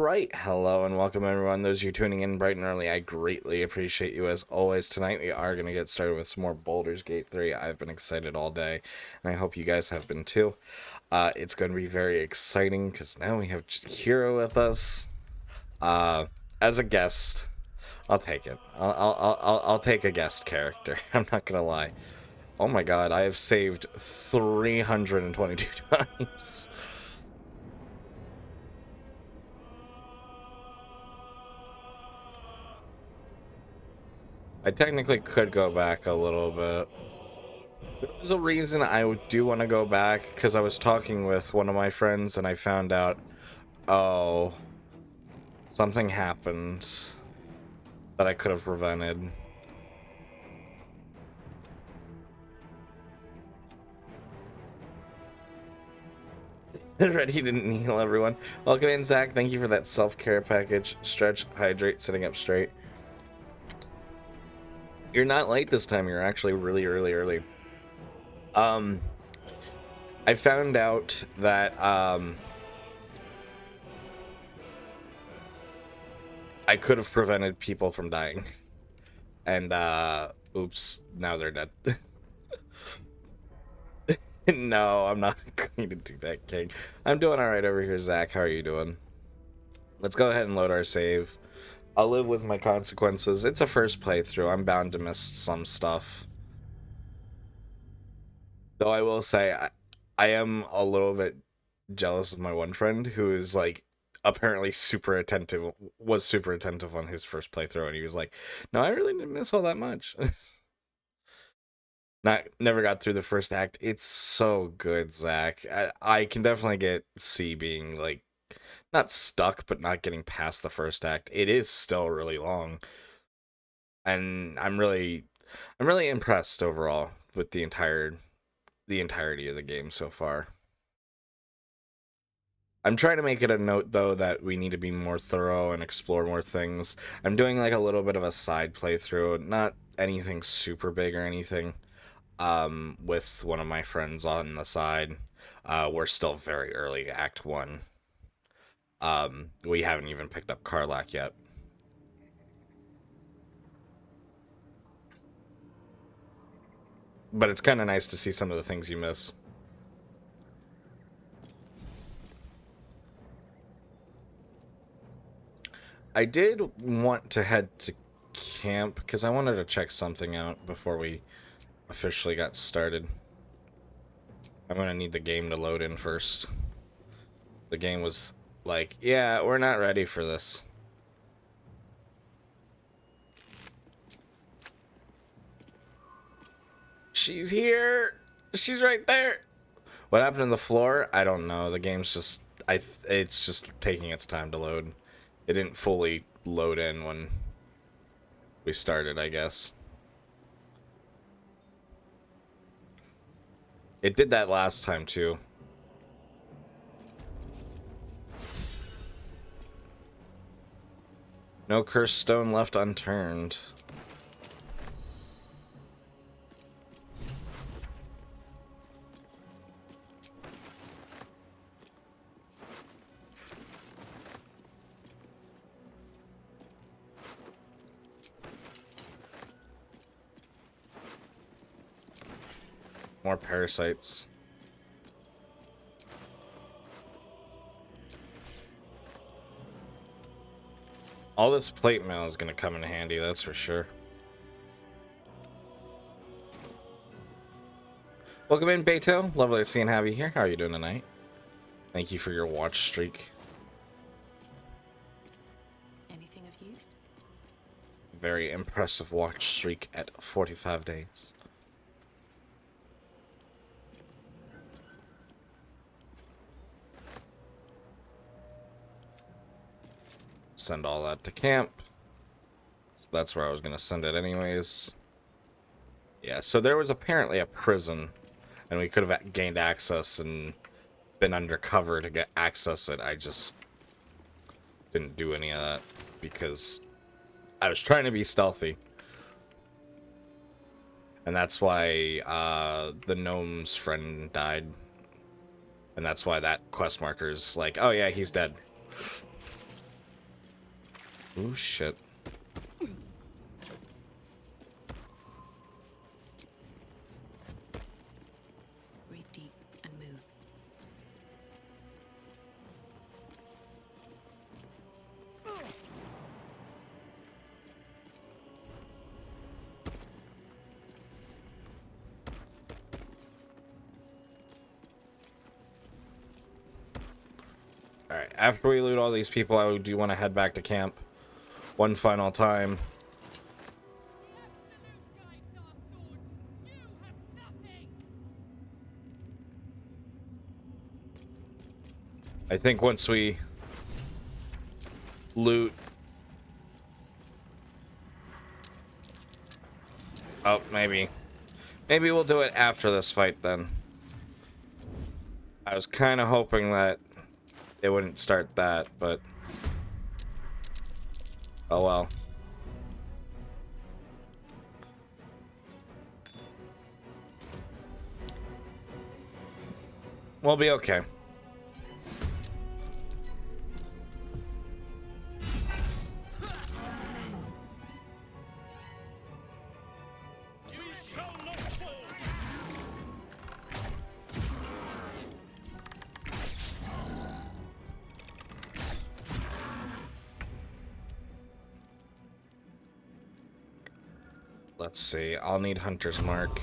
right, hello and welcome everyone. Those of you tuning in bright and early, I greatly appreciate you as always. Tonight we are going to get started with some more Baldur's Gate 3. I've been excited all day, and I hope you guys have been too. It's going to be very exciting because now we have Hero with us as a guest. I'll take it. I'll take a guest character. I'm not gonna lie. Oh my god, I have saved 322 times. I technically could go back a little bit. There's a reason I do want to go back, because I was talking with one of my friends and I found out, oh, something happened that I could have prevented. Ready to kneel, everyone. Welcome in, Zach. Thank you for that self-care package. Stretch, hydrate, sitting up straight. You're not late this time. You're actually really early. I found out that I could have prevented people from dying. And oops, now they're dead. No, I'm not going to do that, King. I'm doing all right over here, Zach. How are you doing? Let's go ahead and load our save. I'll live with my consequences. It's a first playthrough. I'm bound to miss some stuff. Though I will say, I am a little bit jealous of my one friend who is like apparently was super attentive on his first playthrough, and he was like, no, I really didn't miss all that much. Never got through the first act. It's so good, Zach. I can definitely see being like not stuck, but not getting past the first act. It is still really long, and I'm really impressed overall with the entirety of the game so far. I'm trying to make it a note though that we need to be more thorough and explore more things. I'm doing like a little bit of a side playthrough, not anything super big or anything. With one of my friends on the side. We're still very early, Act 1. We haven't even picked up Karlach yet. But it's kind of nice to see some of the things you miss. I did want to head to camp because I wanted to check something out before we officially got started. I'm gonna need the game to load in first. The game was like, yeah, we're not ready for this. She's here. She's right there. What happened to the floor? I don't know. The game's just it's just taking its time to load. It didn't fully load in when we started, I guess. It did that last time too. No cursed stone left unturned. More parasites. All this plate mail is going to come in handy, that's for sure. Welcome in, Beto. Lovely to see and have you here. How are you doing tonight? Thank you for your watch streak. Anything of use? Very impressive watch streak at 45 days. Send all that to camp. So that's where I was going to send it anyways. Yeah, so there was apparently a prison, and we could have gained access and been undercover to get access it. I just didn't do any of that because I was trying to be stealthy. And that's why the gnome's friend died. And that's why that quest marker is like, oh yeah, he's dead. Ooh, shit. Breathe deep and move. Alright, after we loot all these people, I do want to head back to camp one final time. I think once we loot... Oh, maybe. Maybe we'll do it after this fight then. I was kind of hoping that it wouldn't start that, but... Oh well. We'll be okay. Let's see. I'll need Hunter's Mark.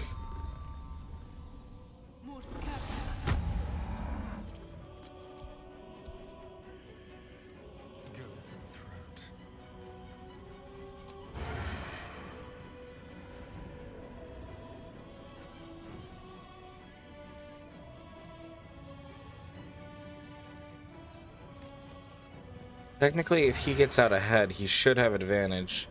Technically, if he gets out ahead, he should have advantage.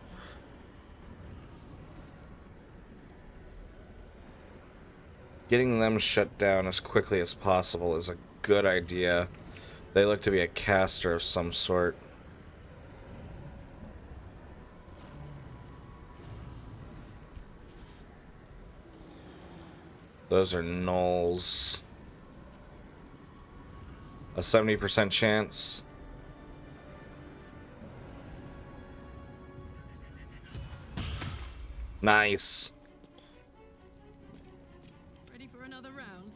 Getting them shut down as quickly as possible is a good idea. They look to be a caster of some sort. Those are gnolls. A 70% chance. Nice. Ready for another round?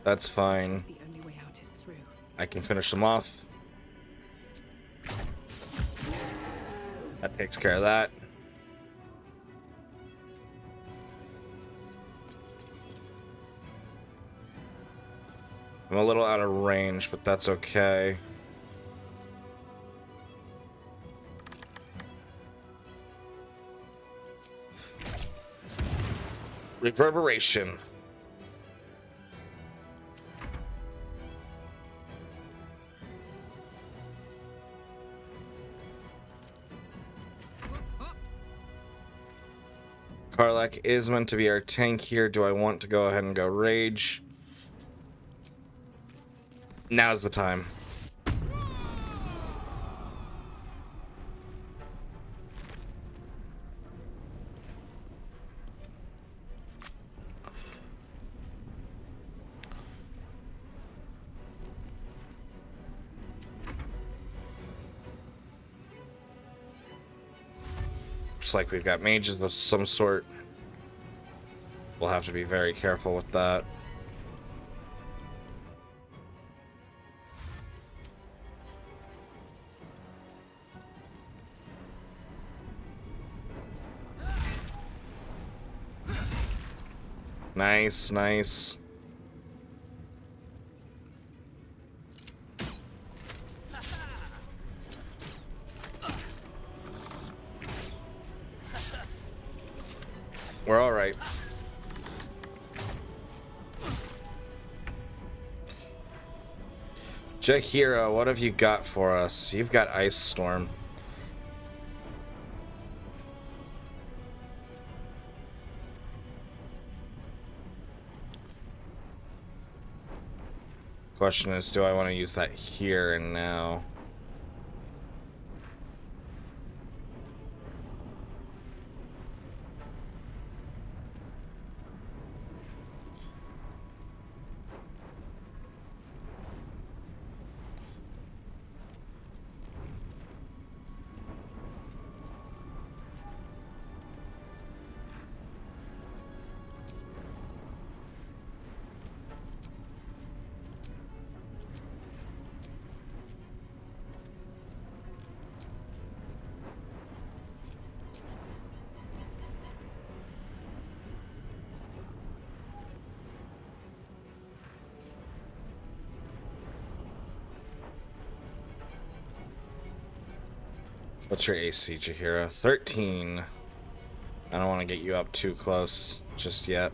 That's fine. The only way out is through. I can finish them off. That takes care of that. I'm a little out of range, but that's okay. Reverberation. Karlak is meant to be our tank here. Do I want to go ahead and go rage? Now's the time. Looks like we've got mages of some sort. We'll have to be very careful with that. Nice, nice. We're all right. Jahira, what have you got for us? You've got Ice Storm. Question is, do I want to use that here and now? What's your AC, Chihiro? 13. I don't want to get you up too close just yet.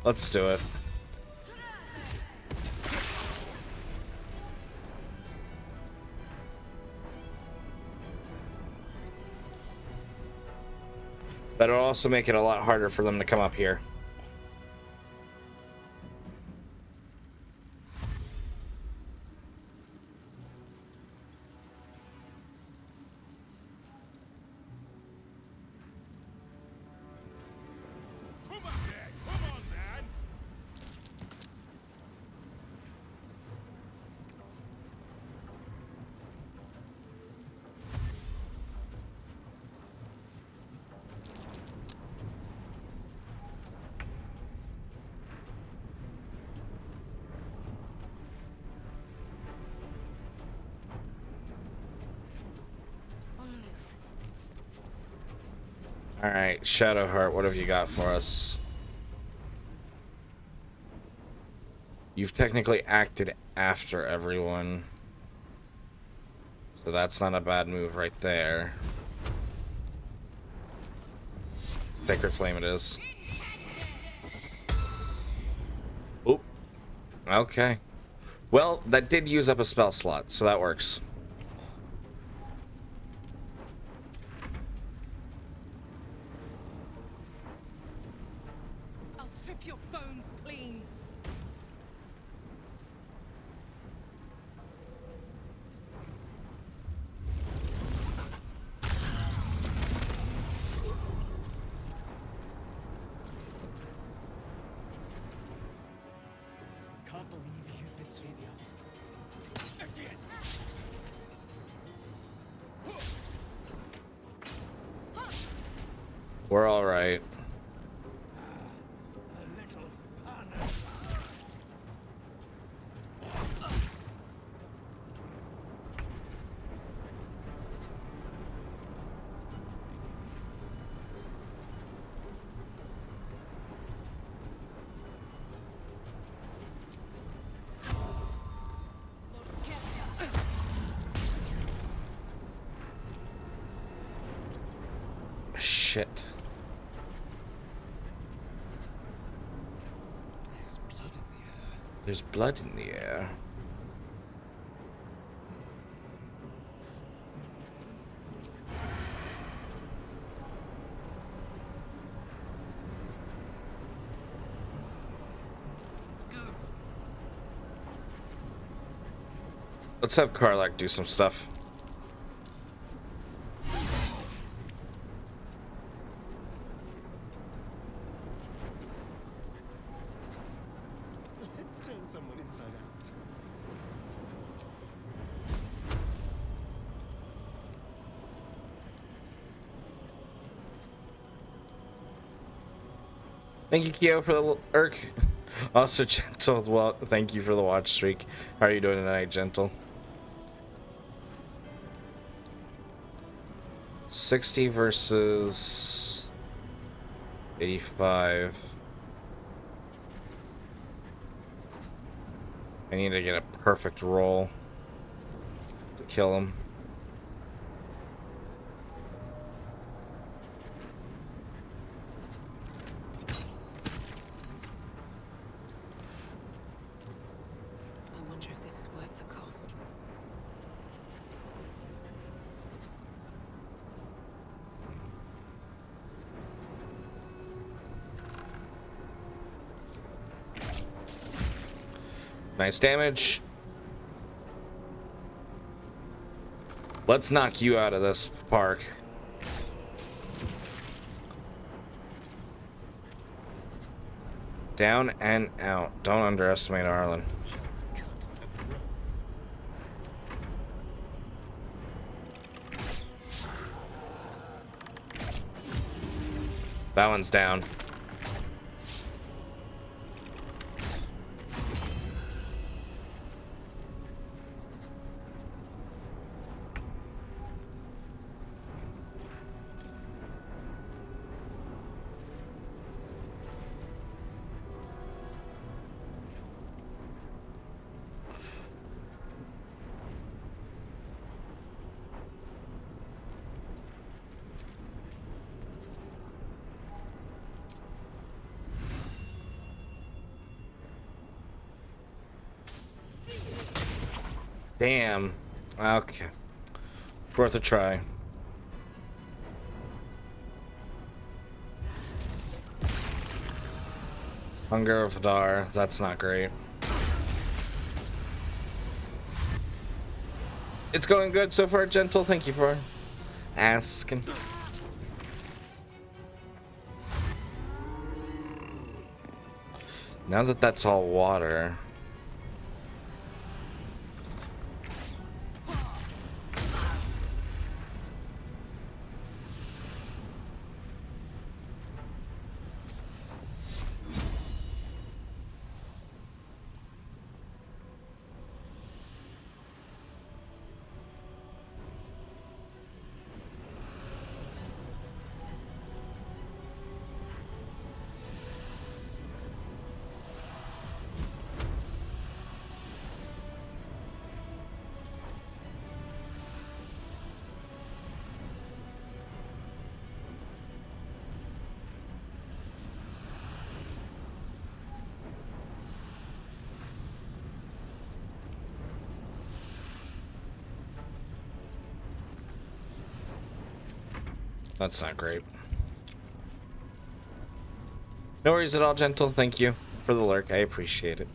Let's do it. But it'll also make it a lot harder for them to come up here. Alright, Shadowheart, what have you got for us? You've technically acted after everyone. So that's not a bad move right there. Sacred Flame it is. Oop. Okay. Well, that did use up a spell slot, so that works. I'll strip your bones clean. Can't believe you betray the others. We're alright. A little fun. Shit. There's blood in the air. There's blood in the air. Let's go. Let's have Karlak do some stuff. Let's turn someone inside out. Thank you, Kyo, for the Irk. Also, Gentle, well, thank you for the watch streak. How are you doing tonight, Gentle? 60 versus 85. I need to get a perfect roll to kill him. Nice damage. Let's knock you out of this park. Down and out. Don't underestimate Arlen. That one's down. Damn. Okay. Worth a try. Hunger of Hadar. That's not great. It's going good so far, Gentle. Thank you for asking. Now that that's all water. That's not great. No worries at all, Gentle. Thank you for the lurk. I appreciate it.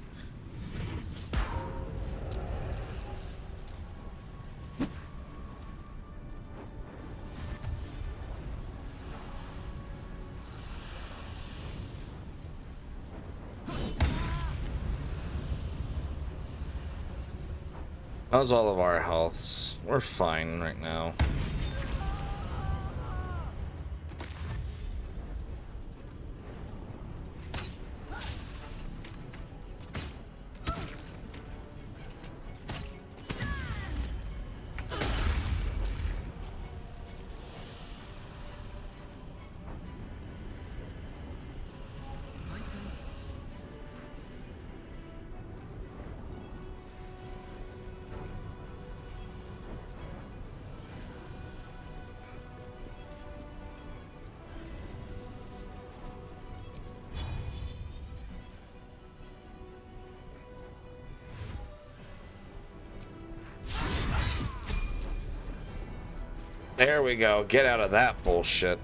How's all of our healths? We're fine right now. There we go. Get out of that bullshit.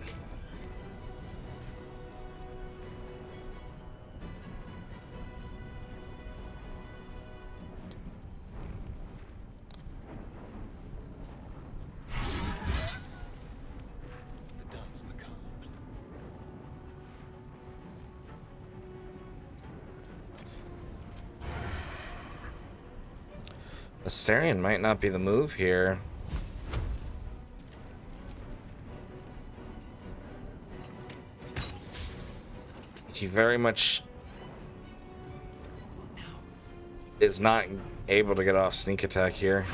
The dance macabre. Asterion might not be the move here. He very much is not able to get off sneak attack here.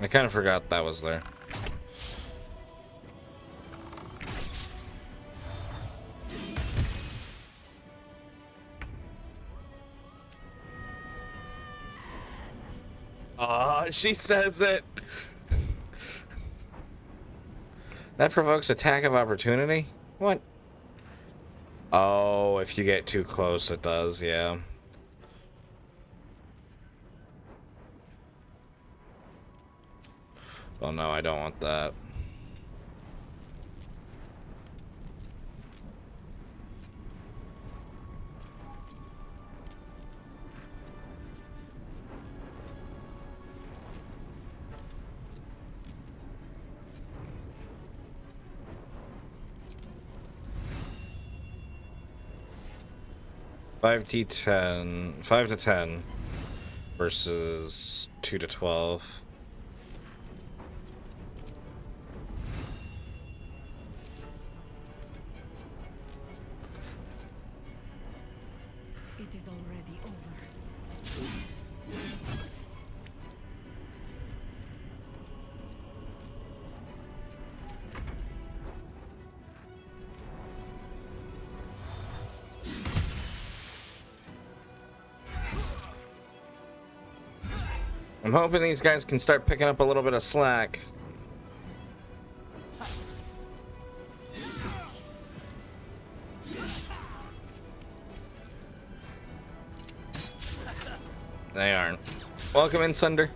I kind of forgot that was there. Oh, she says it. That provokes attack of opportunity? What? Oh, if you get too close, it does, yeah. Oh no, I don't want that. Five to 10 versus 2 to 12. It is already over. I'm hoping these guys can start picking up a little bit of slack. They aren't. Welcome in, Sunder.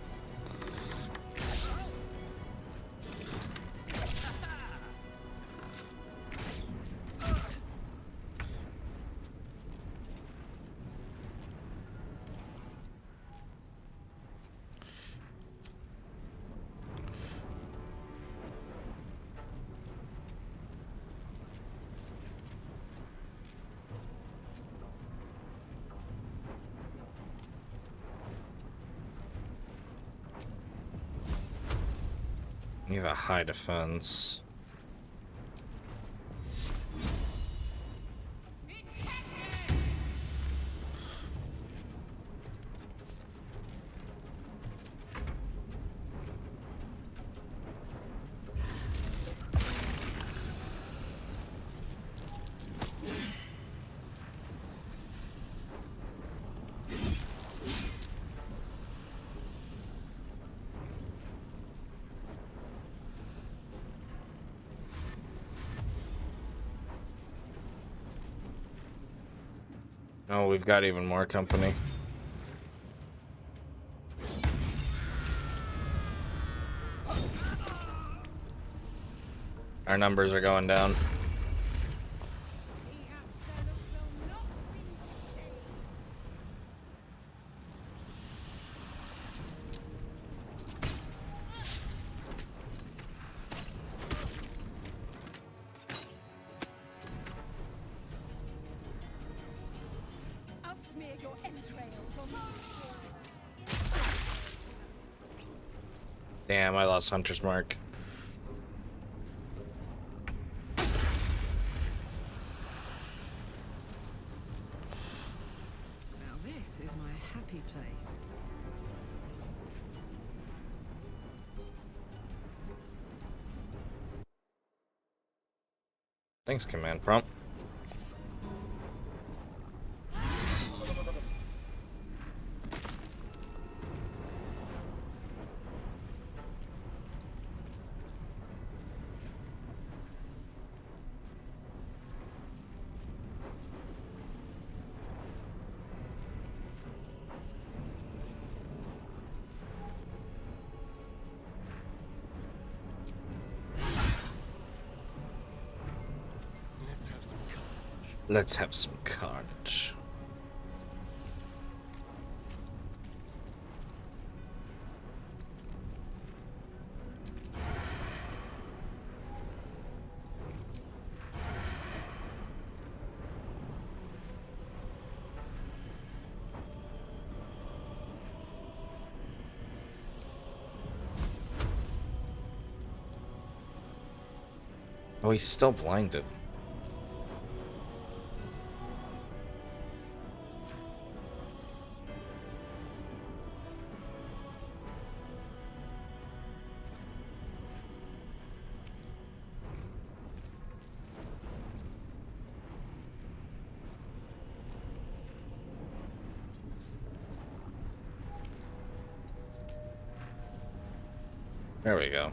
You have a high defense. Oh, we've got even more company. Our numbers are going down. I'll smear your entrails on these. Damn, I lost Hunter's Mark. Now this is my happy place. Thanks, command prompt. Let's have some carnage. Let's have some carnage. Oh, he's still blinded. There we go.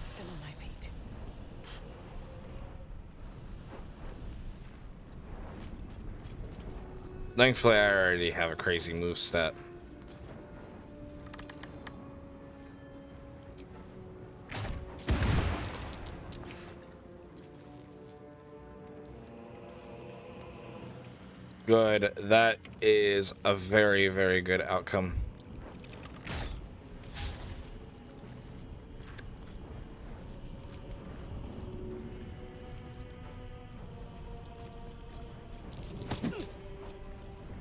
Still on my feet. Thankfully, I already have a crazy move stat. Good. That is a very, very good outcome.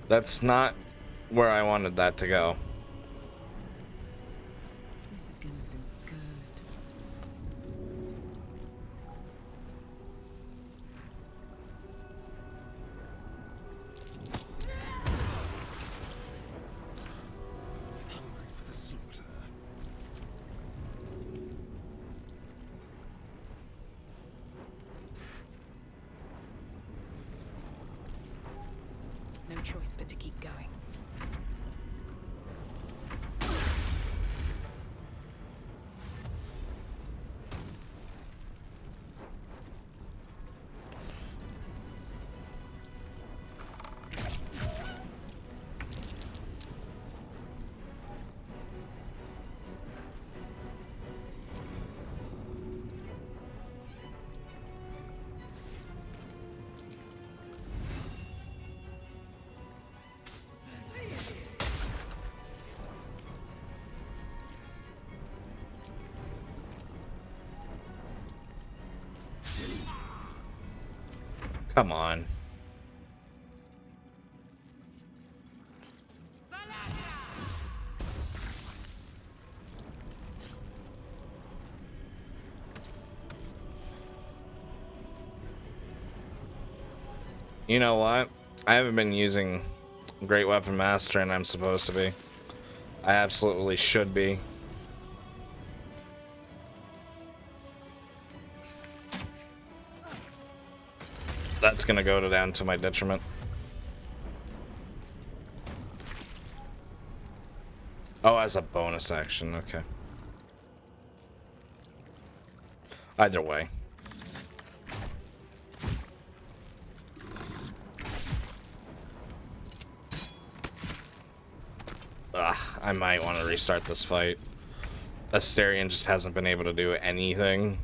That's not where I wanted that to go. This is gonna feel good. Hungry for the slaughter. No choice but to keep going. Come on. You know what? I haven't been using Great Weapon Master, and I'm supposed to be. I absolutely should be. That's gonna go down to my detriment. Oh, as a bonus action, okay. Either way. Ugh, I might want to restart this fight. Asterion just hasn't been able to do anything.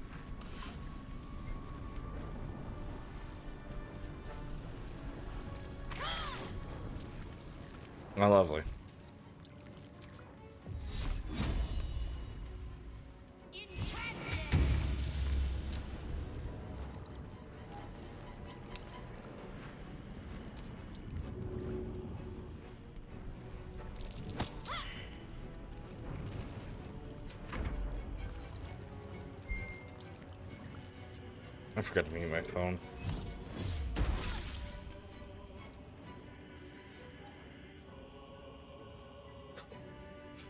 Oh, lovely. I forgot to mute my phone.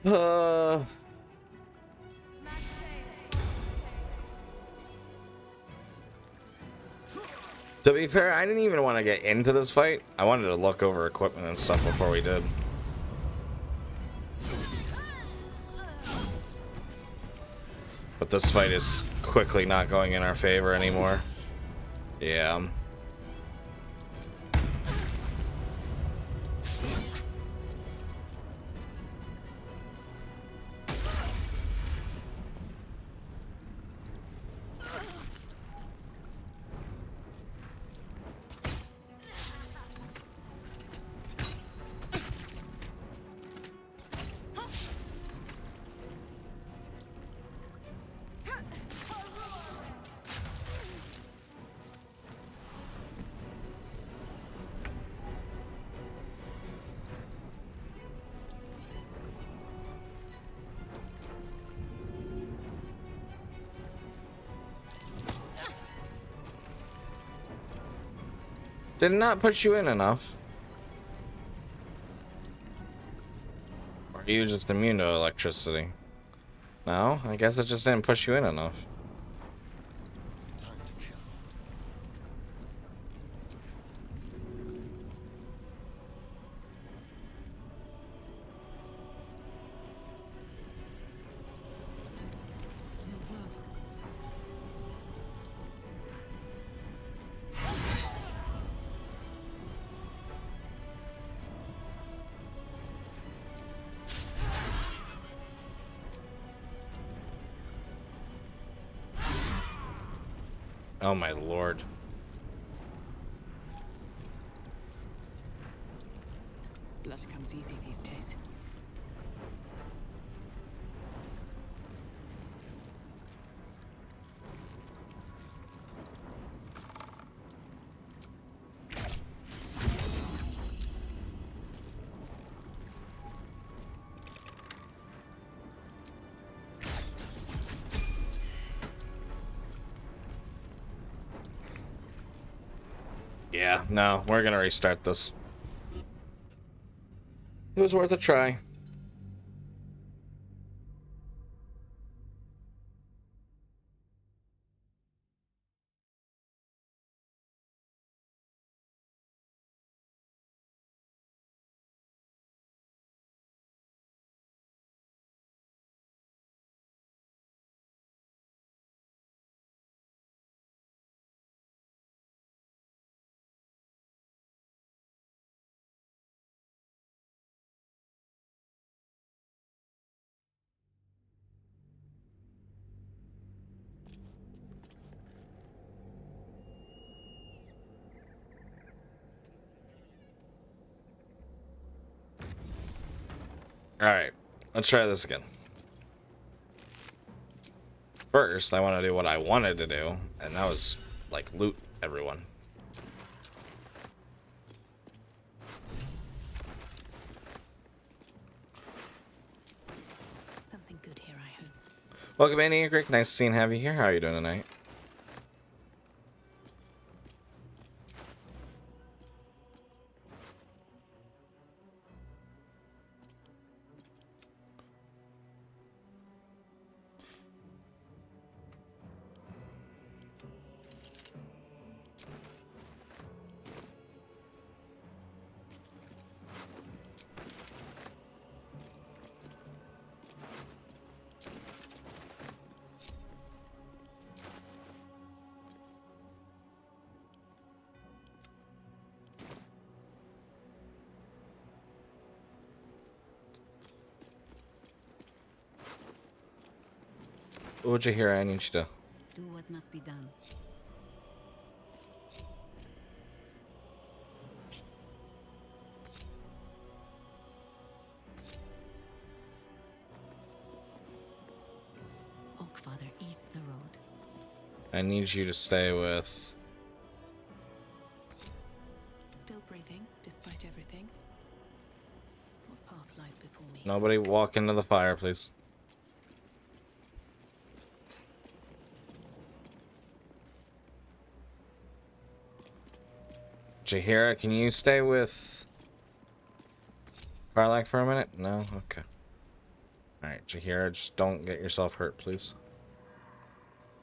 To be fair, I didn't even want to get into this fight. I wanted to look over equipment and stuff before we did. But this fight is quickly not going in our favor anymore. Yeah. Did it not push you in enough? Or are you just immune to electricity? No, I guess it just didn't push you in enough. Time to kill. Oh my lord. Blood comes easy these days. Yeah, no, we're gonna restart this. It was worth a try. Alright, let's try this again. First, I want to do what I wanted to do, and that was, like, loot everyone. Something good here, I hope. Welcome in, Egric. Nice seeing have you here. How are you doing tonight? What would you hear? I need you to. Do what must be done. Oakfather, east the road. I need you to stay with. Still breathing, despite everything. What path lies before me? Nobody walk into the fire, please. Jahira, can you stay with Farlak for a minute? No? Okay. Alright, Jahira, just don't get yourself hurt, please.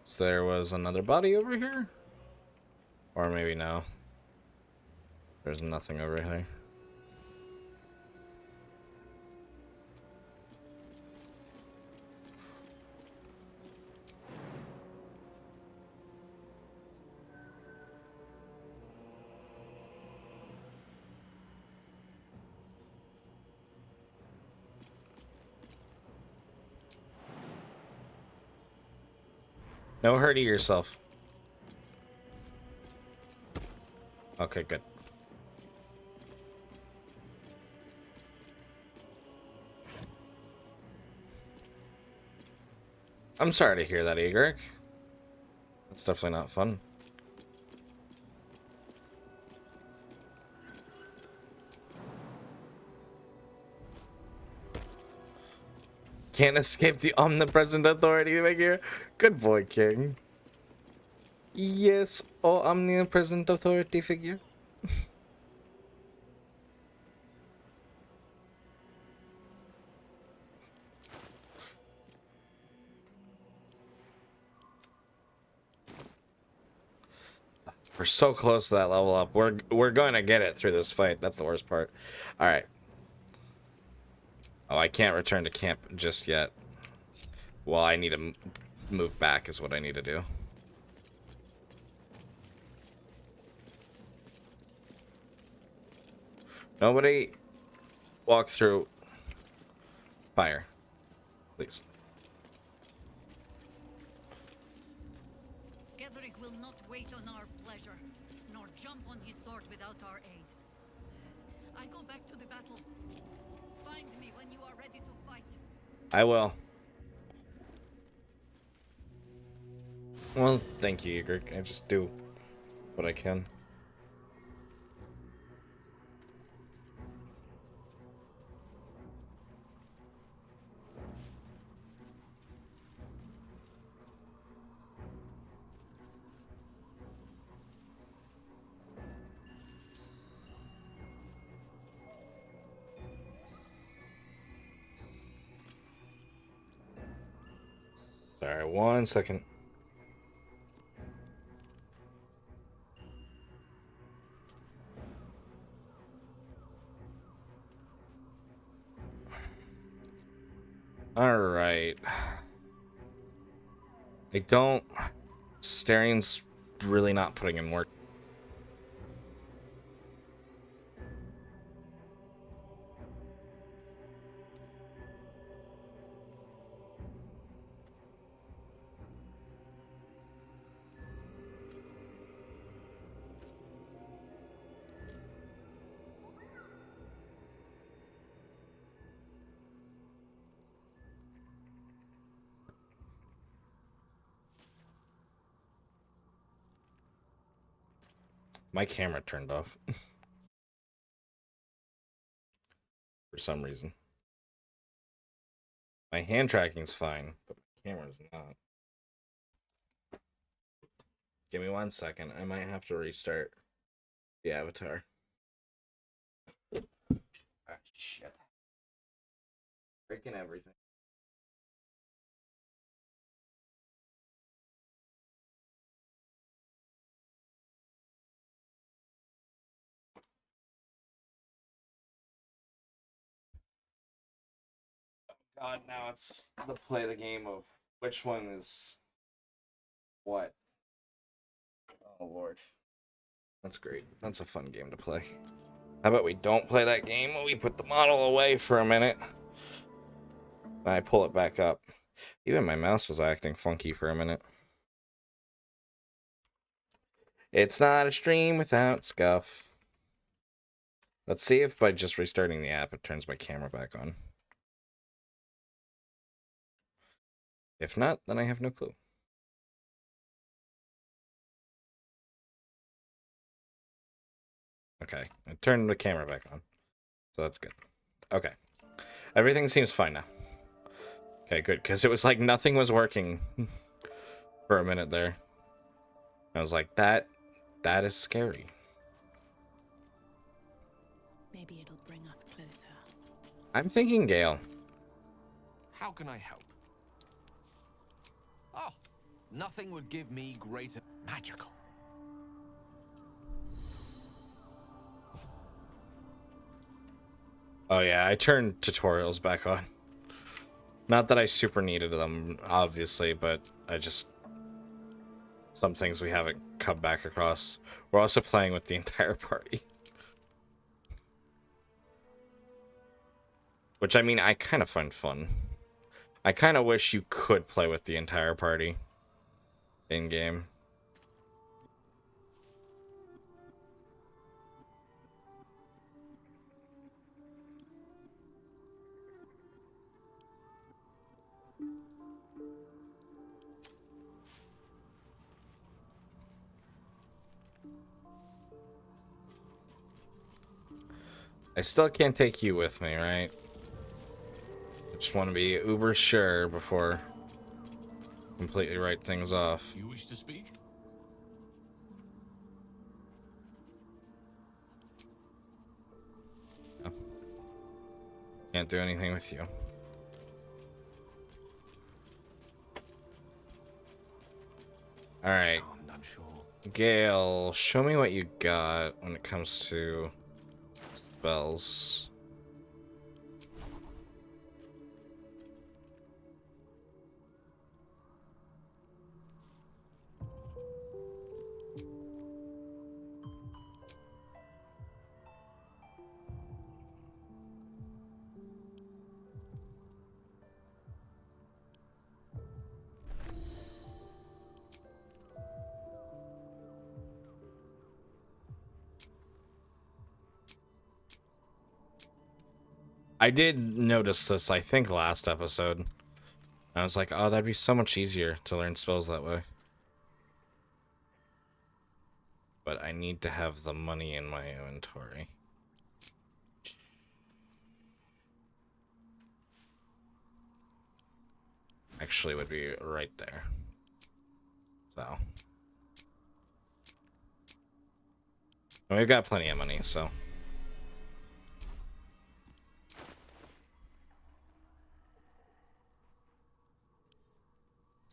So there was another body over here? Or maybe no. There's nothing over here. No hurting yourself. Okay, good. I'm sorry to hear that, Egric. That's definitely not fun. Can't escape the omnipresent authority figure. Good boy, King. Yes, oh omnipresent authority figure. We're so close to that level up. We're going to get it through this fight. That's the worst part. All right. Oh, I can't return to camp just yet. Well, I need to move back is what I need to do. Nobody walk through fire, please. Get Everic will not wait on our pleasure, nor jump on his sword without our aid. I go back to the battle. Find me when you are ready to fight. I will. Well, thank you, Igor. I just do what I can. Sorry, 1 second. Alright. I don't... Staring's really not putting in work. My camera turned off. For some reason. My hand tracking's fine, but my camera's not. Give me 1 second. I might have to restart the avatar. Ah, shit. Breaking everything. God, now it's the play the game of which one is what. Oh, Lord. That's great. That's a fun game to play. How about we don't play that game while we put the model away for a minute? And I pull it back up. Even my mouse was acting funky for a minute. It's not a stream without scuff. Let's see if by just restarting the app it turns my camera back on. If not, then I have no clue. Okay, I turned the camera back on. So that's good. Okay. Everything seems fine now. Okay, good, because it was like nothing was working for a minute there. I was like, that is scary. Maybe it'll bring us closer. I'm thinking Gale. How can I help? Oh, nothing would give me greater magical. Oh yeah, I turned tutorials back on. Not that I super needed them, obviously, but I just... Some things we haven't come back across. We're also playing with the entire party. Which, I mean, I kind of find fun. I kind of wish you could play with the entire party in-game. I still can't take you with me, right? I just want to be uber sure before completely write things off. You wish to speak? No. Can't do anything with you. Alright. Charmed, I'm sure. Gale, show me what you got when it comes to spells. I did notice this, I think, last episode. I was like, oh, that'd be so much easier to learn spells that way. But I need to have the money in my inventory. Actually would be right there. So. And we've got plenty of money, so.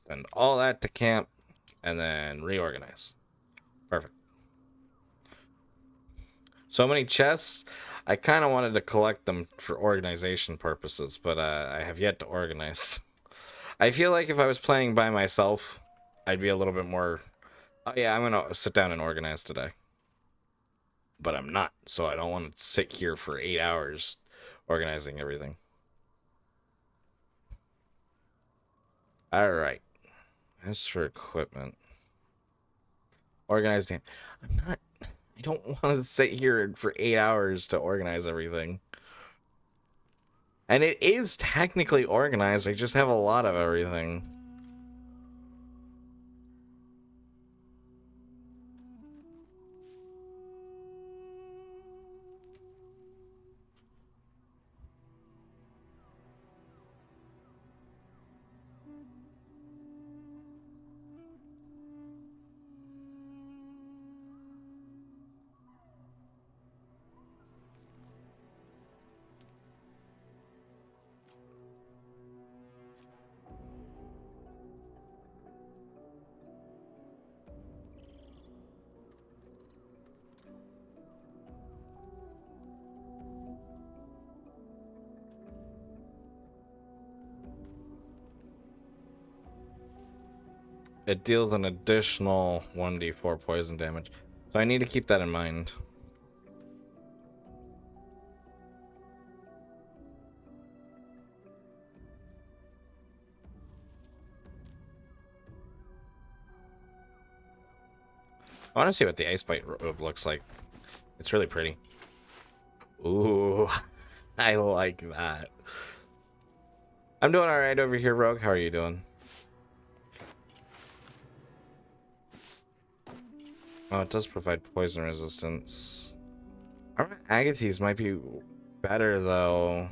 Send all that to camp and then reorganize. Perfect. So many chests. I kind of wanted to collect them for organization purposes, but I have yet to organize. I feel like if I was playing by myself, I'd be a little bit more, oh yeah, I'm going to sit down and organize today. But I'm not, so I don't want to sit here for 8 hours organizing everything. Alright. As for equipment. Organizing. I don't want to sit here for 8 hours to organize everything. And it is technically organized, I just have a lot of everything. It deals an additional 1d4 poison damage. So I need to keep that in mind. I want to see what the ice bite robe looks like. It's really pretty. Ooh, I like that. I'm doing alright over here, Rogue. How are you doing? Oh, it does provide poison resistance. Alright, Agathys might be better, though.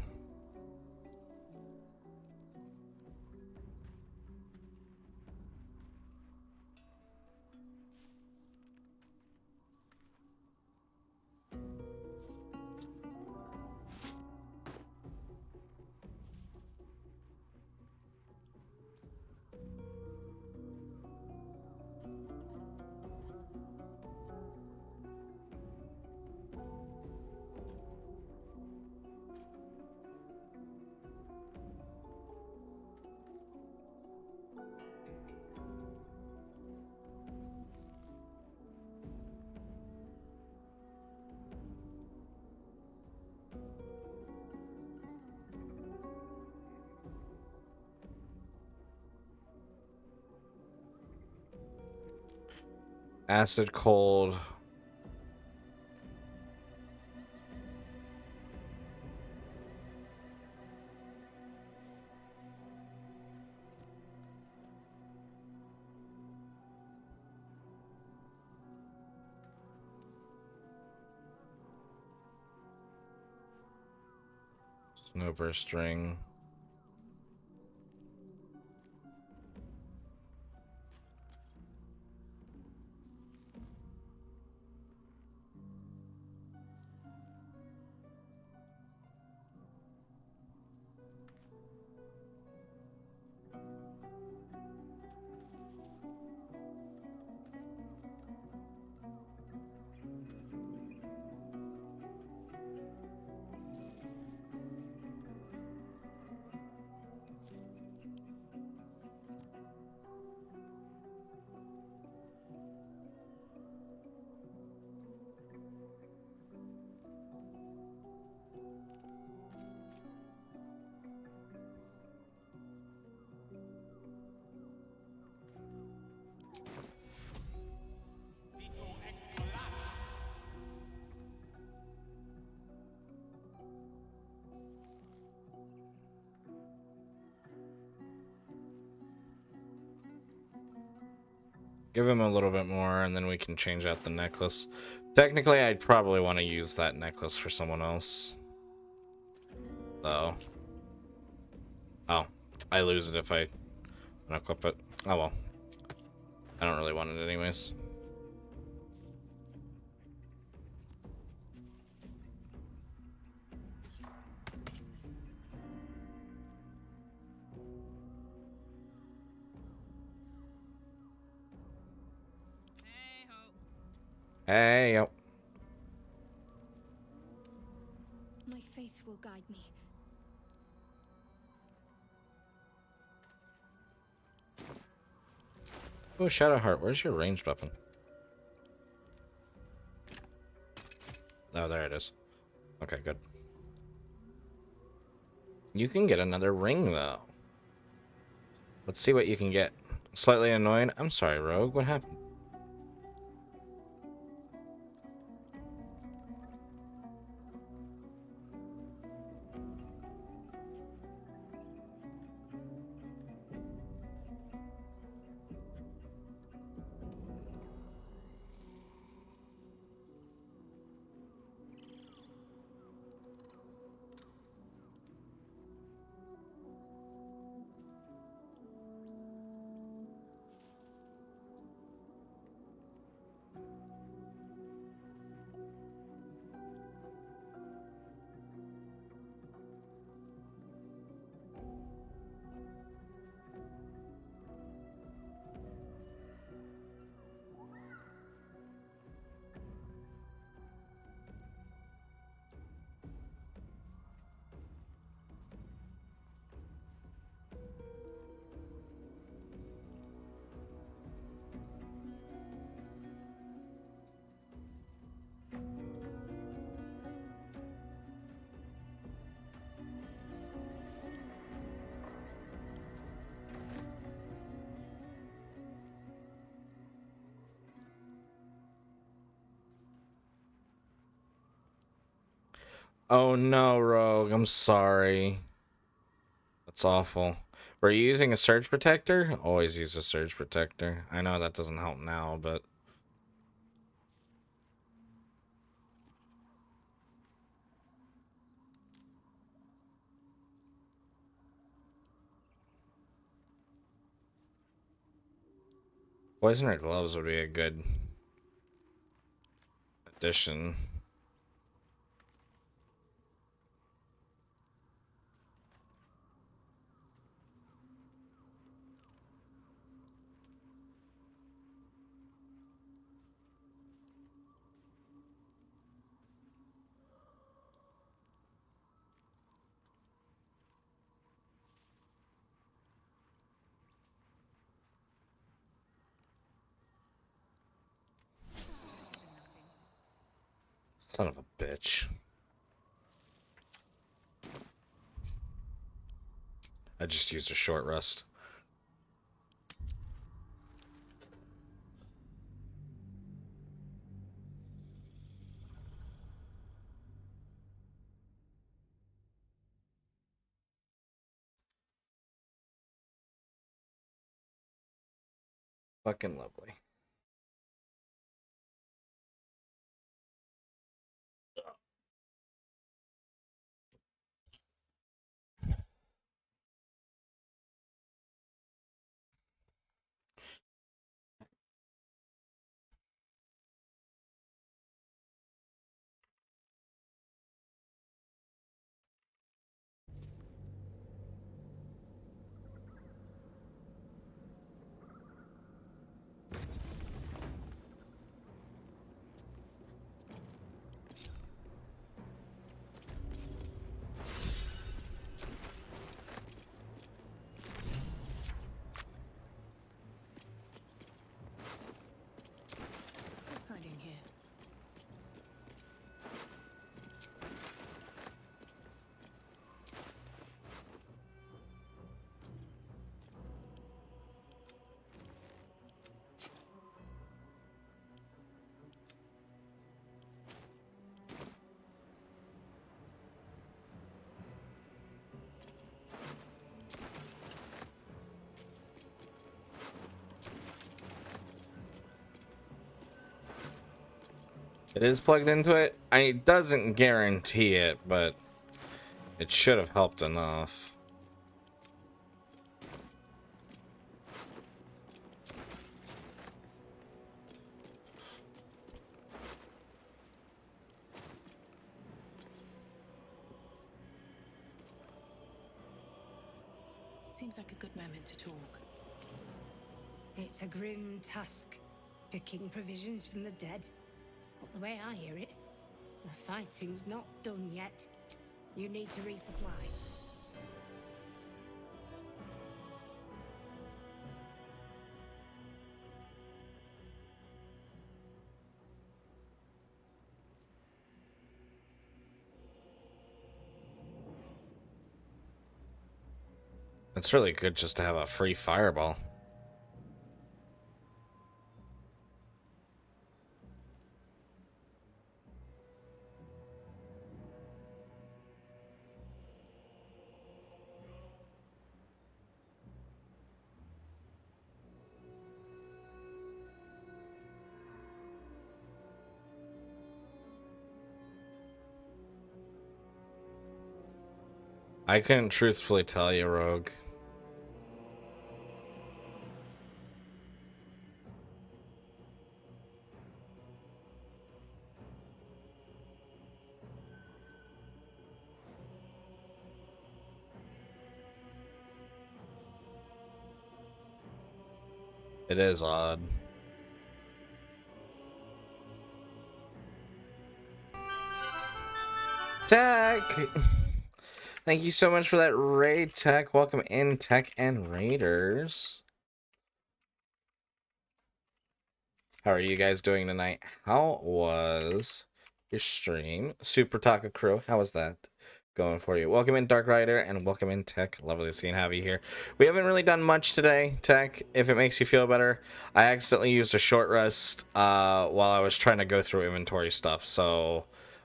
Acid cold. Snowburst ring. Give him a little bit more, and then we can change out the necklace. Technically, I'd probably want to use that necklace for someone else. Though. Oh. I lose it if I unequip it. Oh well. I don't really want it anyways. Hey, yo. My faith will guide me. Oh, Shadowheart, where's your ranged weapon? Oh, there it is. Okay, good. You can get another ring, though. Let's see what you can get. Slightly annoyed? I'm sorry, Rogue. What happened? Oh no, Rogue. I'm sorry. That's awful. Were you using a surge protector? Always use a surge protector. I know that doesn't help now, but... Poisoner gloves would be a good addition. Son of a bitch. I just used a short rest. Fucking lovely. It is plugged into it. It doesn't guarantee it, but it should have helped enough. Seems like a good moment to talk. It's a grim task, picking provisions from the dead. But the way I hear it, the fighting's not done yet. You need to resupply. It's really good just to have a free fireball. I couldn't truthfully tell you, Rogue. It is odd. Tech! Thank you so much for that raid, Tech. Welcome in, Tech and Raiders. How are you guys doing tonight? How was your stream? Super Taco Crew, how was that going for you? Welcome in, Dark Rider, and welcome in, Tech. Lovely to see and have you here. We haven't really done much today, Tech, if it makes you feel better. I accidentally used a short rest while I was trying to go through inventory stuff, so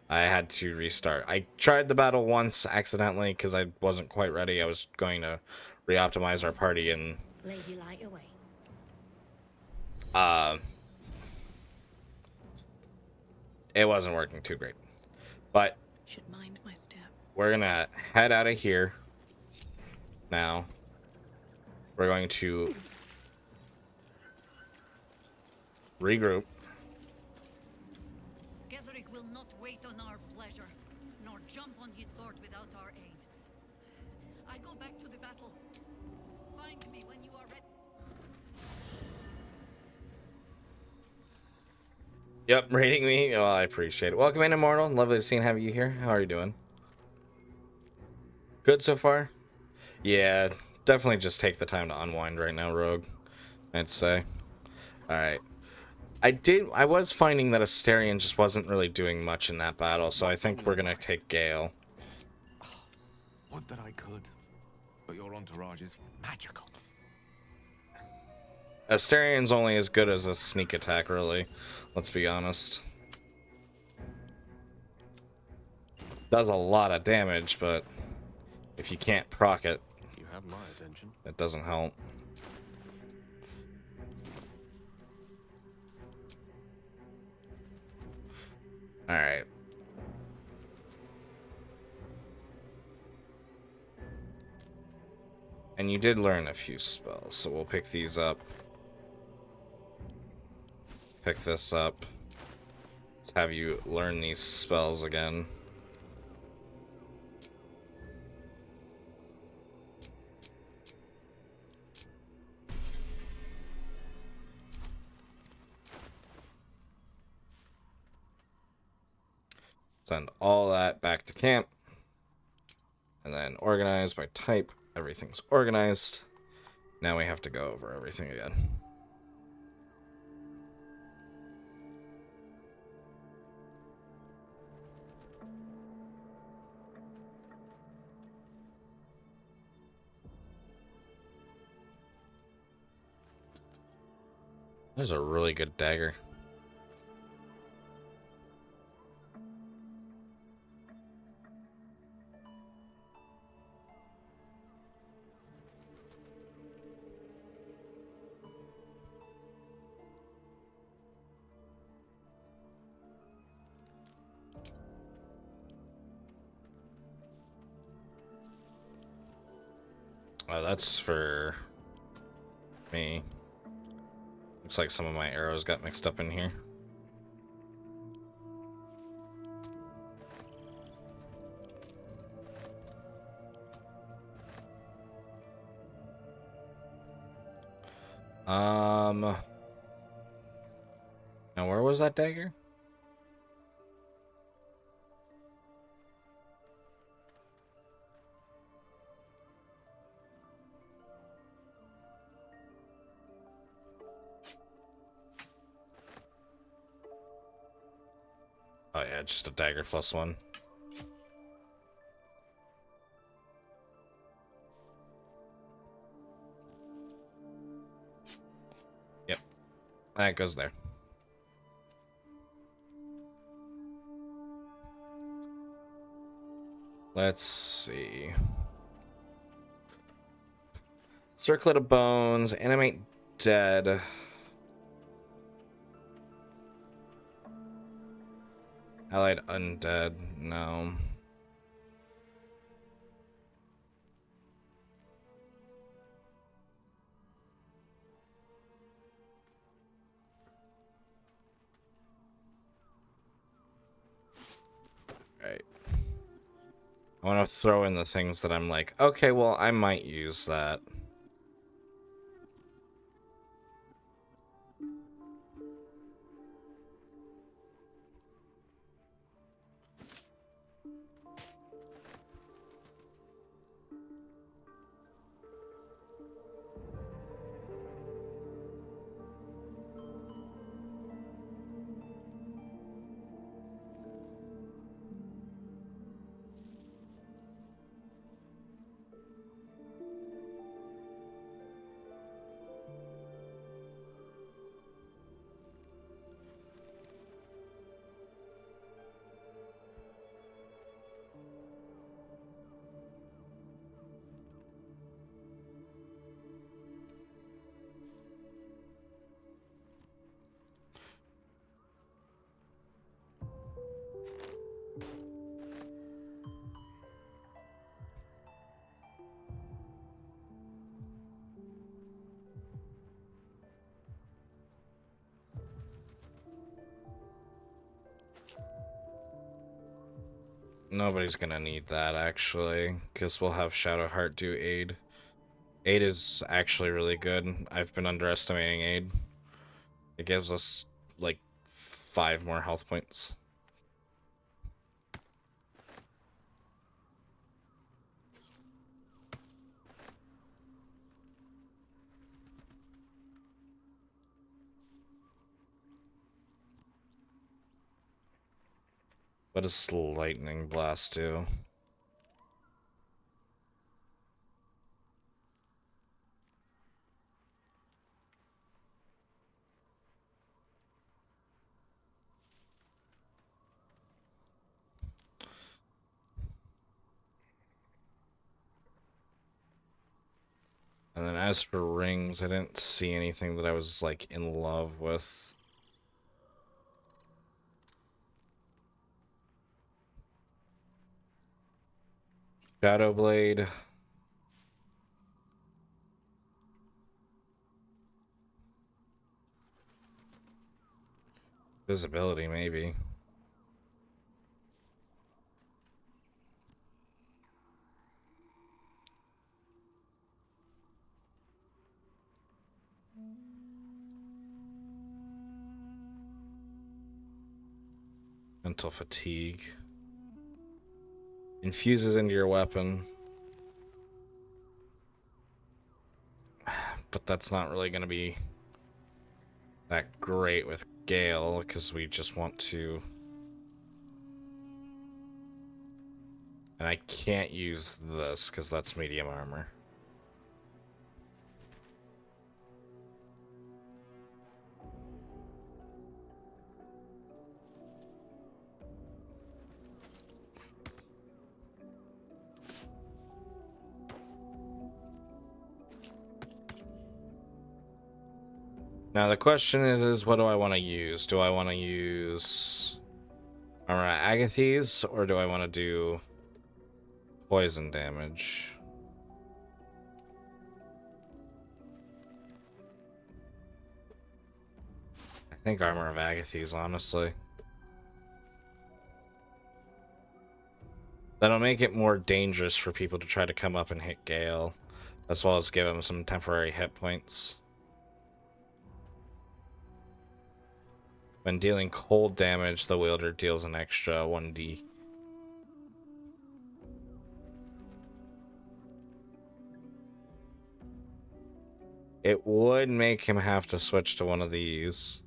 I had to restart. I tried the battle once accidentally because I wasn't quite ready. I was going to re-optimize our party, and Lady Light away. it wasn't working too great. But Should mind my step. we're gonna head out of here now. We're going to regroup. Gedrick will not wait on our pleasure, nor jump on his sword without our aid. I go back to the battle. Find me when you are ready. Yep, rating me. Oh, I appreciate it. Welcome in, Immortal. Lovely to see and have you here. How are you doing? Good so far? Yeah, definitely just take the time to unwind right now, Rogue, I'd say. Alright. I was finding that Asterion just wasn't really doing much in that battle, so I think we're gonna take Gale. Would that I could. But your entourage is magical. Asterion's only as good as a sneak attack, really. Let's be honest. Does a lot of damage, but if you can't proc it, You have my attention. it doesn't help. Alright. And you did learn a few spells, so we'll pick these up. Pick this up. Let's have you learn these spells again. Send all that back to camp. And then organize by type. Everything's organized. Now we have to go over everything again. There's a really good dagger. Oh, that's for me. Looks like some of my arrows got mixed up in here. Now where was that dagger? Oh yeah, just a dagger +1. Yep, that goes there. Let's see. Circlet of bones, animate dead. Allied undead, no. Right. I want to throw in the things that I'm like, okay, well, I might use that. Nobody's gonna need that, actually, because we'll have Shadowheart do aid. Aid is actually really good. I've been underestimating aid. It gives us, like, 5 more health points. What does Lightning Blast do? And then as for rings, I didn't see anything that I was, like, in love with. Shadow Blade. Visibility, maybe. Mental fatigue. Infuses into your weapon. But that's not really going to be that great with Gale, because we just want to... And I can't use this, because that's medium armor. Now the question is what do I want to use? Do I want to use armor Agathes, or do I want to do poison damage? think Armor of Agathys, honestly. That'll make it more dangerous for people to try to come up and hit Gale, as well as give him some temporary hit points. When dealing cold damage, the wielder deals an extra 1d. It would make him have to switch to one of these.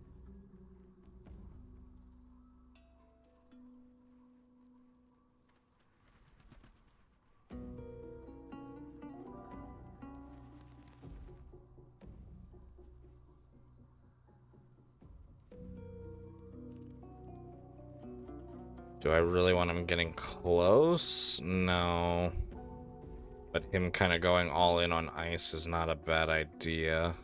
Do I really want him getting close? No. But him kind of going all in on ice is not a bad idea.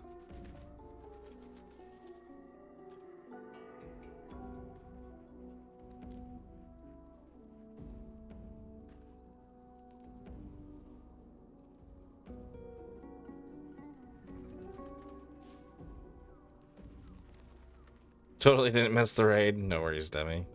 Totally didn't miss the raid. No worries, Demi.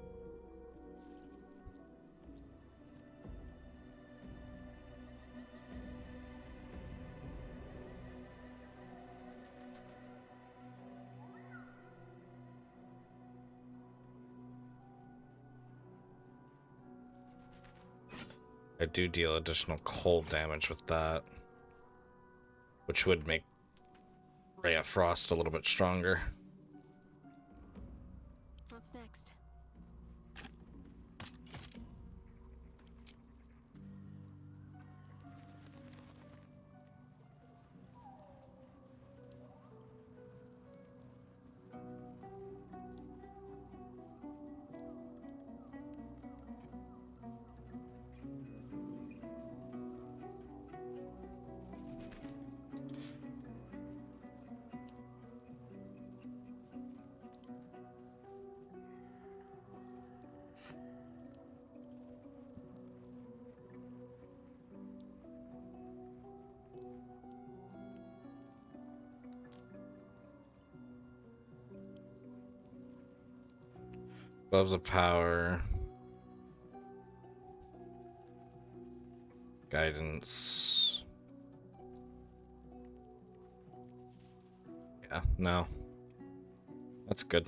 I do deal additional cold damage with that, which would make Ray of Frost a little bit stronger. What's next? Gloves of Power. Guidance. Yeah, no. That's good.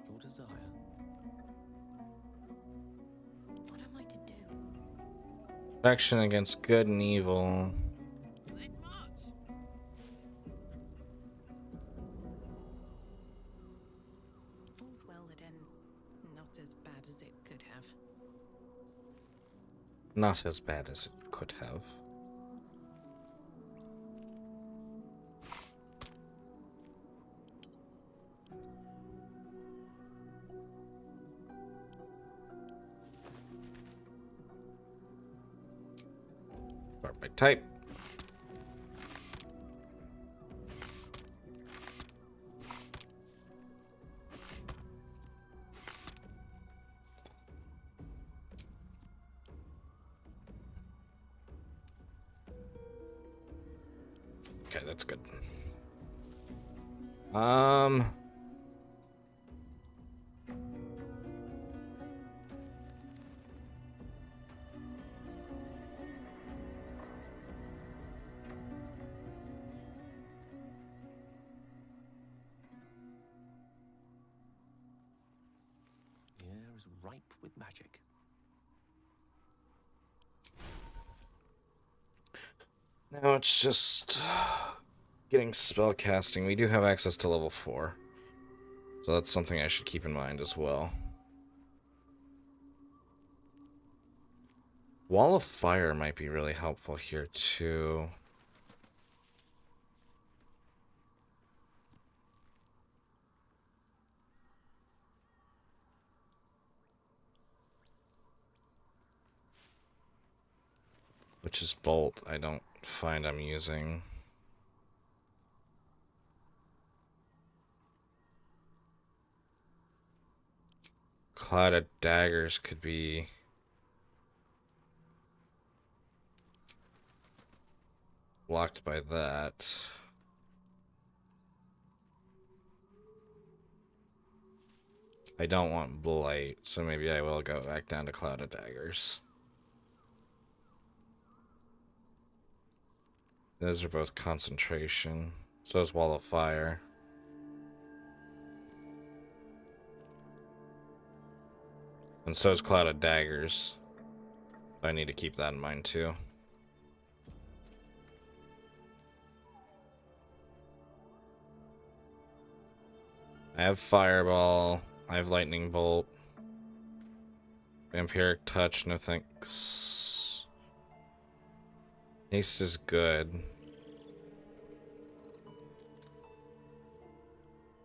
Your desire. What am I to do? Action against good and evil. Let's march! All's well that ends not as bad as it could have. Not as bad as it could have. Start by type. Okay, that's good. ripe with magic. Now it's just getting spell casting. We do have access to level 4. So that's something I should keep in mind as well. Wall of Fire might be really helpful here too. Which is Bolt, I don't find I'm using. Cloud of Daggers could be blocked by that. I don't want Blight, so maybe I will go back down to Cloud of Daggers. Those are both concentration. So is Wall of Fire. And so is Cloud of Daggers. I need to keep that in mind too. I have Fireball. I have Lightning Bolt. Vampiric Touch, no thanks. Haste is good.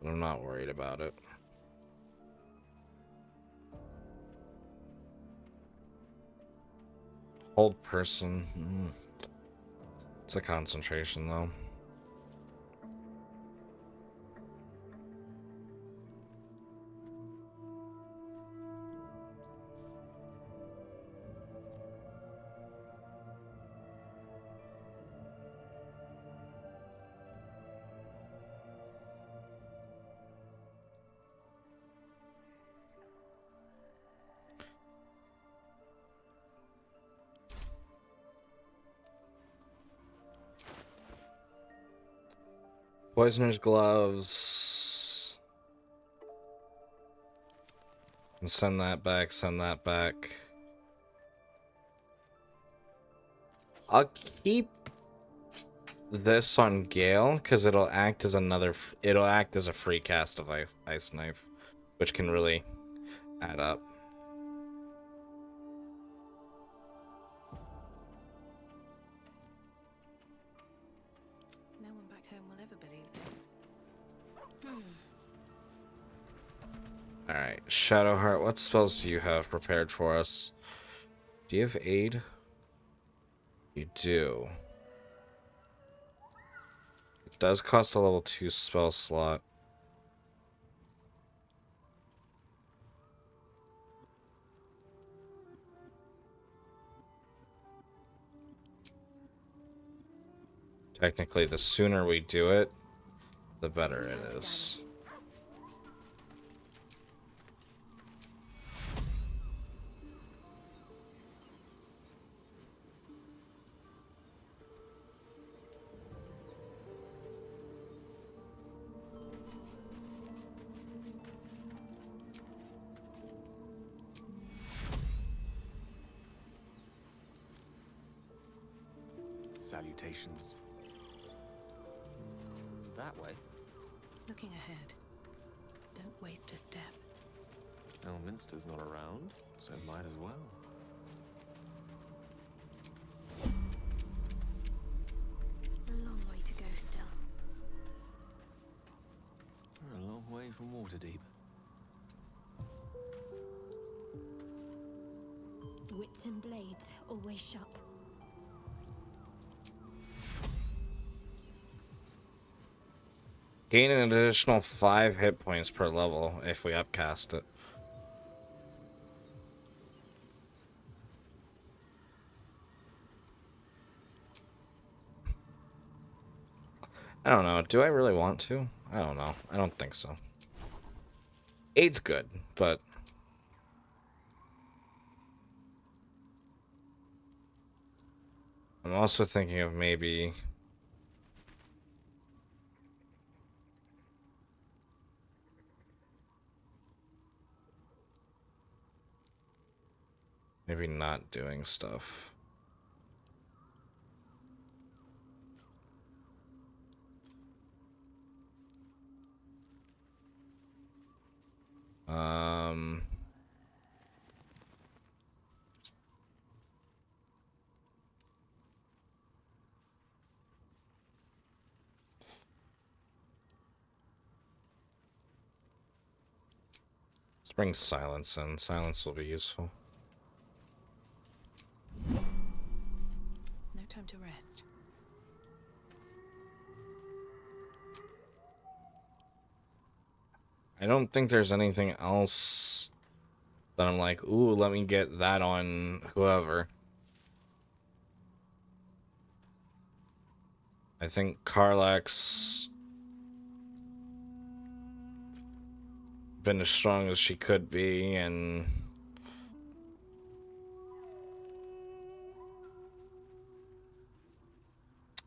But I'm not worried about it. Hold Person. It's a concentration though. Poisoner's Gloves. And send that back, send that back. I'll keep this on Gale, because it'll act as it'll act as a free cast of Ice Knife, which can really add up. No one back home will ever believe this. Alright, Shadowheart, what spells do you have prepared for us? Do you have Aid? You do. It does cost a level 2 spell slot. Technically, the sooner we do it, the better it is. Salutations. That way. Looking ahead. Don't waste a step. Elminster's not around, so might as well. A long way to go still. We're a long way from Waterdeep. Wits and blades always sharp. Gain an additional 5 hit points per level if we upcast it. I don't know. Do I really want to? I don't know. I don't think so. Aid's good, but I'm also thinking of maybe Maybe not doing stuff. Let's bring silence in. Silence will be useful. No time to rest. I don't think there's anything else that I'm like, ooh, let me get that on whoever. I think Karlak's been as strong as she could be, and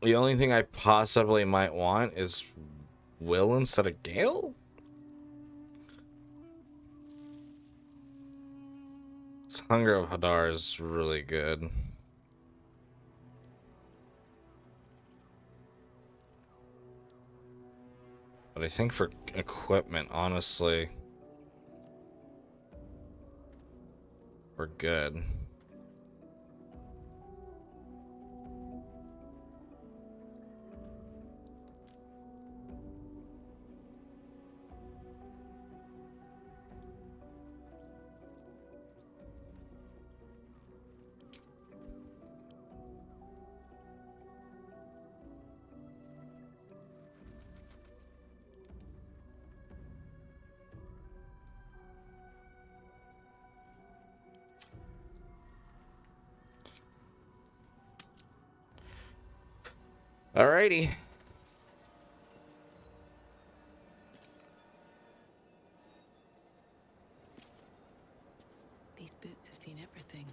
the only thing I possibly might want is Will instead of Gale? This Hunger of Hadar is really good. But I think for equipment, honestly, we're good. Alrighty. These boots have seen everything.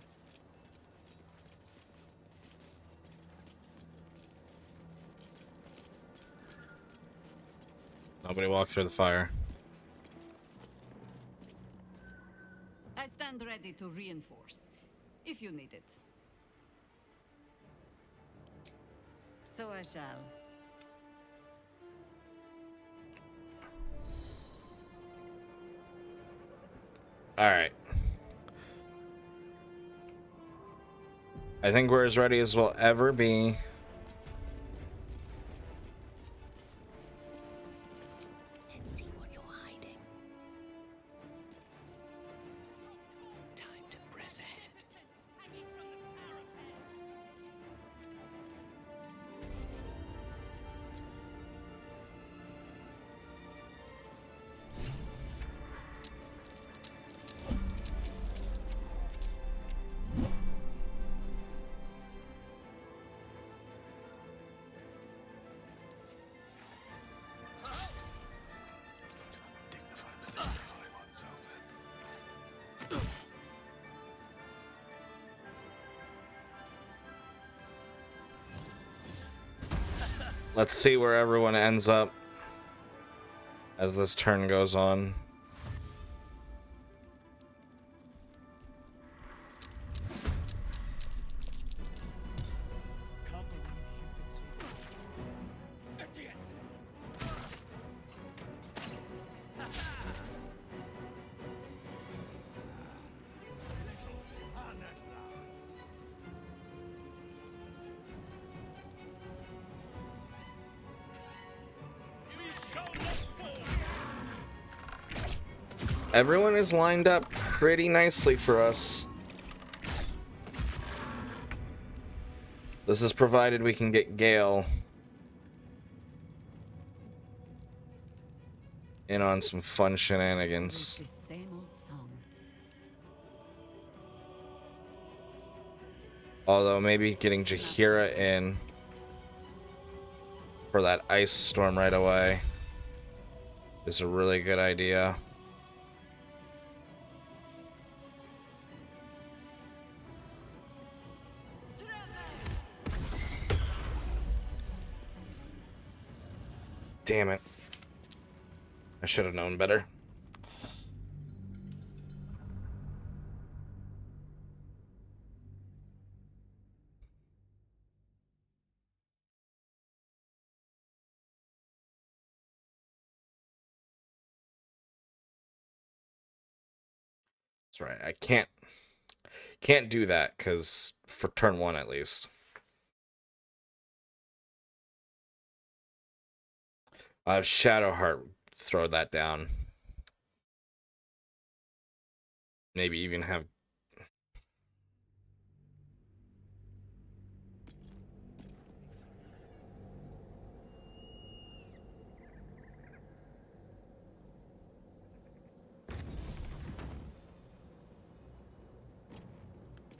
Nobody walk through the fire. I stand ready to reinforce, if you need it. So I shall. Alright. I think we're as ready as we'll ever be. Let's see what you're hiding. Time to press ahead. Dignified position to find oneself in. Let's see where everyone ends up as this turn goes on. Can't believe you've been saved. Idiot! Little fun at last. We shall not fall. Everyone is lined up pretty nicely for us. This is provided we can get Gale in on some fun shenanigans. It's the same old song. Although maybe getting Jaheira in for that ice storm right away is a really good idea. Damn it. I should have known better. That's right. I can't do that because for turn one at least. I have Shadowheart. Throw that down. Maybe even have.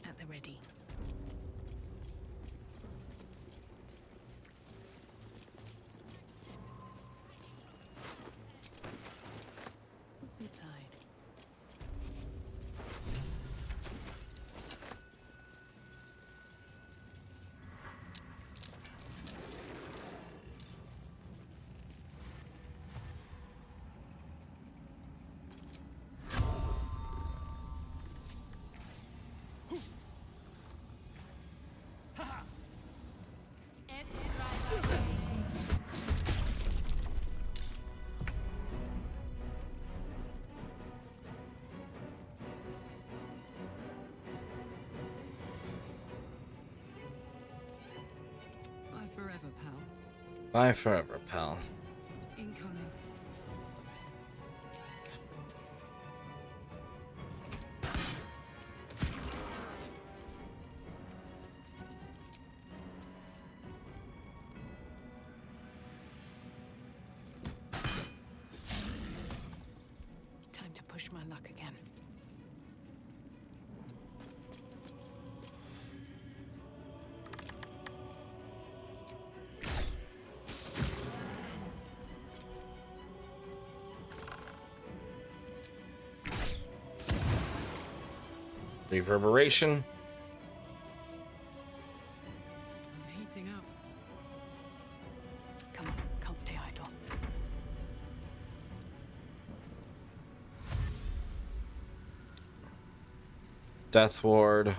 At the ready. What's inside? Bye forever, pal. Bye forever, pal. Incoming. Time to push my luck again. Reverberation. I'm heating up. Come on, can't stay idle. Death Ward.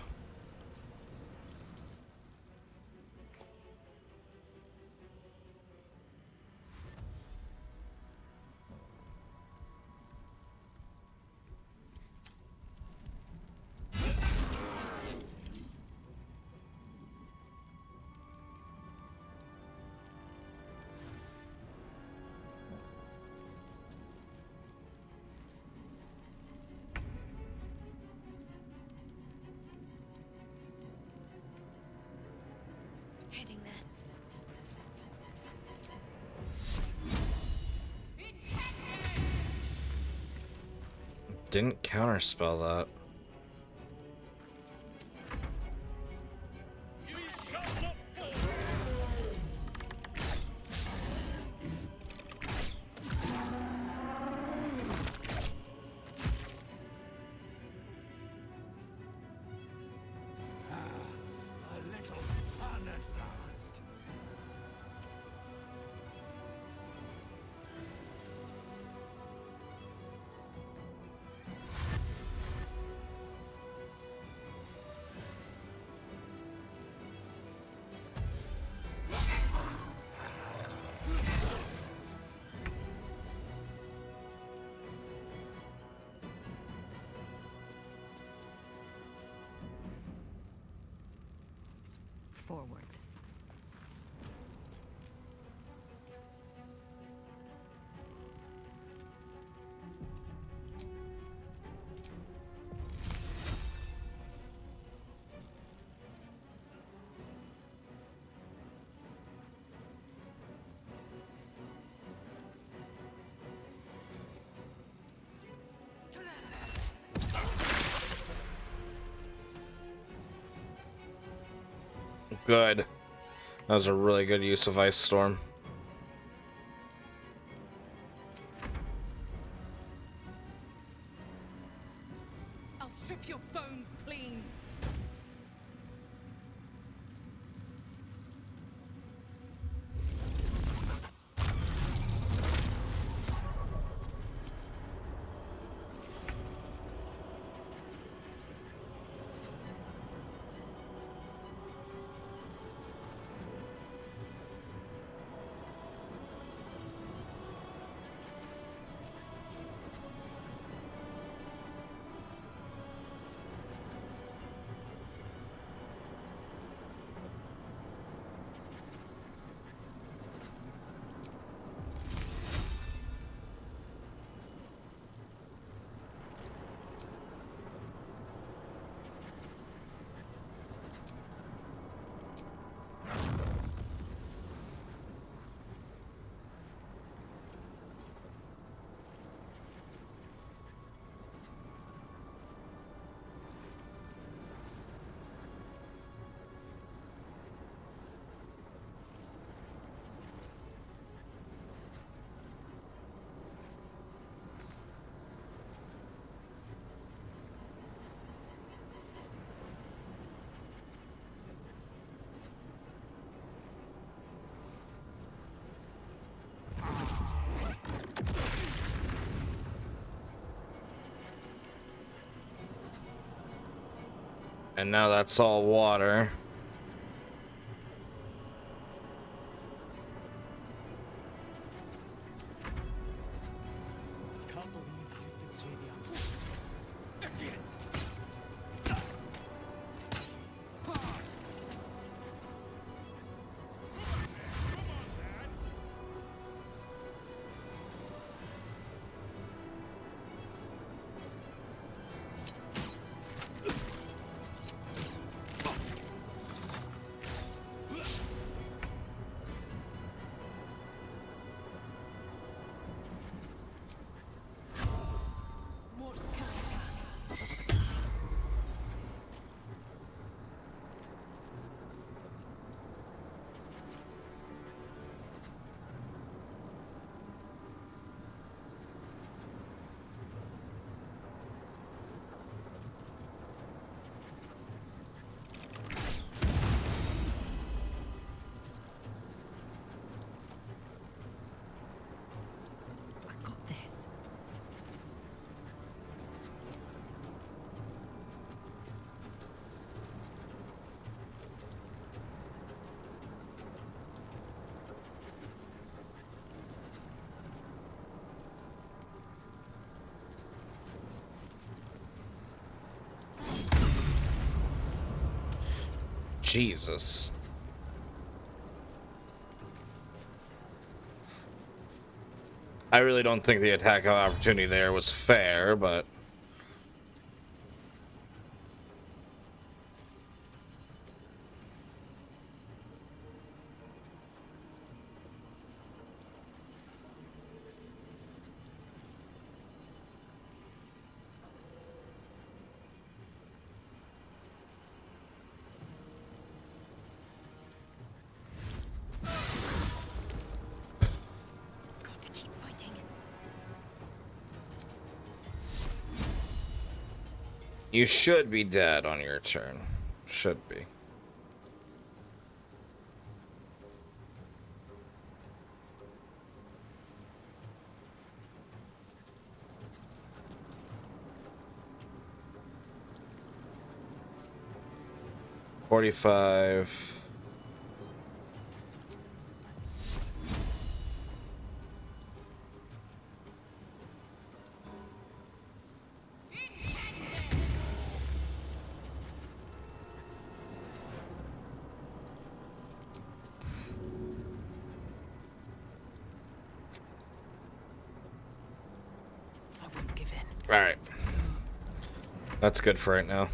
Heading there. Didn't counterspell that. A little fun at last. Forward. Good. That was a really good use of Ice Storm. I'll strip your bones clean. And now that's all water. Can't believe you did say the opposite. Idiot! I got this. Jesus. I really don't think the attack of opportunity there was fair, but... Got to keep fighting. You should be dead on your turn. Should be. $45. I won't give in. Alright. That's good for right now.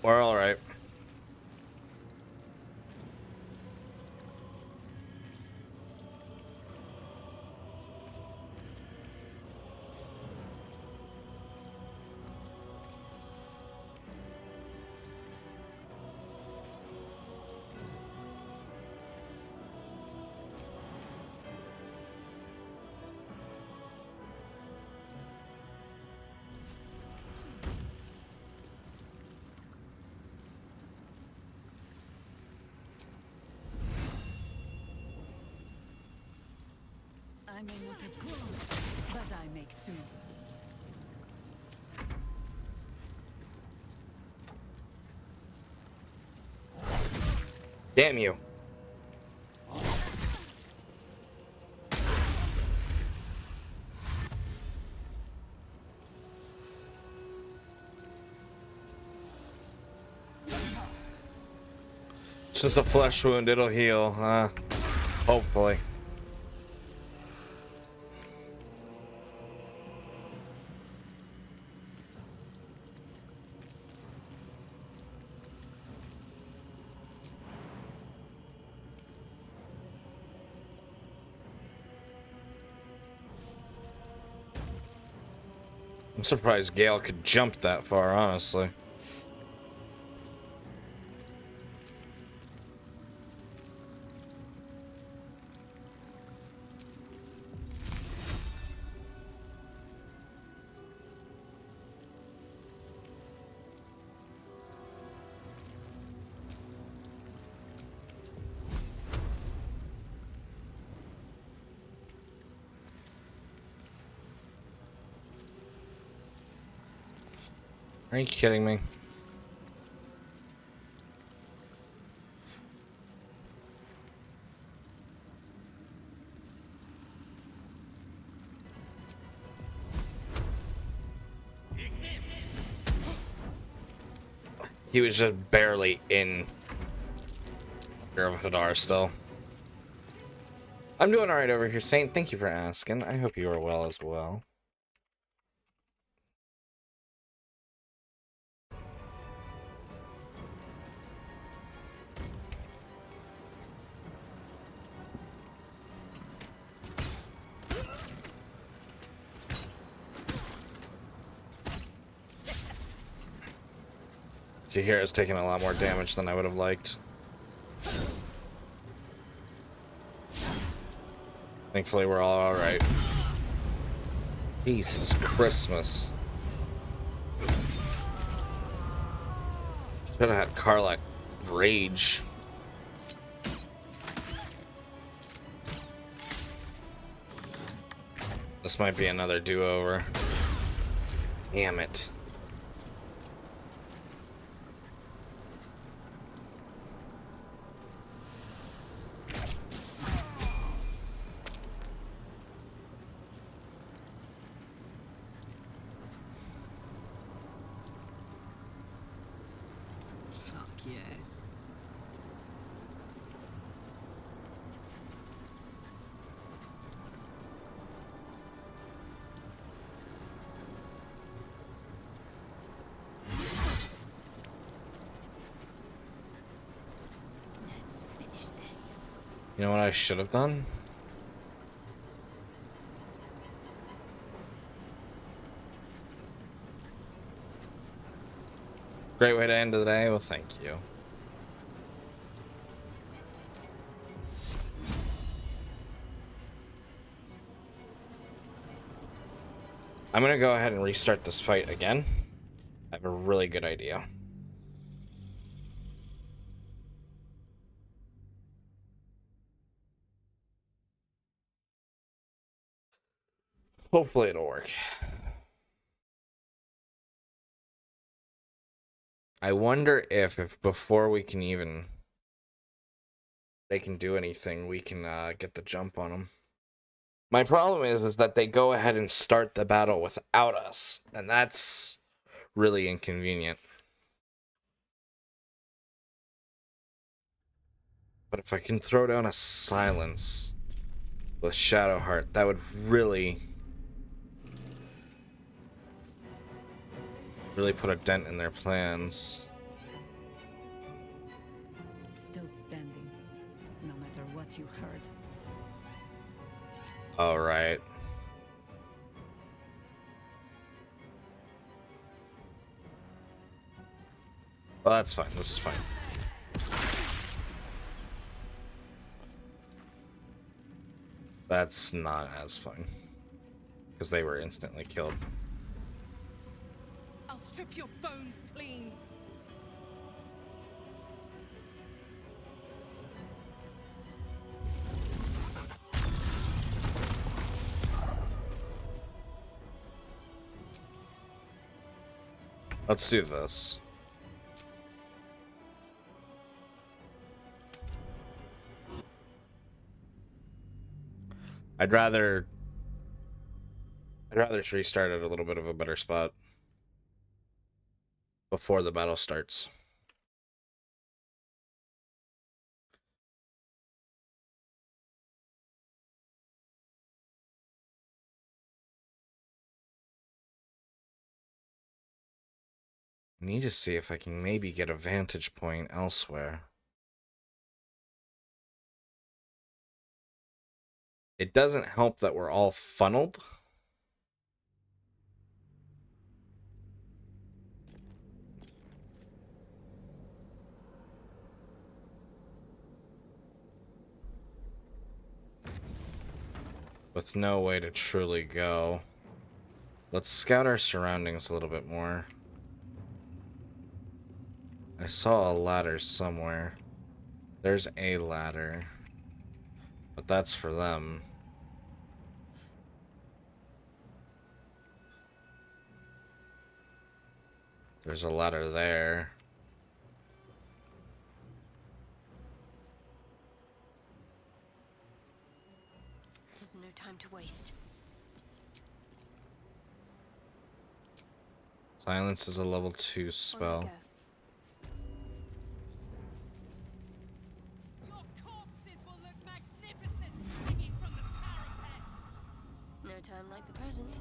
We're alright. I may not have clothes, but I make do. Damn you. It's just a flesh wound, it'll heal, hopefully. I'm surprised Gale could jump that far, honestly. Are you kidding me? He was just barely in fear of Hadar still. I'm doing alright over here, Saint. Thank you for asking. I hope you are well as well. Tahir has taken a lot more damage than I would have liked. Thankfully, we're all alright. Jesus Christmas. Should have had Karlak rage. This might be another do-over. Damn it. Fuck yes. Let's finish this. You know what I should have done? Great way to end the day. Well, thank you. I'm gonna go ahead and restart this fight again. I have a really good idea. Hopefully it'll work. I wonder if before we can even they can do anything, we can get the jump on them. My problem is that they go ahead and start the battle without us, and that's really inconvenient. But if I can throw down a silence with Shadowheart, that would really put a dent in their plans. Still standing, no matter what you heard. All right. Well, that's fine. This is fine. That's not as fun. Because they were instantly killed. I'll strip your bones clean. Let's do this. I'd rather restart at a little bit of a better spot before the battle starts. I need to see if I can maybe get a vantage point elsewhere. It doesn't help that we're all funneled. With no way to truly go. Let's scout our surroundings a little bit more. I saw a ladder somewhere. There's a ladder. But that's for them. There's a ladder there. There's no time to waste. Silence is a level 2 On we spell. go. Your corpses will look magnificent hanging from the parapets. No time like the present.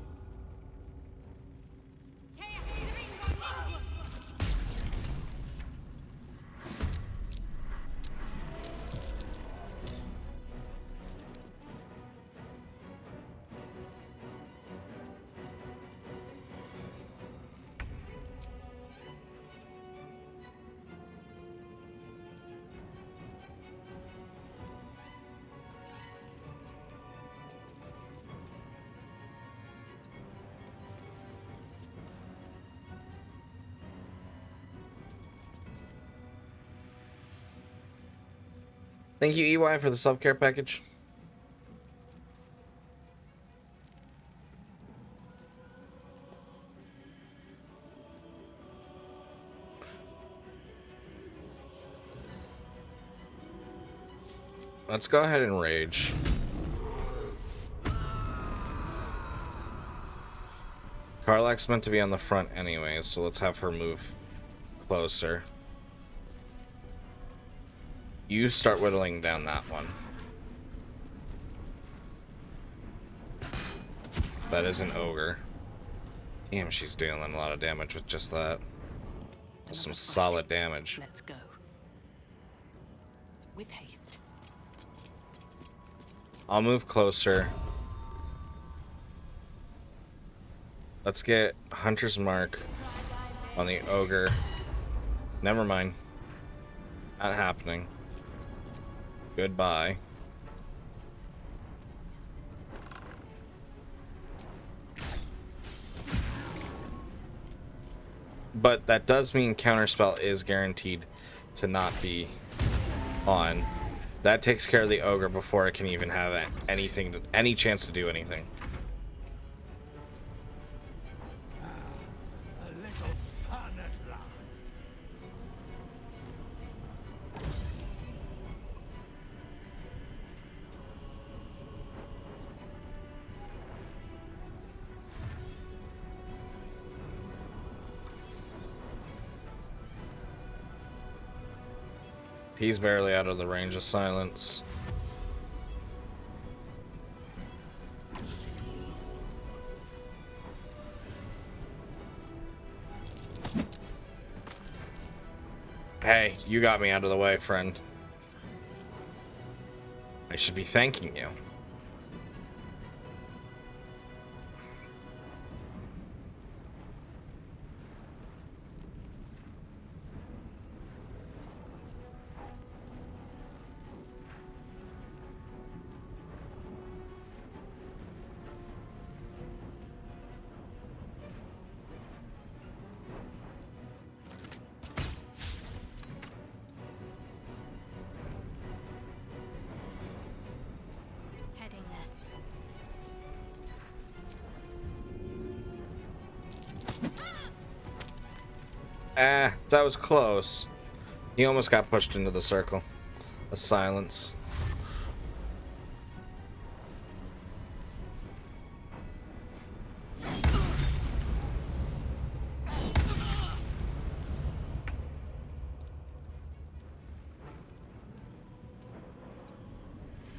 Thank you, EY, for the self-care package. Let's go ahead and rage. Karlak's meant to be on the front anyway, so let's have her move closer. You start whittling down that one. That is an ogre. Damn, she's dealing a lot of damage with just that. That's some Another fight. solid damage. Let's go. With haste. I'll move closer. Let's get Hunter's Mark on the ogre. Never mind. Not happening. Goodbye. But that does mean Counterspell is guaranteed to not be on. That takes care of the ogre before it can even have anything, any chance to do anything. A little fun at last. He's barely out of the range of silence. Hey, you got me out of the way, friend. I should be thanking you. Heading there. That was close. He almost got pushed into the circle. A silence.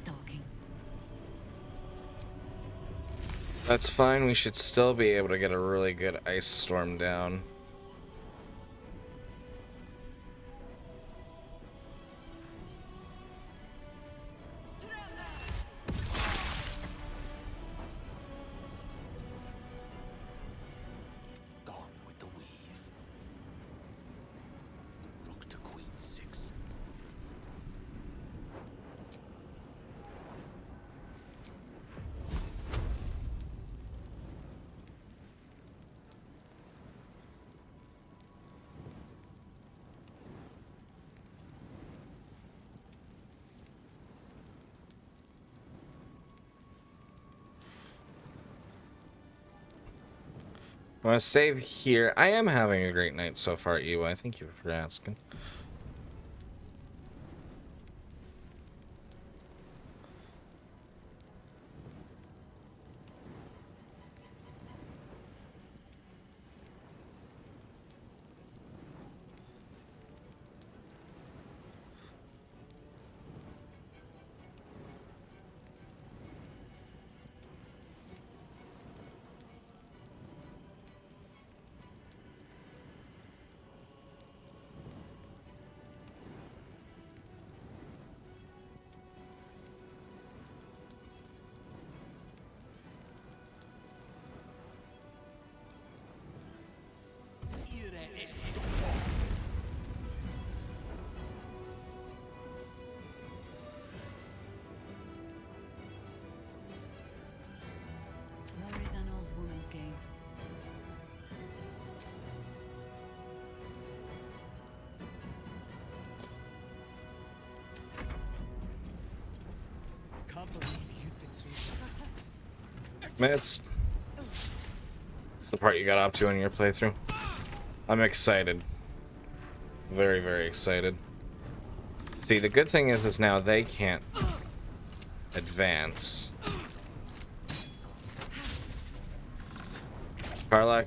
Stalking. That's fine. We should still be able to get a really good ice storm down. Gone with the weave. Look to Queen 6. I want to save here. I am having a great night so far, Ewa. Thank you for asking. War is an old woman's game. Can't believe you've been so. Miss. It's the part you got up to in your playthrough. I'm excited. Very, very excited. See, the good thing is now they can't advance. Karlak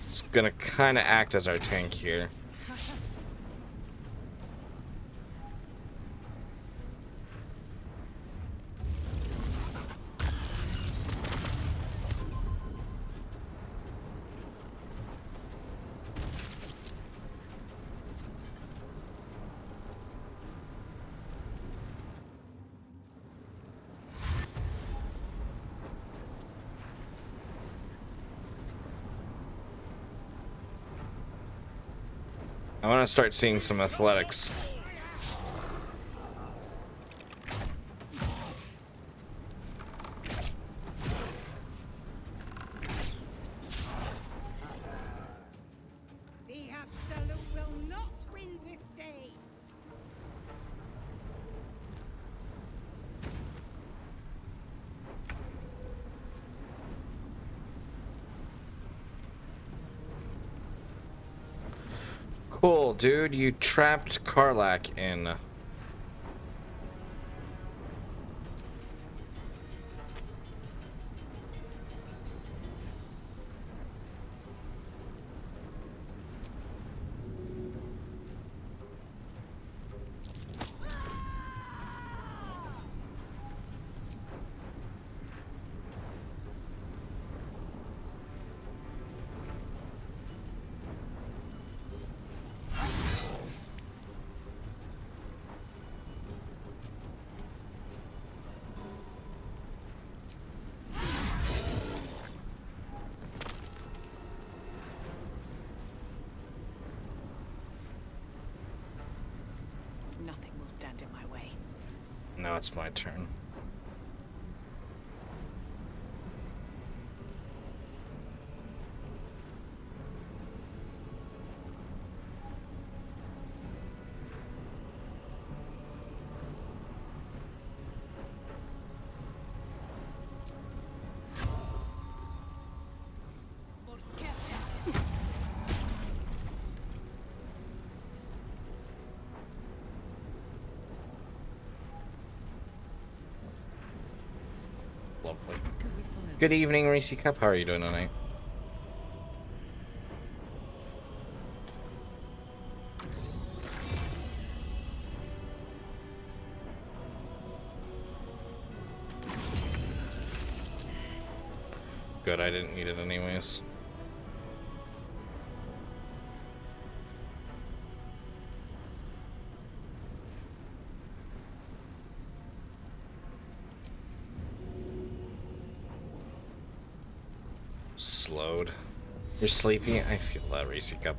is gonna kind of act as our tank here. I want to start seeing some athletics. The Absolute will not win this day. Cool, dude. You trapped Karlak in. Nothing will stand in my way. Now it's my turn. Lovely. This could be fun. Good evening, Reese Cup. How are you doing tonight? Good, I didn't need it anyways. Slowed. You're sleepy? I feel that, Reese Cup.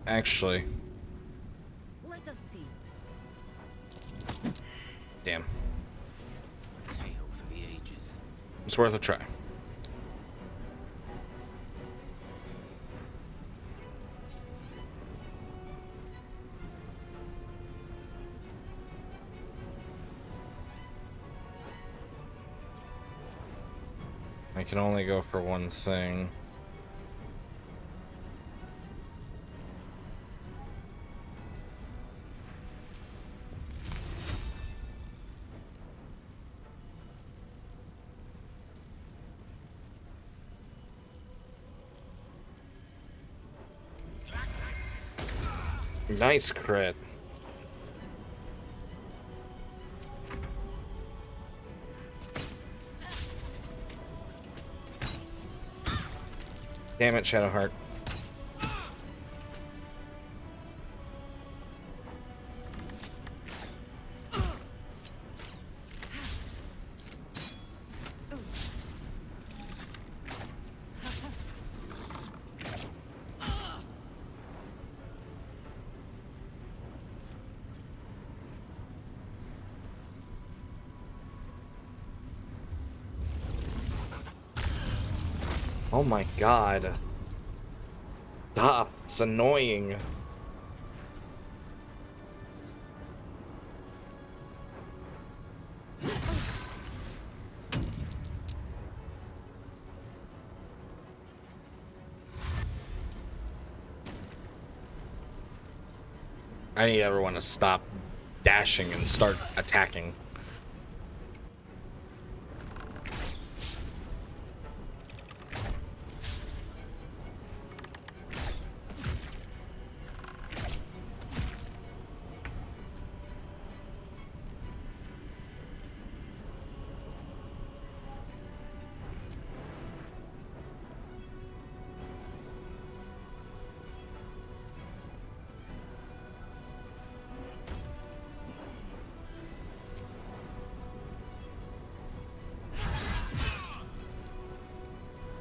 actually, Let us see. damn. Tale for the ages. It's worth a try. I can only go for one thing. Nice crit. Damn it, Shadowheart. Oh my god. Stop. It's annoying. I need everyone to stop dashing and start attacking.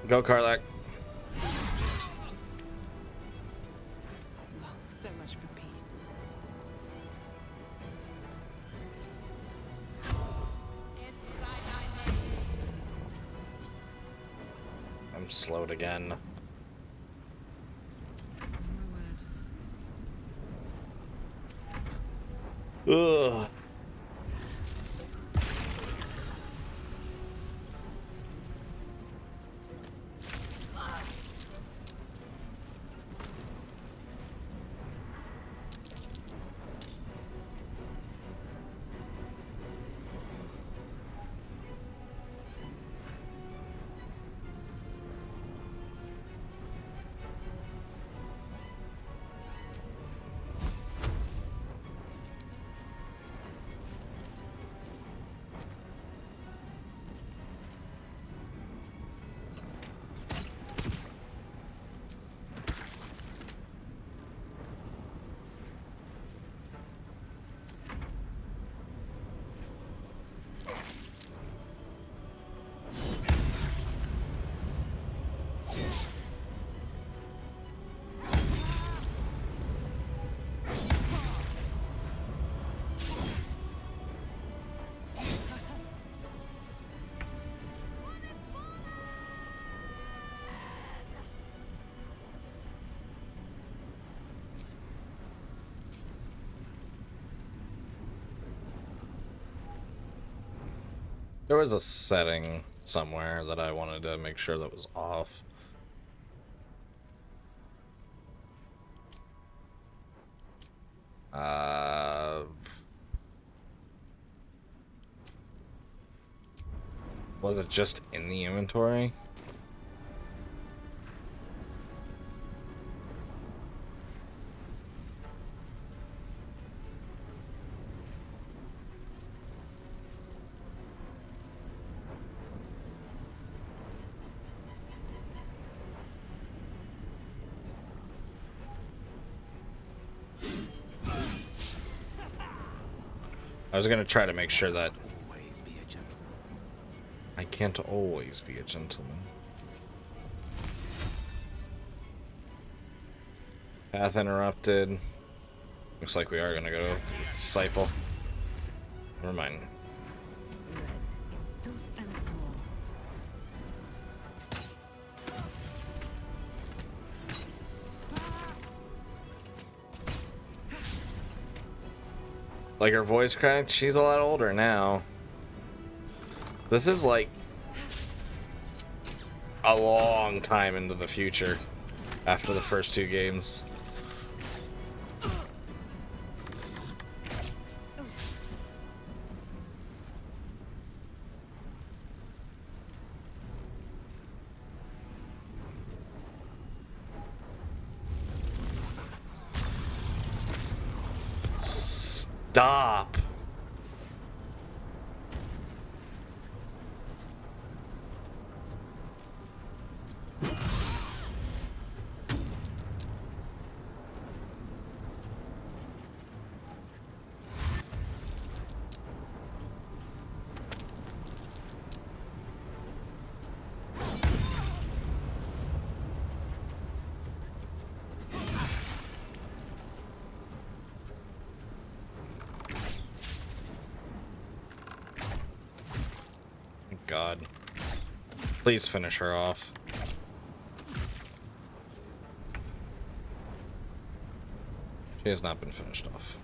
Go, Karlak. Well, so much for peace. I'm slowed again. My word. Ugh. There was a setting somewhere that I wanted to make sure that was off. Was it just in the inventory? I was gonna try to make sure that Always be a gentleman. I can't always be a gentleman. Path interrupted. Looks like we are gonna go disciple. Never mind. Tooth and claw. Like her voice cracked, she's a lot older now. This is like a long time into the future after the first two games. Stop. God. Please finish her off. She has not been finished off.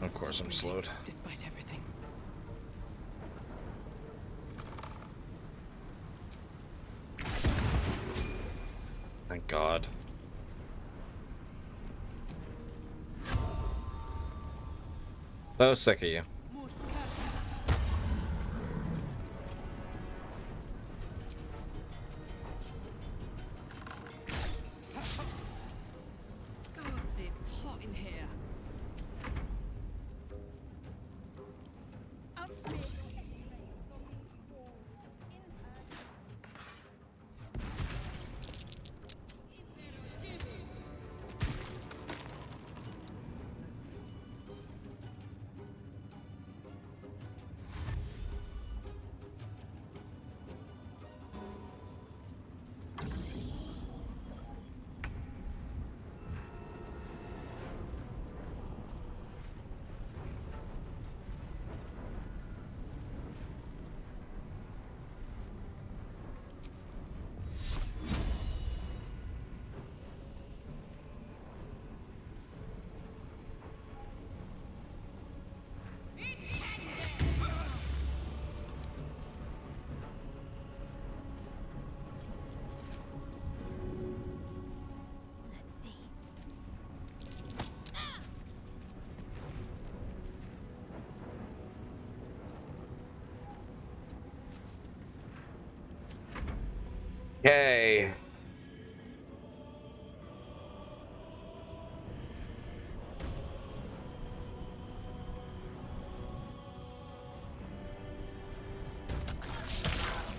Of course I'm slowed. Despite everything. Thank God. So sick of you. Gods, it's hot in here. I'll stay. Let's see. Okay.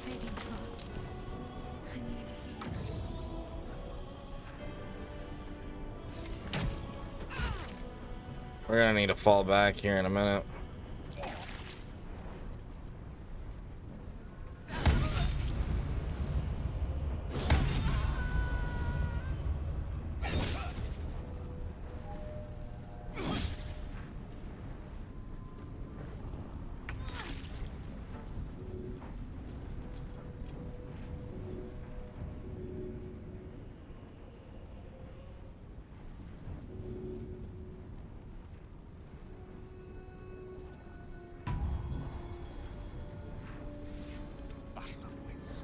Fading fast. I need heat. We're gonna need to fall back here in a minute. Battle of wits.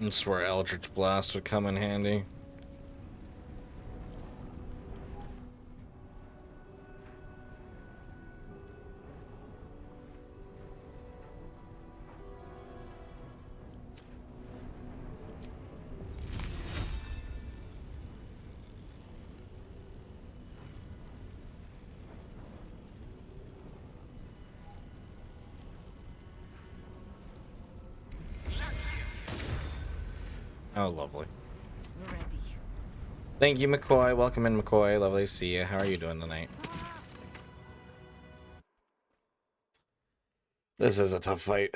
This is where Eldritch Blast would come in handy. Oh, lovely. Ready. Thank you, McCoy. Welcome in, McCoy. Lovely to see you. How are you doing tonight? This is a tough fight.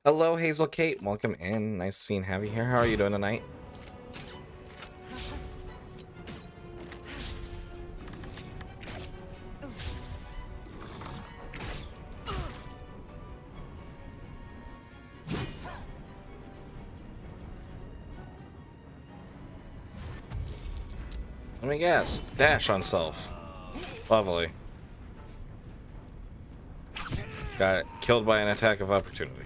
Hello, Hazel Kate. Welcome in. Nice seeing have you here. How are you doing tonight? Let me guess. Dash on self. Lovely. Got killed by an attack of opportunity.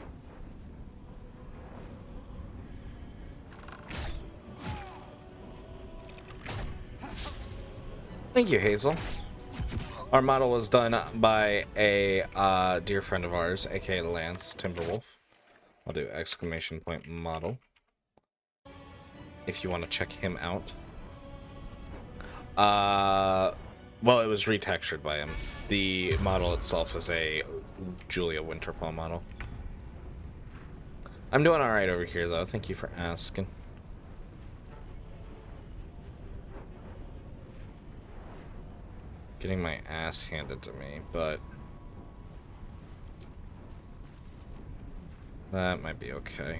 Thank you, Hazel. Our model was done by a dear friend of ours, aka Lance Timberwolf. I'll do exclamation point model if you want to check him out. Well, it was retextured by him. The model itself is a Julia Winterpaw model. I'm doing alright over here, though. Thank you for asking. Getting my ass handed to me, but that might be okay.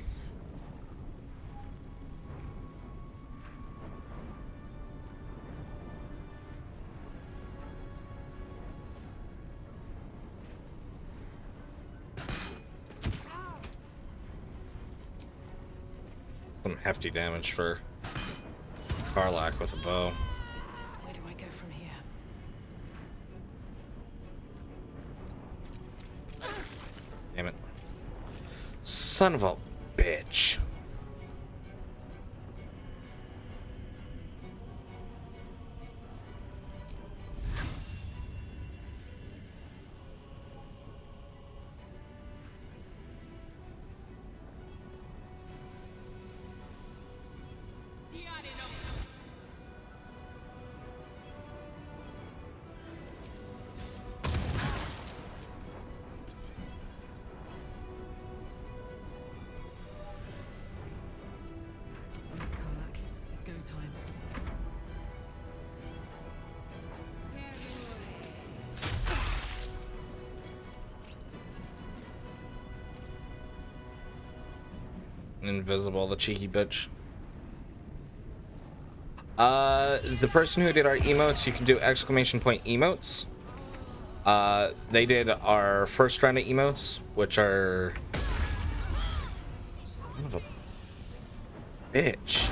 Some hefty damage for Karlak with a bow. Where do I go from here? Damn it. Son of a bitch. Karlak, it's go time. Invisible, the cheeky bitch. The person who did our emotes, you can do exclamation point emotes. They did our first round of emotes, which are... Son of a bitch.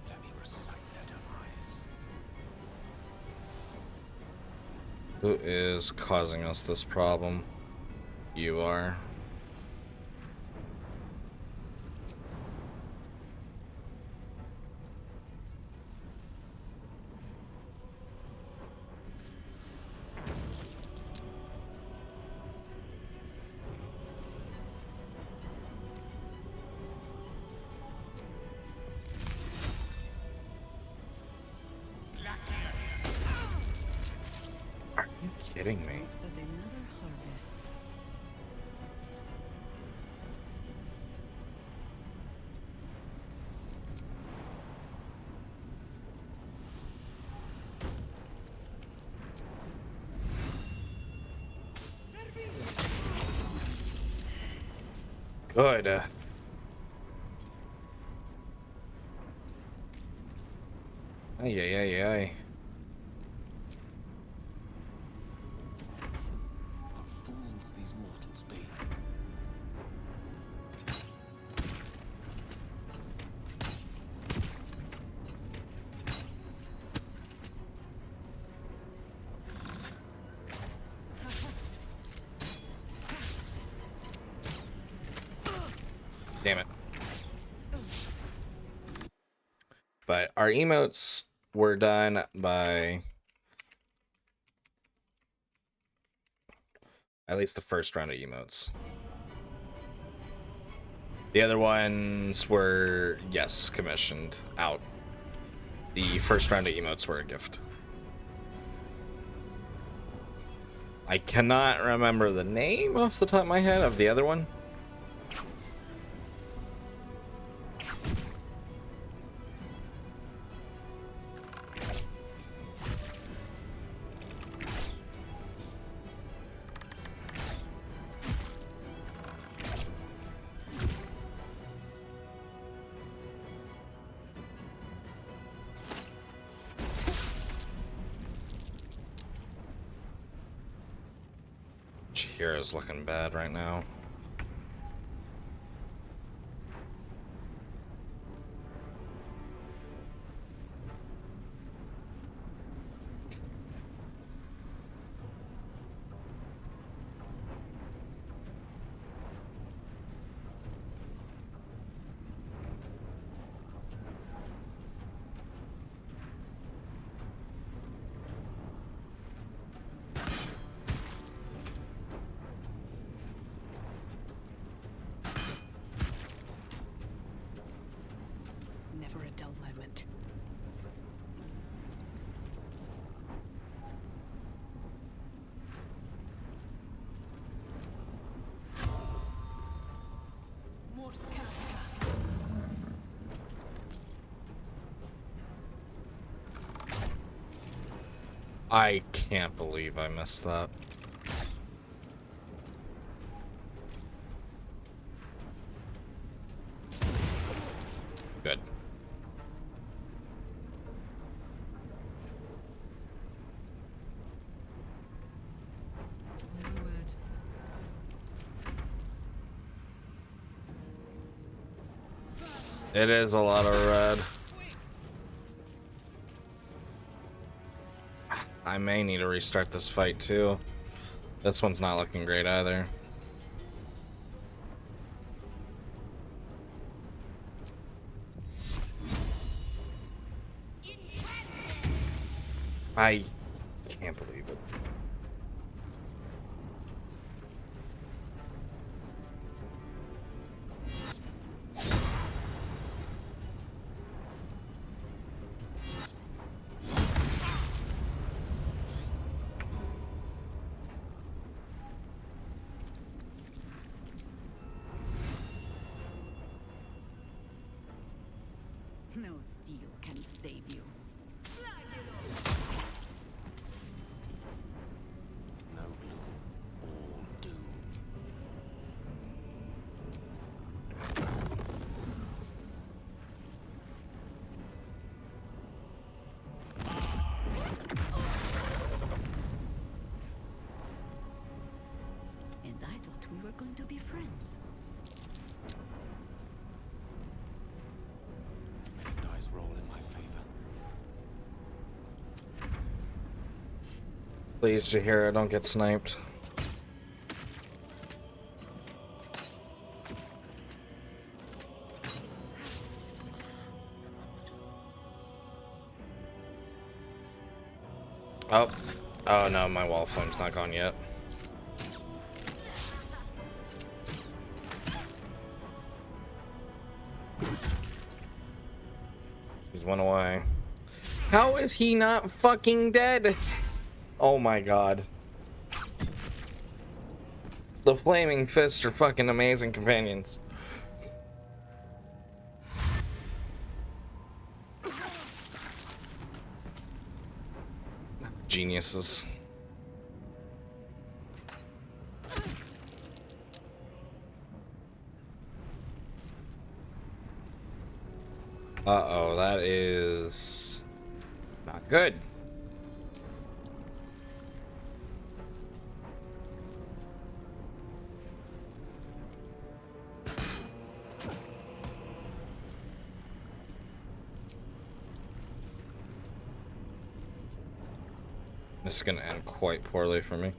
Let me recite their demise. Who is causing us this problem? You are. Are you kidding me? But another harvest. Good. Ay, ay, ay, ay. What fools these mortals be. Damn it. But our emotes were done by at least the first round of emotes. The other ones were, yes, commissioned out. The first round of emotes were a gift. I cannot remember the name off the top of my head of the other one. Chihira's looking bad right now. Never a dull moment. I can't believe I missed that. Good. No word. It is a lot of red. I may need to restart this fight too. This one's not looking great either. I can't believe it. No steel can save you. No gloom, all doom. And I thought we were going to be friends. May the dice roll in my favor. Please, Jahira, don't get sniped. Oh. Oh no, my wall flame's not gone yet. She's one away. How is he not fucking dead? Oh my god. The flaming fists are fucking amazing companions. Geniuses. Uh-oh, that is not good. This is gonna end quite poorly for me.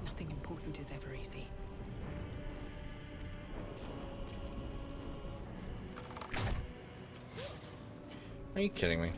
Nothing important is ever easy. Are you kidding me?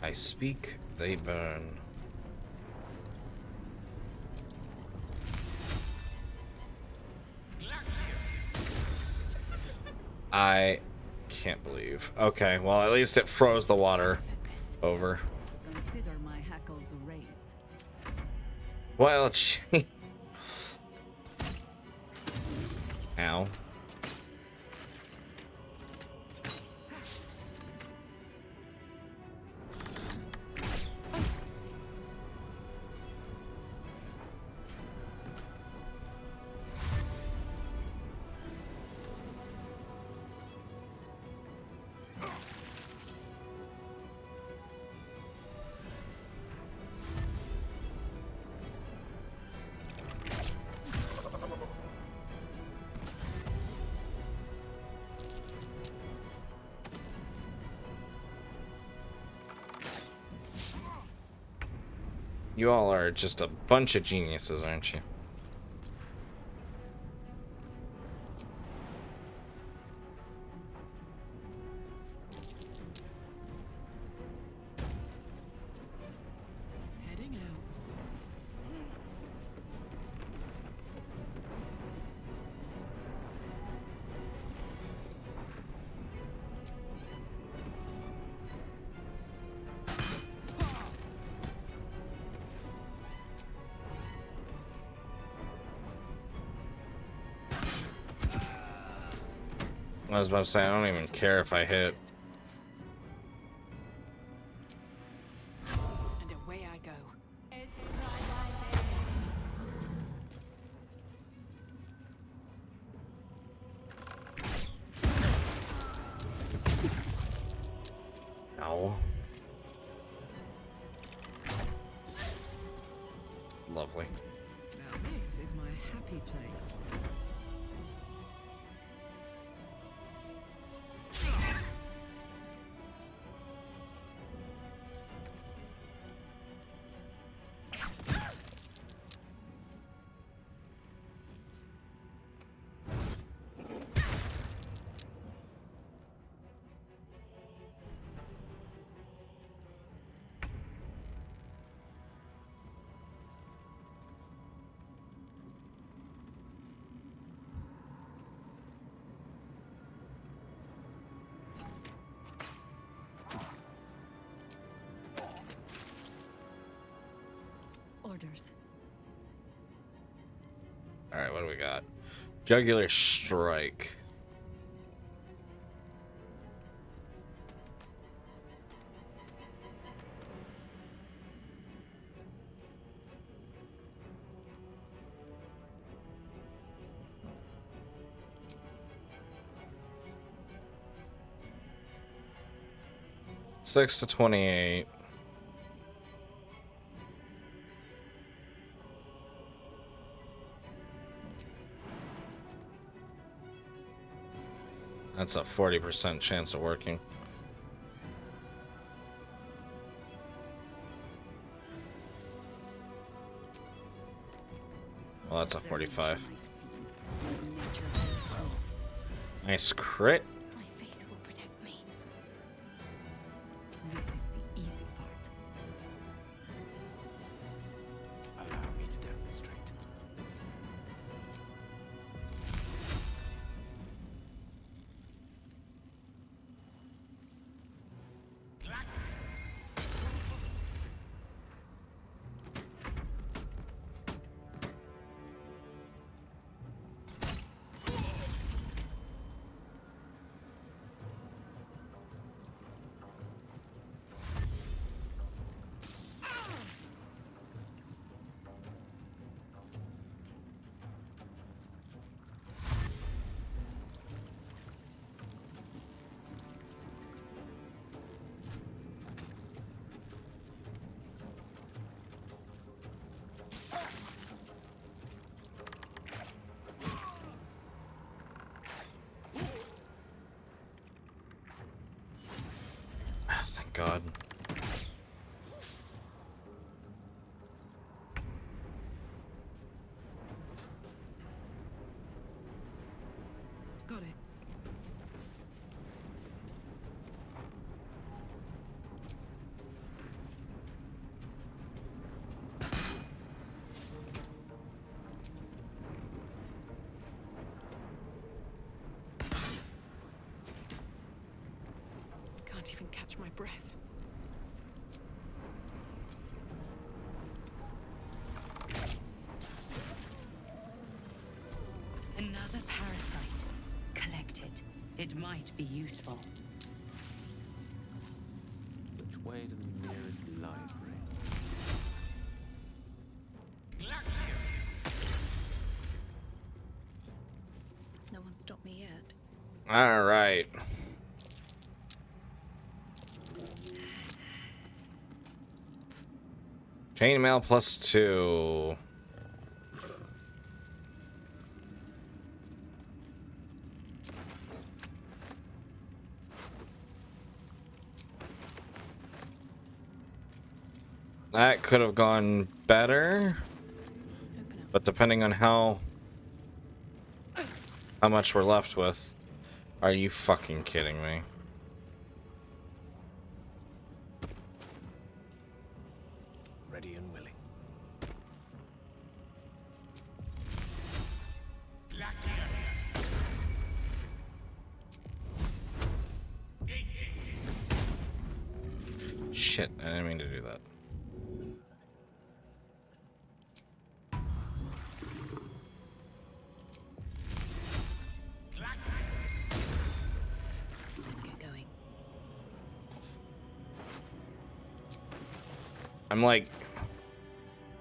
I speak, they burn. I can't believe. Okay, well, at least it froze the water Focus. over. Consider my hackles raised. Well, gee. Ow. You all are just a bunch of geniuses, aren't you? Heading out. I was about to say, I don't even care if I hit. And away I go. Ow. Lovely. Now this is my happy place. Orders. Alright, what do we got? Jugular Strike. Six to 28. That's a 40% chance of working. Well, that's a 45. Nice crit. My faith will protect me. This is the easy part. Allow me to demonstrate. Thank God. Got it. even catch my breath. Another parasite. Collect it. It might be useful. Which way to the nearest library? No one stopped me yet. All right. Chainmail +2. That could have gone better, Open up. but depending on how much we're left with. Are you fucking kidding me? Ready and willing. Shit, I didn't mean to do that. Let's get going. I'm like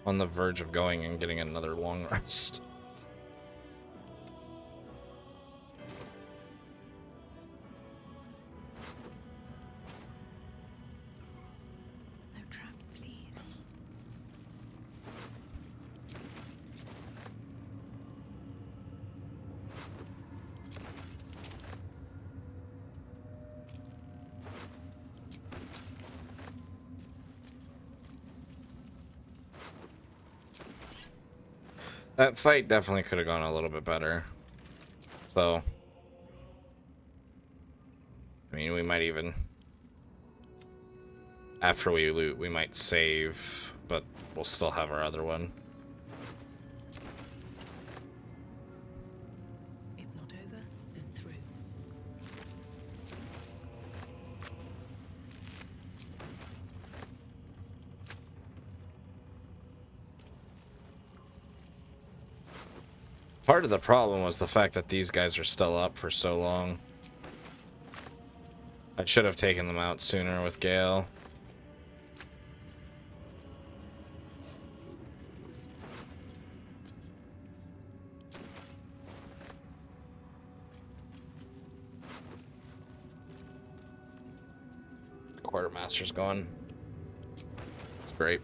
on the verge of going and getting another long rest. No traps, please. That fight definitely could have gone a little bit better. So, I mean, we might even, after we loot, we might save, but we'll still have our other one. If not over, then through. Part of the problem was the fact that these guys are still up for so long. I should have taken them out sooner with Gale. Quartermaster's gone. It's great.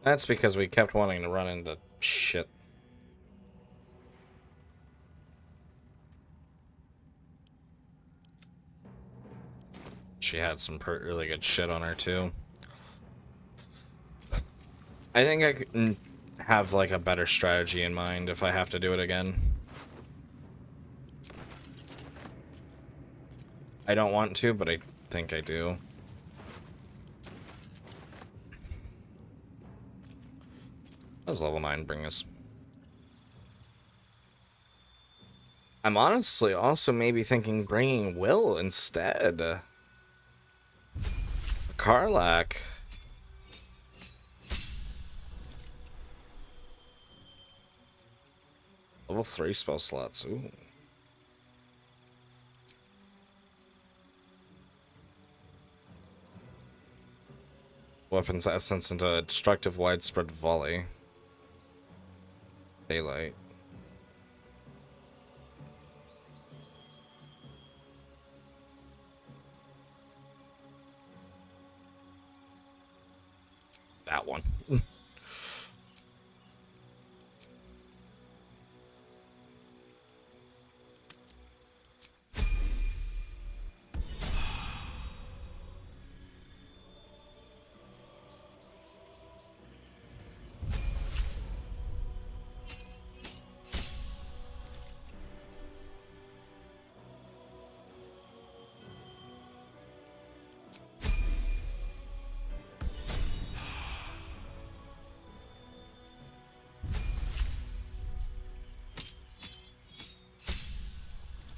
That's because we kept wanting to run into shit. She had some really good shit on her too. I think I can have like a better strategy in mind if I have to do it again. I don't want to, but I think I do. What does level 9 bring us? I'm honestly also maybe thinking bringing Will instead. Karlak. Level 3 spell slots. Ooh. Weapons essence into a destructive widespread volley. Daylight. That one.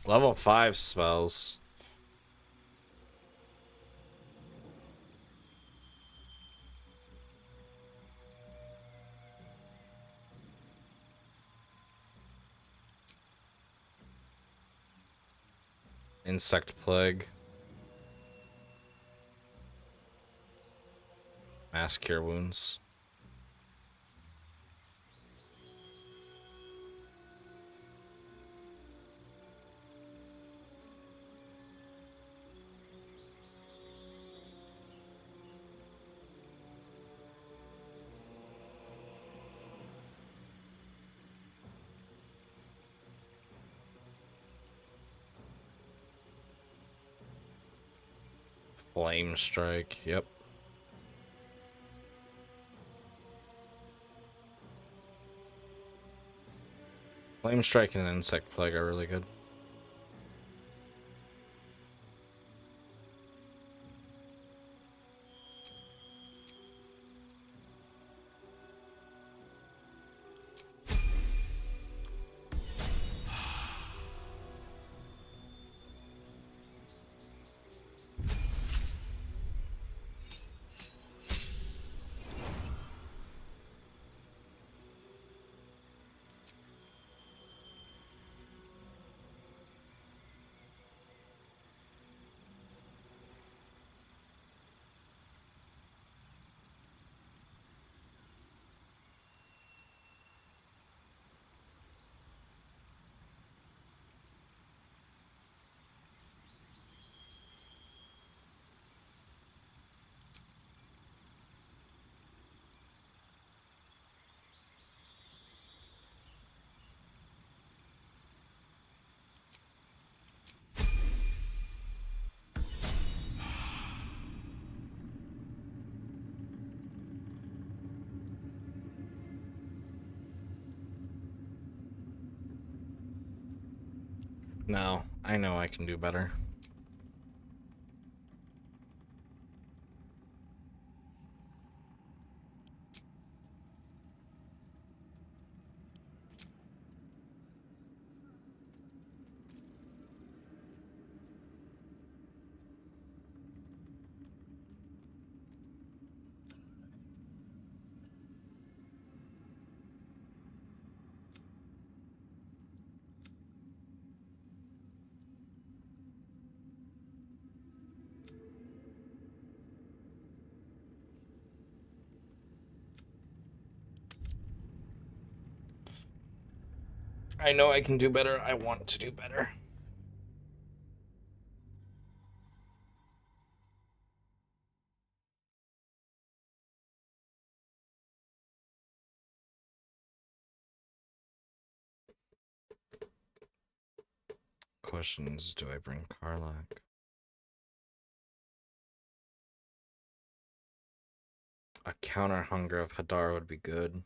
Level 5 spells. Insect plague. Mass cure wounds. Flame strike, yep. Flame strike and insect plague are really good. No, I know I can do better. I know I can do better. I want to do better. Questions, do I bring Karlak? A counter hunger of Hadar would be good.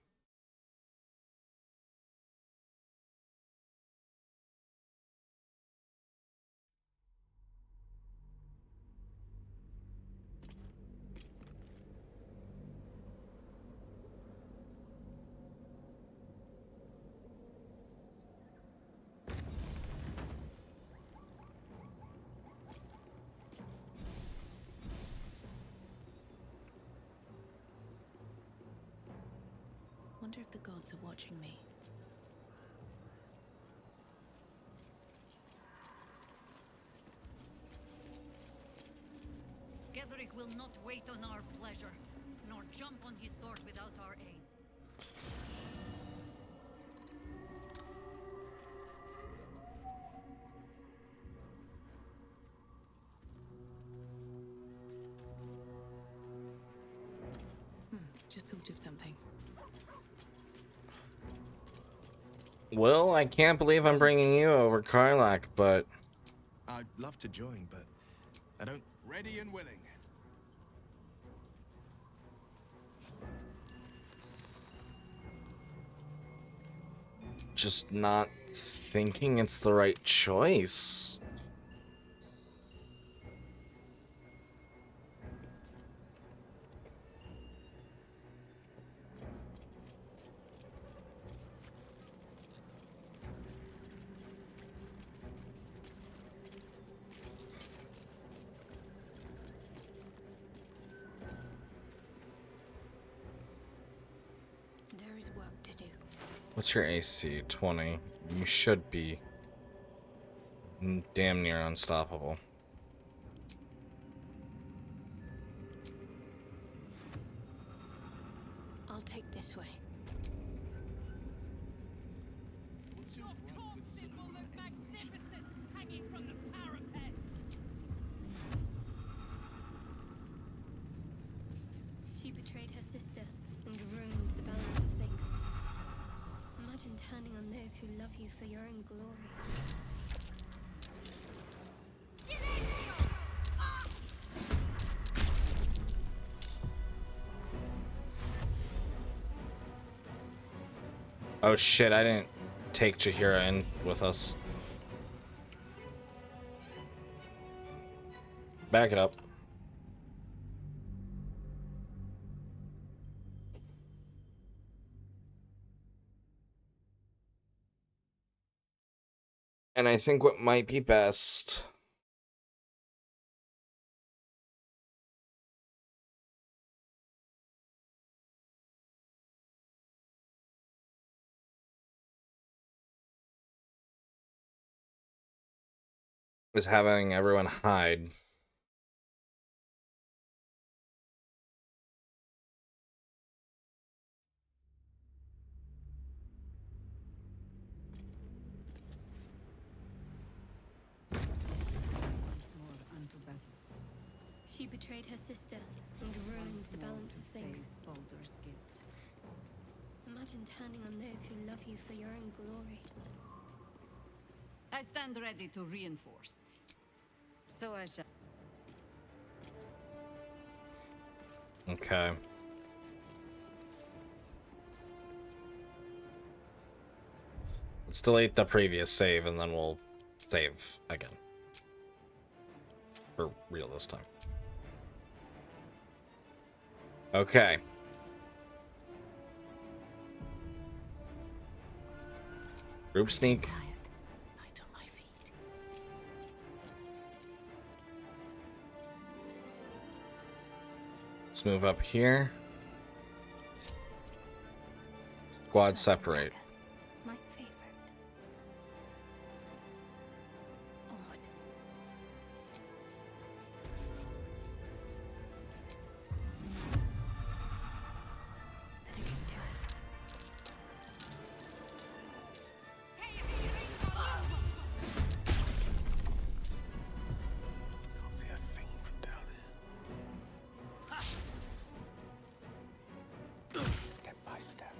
Wonder if the gods are watching me. Gedrick will not wait on our pleasure, nor jump on his sword without our aid. Just thought of something. Well, I can't believe I'm bringing you over Karlak, but I'd love to join, but I don't... Ready and willing. just not thinking it's the right choice. is work to do. What's your AC? 20. You should be damn near unstoppable. I'll take this way. Your corpses will look magnificent hanging from the parapet. She betrayed her sister and ruined the balance of things. Imagine turning on those who love you for your own glory. Oh shit, I didn't take Chihira in with us. Back it up. And I think what might be best is having everyone hide. Once more unto battle. She betrayed her sister and ruined the balance of things. Baldur's Gate. Imagine turning on those who love you for your own glory. I stand ready to reinforce. So I shall. Okay. Let's delete the previous save and then we'll save again. For real this time. Okay. Group sneak. Tired. Light on my feet. Let's move up here. Squad separate. My favorite. Onward. Better get to it. Can't see a thing from down here. Step by step.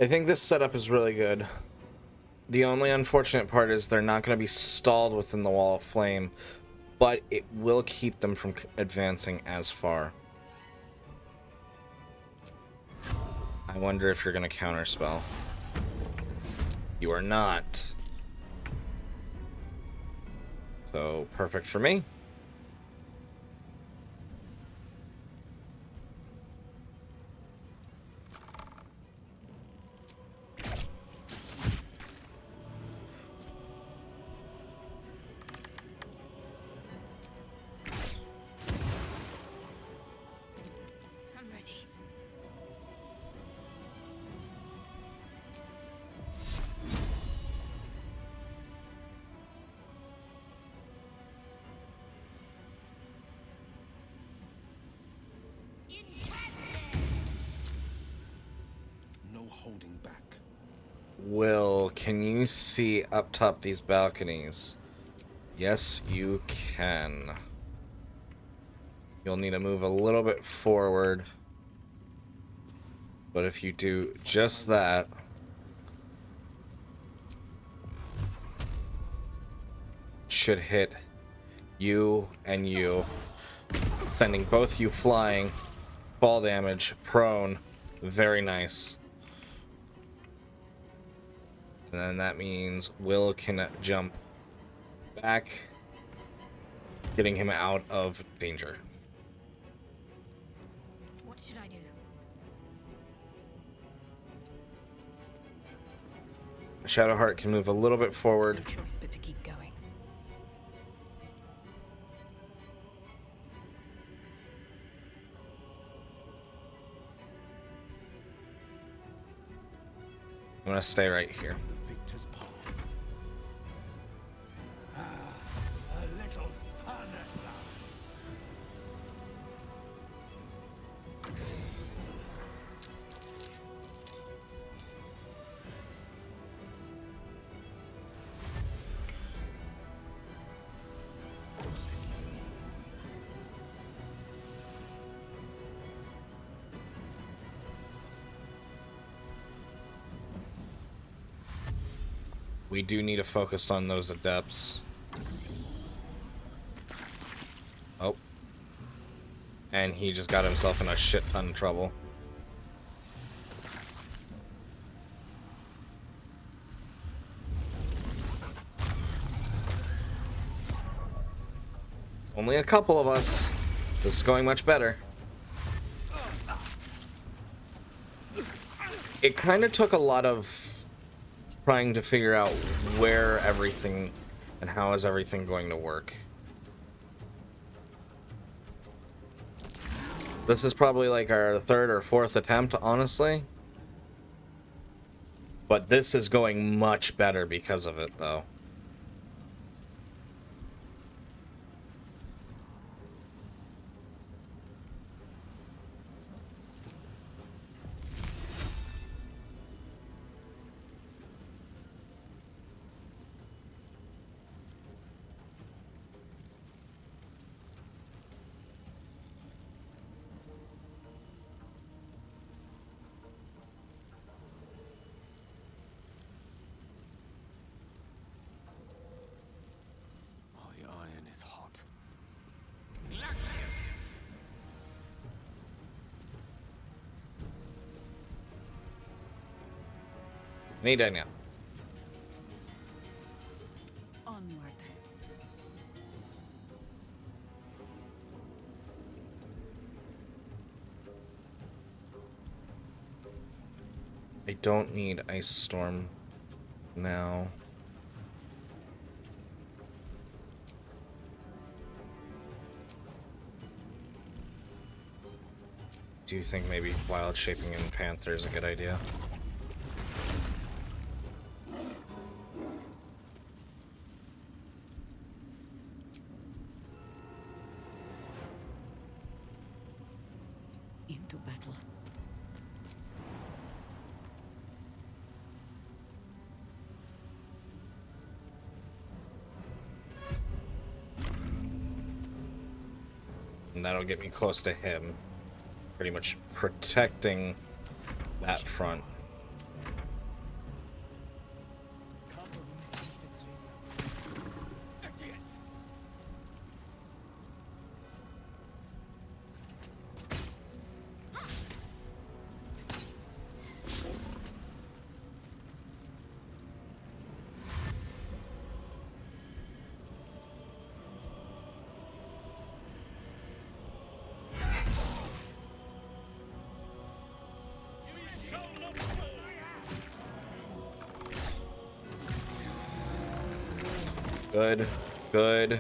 I think this setup is really good. The only unfortunate part is they're not going to be stalled within the wall of flame, but it will keep them from advancing as far. I wonder if you're going to counterspell. You are not. So, perfect for me. I'm ready. No holding back. Will, can you see up top these balconies? Yes, you can. You'll need to move a little bit forward. But if you do just that, should hit you and you, sending both you flying, fall damage, prone. Very nice. And then that means Will can jump back, getting him out of danger. What should I do? Shadowheart can move a little bit forward. No choice but to keep going. I'm gonna stay right here. The victor's path. A little fun at last. We do need to focus on those adepts. Oh. And he just got himself in a shit ton of trouble. It's only a couple of us. This is going much better. It kind of took a lot of trying to figure out where everything and how is everything going to work. This is probably like our third or fourth attempt, honestly. But this is going much better because of it, though. Oh, the iron is hot. Need I now? Onward. I don't need Ice Storm now. Do you think maybe Wild Shaping in Panther is a good idea? Into battle. And that'll get me close to him. Pretty much protecting that front. Good. Good.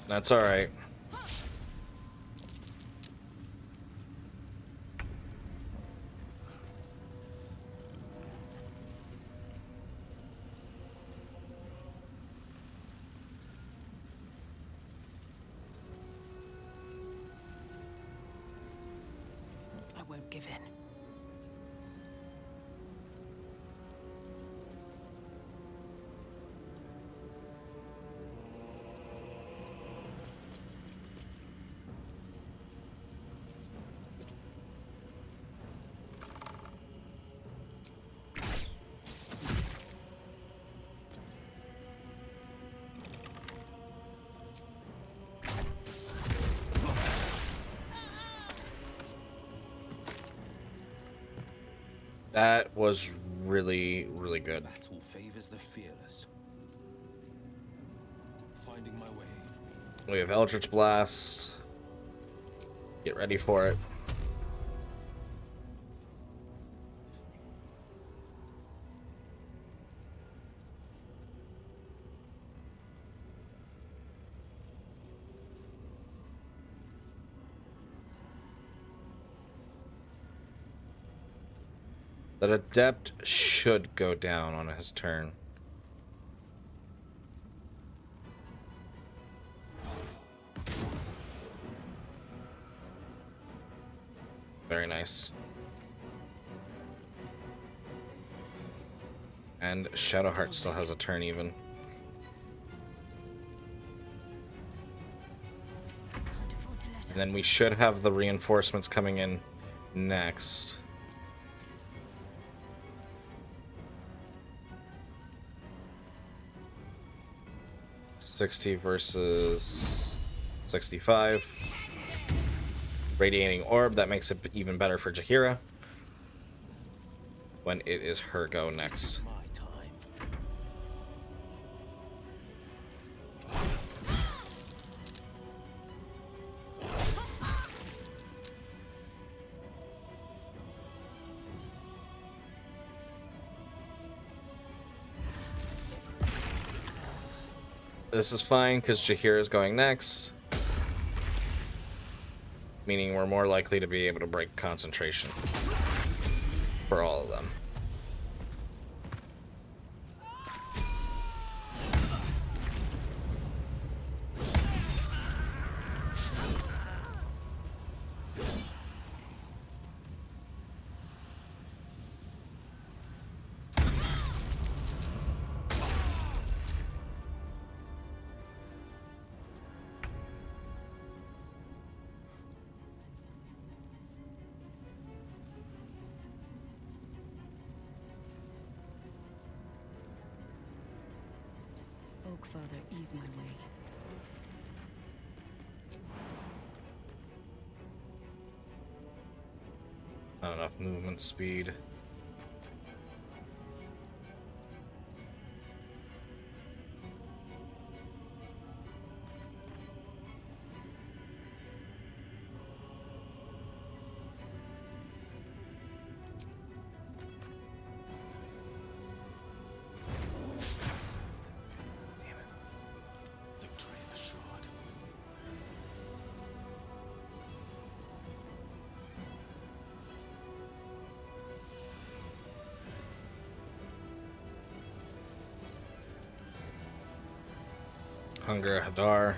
That's all right. I won't give in. That was really, really good. Battle favors the fearless. Finding my way. We have Eldritch Blast. Get ready for it. That Adept should go down on his turn. Very nice. And Shadowheart still has a turn even. And then we should have the reinforcements coming in next. $60 versus 65. Radiating Orb, that makes it even better for Jaheira when it is her go next. My time. This is fine because Jaheira is going next, meaning we're more likely to be able to break concentration for all of them. Oak Father, ease my way. Not enough movement speed. Victory is assured. Hunger Hadar.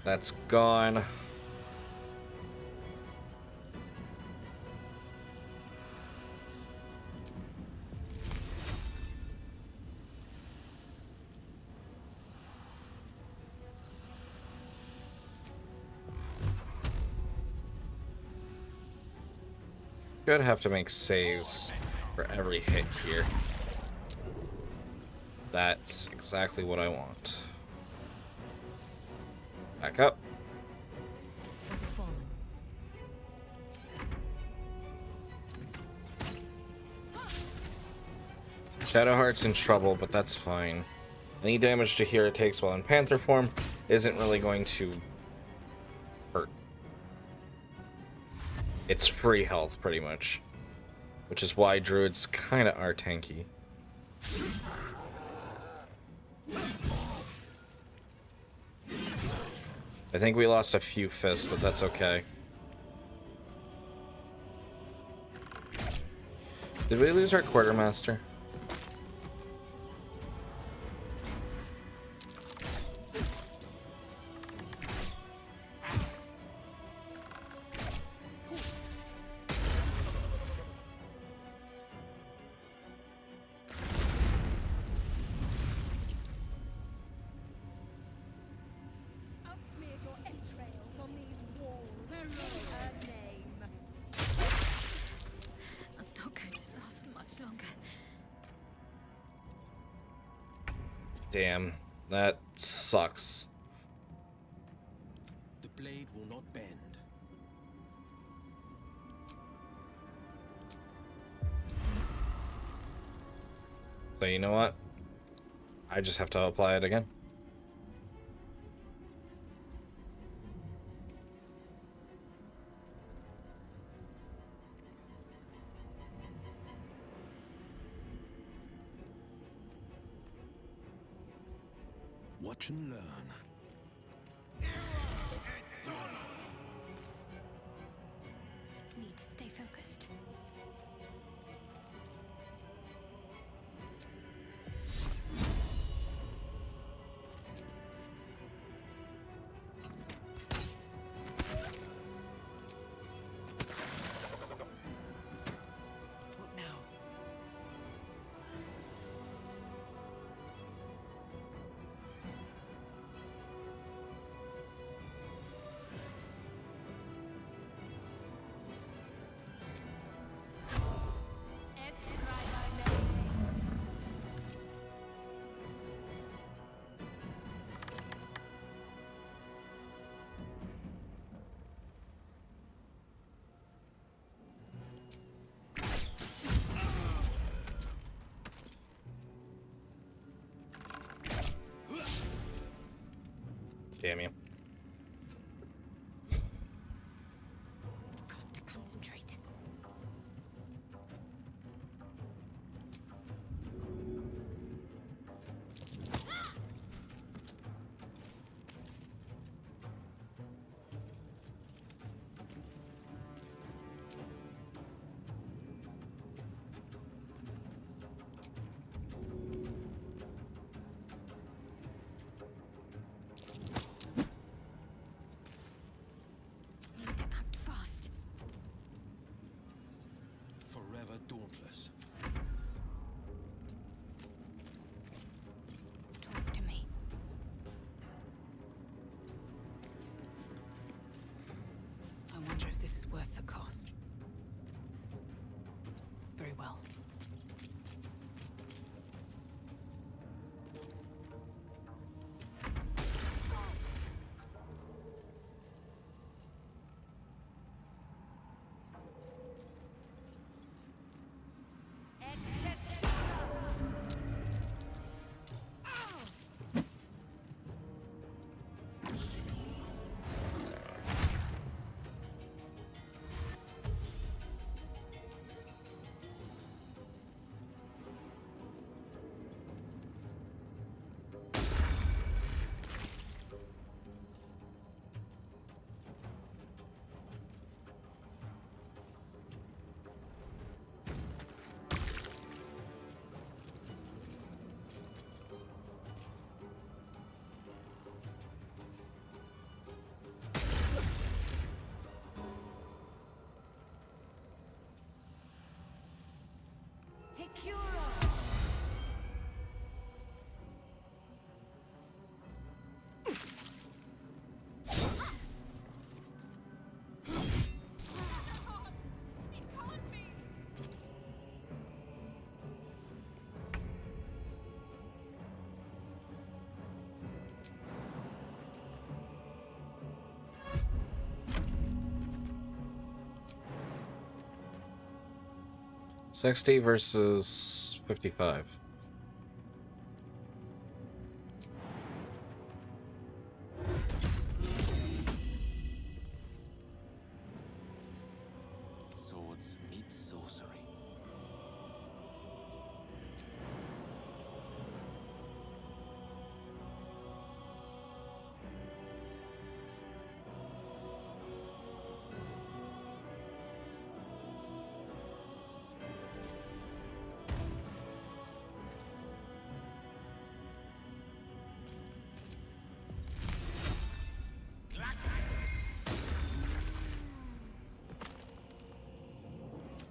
That's gone. Should have to make saves for every hit here. That's exactly what I want. Back up. For the fallen. Shadowheart's in trouble, but that's fine. Any damage to here it takes while in Panther form isn't really going to hurt. It's free health, pretty much. Which is why druids kind of are tanky. I think we lost a few fists, but that's okay. Did we lose our quartermaster? I'll smear your entrails on these walls. A name. I'm not going to last much longer. Damn, that sucks. The blade will not bend. So you know what? I just have to apply it again. Watch and learn. Need to stay focused. What now? Damn you. Got to concentrate. Need to act fast. Forever dauntless. Talk to me. I wonder if this is worth the cost. Very well. $60 versus 55. Science meets sorcery.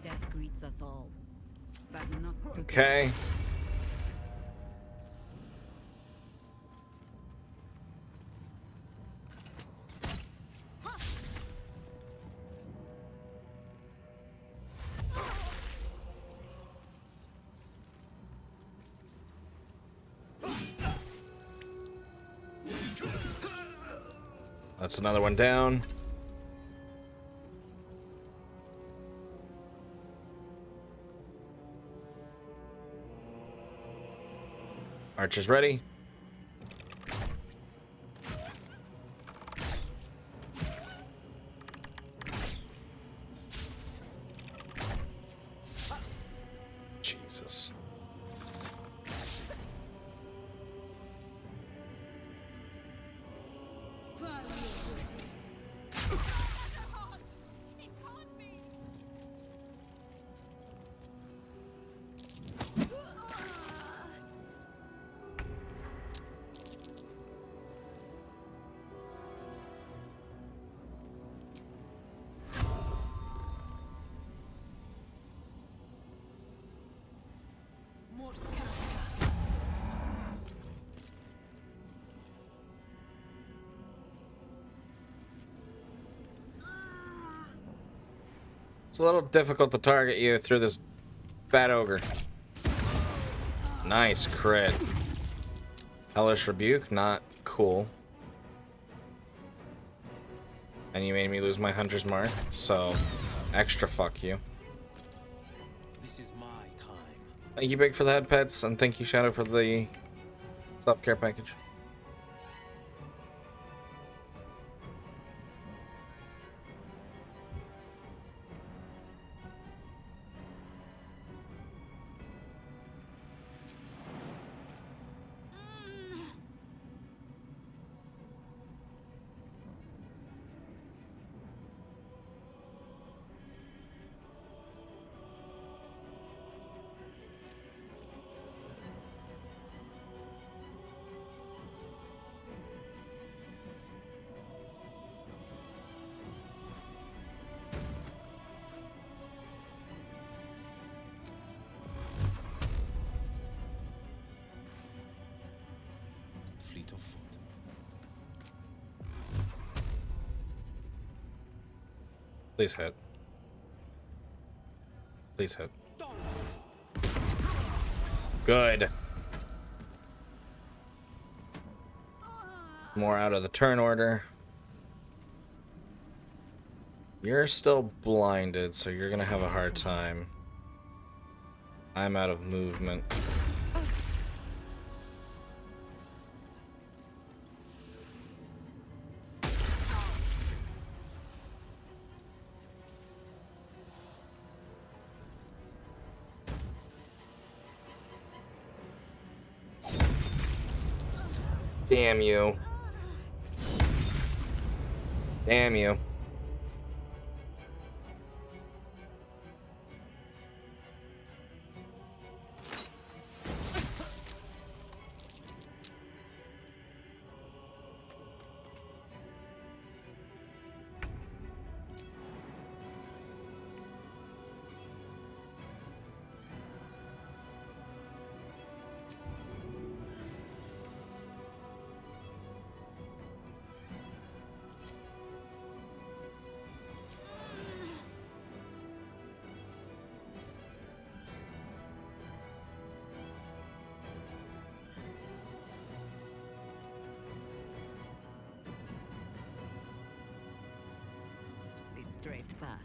Death greets us all, but not together. Okay. That's another one down. Archer's ready. Jesus. It's a little difficult to target you through this fat ogre. Nice crit. Hellish Rebuke, not cool. And you made me lose my Hunter's Mark, so extra fuck you. This is my time. Thank you, Big, for the head pets, and thank you, Shadow, for the self-care package. Fleet of foot. Please hit. Please hit. Good. More out of the turn order. You're still blinded, so you're gonna have a hard time. I'm out of movement. Damn you. Damn you. The straight path.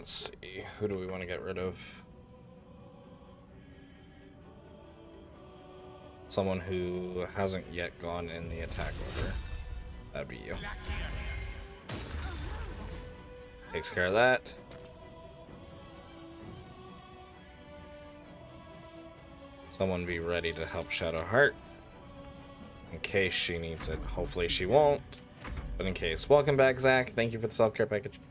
Let's see. Who do we want to get rid of? Someone who hasn't yet gone in the attack order. That'd be you. Takes care of that. Someone be ready to help Shadowheart. In case she needs it. Hopefully she won't. But in case. Welcome back, Zach. Thank you for the self-care package.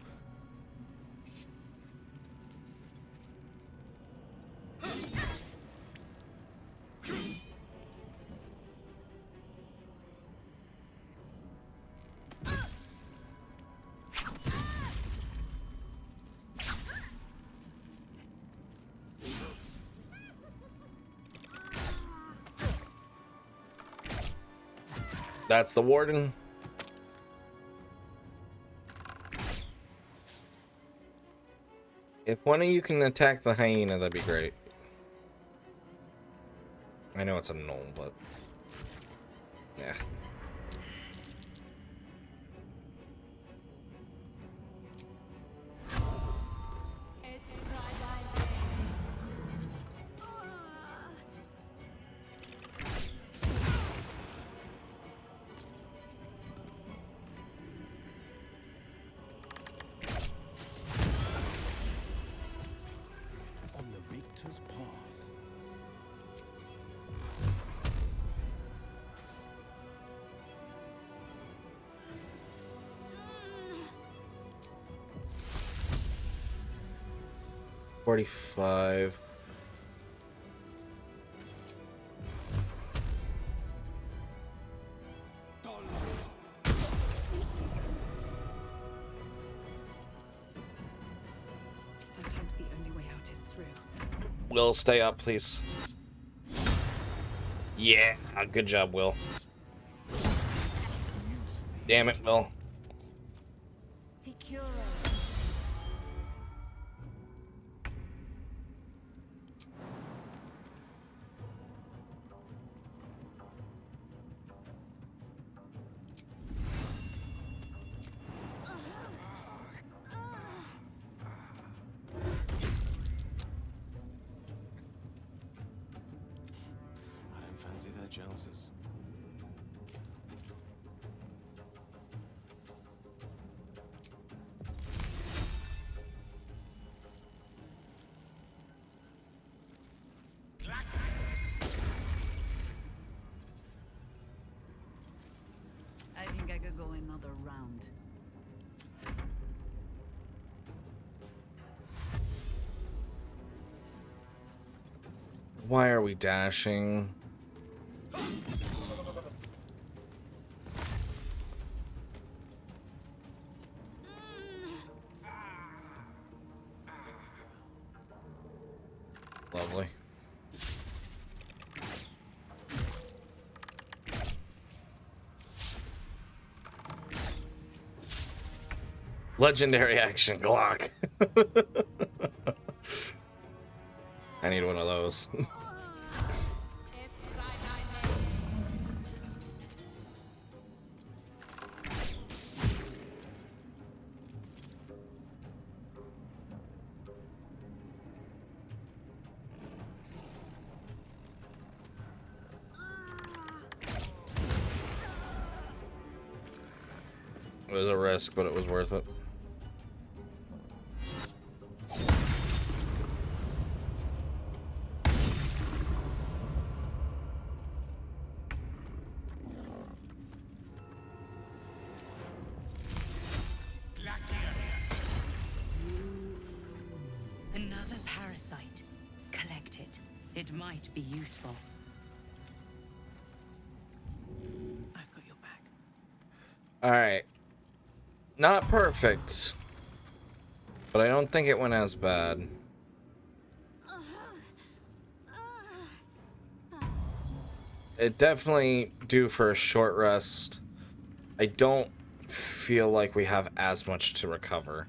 That's the warden. If one of you can attack the hyena, that'd be great. I know it's a gnome, but yeah. On the victor's path. $45. Sometimes the only way out is through. Will, stay up, please. Yeah, good job, Will. Damn it, Will. Secure. I don't fancy their chances. I think I could go another round. Why are we dashing? Lovely. Legendary action Glock. I need one of those. It was a risk, but it was worth it. Another parasite. Collect it. It might be useful. I've got your back. Alright. Not perfect. But I don't think it went as bad. It definitely due for a short rest. I don't feel like we have as much to recover.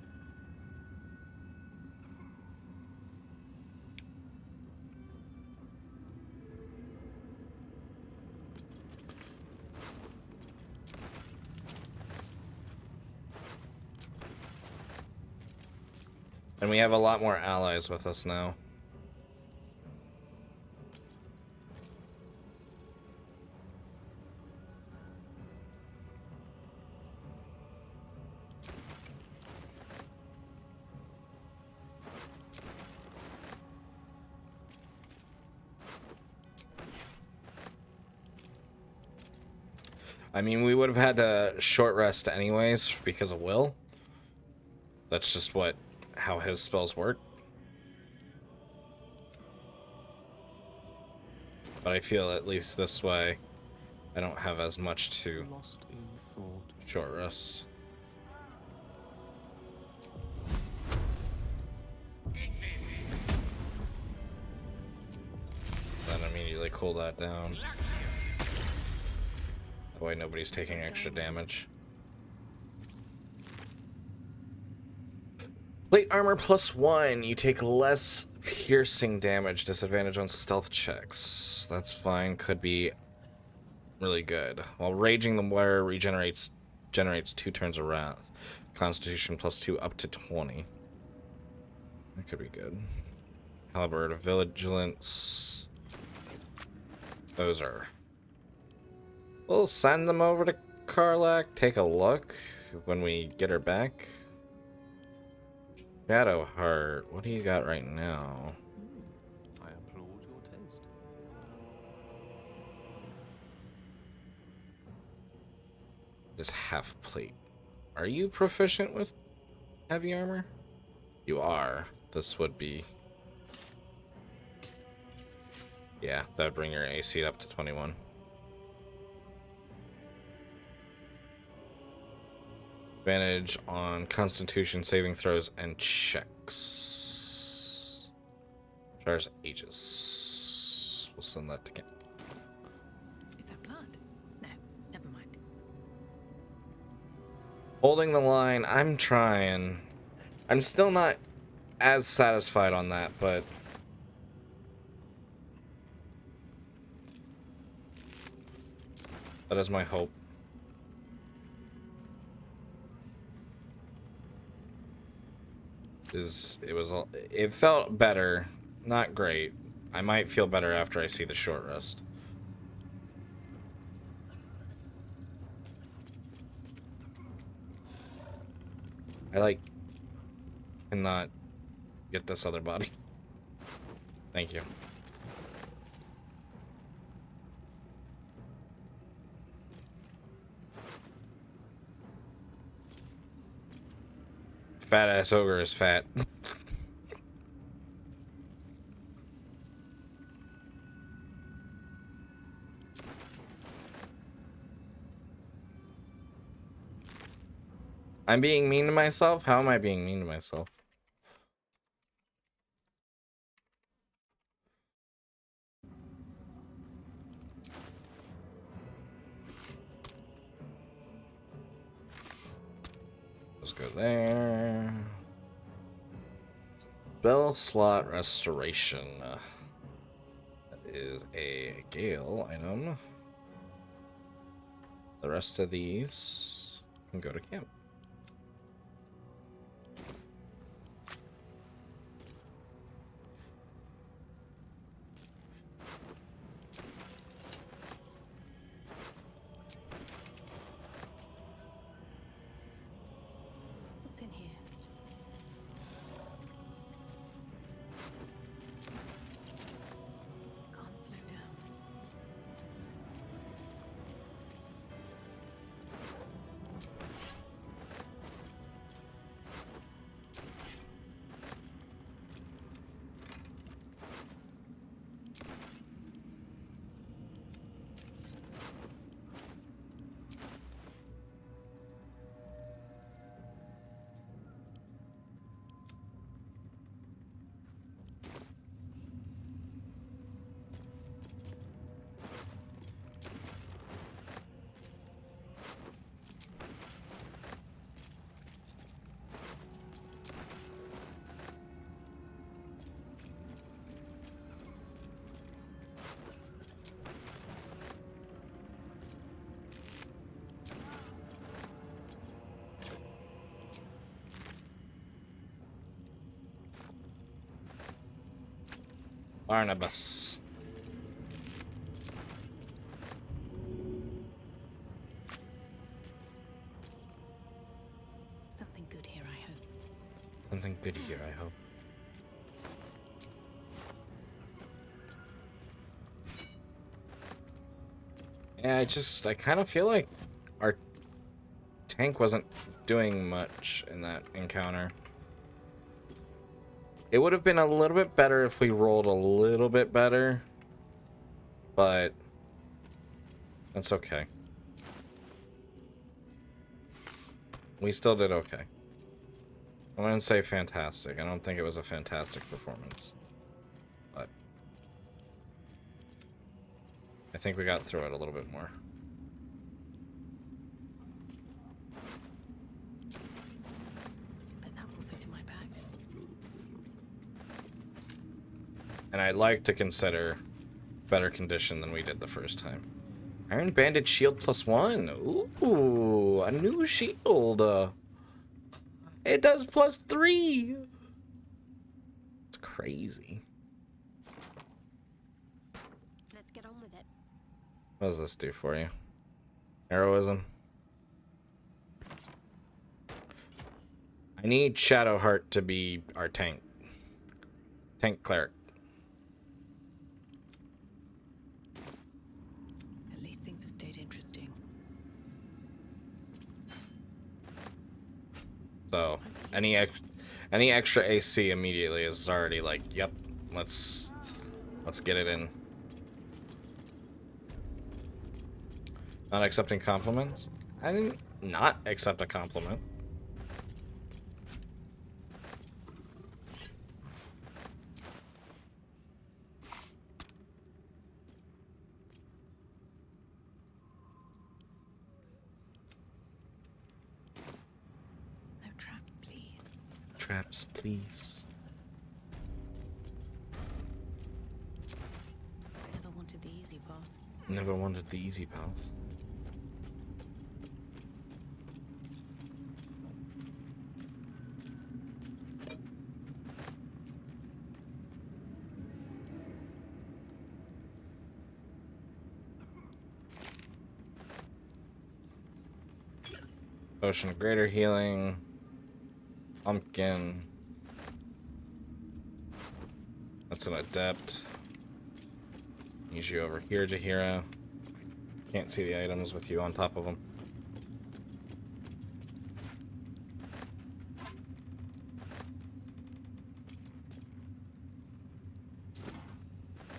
And we have a lot more allies with us now. I mean, we would have had a short rest anyways because of Will. That's just how his spells work. But I feel at least this way, I don't have as much to Lost in thought. short rest. Then immediately cool that down. That way nobody's taking extra damage. Plate armor +1. You take less piercing damage. Disadvantage on stealth checks. That's fine. Could be really good. While raging, the wearer generates 2 turns of wrath. Constitution +2 up to 20. That could be good. Caliber to vigilance. Those are. We'll send them over to Karlak. Take a look when we get her back. Shadow Heart. What do you got right now? I applaud your taste. Just half plate. Are you proficient with heavy armor? You are. This would be. Yeah, that would bring your AC up to 21. Advantage on Constitution saving throws and checks. Char's Aegis. We'll send that to Camp. Is that blood? No, never mind. Holding the line. I'm trying. I'm still not as satisfied on that, but that is my hope. It felt better, not great. I might feel better after I see the short rest. I cannot get this other body. Thank you. Fat ass ogre is fat. I'm being mean to myself? How am I being mean to myself? Let's go there. Spell slot restoration. That is a Gale item. The rest of these can go to camp. What's in here? Can't slow down. Barnabas. Something good here, I hope. Something good here, I hope. Yeah, I kind of feel like our tank wasn't doing much in that encounter. It would have been a little bit better if we rolled a little bit better, but that's okay. We still did okay. I wouldn't say fantastic. I don't think it was a fantastic performance, but I think we got through it a little bit more. But that will fit in my bag. And I'd like to consider better condition than we did the first time. Iron Banded Shield +1. Ooh, a new shield. It does +3. It's crazy. Let's get on with it. What does this do for you? Heroism. I need Shadowheart to be our tank. Tank cleric. At least things have stayed interesting. So any extra AC immediately is already like, yep, let's get it in. Not accepting compliments? I didn't not accept a compliment. No traps, please. Traps, please. Never wanted the easy path. Never wanted the easy path. Potion of Greater Healing. Pumpkin. That's an Adept. Use you over here, Jahira. Can't see the items with you on top of them.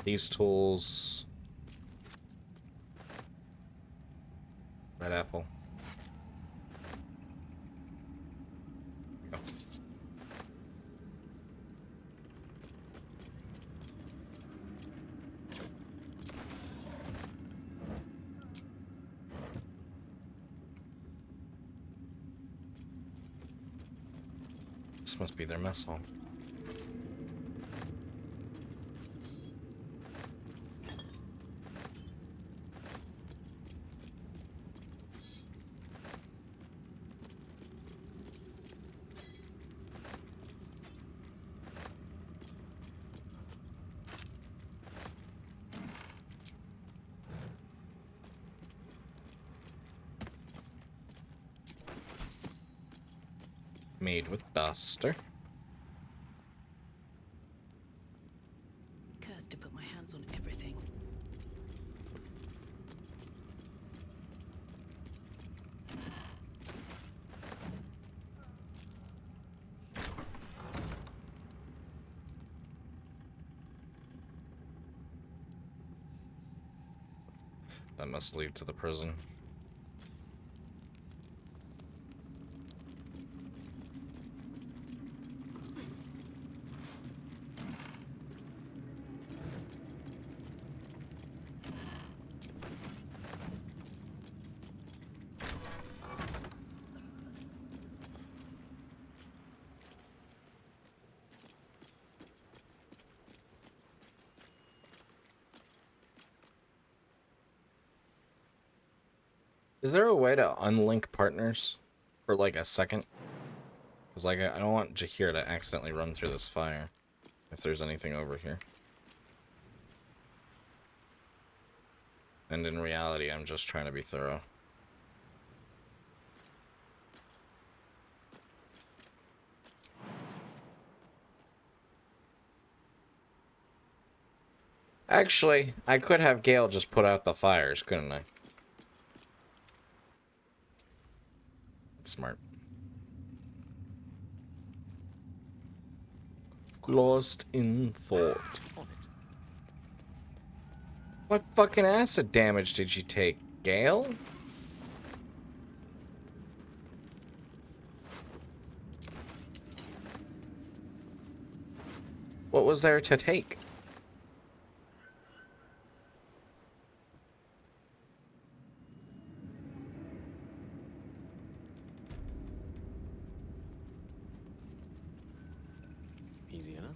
These tools. Red apple. Go. This must be their mess hall. Made with duster. Cursed to put my hands on everything. That must lead to the prison. Is there a way to unlink partners for like a second? Because like I don't want Jahir to accidentally run through this fire if there's anything over here. And in reality, I'm just trying to be thorough. Actually, I could have Gale just put out the fires, couldn't I? That's smart. Lost in thought. What fucking acid damage did you take, Gale? What was there to take? Easy enough.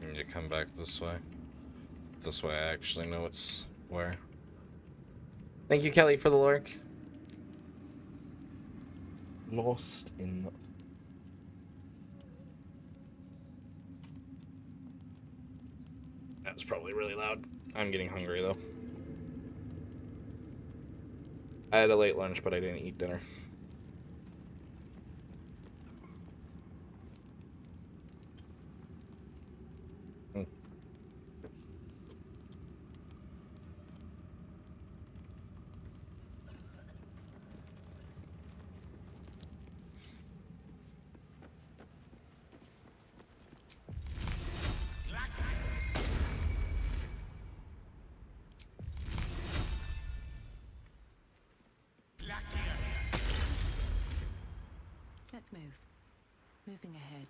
I need to come back this way. This way I actually know it's where. Thank you, Kelly, for the lurk. Lost in... That was probably really loud. I'm getting hungry, though. I had a late lunch, but I didn't eat dinner. Let's move. Moving ahead.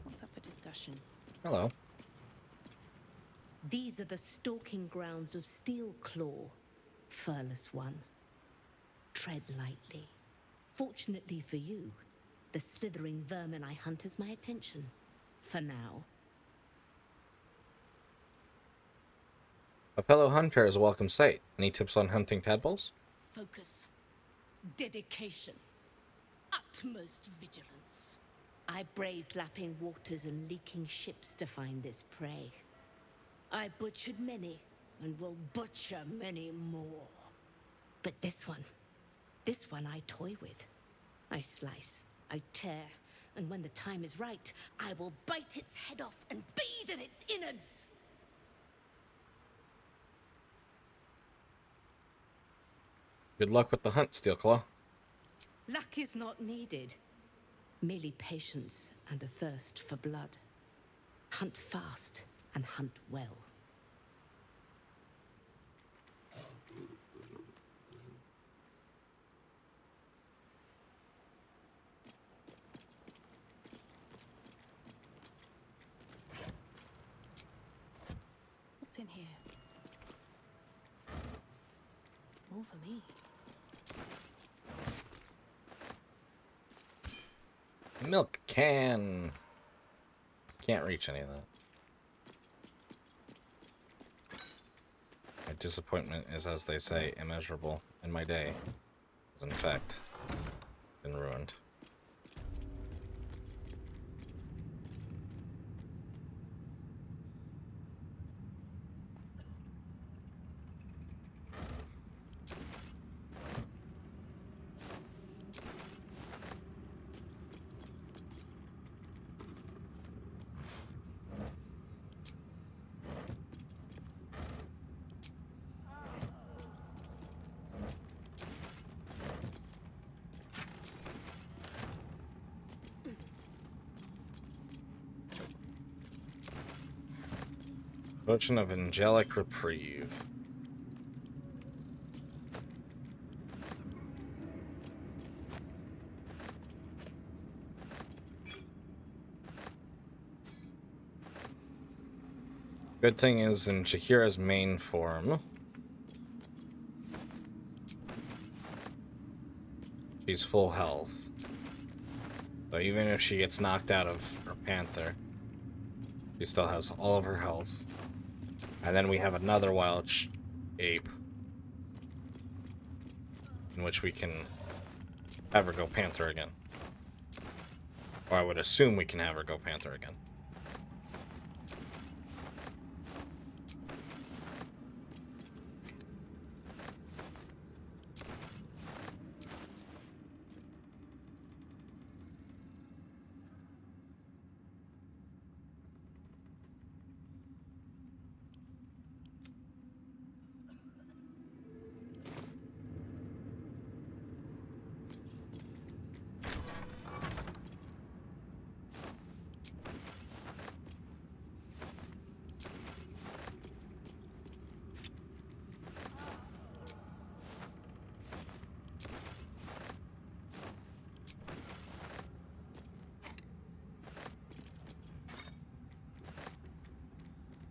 What's up for discussion? Hello. These are the stalking grounds of Steelclaw, furless one. Tread lightly. Fortunately for you, the slithering vermin I hunt has my attention. For now. A fellow hunter is a welcome sight. Any tips on hunting tadpoles? Focus. Dedication. Utmost vigilance. I braved lapping waters and leaking ships to find this prey. I butchered many, and will butcher many more. But this one I toy with. I slice, I tear, and when the time is right, I will bite its head off and bathe in its innards! Good luck with the hunt, Steelclaw. Luck is not needed. Merely patience and a thirst for blood. Hunt fast and hunt well. What's in here? More for me. Milk can. Can't reach any of that. My disappointment is, as they say, immeasurable, and my day has, in fact, been ruined. Potion of Angelic Reprieve. Good thing is, in Chihira's main form, she's full health. So even if she gets knocked out of her Panther, she still has all of her health. And then we have another wild ape, in which we can have her go Panther again. Or I would assume we can have her go Panther again.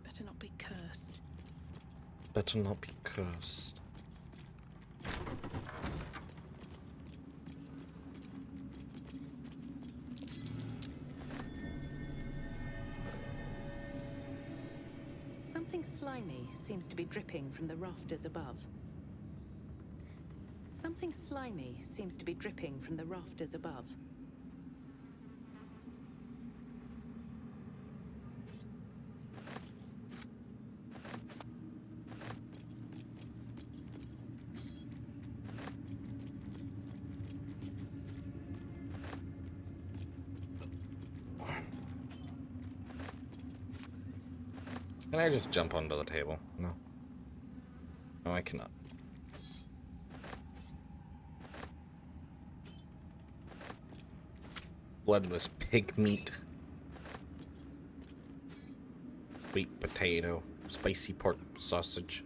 Better not be cursed. Better not be cursed. Something slimy seems to be dripping from the rafters above. Something slimy seems to be dripping from the rafters above. Can I just jump onto the table? No. No, I cannot. Bloodless pig meat. Sweet potato. Spicy pork sausage.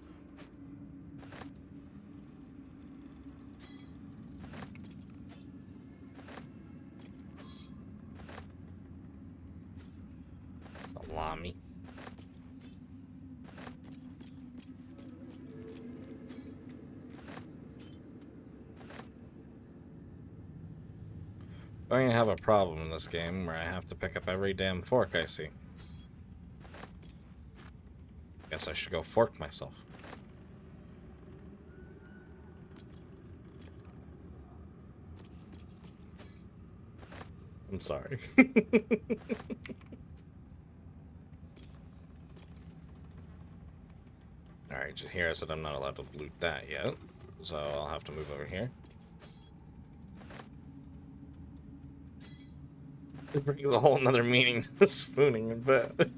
Salami. I'm going to have a problem in this game where I have to pick up every damn fork I see. Guess I should go fork myself. I'm sorry. Alright, just here I said I'm not allowed to loot that yet, so I'll have to move over here. It brings a whole nother meaning to spooning in bed.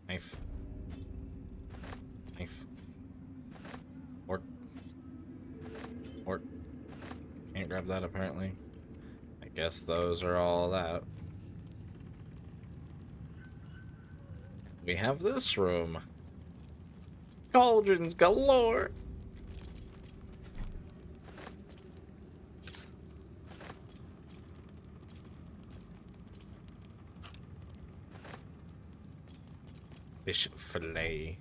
Knife. Knife. Fork. Fork. Can't grab that apparently. I guess those are all that. We have this room. Cauldrons galore! Fish fillet.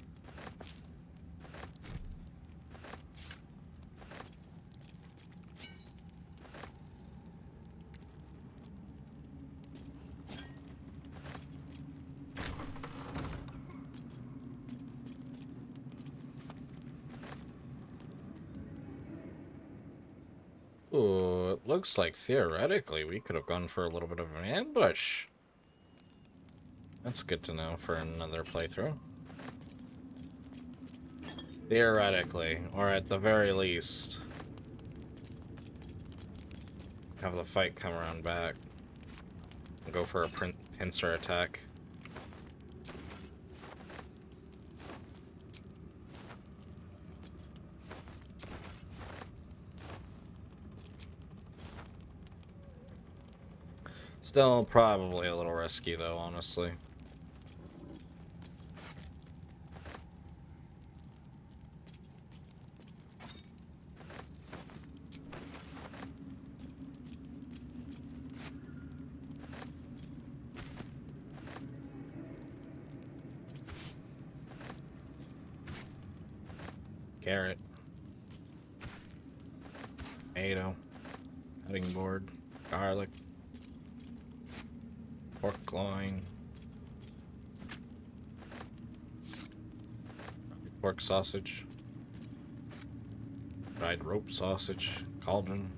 Ooh, it looks like theoretically we could have gone for a little bit of an ambush. That's good to know for another playthrough. Theoretically, or at the very least, have the fight come around back. And go for a pincer attack. Still probably a little risky though, honestly. Carrot. Tomato. Cutting board. Garlic. Pork loin. Pork sausage. Fried rope sausage. Cauldron.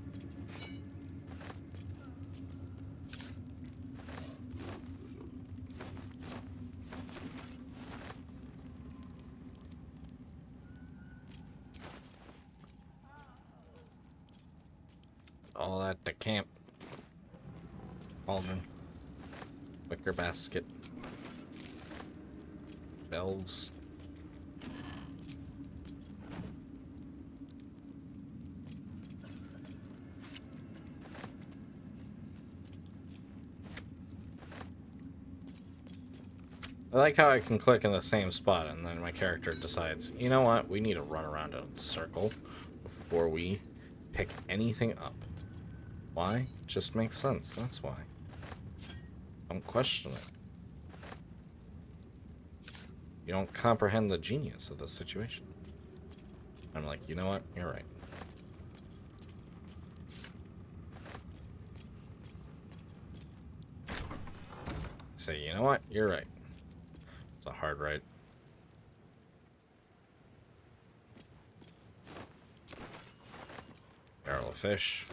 All at the camp. Cauldron. Wicker basket. Shelves. I like how I can click in the same spot and then my character decides, you know what, we need to run around in a circle before we pick anything up. Why? It just makes sense, that's why. Don't question it. You don't comprehend the genius of the situation. I'm like, you know what, you're right. Say, you know what, you're right. It's a hard right. Barrel of fish.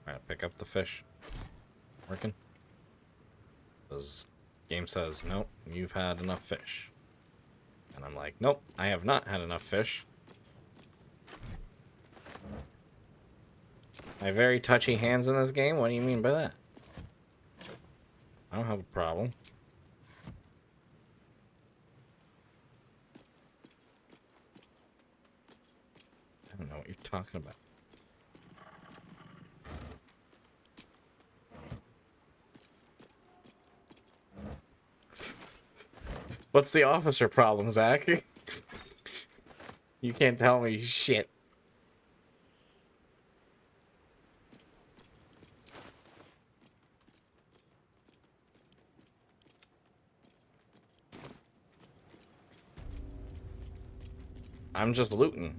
Alright, pick up the fish. Working. This game says, nope, you've had enough fish. And I'm like, nope, I have not had enough fish. I have very touchy hands in this game? What do you mean by that? I don't have a problem. I don't know what you're talking about. What's the officer problem, Zach? You can't tell me shit. I'm just looting.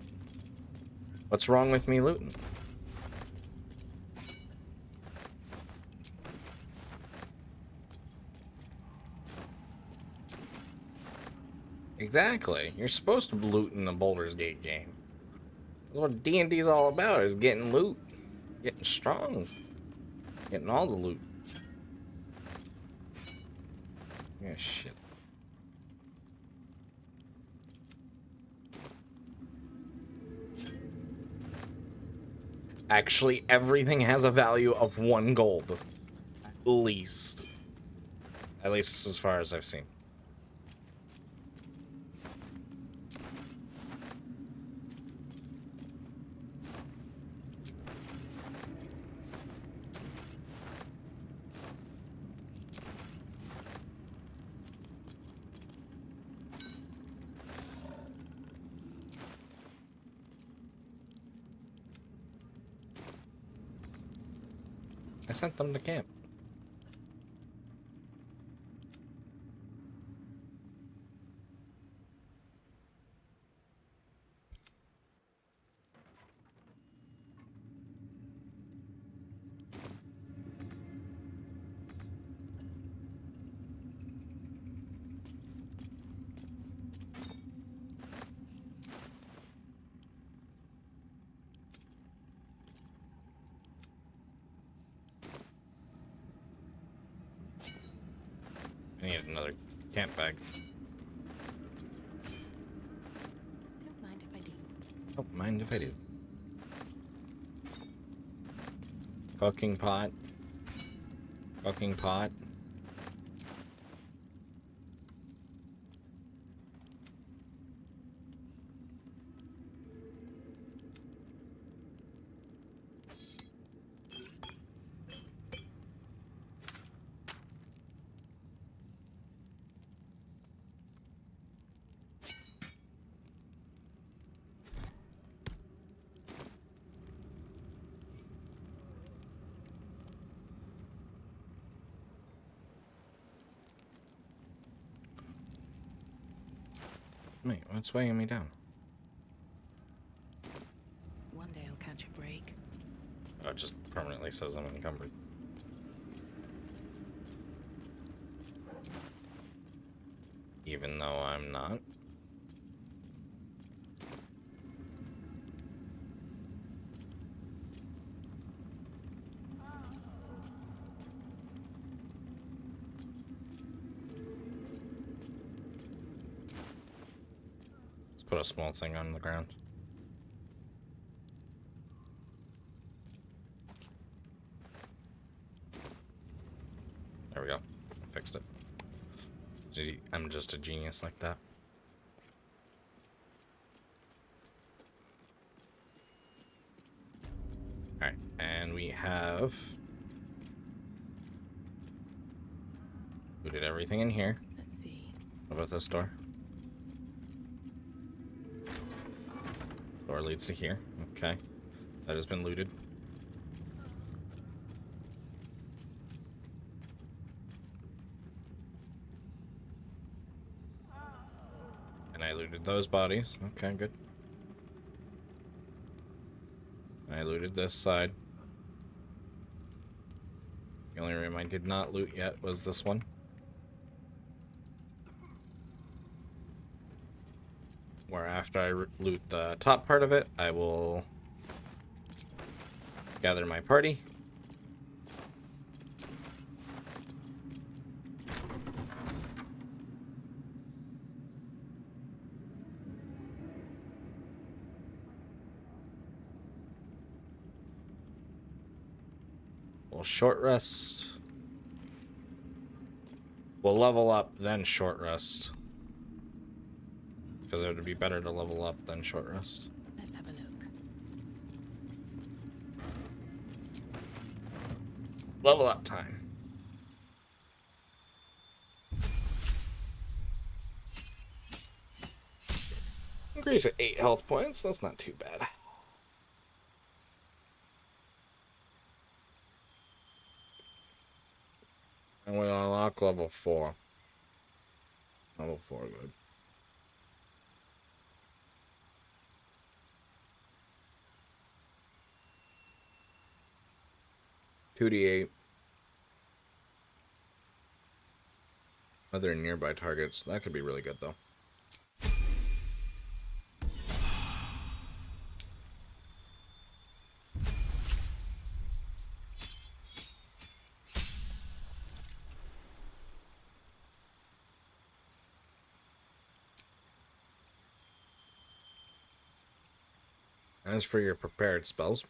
What's wrong with me looting? Exactly. You're supposed to loot in the Baldur's Gate game. That's what D&D's all about, is getting loot. Getting strong. Getting all the loot. Yeah, shit. Actually, everything has a value of 1 gold. At least. At least as far as I've seen. I sent them to camp. I need another camp bag. Don't mind if I do. Don't mind if I do. Cooking pot. Cooking pot. Wait, what's weighing me down? One day I'll catch a break. Oh, it just permanently says I'm encumbered. Even though I'm not. Let's put a small thing on the ground. There we go. Fixed it. See, I'm just a genius like that. Alright, and we have looted everything in here. Let's see. What about this door? Door leads to here. Okay. That has been looted. And I looted those bodies. Okay, good. I looted this side. The only room I did not loot yet was this one. Where after I loot the top part of it, I will gather my party. We'll short rest. We'll level up, then short rest. Because it would be better to level up than short rest. Let's have a look. Level up time. Increase at 8 health points. That's not too bad. And we unlock level 4. Level 4, good. $2d8. Other nearby targets. That could be really good, though. As for your prepared spells,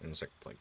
insect plague.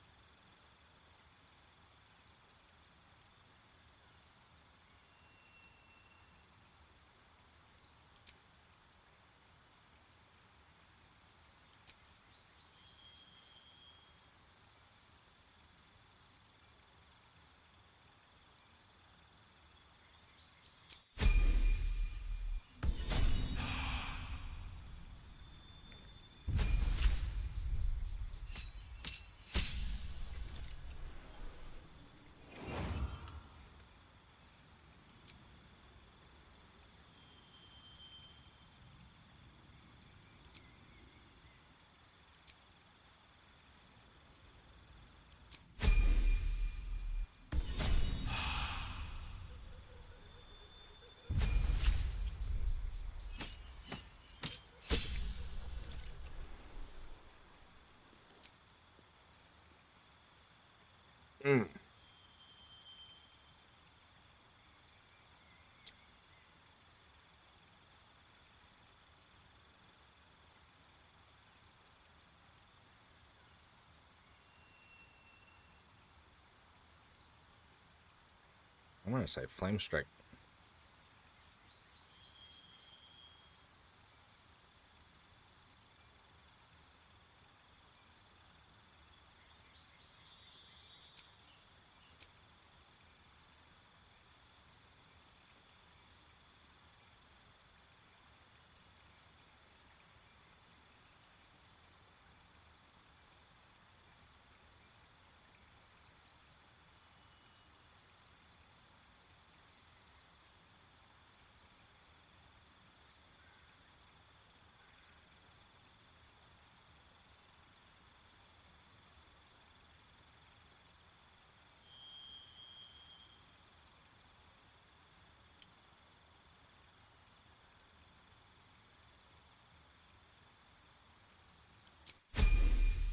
I'm gonna say Flame Strike.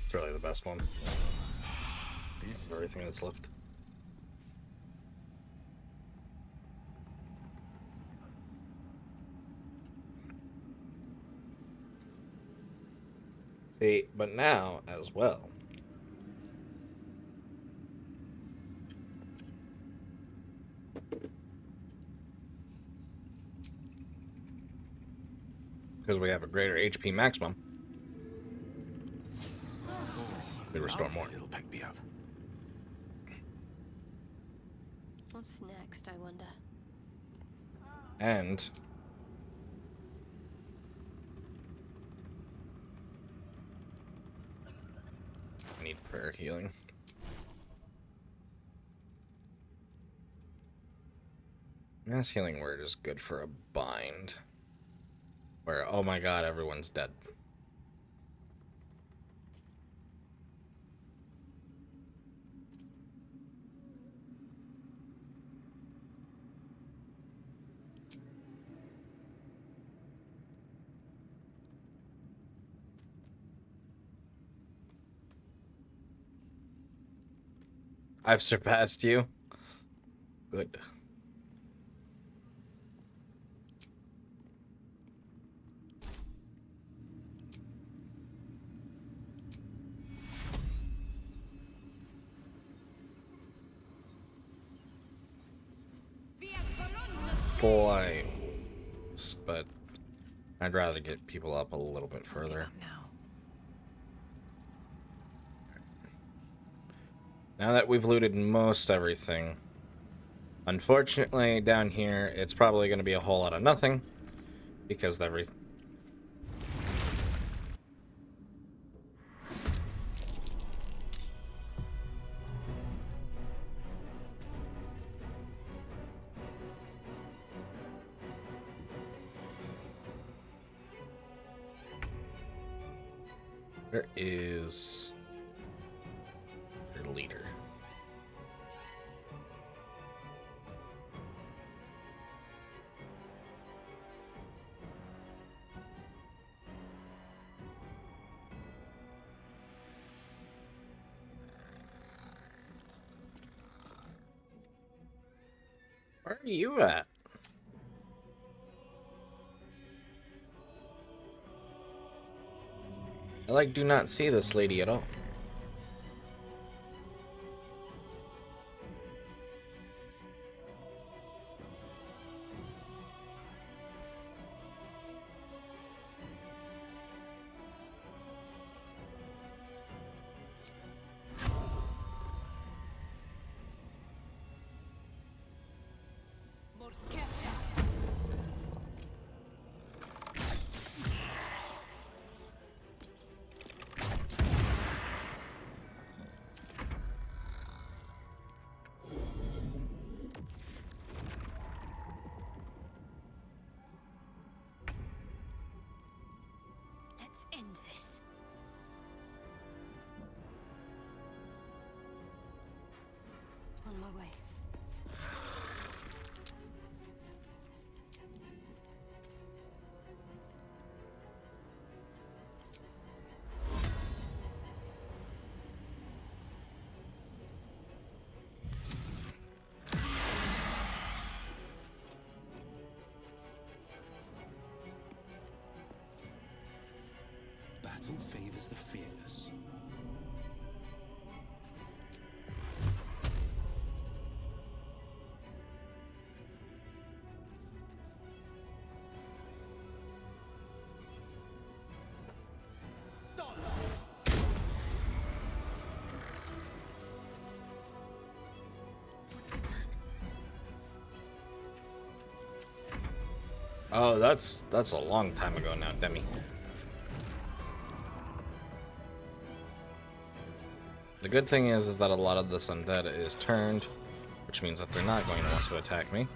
It's really the best one. This is Everything that's left. See, but now as well. Because we have a greater HP maximum, we restore more. It'll pick me up. What's next, I wonder? And I need prayer healing. Mass healing word is good for a bind. Where, oh my god, everyone's dead. I've surpassed you. Good. Boy. But I'd rather get people up a little bit further. Now that we've looted most everything, unfortunately down here it's probably going to be a whole lot of nothing because everything. Where is your leader? Where are you at? I do not see this lady at all. Let's end this. On my way. battle favors the fearless. Oh, that's a long time ago now, Demi. The good thing is that a lot of this undead is turned, which means that they're not going to want to attack me.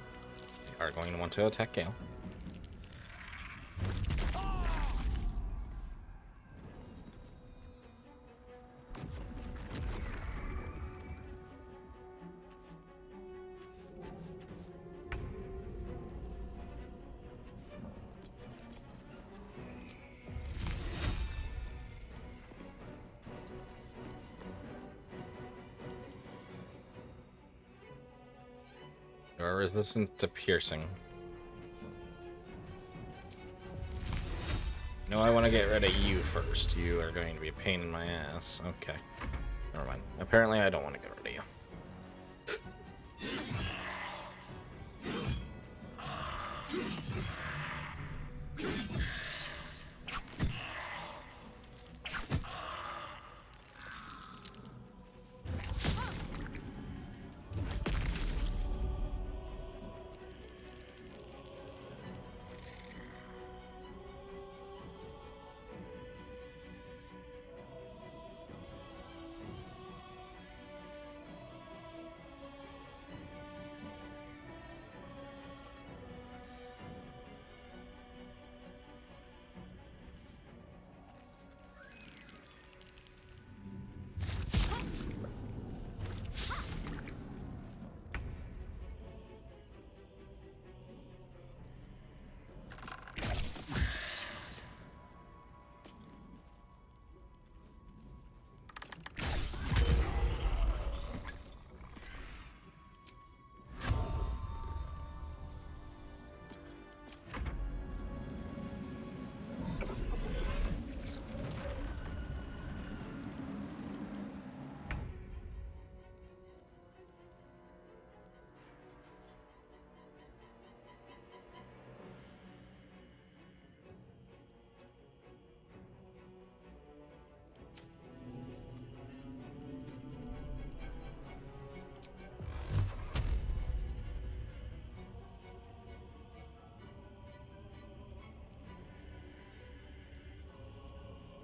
They are going to want to attack Gale. You are resistant to piercing. No, I want to get rid of you first. You are going to be a pain in my ass. Okay. Never mind. Apparently I don't want to get rid of you.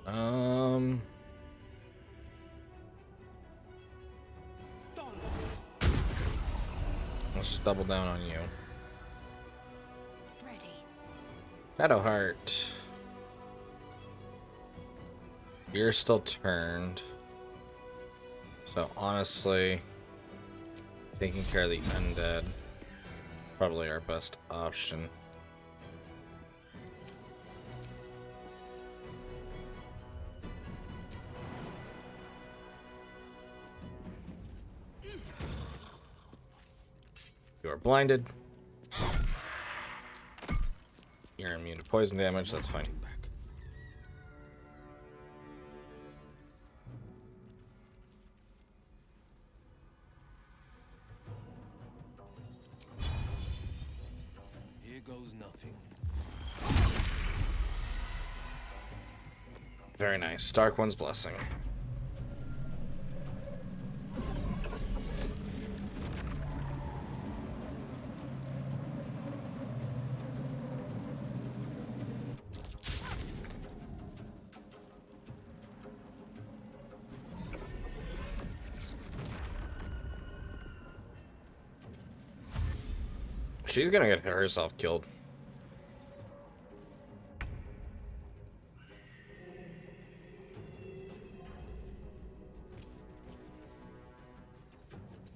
Um... Let's just double down on you. Ready. Shadowheart. You're still turned. So honestly, taking care of the undead is probably our best option. You are blinded. You're immune to poison damage, that's fine. Here goes nothing. Very nice. Dark One's Blessing. She's gonna get herself killed.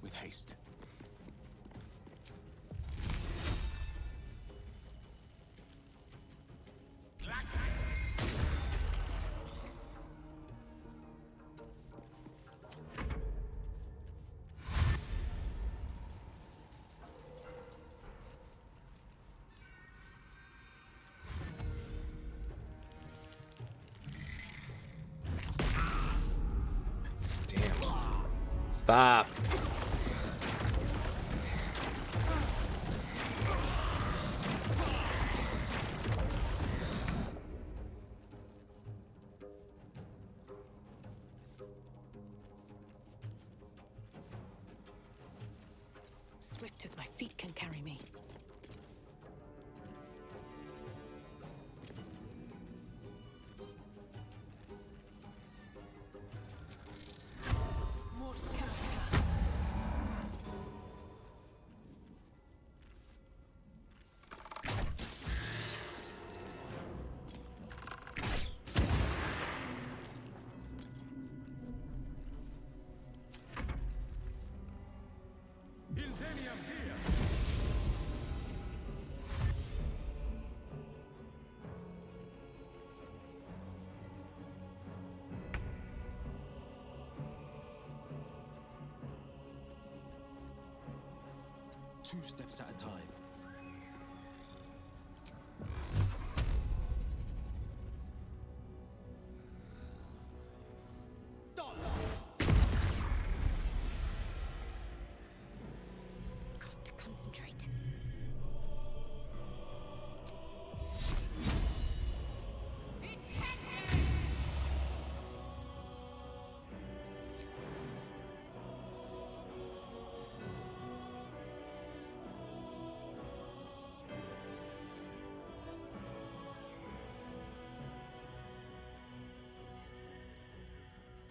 With haste. Damn. Stop. Swift as my feet can carry me. Two steps at a time. Got to concentrate.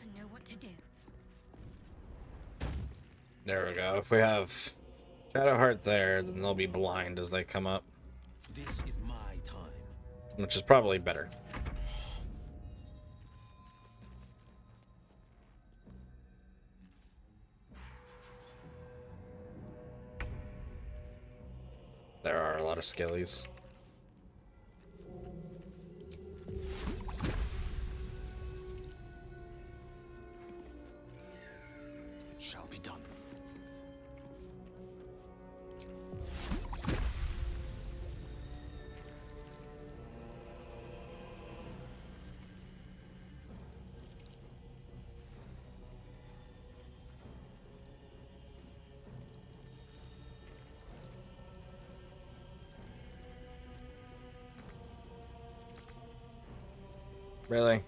I know what to do. There we go. If we have Shadowheart there, then they'll be blind as they come up, This is my time. which is probably better. There are a lot of skellies. It shall be done. Really?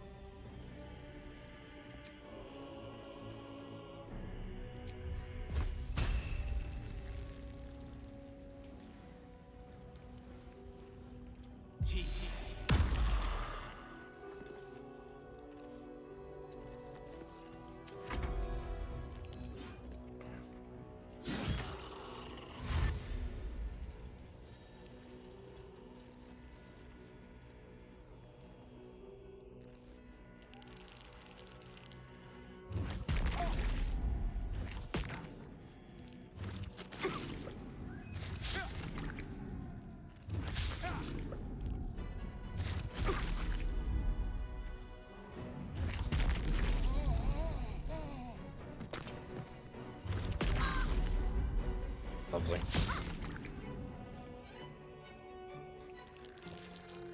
Lovely.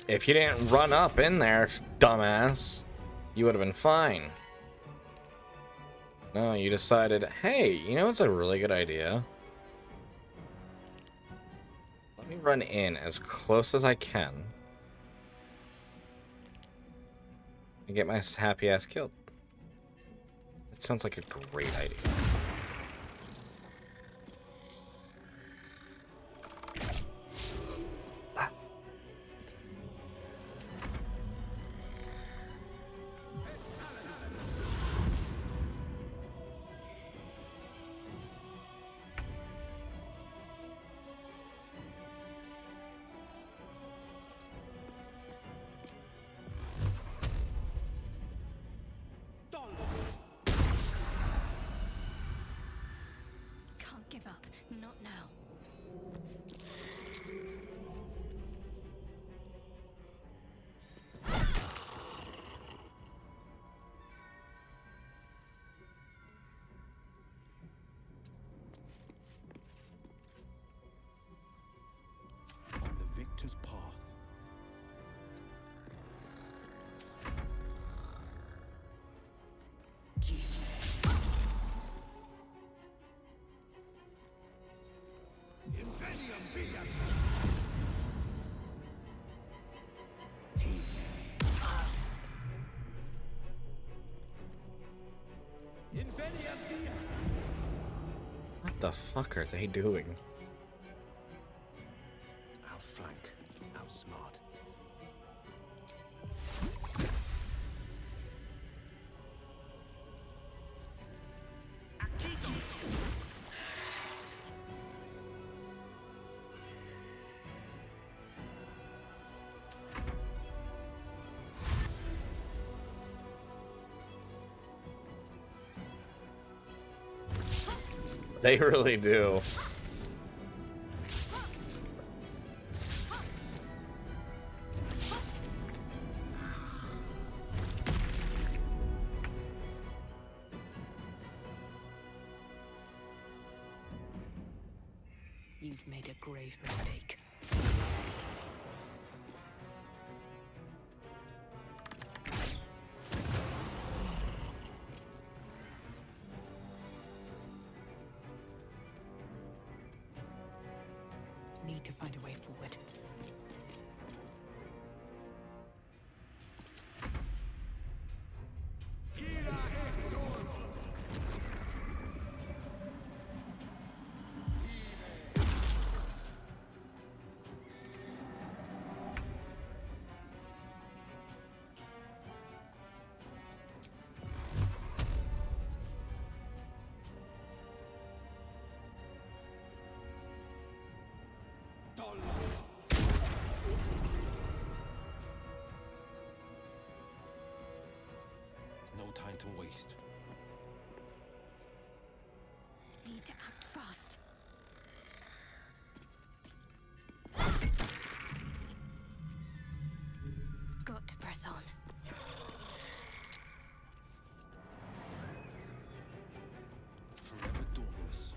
If you didn't run up in there, dumbass, you would have been fine. No, you decided, hey, you know what's a really good idea? Let me run in as close as I can and get my happy ass killed. That sounds like a great idea. Can't give up. Not now. On the victor's path. What the fuck are they doing? Outflank. Outsmart. They really do. You've made a grave mistake. Need to find a way forward. No time to waste. Need to act fast. Got to press on. Forever dauntless.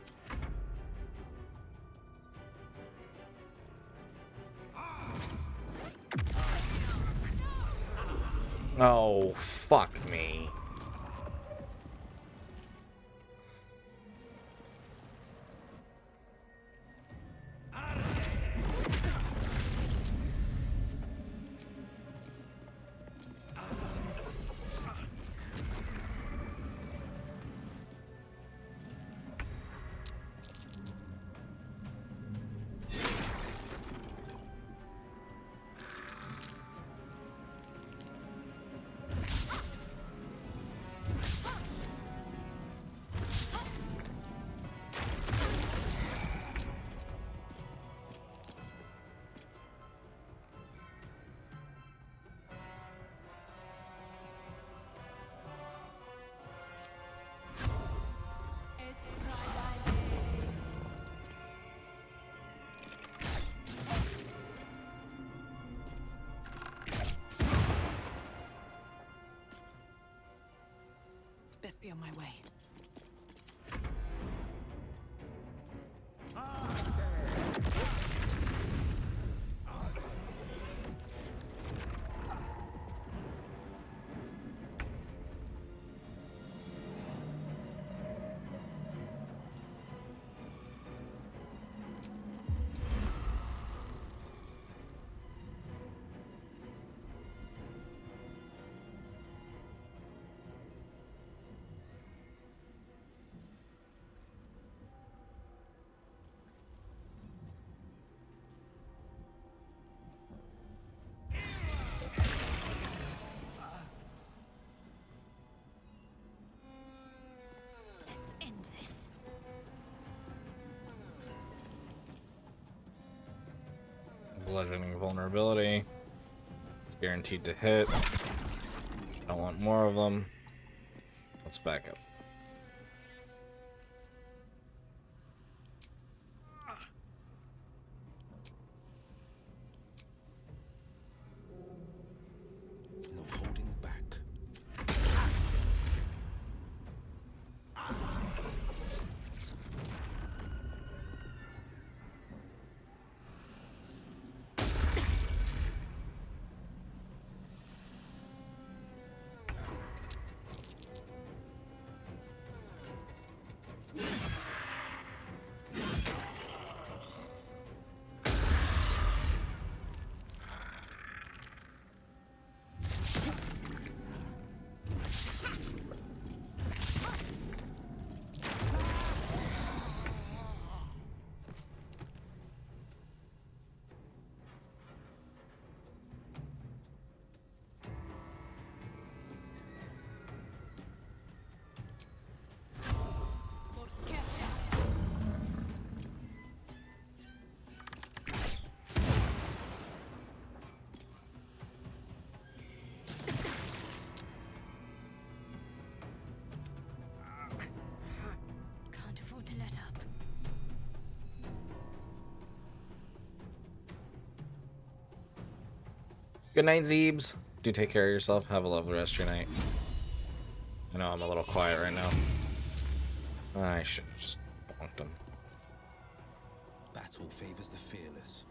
Oh, fuck me. Best be on my way. Let's end this. Bludgeoning vulnerability. It's guaranteed to hit. Don't want more of them. Let's back up. No holding back. Can't afford to let up. Good night, Zeebs. Do take care of yourself. Have a lovely rest of your night. I know I'm a little quiet right now. I should have just bonked him. Battle battle favors the fearless.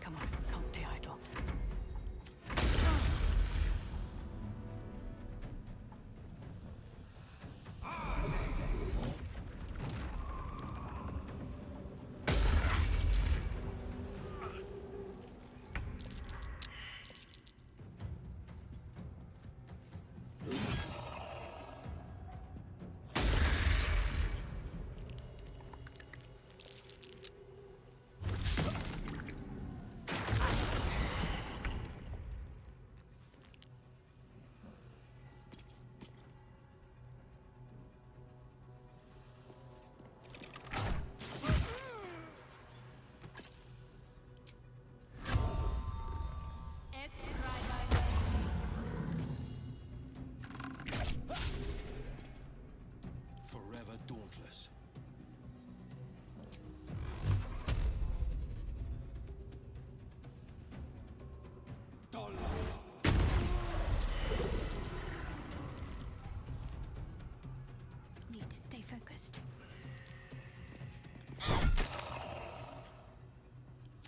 Come on, can't stay idle. Forever dauntless. Need to stay focused.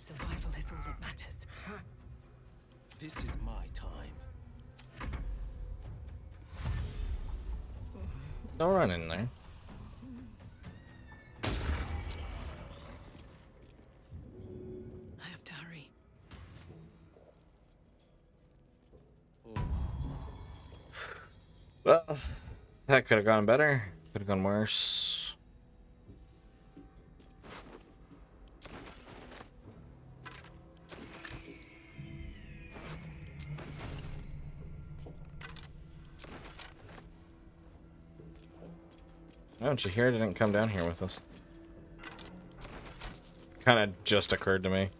Survival is all that matters. This is my time. Don't run in there. I have to hurry. Well, that could have gone better. Could have gone worse. Don't you hear? Didn't come down here with us. Kind of just occurred to me.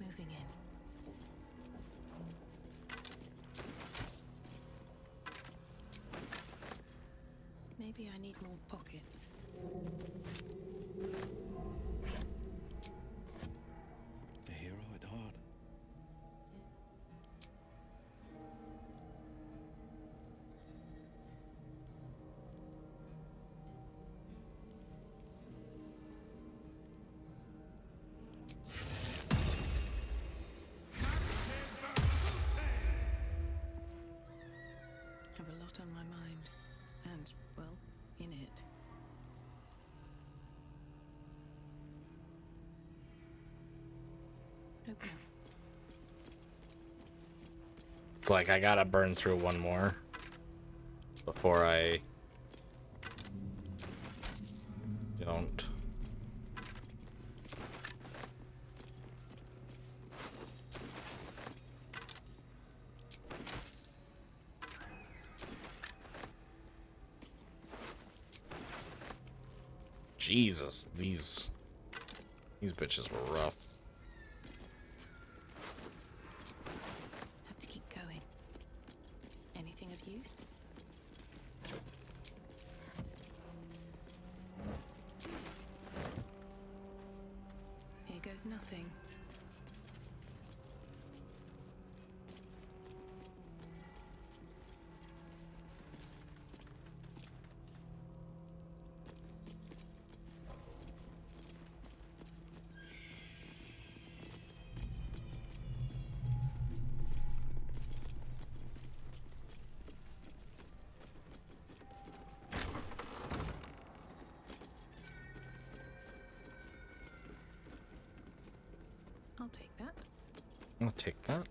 Moving in. Maybe I need more pockets. A hero at heart. Have a lot on my mind. And, well, in it. Open up. It's like I gotta burn through one more before I don't. Jesus, these bitches were rough. Have to keep going. Anything of use? Here goes nothing. I'll take that. I'll take that.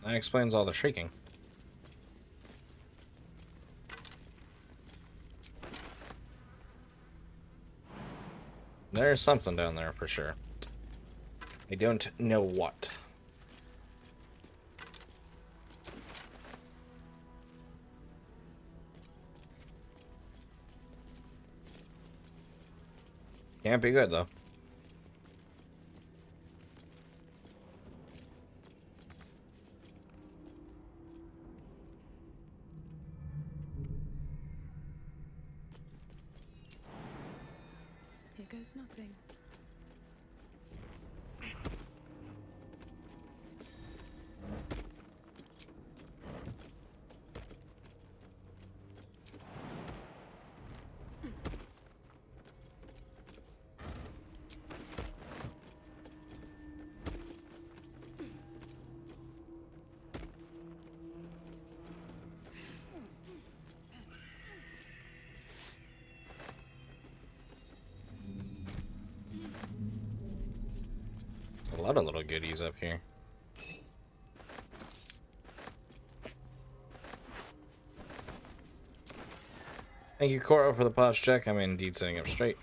That explains all the shrieking. There's something down there for sure. I don't know what. Can't be good though. Here goes nothing. A lot of little goodies up here. Thank you, Coro, for the pause check. I'm indeed sitting up straight.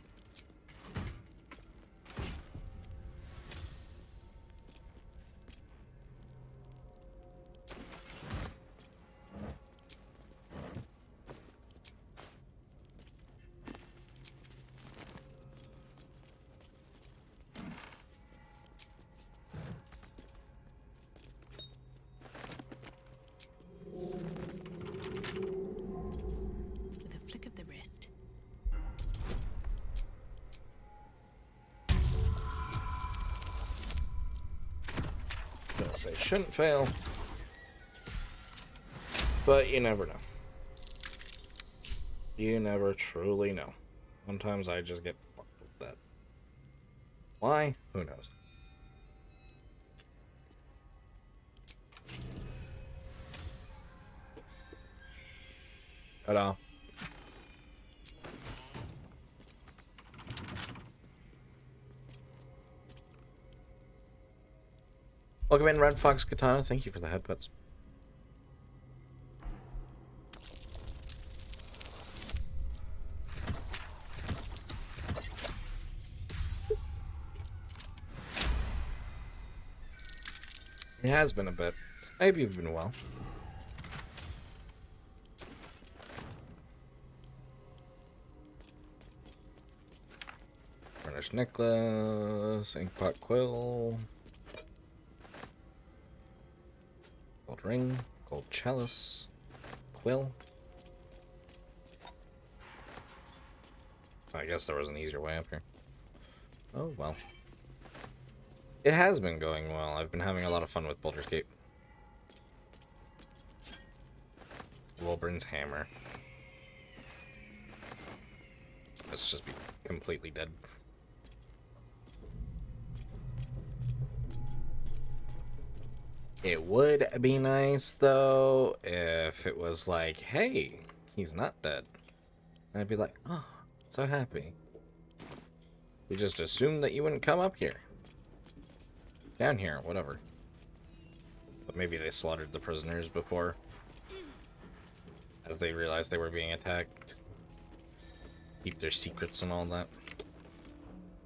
With a flick of the wrist. Gonna say shouldn't fail, but you never know. You never truly know. Sometimes I just get fucked with that. Why? Who knows? Ta-da. Welcome in, Red Fox Katana. Thank you for the headphones. It has been a bit. I hope you've been well. Burnished necklace, inkpot quill, gold ring, gold chalice, quill. I guess there was an easier way up here. Oh well. It has been going well. I've been having a lot of fun with Baldur's Gate. Wilburn's hammer. Let's just be completely dead. It would be nice, though, if it was like, hey, he's not dead. I'd be like, oh, so happy. We just assumed that you wouldn't come up here. Down here, whatever. But maybe they slaughtered the prisoners before, as they realized they were being attacked. Keep their secrets and all that.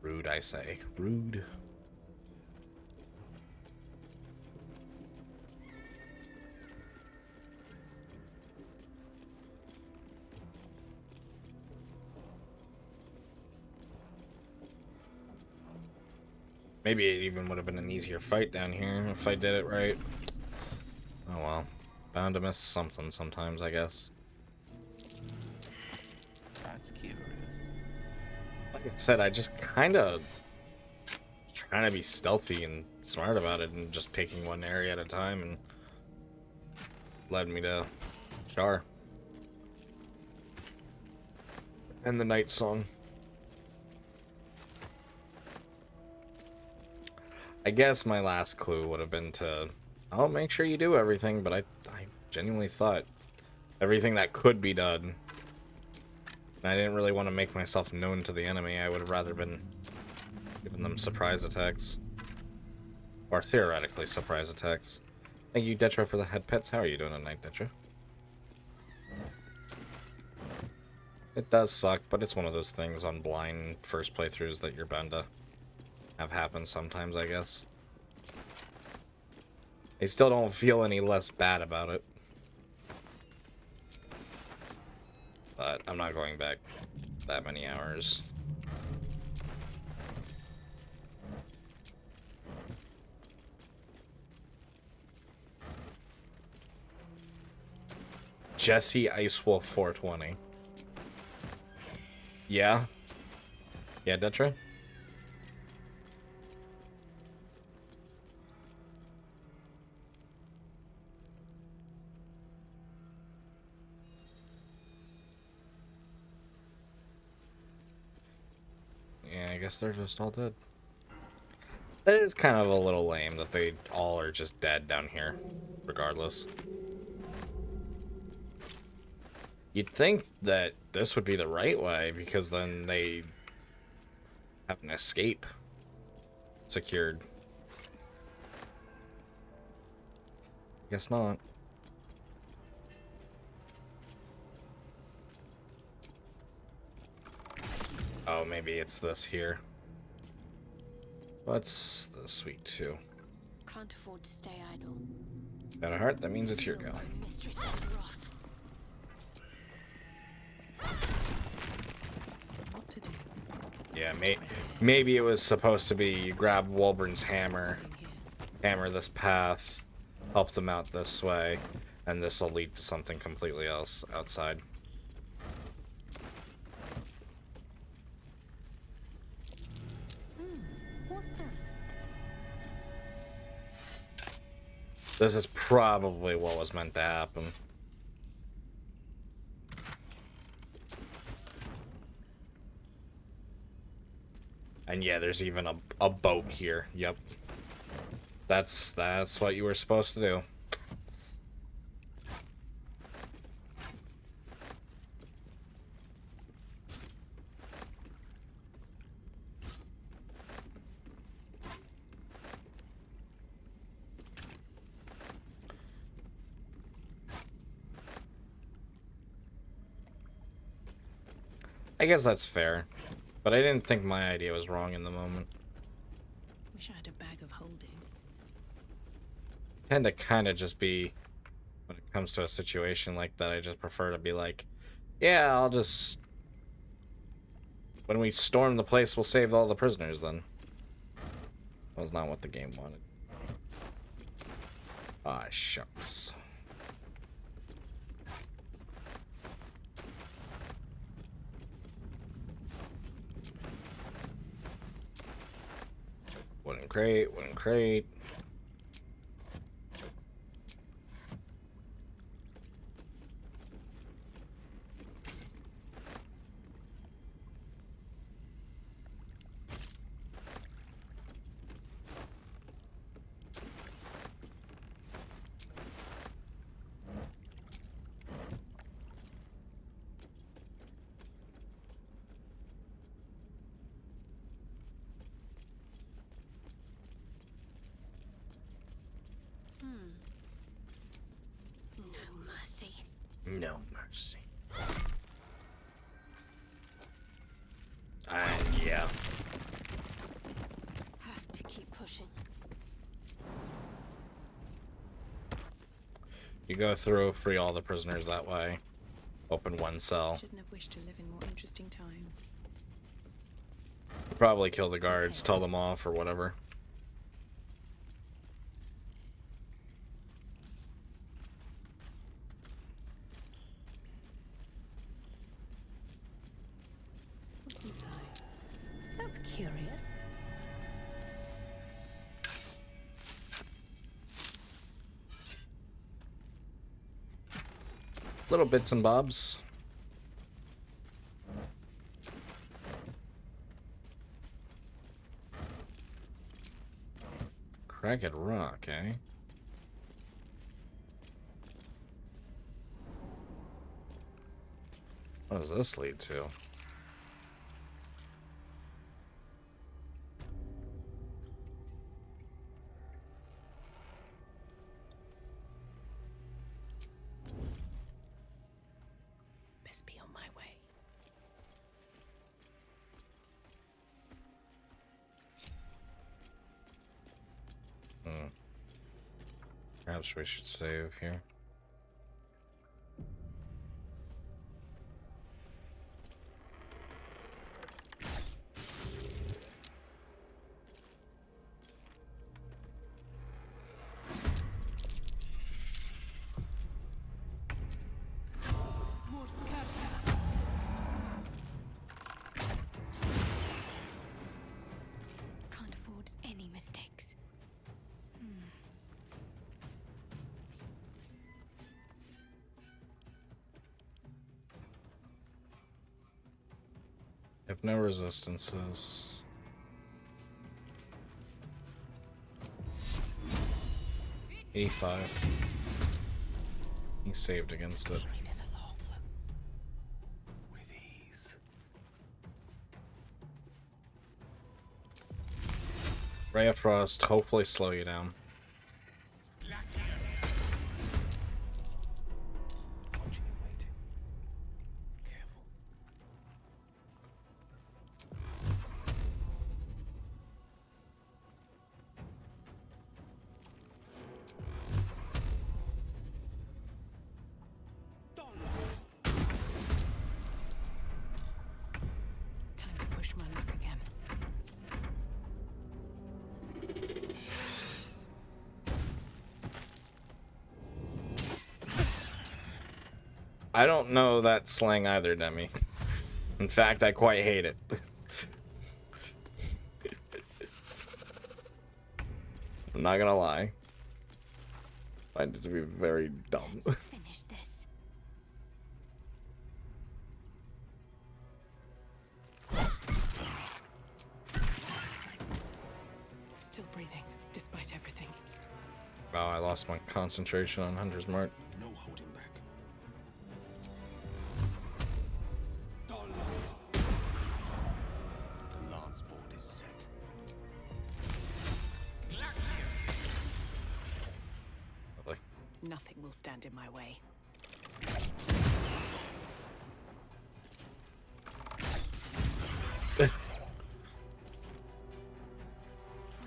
Rude, I say. Rude. Maybe it even would have been an easier fight down here if I did it right. Oh well. Bound to miss something sometimes, I guess. That's curious. Like I said, I just kind of trying to be stealthy and smart about it and just taking one area at a time, and led me to Char. And the Night Song. I guess my last clue would have been to, I'll make sure you do everything, but I genuinely thought everything that could be done. And I didn't really want to make myself known to the enemy. I would have rather been giving them surprise attacks. Or theoretically surprise attacks. Thank you, Detra, for the head pets. How are you doing tonight, Detra? It does suck, but it's one of those things on blind first playthroughs that you're bound to have happen sometimes, I guess. I still don't feel any less bad about it. But I'm not going back that many hours. Jesse Icewolf 420. Yeah? Yeah, Detra? Yeah, I guess they're just all dead. It is kind of a little lame that they all are just dead down here, regardless. You'd think that this would be the right way, because then they have an escape secured. Guess not. Oh, maybe it's this here. What's the sweet two? Can't afford to stay idle. Got a heart? That means it's your go. Mistress of wrath. What to do? Yeah, maybe it was supposed to be you grab Wolburn's hammer, hammer this path, help them out this way, and this will lead to something completely else outside. What's that? This is probably what was meant to happen. And yeah, there's even a boat here. Yep. That's what you were supposed to do. I guess that's fair. But I didn't think my idea was wrong in the moment. Wish I had a bag of holding. Tend to kind of just be, when it comes to a situation like that, I just prefer to be like, yeah, I'll just, when we storm the place, we'll save all the prisoners then. That was not what the game wanted. Ah, shucks. Wooden crate, wooden crate. No mercy. No mercy. And yeah. Have to keep pushing. You go through, free all the prisoners that way. Open one cell. Shouldn't have wished to live in more interesting times. Probably kill the guards, tell them off, or whatever. What's inside? That's curious. Little bits and bobs. Cracked rock, eh? What does this lead to? Perhaps we should save here. Can't afford any mistakes. Have no resistances. E5. He saved against it. Carry this along. With ease. Ray of Frost, hopefully slow you down. Watching and waiting. Careful. Time to push my luck again. I don't know that slang either, Demi. In fact, I quite hate it. I'm not gonna lie. I find it to be very dumb. Let's finish this. Still breathing, despite everything. Wow, I lost my concentration on Hunter's Mark. No holding back. The lance board is set. Lovely. Nothing will stand in my way.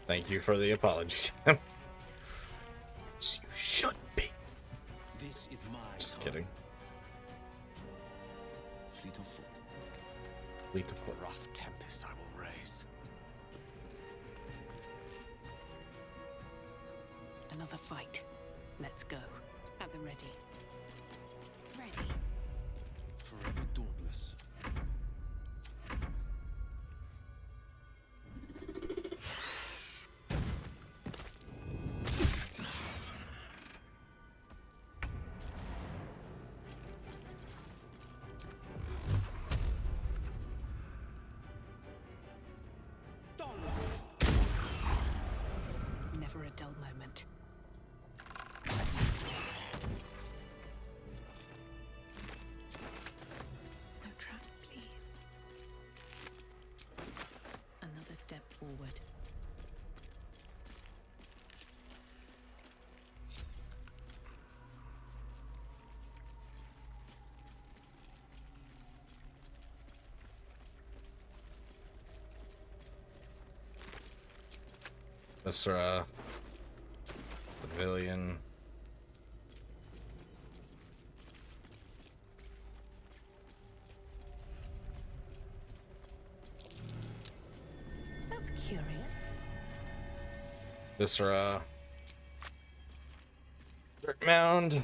Thank you for the apologies. You should be. This is my Just time. kidding. Fleet of foot. Fleet of foot. Rough tempest I will raise. Another fight. Let's go. At the ready. Ready. Forever dauntless. Never a dull moment. No traps, please. Another step forward. Mr. Civilian. That's curious. Mr. Dirt Mound.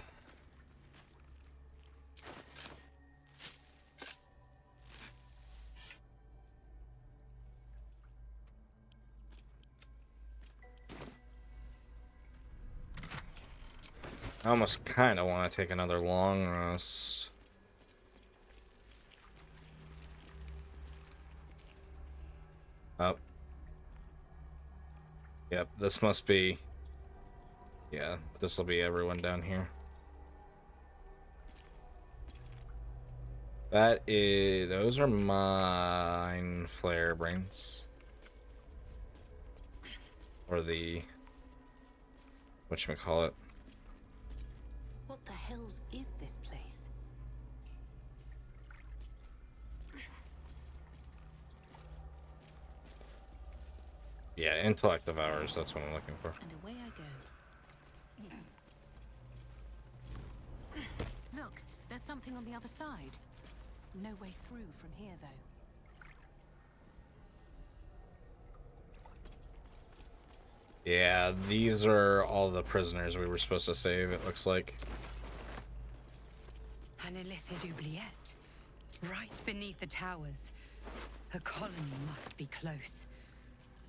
I almost kind of want to take another long rest. Up. Yep, this must be... Yeah, this will be everyone down here. That is... Those are mine flare brains. Or the... Whatchamacallit. What the hells is this place? Yeah, intellect devours, that's what I'm looking for. And away I go. something on the other side. No way through from here, though. Yeah, these are all the prisoners we were supposed to save, it looks like. An illithid oubliette. Right beneath the towers. A colony must be close.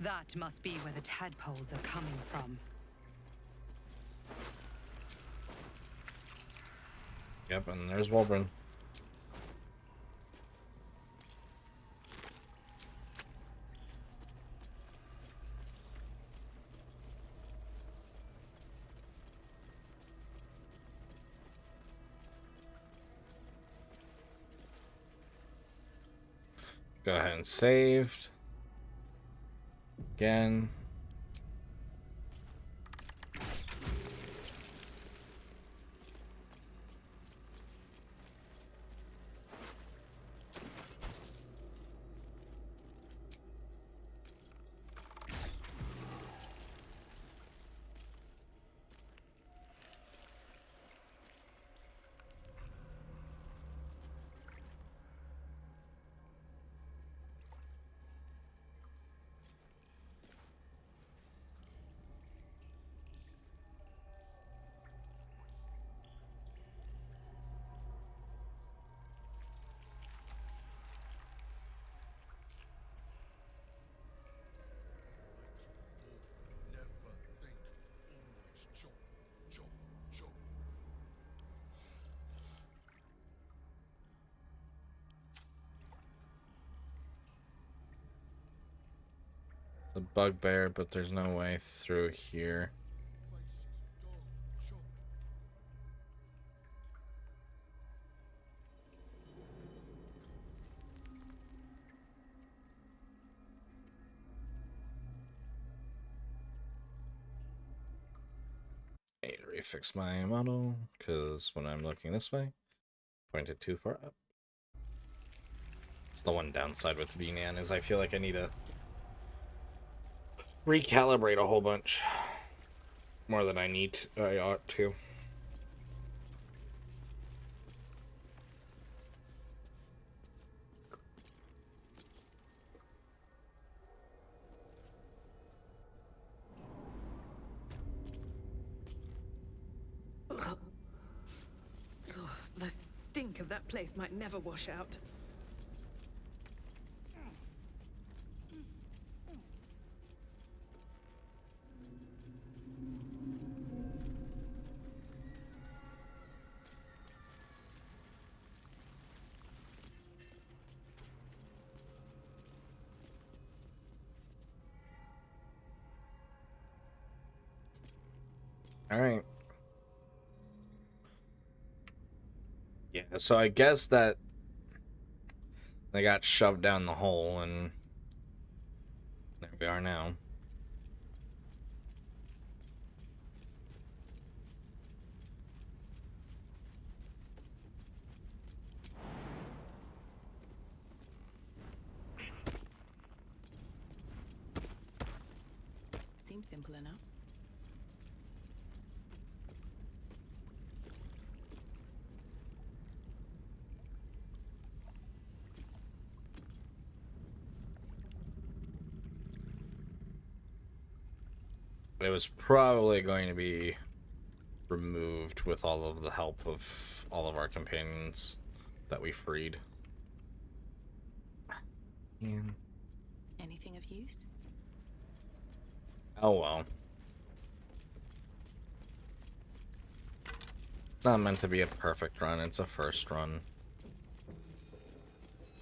That must be where the tadpoles are coming from. Yep, and there's Wolverine. Go ahead and saved. Again. The bugbear, but there's no way through here. I need to refix my model, because when I'm looking this way, pointed too far up. It's the one downside with VNAN is I feel like I need to recalibrate a whole bunch more than I ought to. The stink of that place might never wash out. All right. Yeah, so I guess that they got shoved down the hole, and there we are now. Seems simple enough. It was probably going to be removed with all of the help of all of our companions that we freed. And Anything of use? oh well. It's not meant to be a perfect run, it's a first run.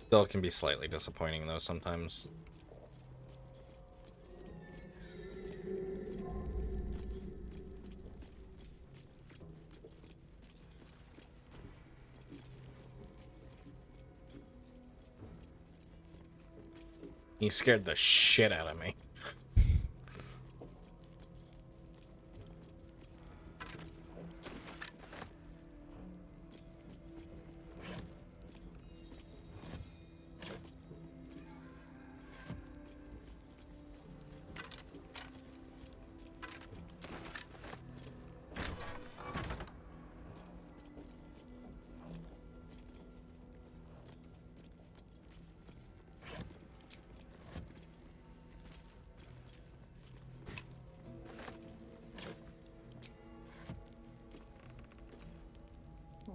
Still can be slightly disappointing though sometimes. He scared the shit out of me.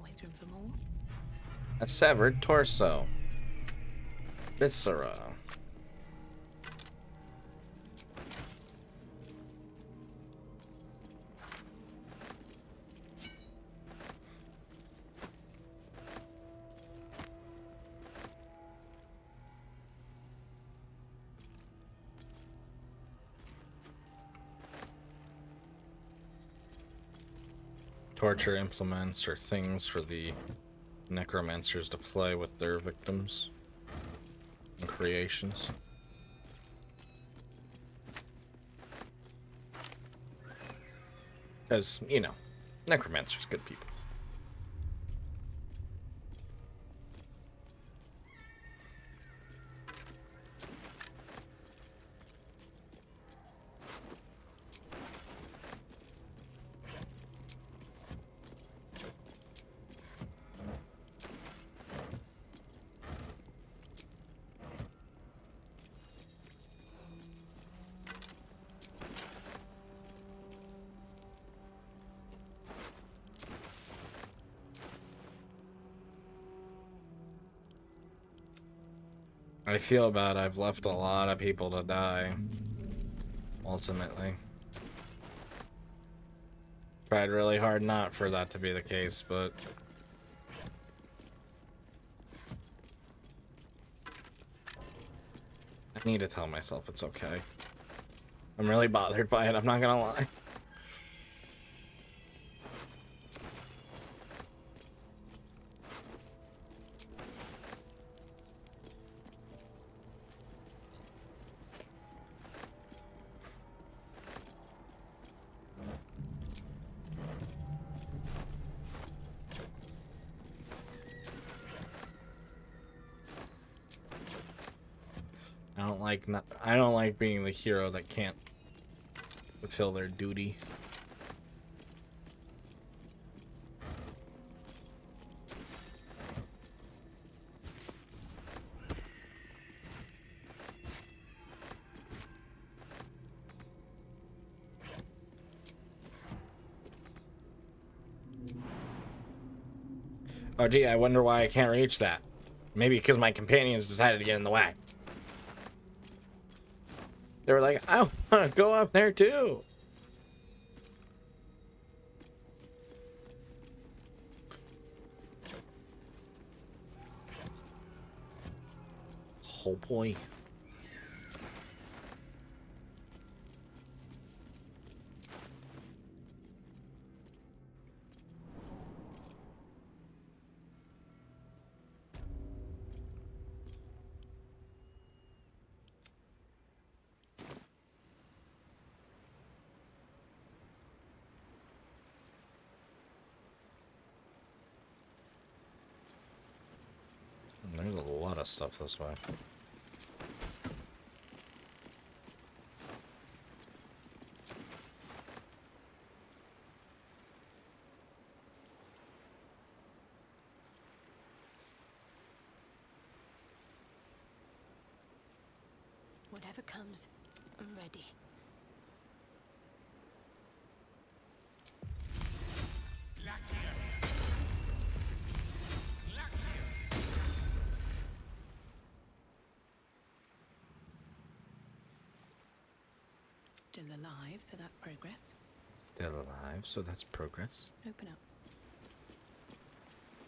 always room for more. A severed torso. Viscera. Torture implements or things for the necromancers to play with their victims and creations. Because, you know, necromancers, good people. I feel bad. I've left a lot of people to die. Ultimately. Tried really hard not for that to be the case, but... I need to tell myself it's okay. I'm really bothered by it, I'm not gonna lie. I don't like being the hero that can't fulfill their duty. Oh gee, I wonder why I can't reach that. Maybe because my companions decided to get in the way. They were like, I want to go up there too. Oh boy. There's a lot of stuff this way. Whatever comes, I'm ready. Still alive, so that's progress. Still alive, so that's progress. Open up.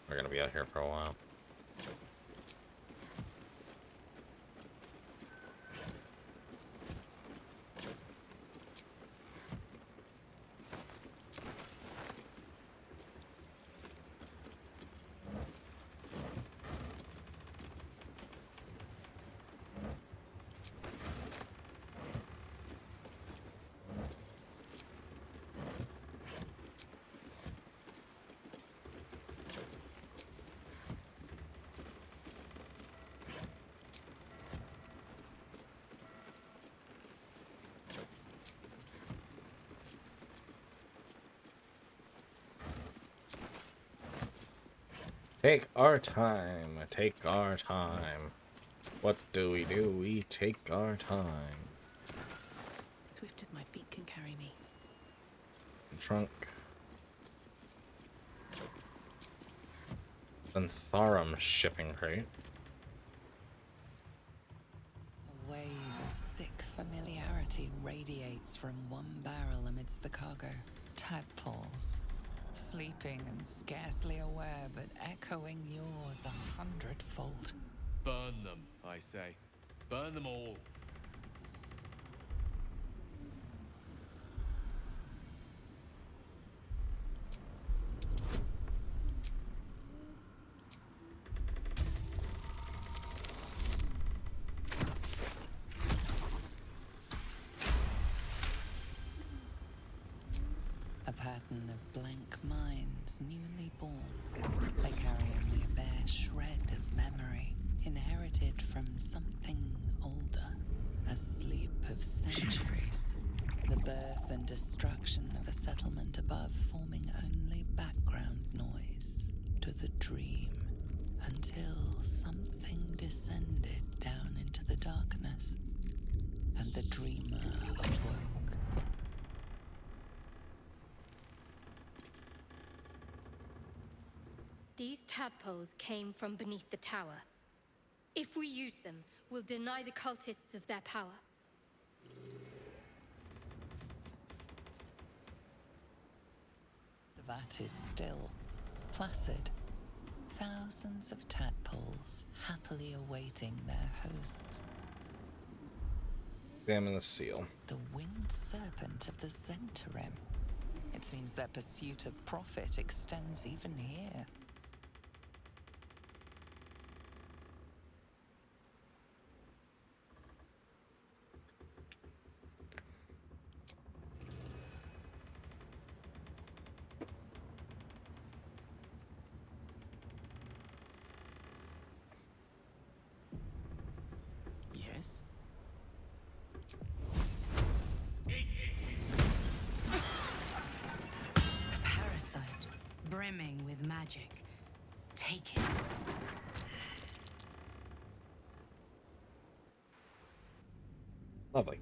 We're gonna be out here for a while. Take our time, take our time. What do? We take our time. Swift as my feet can carry me. Trunk. Thentharum shipping crate. A wave of sick familiarity radiates from one barrel amidst the cargo. Tadpoles, sleeping and scarcely aware, but echoing yours 100-fold. Burn them, I say. Burn them all. A pattern of blank minds, newly born. They carry only a bare shred of memory, inherited from something older. A sleep of centuries. The birth and destruction of a settlement above forming only background noise to the dream. Until something descended down into the darkness, and the dreamer awoke. These tadpoles came from beneath the tower. If we use them, we'll deny the cultists of their power. The vat is still, placid. Thousands of tadpoles happily awaiting their hosts. Examine the seal. The winged serpent of the Zentarim. It seems their pursuit of profit extends even here. Yes? A parasite, brimming with magic. Take it. Lovely.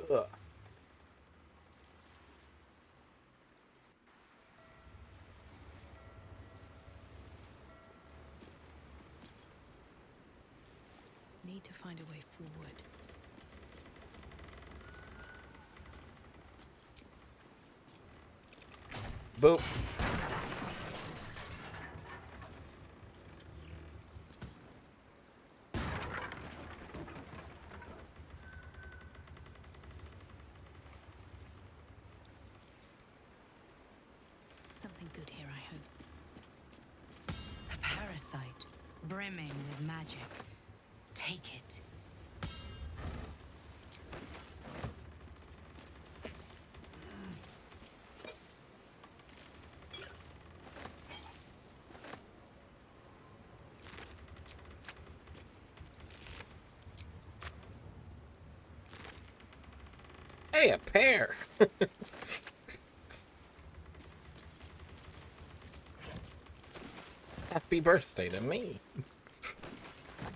Ugh. Need to find a way forward. Boop. Something good here, I hope. A parasite, brimming with magic. Take it. Hey, a pear. Happy birthday to me.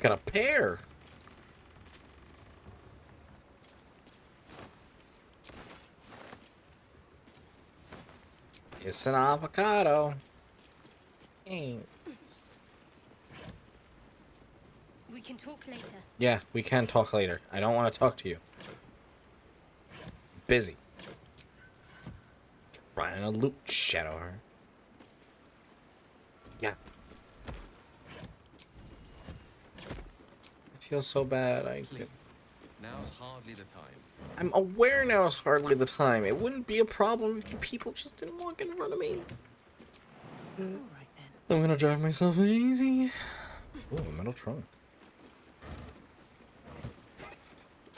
Got a pear. It's an avocado. Thanks. We can talk later. Yeah, we can talk later. I don't want to talk to you. Busy. Trying to loot Shadowheart. Yeah. I feel so bad. Please. Now's hardly the time. I'm aware now is hardly the time. It wouldn't be a problem if you people just didn't walk in front of me. All right then. I'm gonna drive myself easy. Ooh, a metal trunk.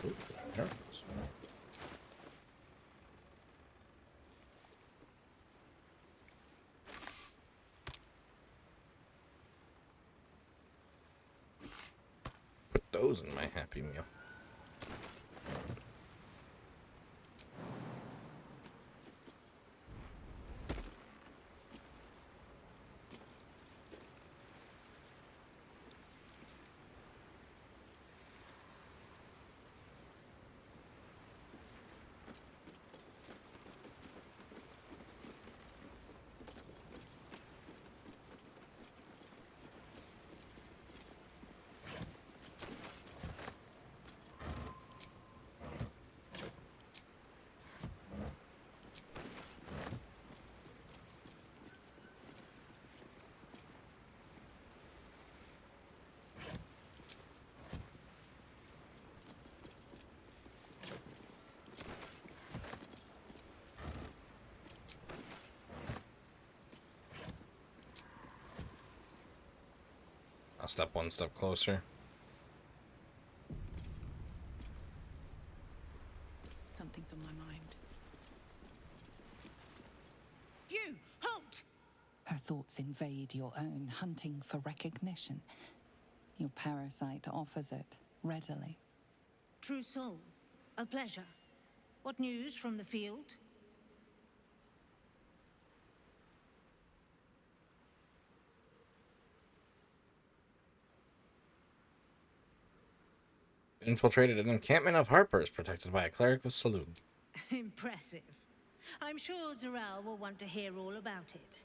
Ooh, arrows. Put those in my Happy Meal. I'll step one step closer. Something's on my mind. You! Halt! Her thoughts invade your own, hunting for recognition. Your parasite offers it readily. True soul, a pleasure. What news from the field? Infiltrated an encampment of Harpers protected by a cleric of Saloon. Impressive. I'm sure Zarel will want to hear all about it.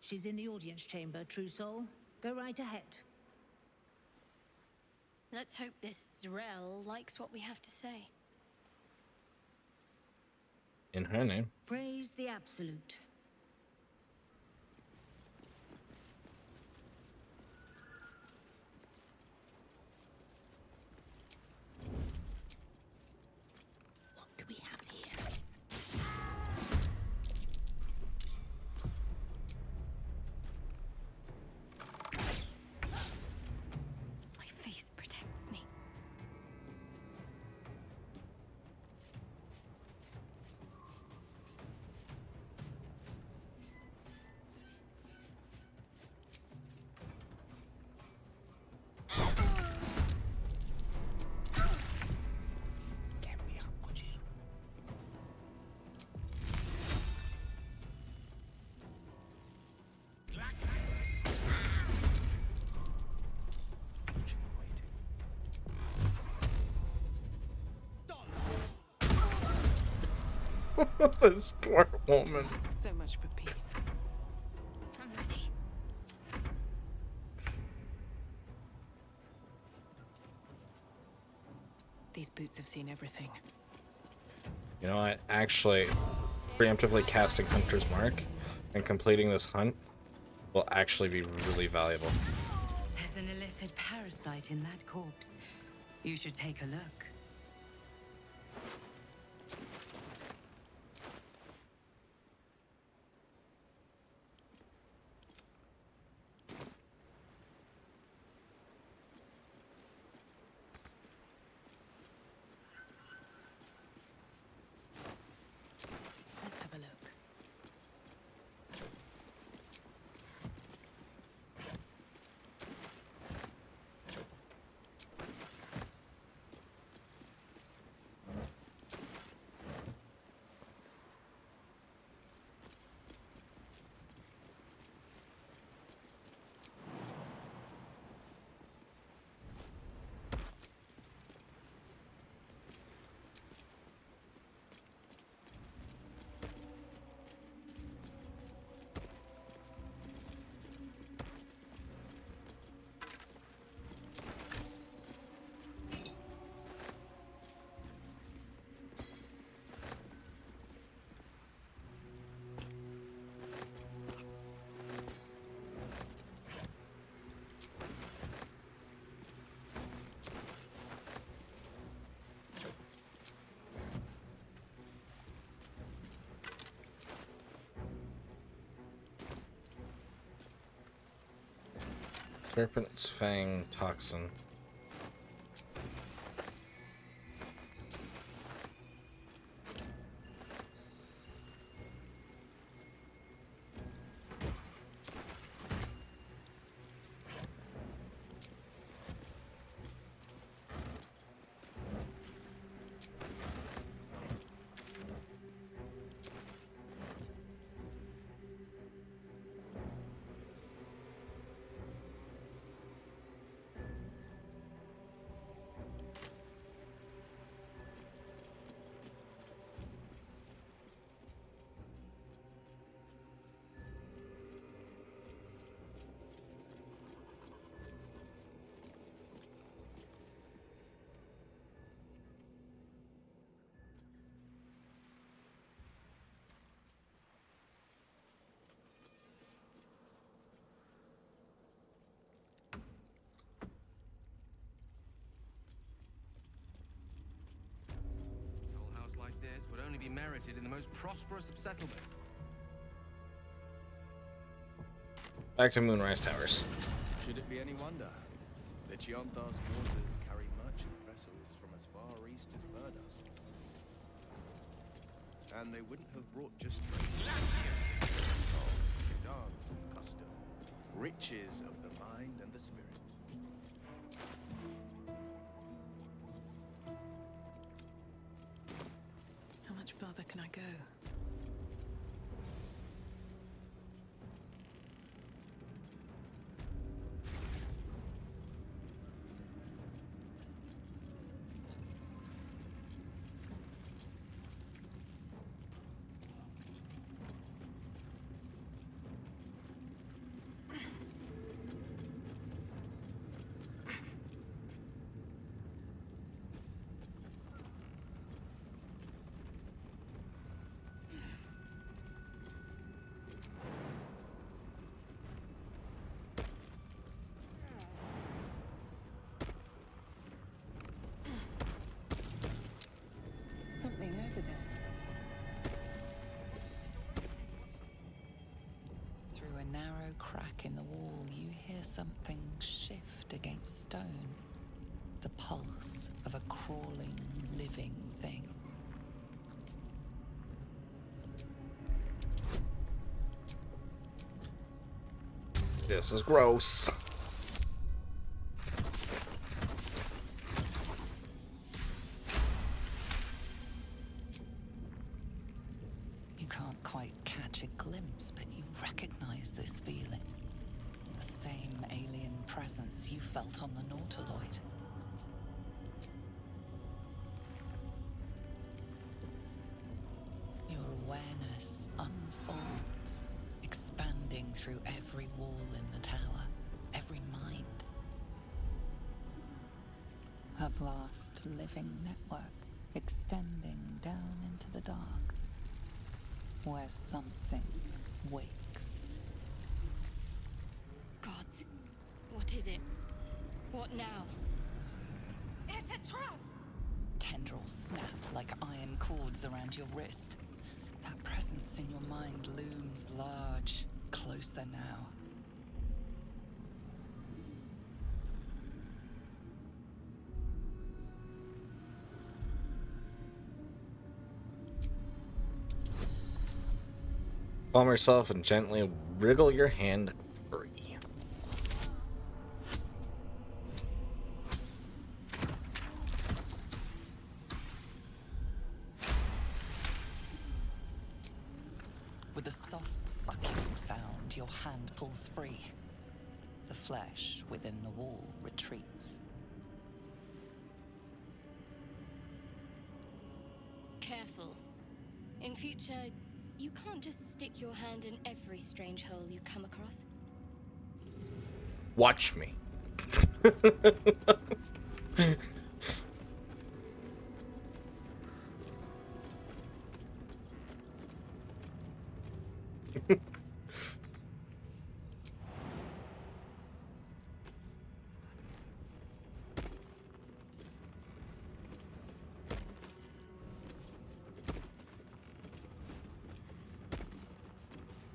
She's in the audience chamber, True Soul. Go right ahead. Let's hope this Zrel likes what we have to say. In her name. Praise the Absolute. What do we have here? My faith protects me. Get me up, would you? This poor woman. So much for peace. I'm ready. These boots have seen everything. You know what? Actually, preemptively casting Hunter's Mark and completing this hunt will actually be really valuable. There's an illithid parasite in that corpse. You should take a look. Let's have a look. Serpent's Fang Toxin. A tall house like this would only be merited in the most prosperous of settlements. Back to Moonrise Towers. Should it be any wonder? The Chiantas waters carry merchant vessels from as far east as Burdusk. And they wouldn't have brought just dance and custom, riches of the mind and the spirit. How much further can I go? Something over there. Through a narrow crack in the wall, you hear something shift against stone. The pulse of a crawling, living thing. This is gross. You can't quite catch a glimpse, but you recognize this feeling. The same alien presence you felt on the Nautiloid. Your awareness unfolds, expanding through every wall in the tower, every mind. A vast living network extending down into the dark, where something wakes. Gods, what is it? What now? It's a trap! Tendrils snap like iron cords around your wrist. That presence in your mind looms large, closer now. Calm yourself and gently wriggle your hand free. With a soft sucking sound, your hand pulls free. The flesh within the wall retreats. Careful. In future, you can't just stick your hand in every strange hole you come across. Watch me.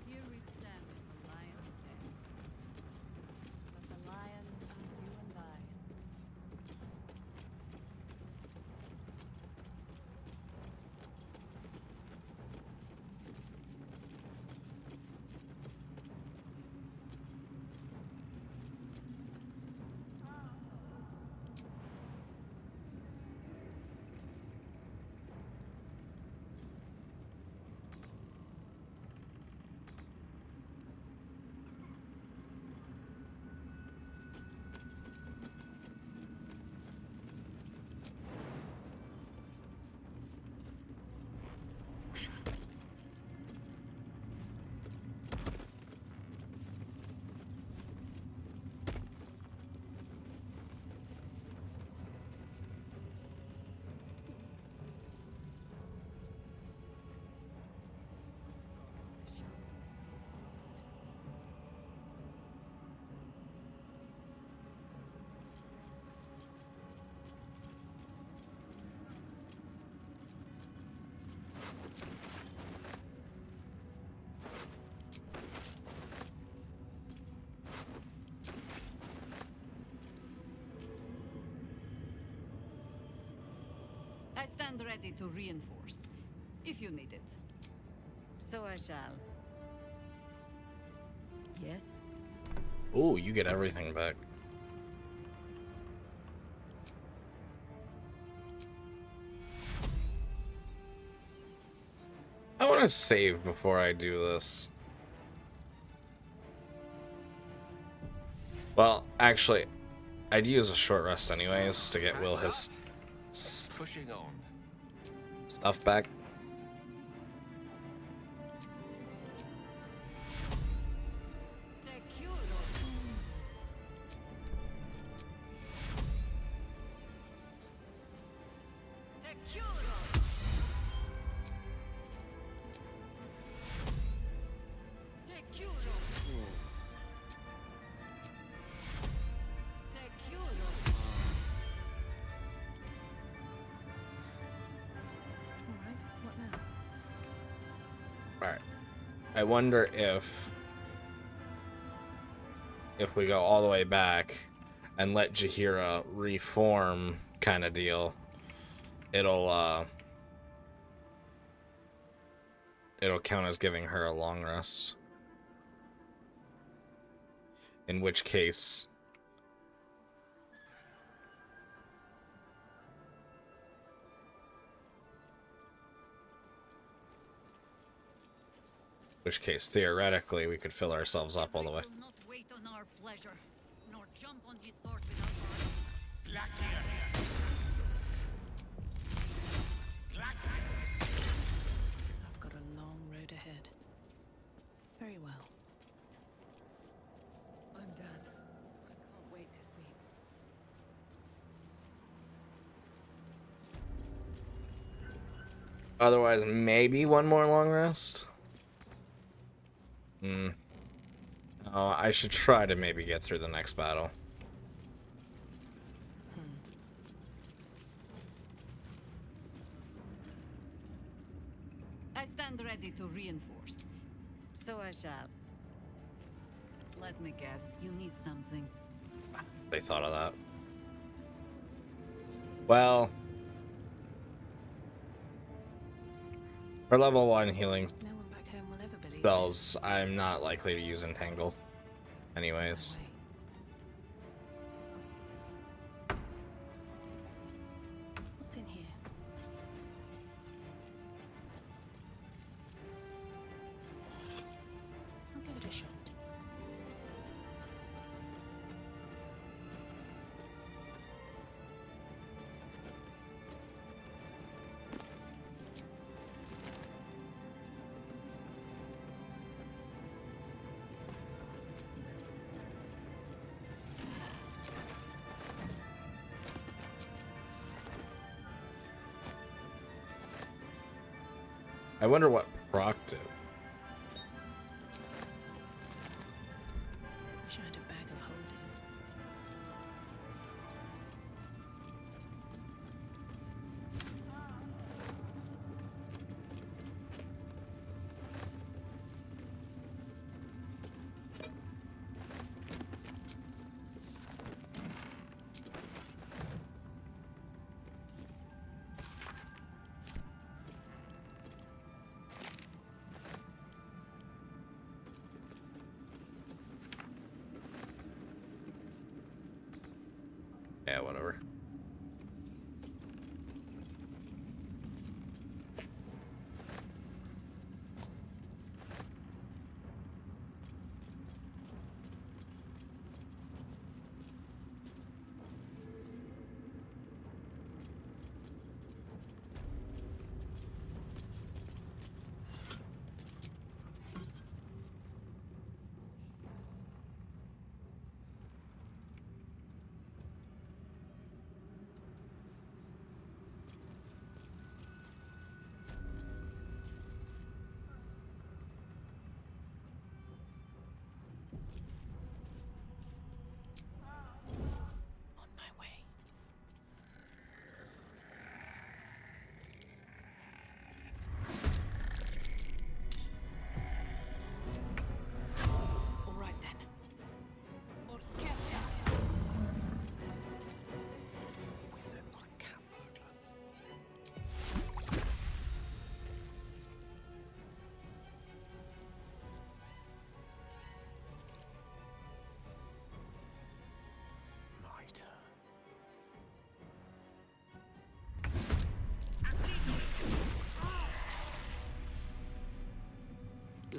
Here we stand at the lion's den. But the lion I stand ready to reinforce, if you need it. So I shall. Yes? Ooh, you get everything back. I want to save before I do this. Well, actually, I'd use a short rest anyways to get Will his Pushing on. stuff back. Alright. I wonder if we go all the way back and let Jaheira reform kind of deal, it'll count as giving her a long rest. In which case theoretically we could fill ourselves up all the way. Will not wait on our pleasure, nor jump on his sword without our I've got a long road ahead. Very well. I'm done. I can't wait to sleep. Otherwise, maybe one more long rest. Oh, I should try to maybe get through the next battle. I stand ready to reinforce. So I shall. Let me guess, you need something. They thought of that. Well, for level 1 healing No one back home will ever believe spells, I'm not likely to use Entangle. Anyways. What's in here? I'll give it a shot. I wonder what proc did. Wish I had a bag of holding.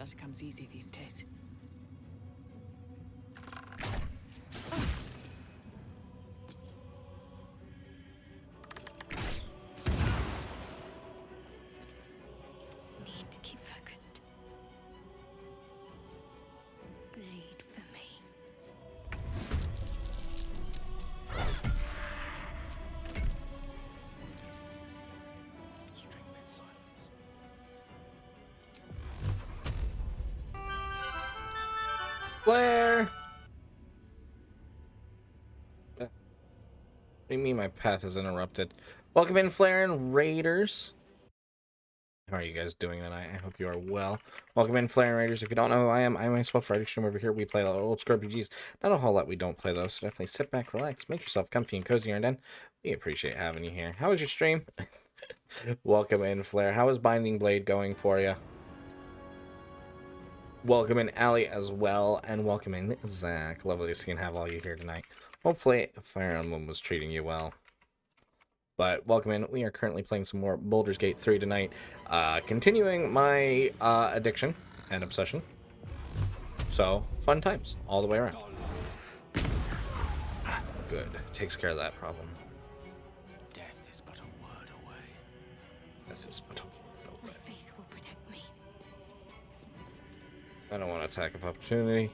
blood comes easy these days. Need to keep focused. Bleed for me. Strength in silence. Blair! What do you mean my path is interrupted? Welcome in, Flare and Raiders. How are you guys doing tonight? I hope you are well. Welcome in, Flare and Raiders. If you don't know who I am, I'm myself, Friday Stream over here. We play a lot of old school RPGs. Not a whole lot we don't play, though, so definitely sit back, relax, make yourself comfy and cozy, and then we appreciate having you here. How was your stream? Welcome in, Flare. How is Binding Blade going for you? Welcome in, Allie, as well, and welcome in, Zach. Lovely to see and have all you here tonight. Hopefully, Fire Emblem was treating you well. But welcome in. We are currently playing some more Baldur's Gate 3 tonight. Continuing my addiction and obsession. So, fun times all the way around. Good. Takes care of that problem. Death is but a word away. Death is but a word My away. faith will protect me. I don't want to attack of opportunity.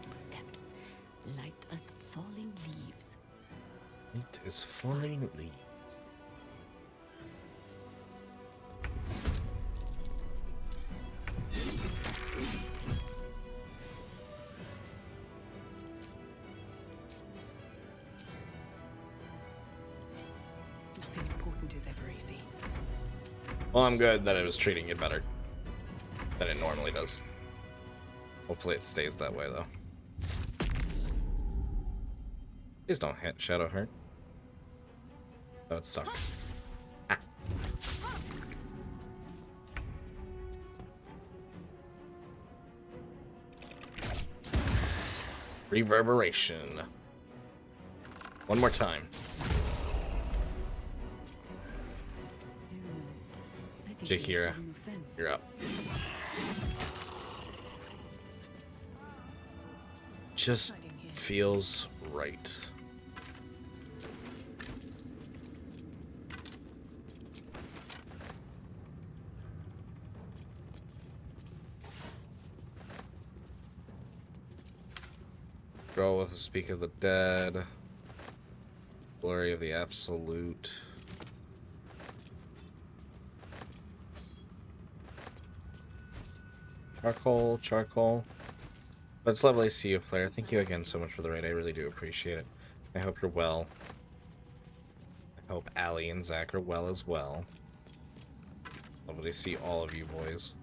Steps light as falling leaves. It is falling leaves. Nothing important is ever easy. Well, I'm good that it was treating you better than it normally does. Hopefully it stays that way, though. Please don't hit Shadow Heart. That would suck. Ah. Reverberation. One more time. Jahira, you're up. Just feels right. Go with the Speak of the Dead. Glory of the Absolute. Charcoal. But it's lovely to see you, Flare. Thank you again so much for the raid. I really do appreciate it. I hope you're well. I hope Allie and Zach are well as well. Lovely to see all of you boys.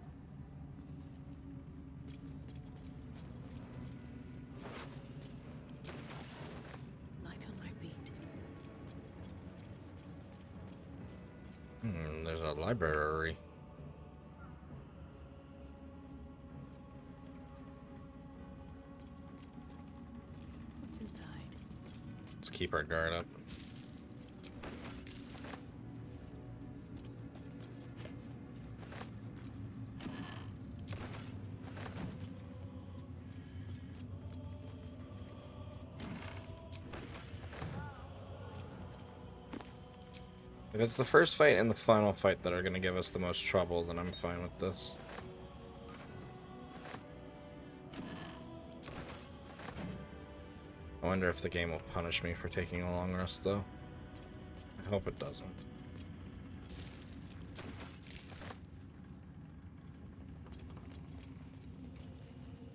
Light on my feet. There's a library. What's inside? Let's keep our guard up. If it's the first fight and the final fight that are going to give us the most trouble, then I'm fine with this. I wonder if the game will punish me for taking a long rest, though. I hope it doesn't.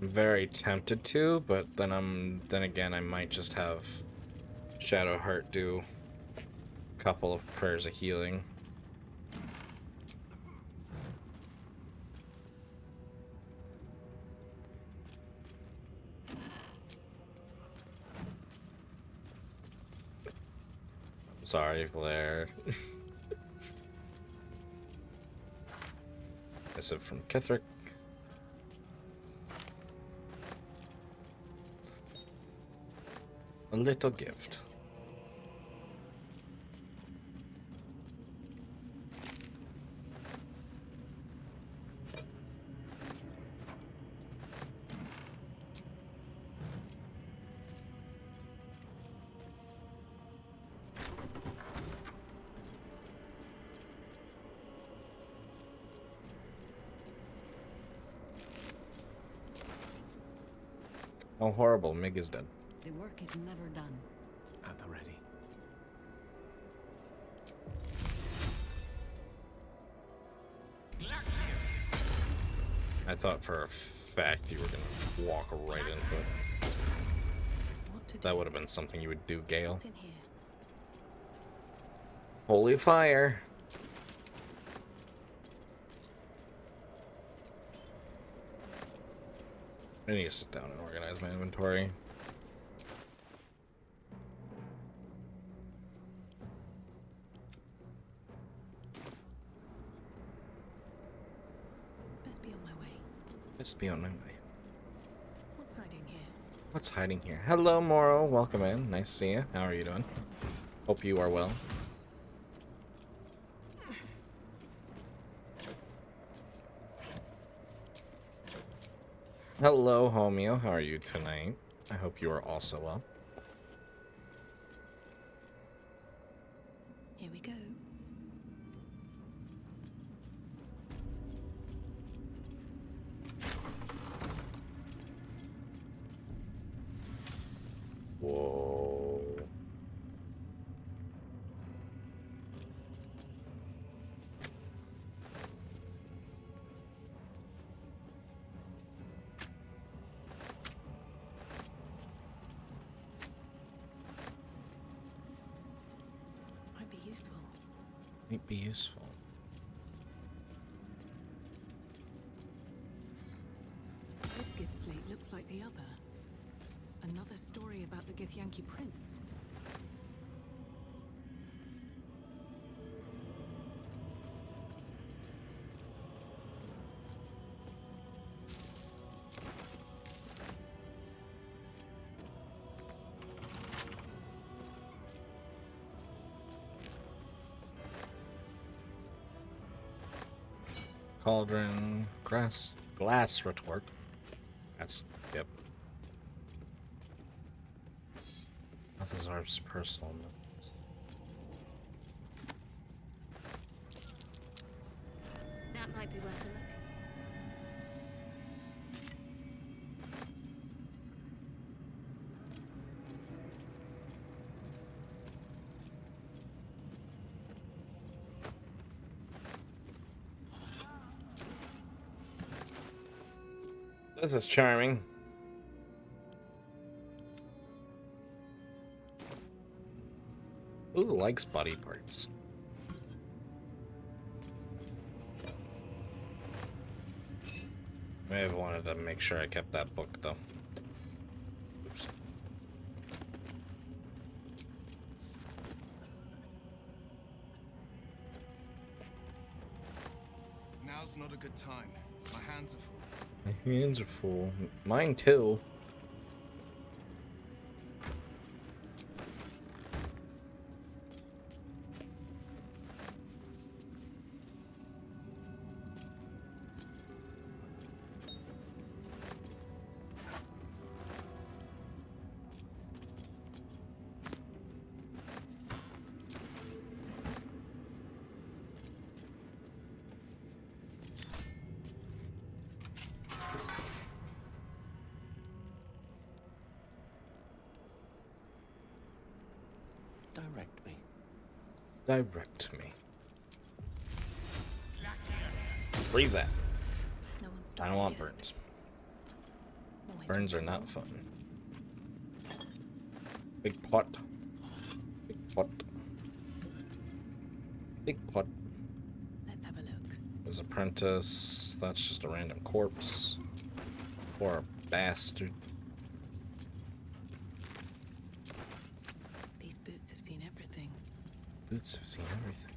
I'm very tempted to, but then again I might just have Shadowheart do a couple of prayers of healing. Sorry, Blair. Is it from Kithric? A little gift. Oh, horrible. Mig is dead. The work is never done. At the ready. I thought for a fact you were gonna walk right into it. What to do? That would have been something you would do, Gale. What's in here? Holy fire. I need to sit down and organize my inventory. Best be on my way. Just be on my way. What's hiding here? What's hiding here? Hello, Moro. Welcome in. Nice to see you. How are you doing? Hope you are well. Hello, Homeo. How are you tonight? I hope you are also well. Here we go. Whoa. Might be useful. Might be useful. This Githslate looks like the other. Another story about the Githyanki prince. Cauldron, glass retort. That's, yep. Balthazar's personal notes. That might be worth a look. This is charming. Ooh, likes body parts. May have wanted to make sure I kept that book though. Oops. Now's not a good time. My hands are full. My hands are full. Mine too. Direct me. Direct me. Freeze that. No one's I stopped don't want here. burns. Always Burns are not fun. Big pot. Big pot. Big pot. Let's have a look. His apprentice. That's just a random corpse. Or a bastard. These boots have seen everything. Boots have seen everything.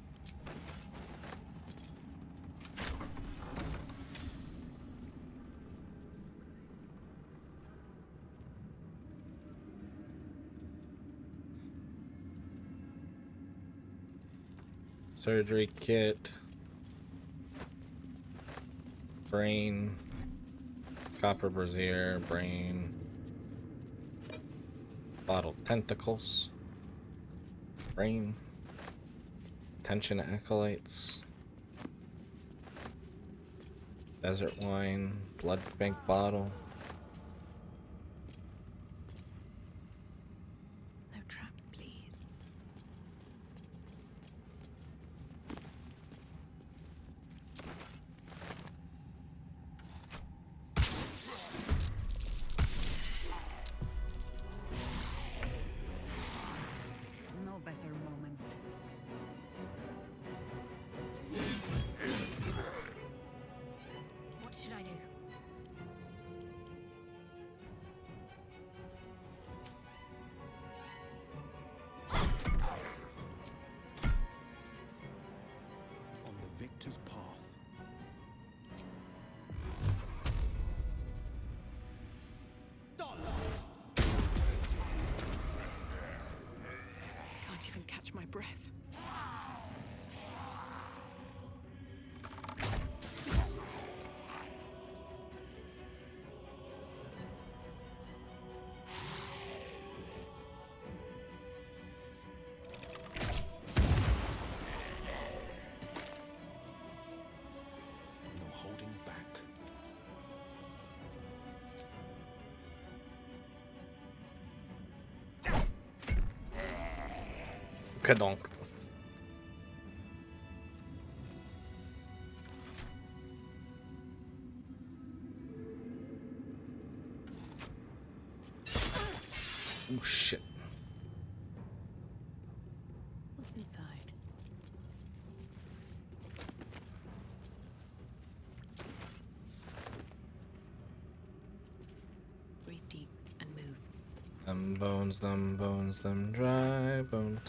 Surgery kit. Brain. Copper brazier. Brain. Bottled tentacles. Brain. Tension acolytes. Desert wine. Blood bank bottle. breath. No holding back. Kadonk. Oh shit. What's inside? Breathe deep and move. Them bones, them dry bones.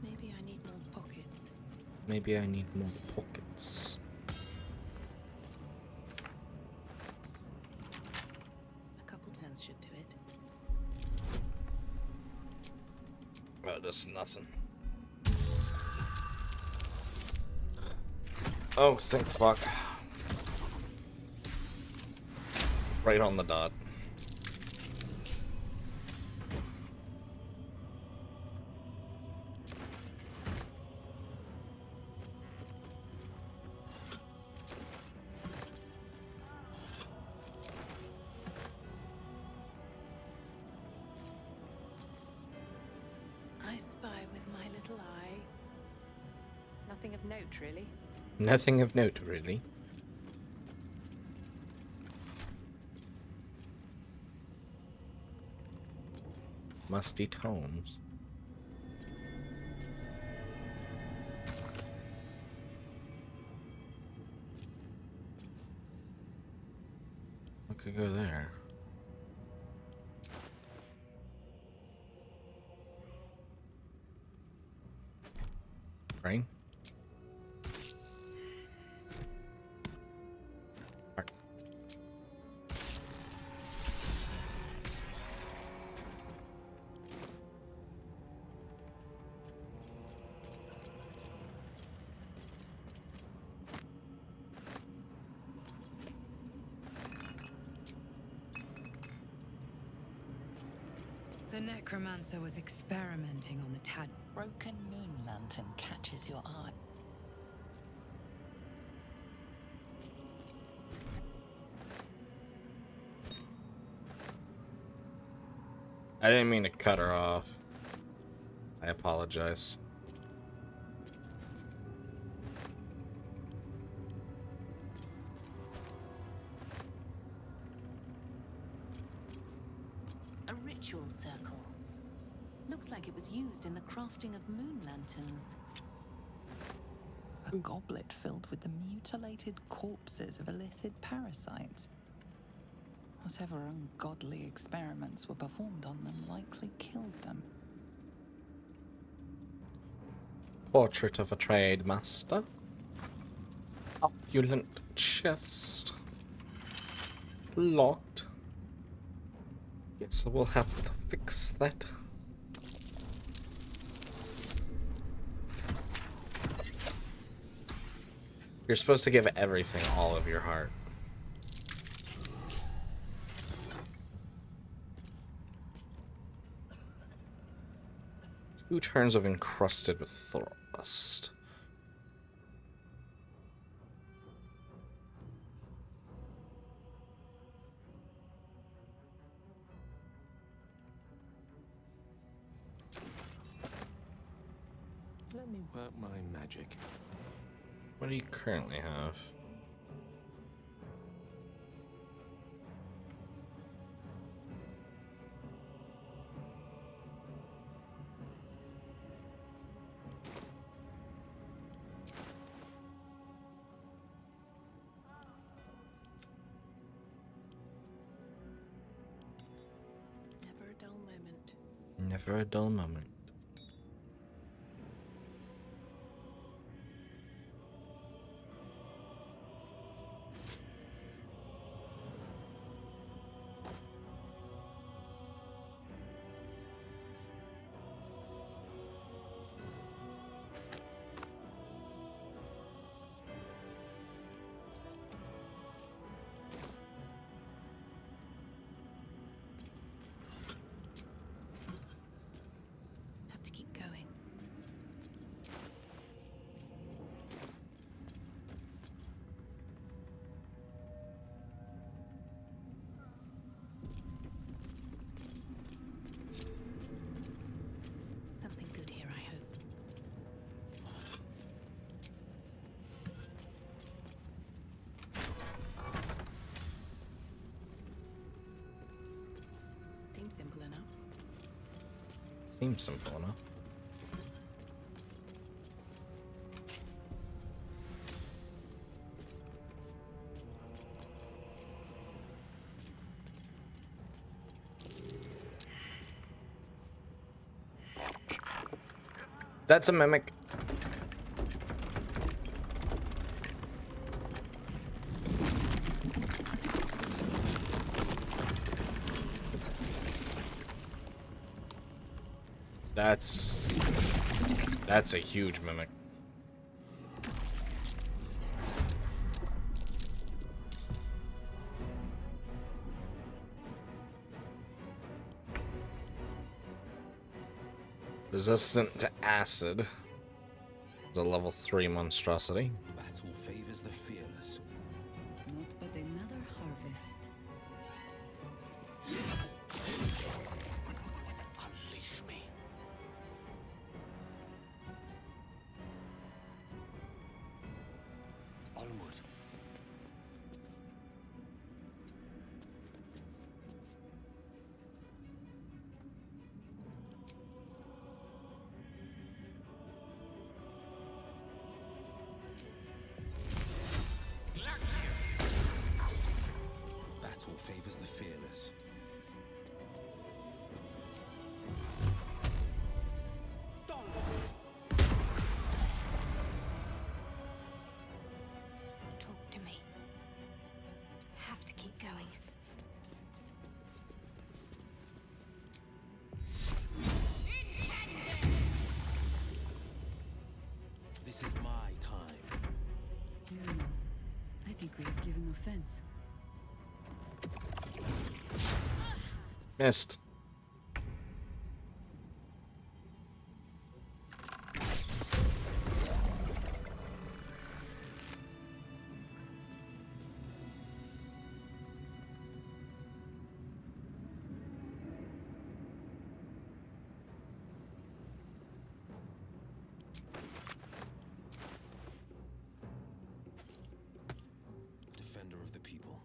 Maybe I need more pockets. Maybe I need more pockets. A couple turns should do it. Oh, that's nothing. Oh, thank fuck. Right on the dot. I spy with my little eye. Nothing of note, really. Nothing of note, really. Musty tomes. What could go there? Right? The necromancer was experimenting on the tad. Broken moon lantern catches your eye. I didn't mean to cut her off. I apologize. A ritual circle. Looks like it was used in the crafting of moon lanterns. A goblet filled with the mutilated corpses of illithid parasites. Whatever ungodly experiments were performed on them likely killed them. Portrait of a trade master. Opulent chest. Locked. Guess I will have to fix that. You're supposed to give everything all of your heart. 2 turns of encrusted with thrust. Let me work my magic. What do you currently have? Never a Never a dull moment. Have to keep going. Something good here, I hope. Seems simple enough. Seems simple enough. That's a mimic. That's a huge mimic. Resistant to acid. It's a level 3 monstrosity. Battle favors the fearless. Not but another harvest. Unleash me. Onward. Battle favors the fearless. Talk to me. Have to keep going. This is my time. You know, I think we have given offense. Missed. Defender of the people.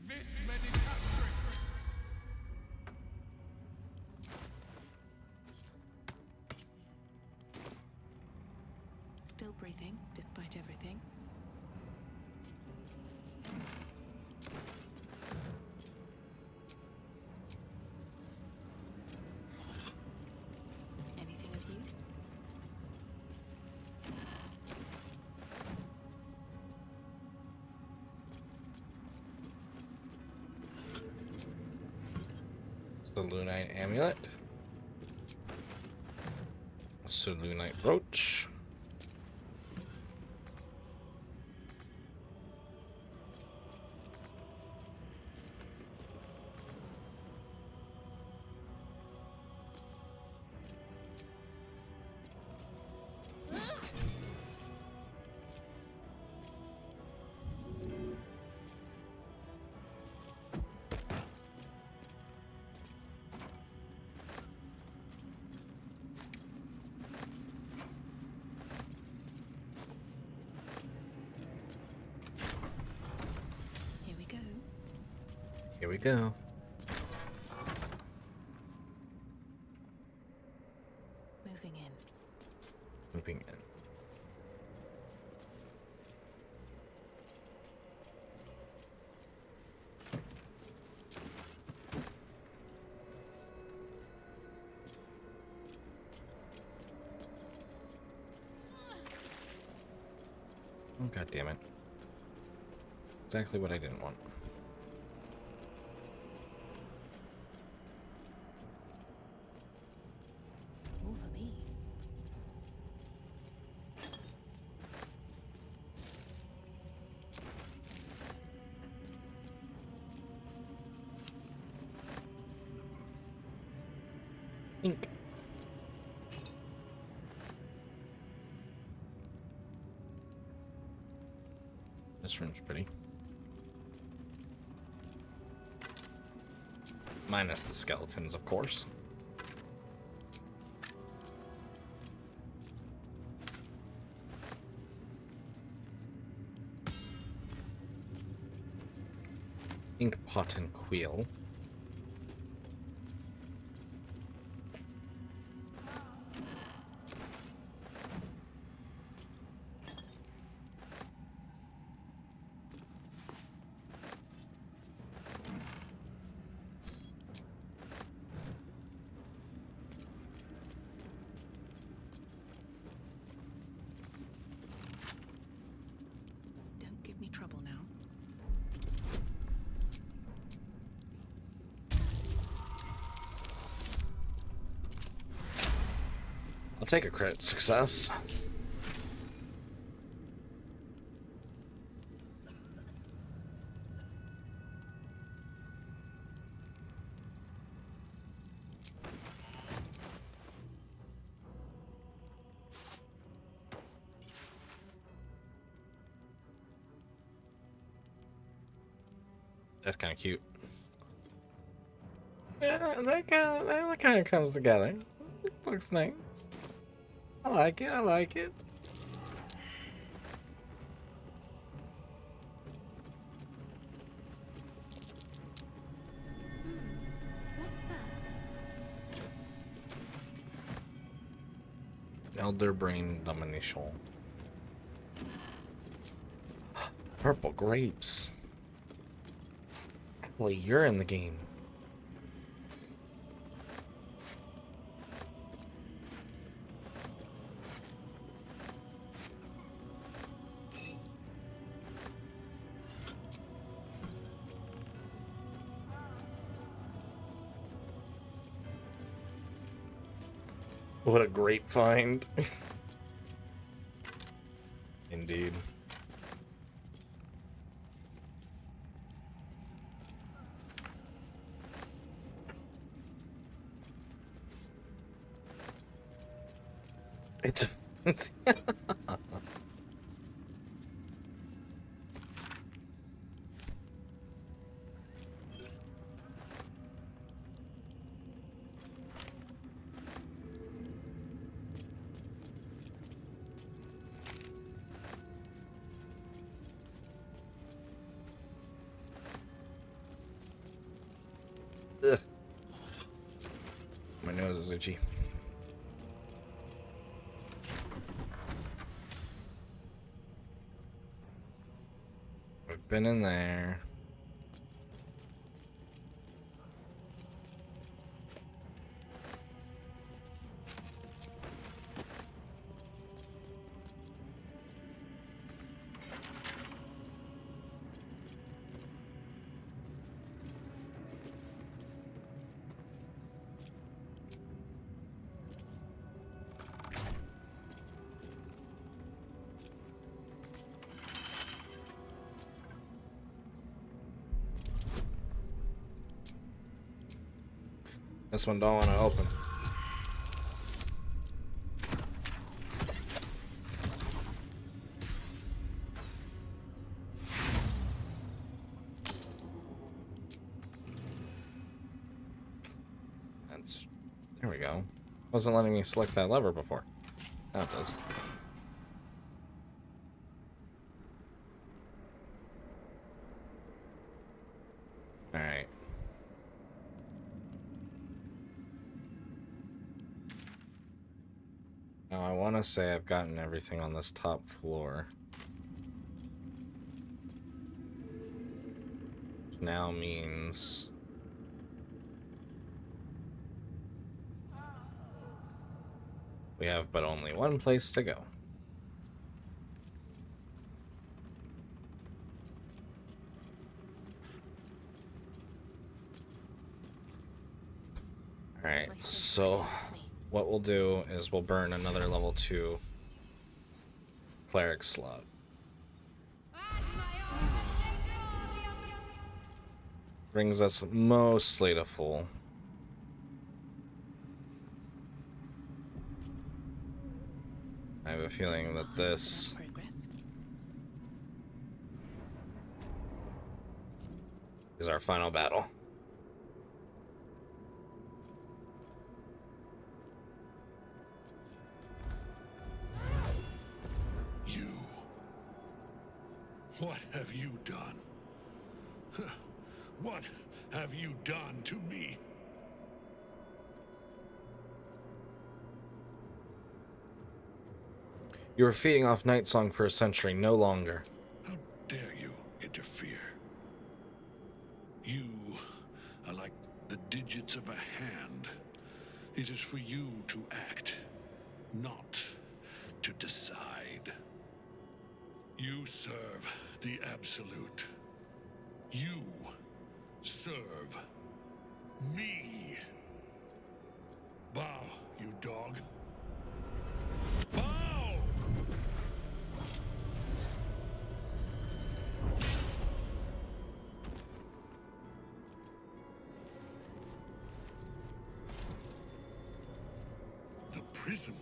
This many capturing. Still breathing, despite everything. Anything of use? Selunite amulet. Selunite brooch. Here we go. Here we go. typing in. Oh, God damn it. Exactly what I didn't want. More for me. Ink. This room's pretty. Minus the skeletons, of course. Ink pot and quill. Don't give me trouble now. I'll take a crit success. That's kind of cute. Yeah, that kind of comes together. Looks nice. I like it. I like it. What's that? Elder Brain Domination. Purple grapes. Well, you're in the game. What a great find. Indeed. It's Ugh. My nose is itchy. I've been in there. This one don't want to open. That's... There we go. Wasn't letting me select that lever before. Now it does. Alright. Now I want to want to say I've gotten everything on this top floor. Which now means we have but only one place to go. Alright, so what we'll do is we'll burn another level 2 cleric slot. Brings us mostly to full. I have a feeling that this is our final battle. What have you done? What have you done to me? You were feeding off Night Song for a century, no longer. How dare you interfere? You are like the digits of a hand. It is for you to act, not to decide. You serve the Absolute. You serve me. Bow, you dog. Bow! The prison.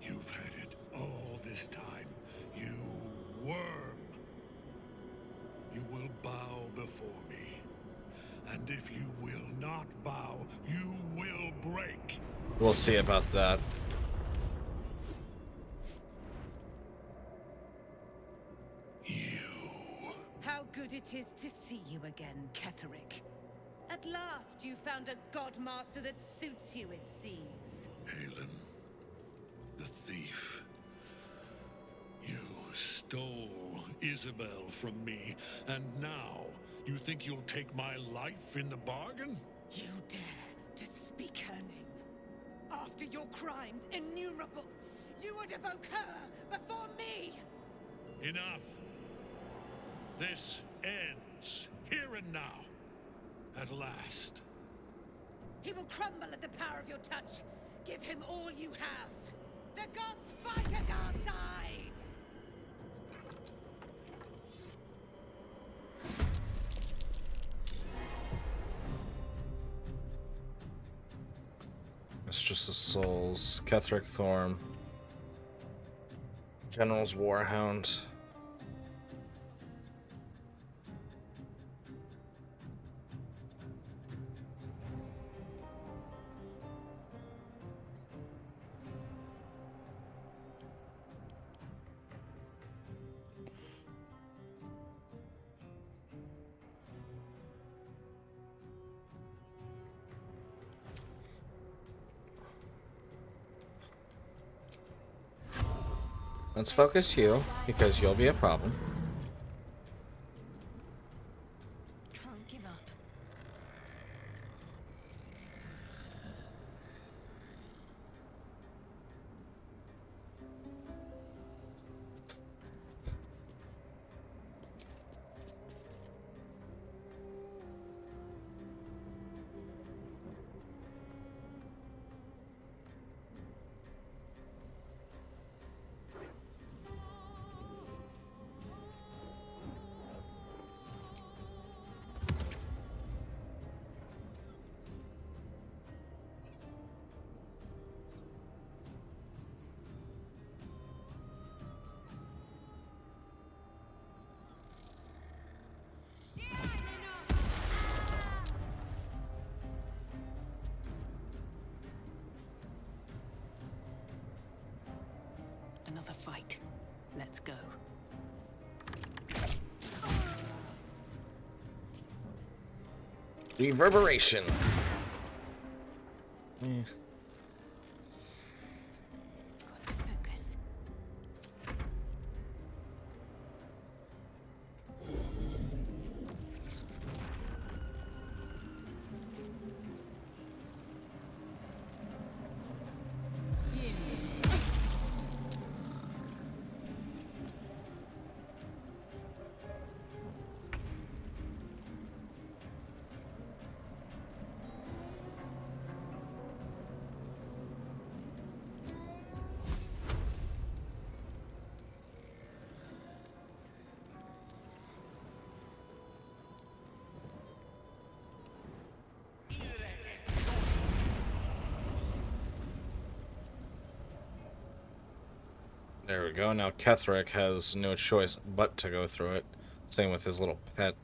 You've had it all this time. You worm. You will bow before me. And if you will not bow, you will break. We'll see about that. How good it is to see you again, Ketherick. At last you found a godmaster that suits you, it seems. Halen, the thief. You stole Isabel from me, and now you think you'll take my life in the bargain? You dare to speak her name? After your crimes innumerable, you would evoke her before me! Enough. This ends here and now. At last. He will crumble at the power of your touch. Give him all you have. The gods fight at our side! Mistress of Souls, Ketherick Thorm, General's Warhound. Let's focus you, because you'll be a problem. Can't give up. Another fight. Let's go. Reverberation. There we go. Now Ketherick has no choice but to go through it. Same with his little pet.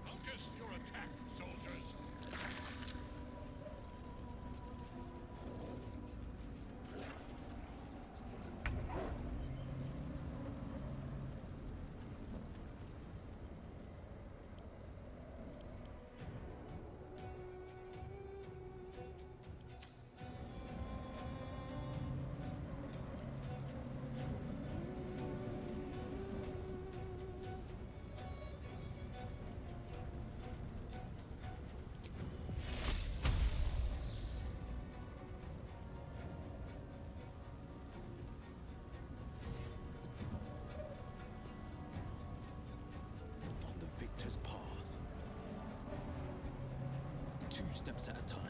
Focus your attack, soldiers. On the victor's path. 2 steps at a time.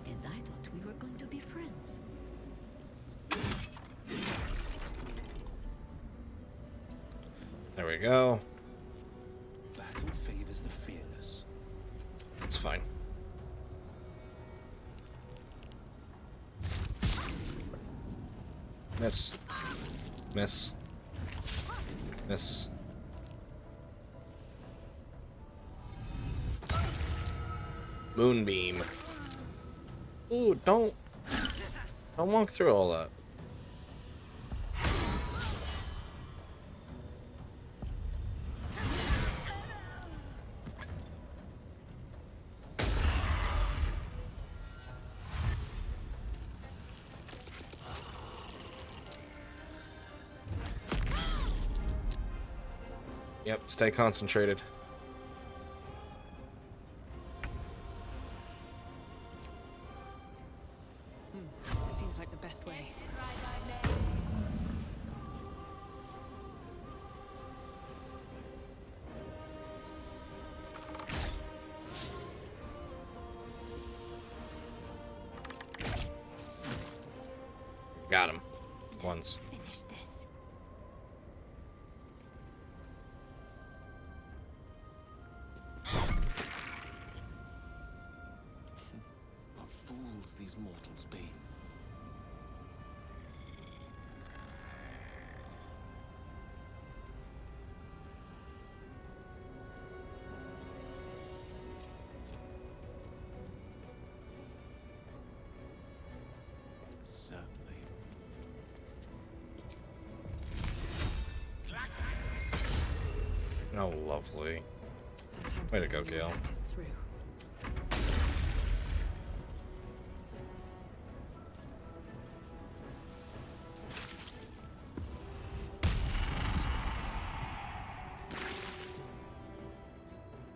And I thought we were going to be friends. There we go. Battle favors the fearless. It's fine. Miss. Miss. Miss. Moonbeam. Ooh, don't walk through all that. Yep, stay concentrated. Seems like the best way. Got him. Once. Finish this. What fools these mortals be. Certainly. Oh, lovely. Sometimes Way to the go, only Gale. light is through.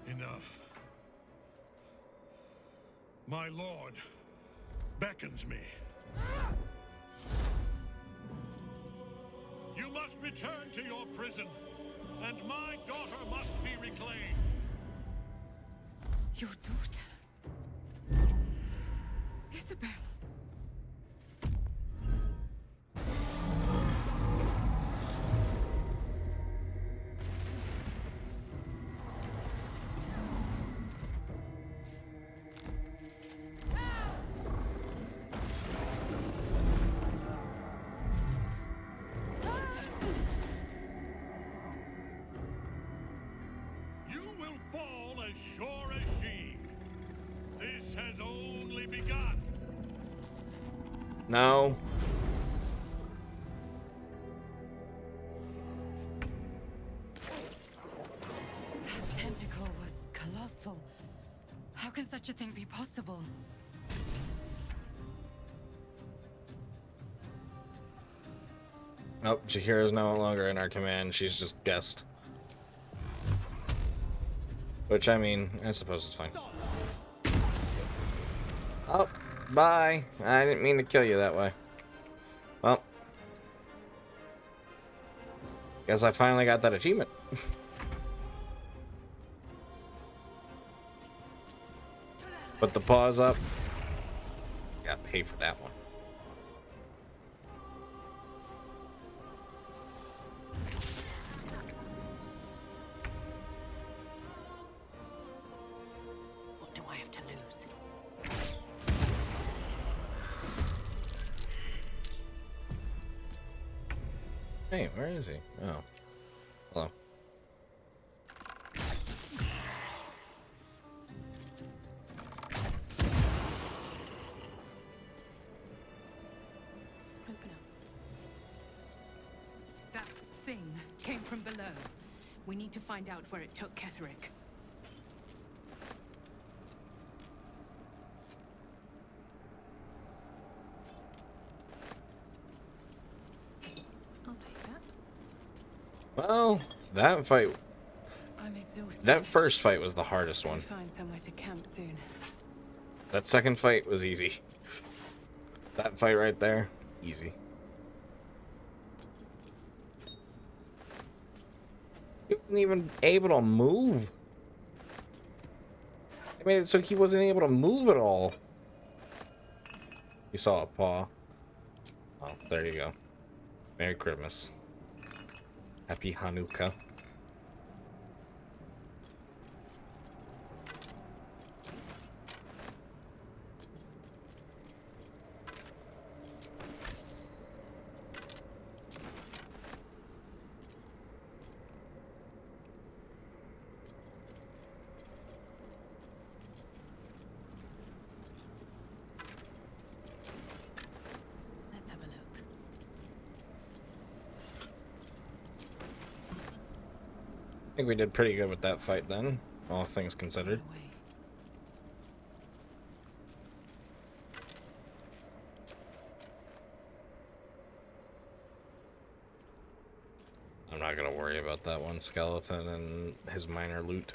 Enough. My lord beckons me. You must return to your prison, and my daughter must be reclaimed. Your daughter? Isabel. You will fall as sure as she. This has only begun. No. That tentacle was colossal. How can such a thing be possible? Nope, Jahira is no longer in our command. She's just guest. Which, I mean, I suppose it's fine. Oh, bye. I didn't mean to kill you that way. Well, guess I finally got that achievement. Put the paws up. Got paid for that one. What do I have to lose? Hey, where is he? Oh. Hello. Open up. That thing came from below. We need to find out where it took Ketherick. I'll take that. Well, that fight, I'm exhausted. that first fight was the hardest one. Find somewhere to camp soon. That second fight was easy. That fight right there, easy. He wasn't even able to move. I made it so he wasn't able to move at all. You saw a paw. Oh, there you go. Merry Christmas. Happy Hanukkah. Let's have a look. I think we did pretty good with that fight then, all things considered. Away. I'm not gonna worry about that one skeleton and his minor loot.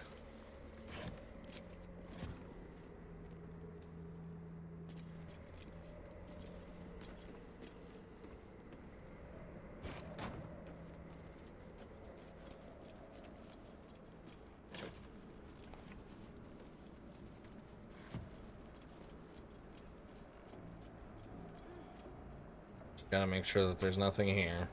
Gotta make sure that there's nothing here.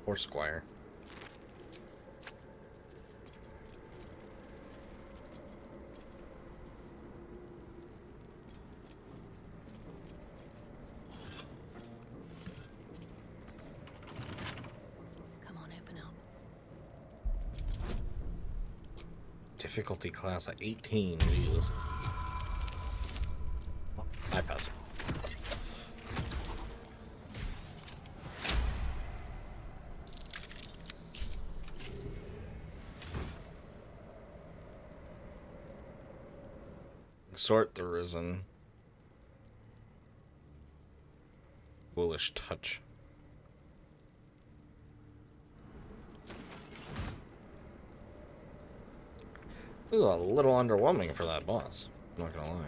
Or Squire. Come on, open up. Difficulty class at 18. Jesus. I pass it. Sort the Risen. Foolish Touch. This is a little underwhelming for that boss. I'm not gonna lie.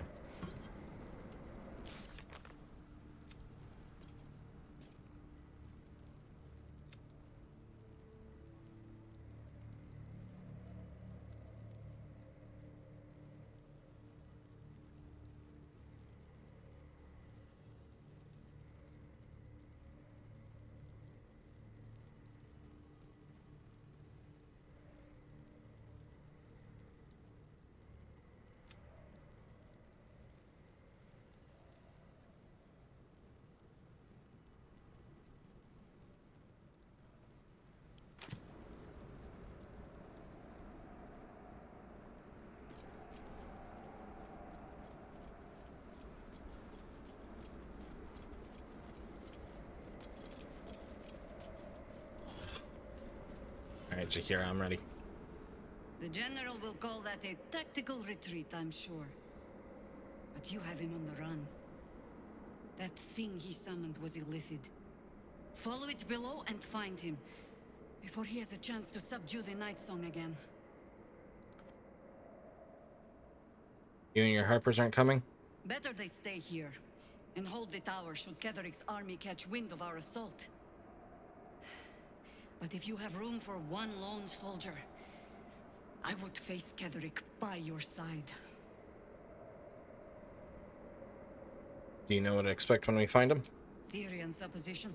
Alright, Shakira, I'm ready. The General will call that a tactical retreat, I'm sure. But you have him on the run. That thing he summoned was illithid. Follow it below and find him, before he has a chance to subdue the Night Song again. You and your Harpers aren't coming? Better they stay here, and hold the tower should Ketheric's army catch wind of our assault. But if you have room for one lone soldier, I would face Ketheric by your side. Do you know what to expect when we find him? Theory and supposition,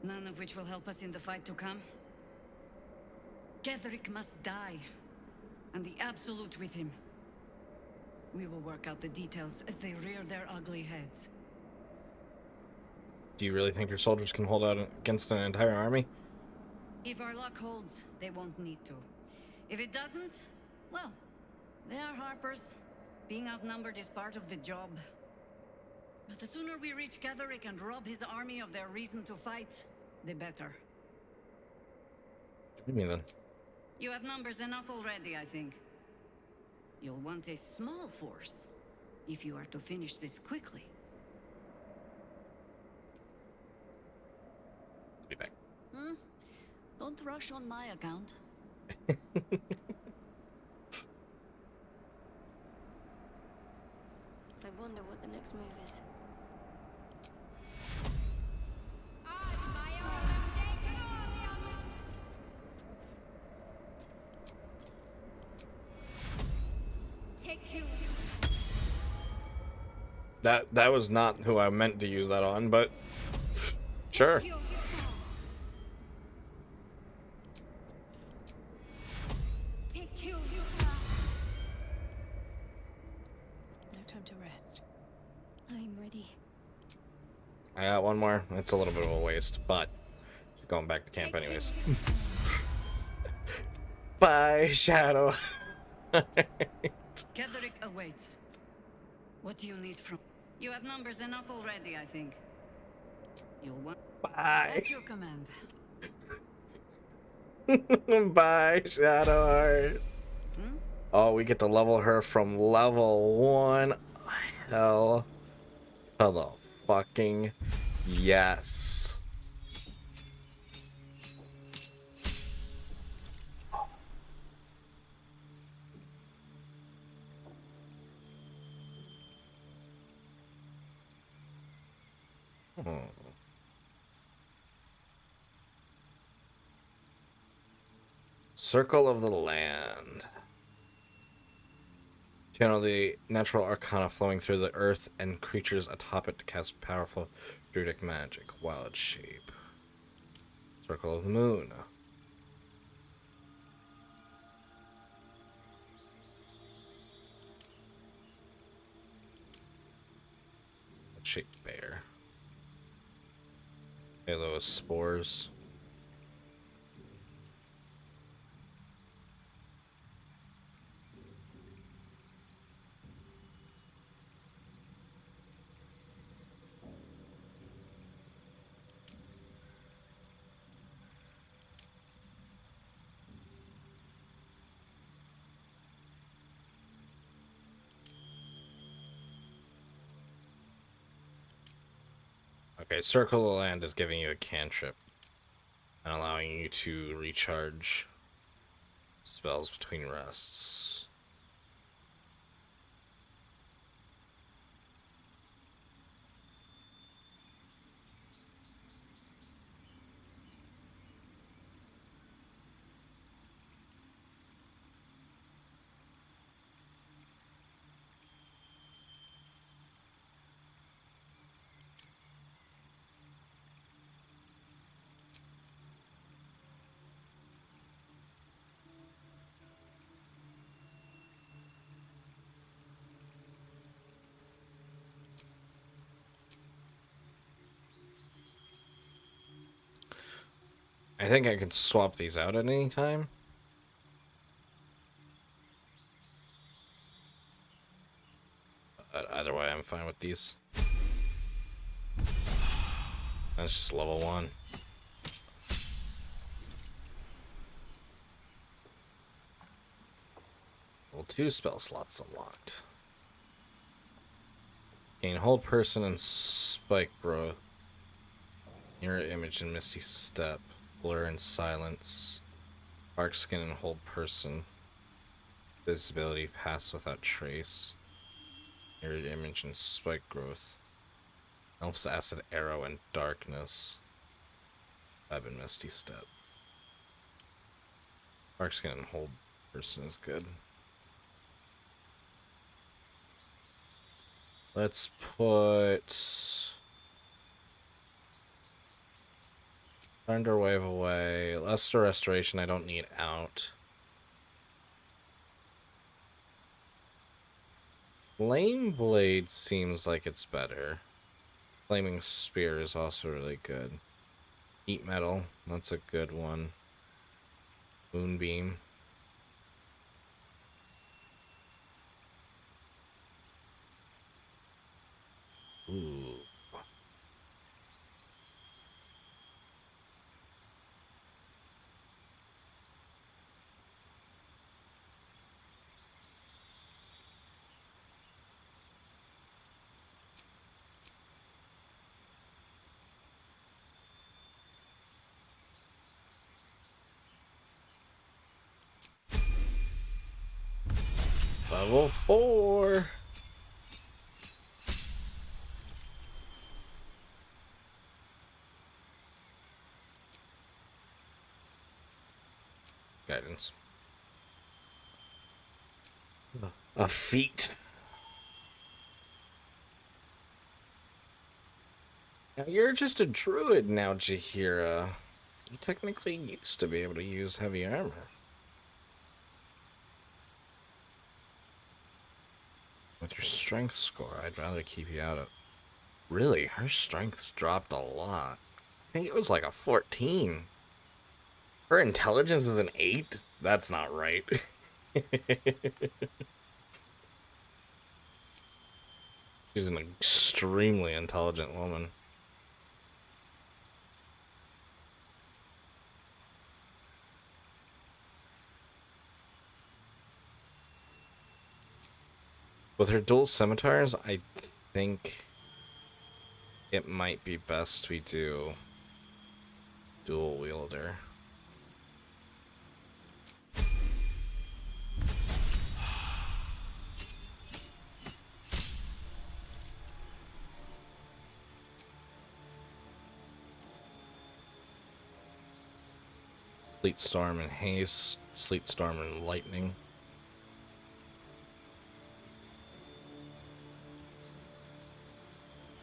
none of which will help us in the fight to come. Ketheric must die, and the Absolute with him. We will work out the details as they rear their ugly heads. Do you really think your soldiers can hold out against an entire army? If our luck holds, they won't need to. If it doesn't, well, they are Harpers. Being outnumbered is part of the job. But the sooner we reach Ketheric and rob his army of their reason to fight, the better. Join me then. You have numbers enough already, I think. You'll want a small force, if you are to finish this quickly. Be back. Don't rush on my account. I wonder what the next move is. That was not who I meant to use that on, but sure. No time to rest. I'm ready. I got one more. It's a little bit of a waste, but going back to camp anyways. Bye, Shadow. Ketheric awaits. What do you need from... You have numbers enough already, I think. You'll want... Bye. At your command. Bye, Shadowheart. Oh, we get to level her from level 1. Hell to the fucking yes. Circle of the Land. Channel the natural arcana flowing through the earth and creatures atop it to cast powerful druidic magic. Wild shape. Circle of the Moon. Shaped bear. Halo of spores. Okay, Circle of the Land is giving you a cantrip and allowing you to recharge spells between rests. I think I can swap these out at any time. But either way, I'm fine with these. That's just level 1. Level 2 spell slots unlocked. Gain whole person and spike growth. Mirror image and misty step. Blur and silence. Dark skin and hold person. Visibility pass without trace. Mirrored image and spike growth. Elf's acid arrow and darkness. Web and misty step. Dark skin and hold person is good. Let's put Thunderwave away. Luster Restoration I don't need out. Flame Blade seems like it's better. Flaming Spear is also really good. Heat Metal, that's a good one. Moonbeam. Ooh. Level 4. Guidance. A feat. Now you're just a druid now, Jaheira. You technically used to be able to use heavy armor. With your strength score, I'd rather keep you out of... Really? Her strength's dropped a lot. I think it was like a 14. Her intelligence is an 8? That's not right. She's an extremely intelligent woman. With her dual scimitars, I think it might be best we do dual wielder. Sleet Storm and Haste, Sleet Storm and Lightning.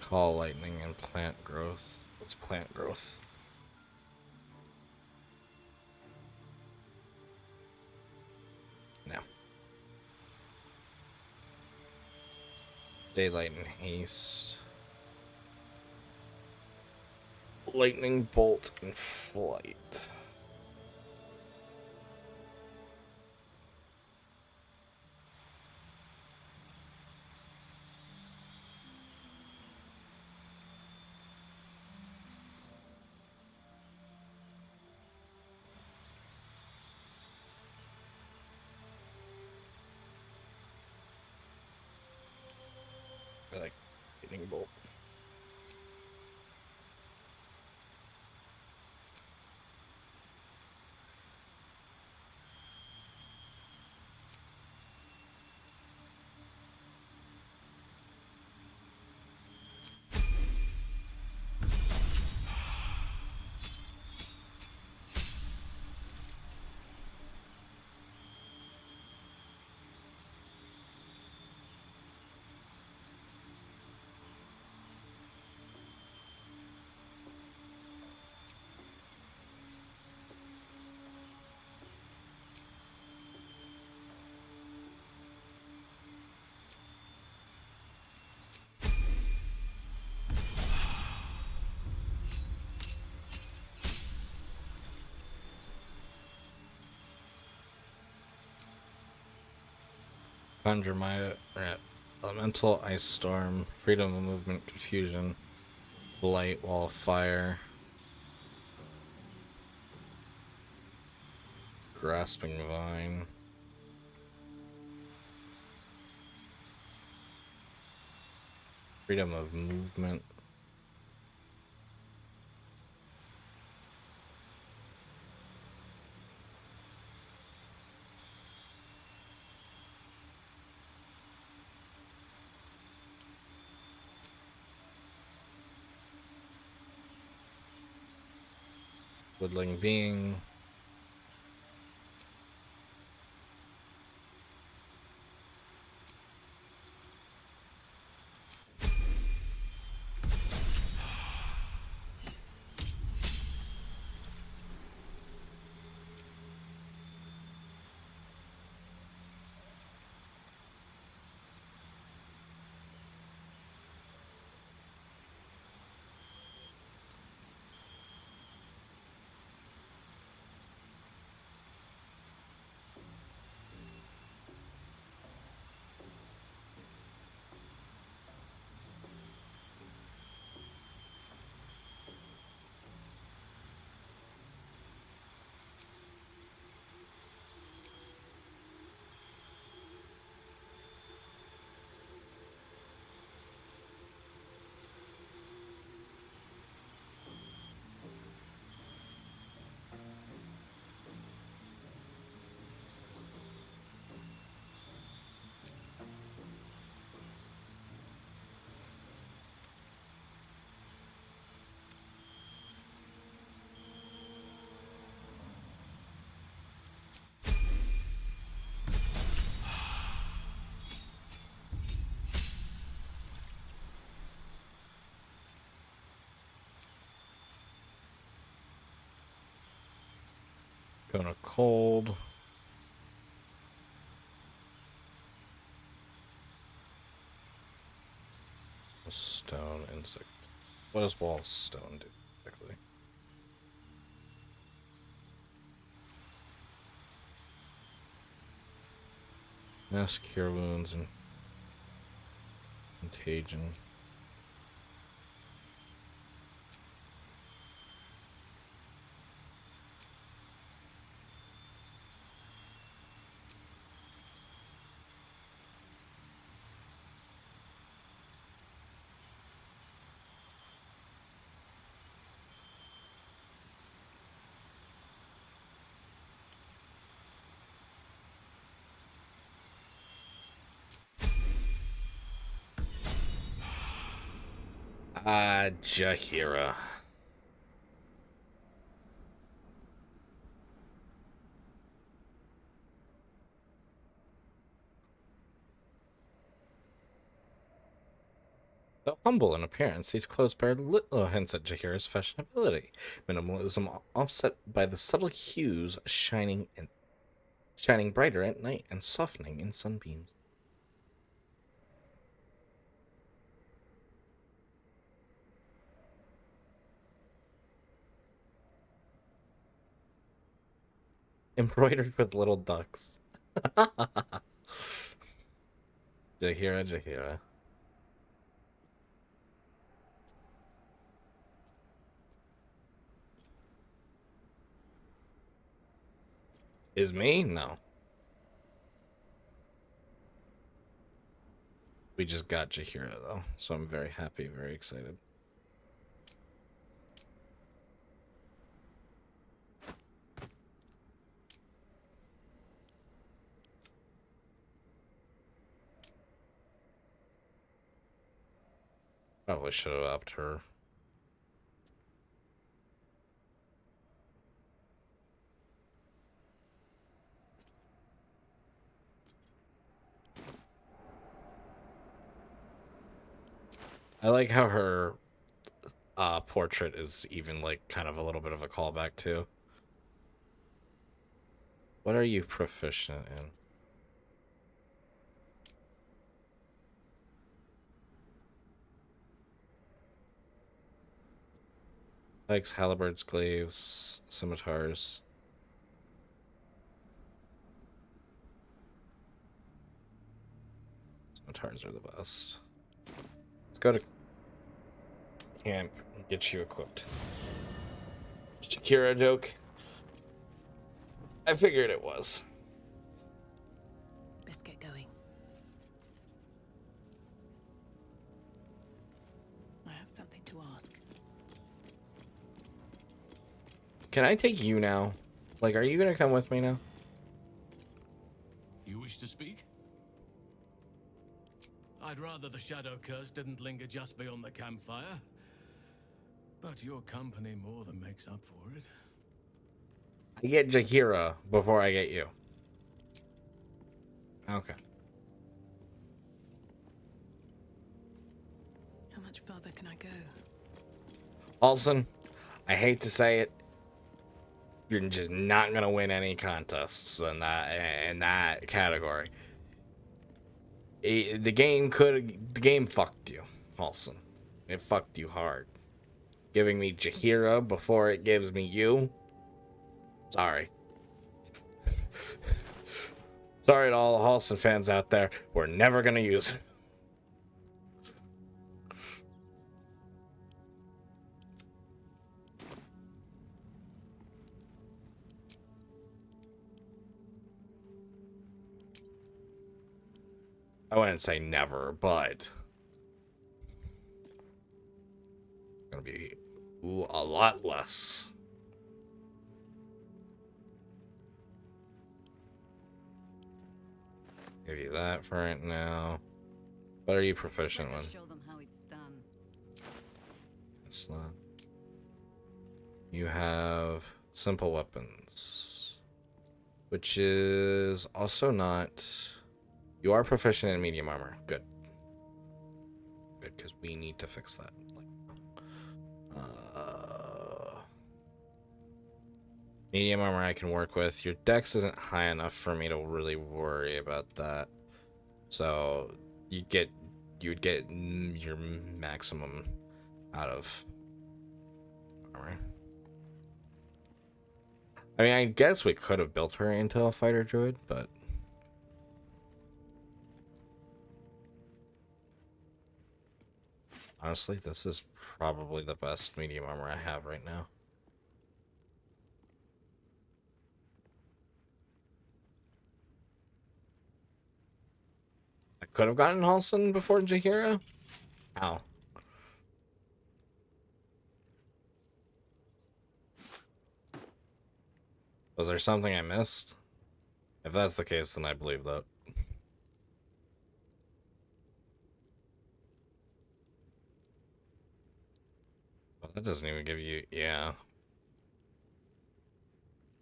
Call Lightning and Plant Growth. What's Plant Growth? No. Daylight and Haste. Lightning Bolt and Flight. I like Lightning Bolt. Conjure my Elemental Ice Storm, Freedom of Movement, Confusion, Light Wall of Fire, Grasping Vine, Freedom of Movement, Woodling being. Gonna cold. Stone insect. What does wall stone do exactly? Mass cure wounds and contagion. Jahira. Though humble in appearance, these clothes bear little hints at Jahira's fashionability. Minimalism offset by the subtle hues shining brighter at night and softening in sunbeams. Embroidered with little ducks. Jahira, Jahira. Is me? No. We just got Jahira, though, so I'm very happy, very excited. Probably should have upped her. I like how her portrait is even like kind of a little bit of a callback too. What are you proficient in? Pikes, halberds, glaives, scimitars. Scimitars are the best. Let's go to camp and get you equipped. Shakira joke. I figured it was. Best get going. I have something to ask. Can I take you now? Like, are you gonna come with me now? You wish to speak? I'd rather the shadow curse didn't linger just beyond the campfire. But your company more than makes up for it. I get Jahira before I get you. Okay. How much further can I go? Alson, I hate to say it, you're just not gonna win any contests in that category. The game fucked you, Alson. It fucked you hard. Giving me Jahira before it gives me you. Sorry. Sorry to all the Halston fans out there. We're never gonna use it. I wouldn't say never, but gonna be a lot less. Give you that for right now. What are you proficient Let us with? show them how it's done. It's not. You have simple weapons, which is also not. You are proficient in medium armor. Good. Good, because we need to fix that. Medium armor I can work with. Your dex isn't high enough for me to really worry about that. So you'd get your maximum out of armor. I mean, I guess we could have built her into a fighter druid, but honestly, this is probably the best medium armor I have right now. I could have gotten Halson before Jahira. Ow. Was there something I missed? If that's the case, then I believe that. Well, that doesn't even give you... Yeah.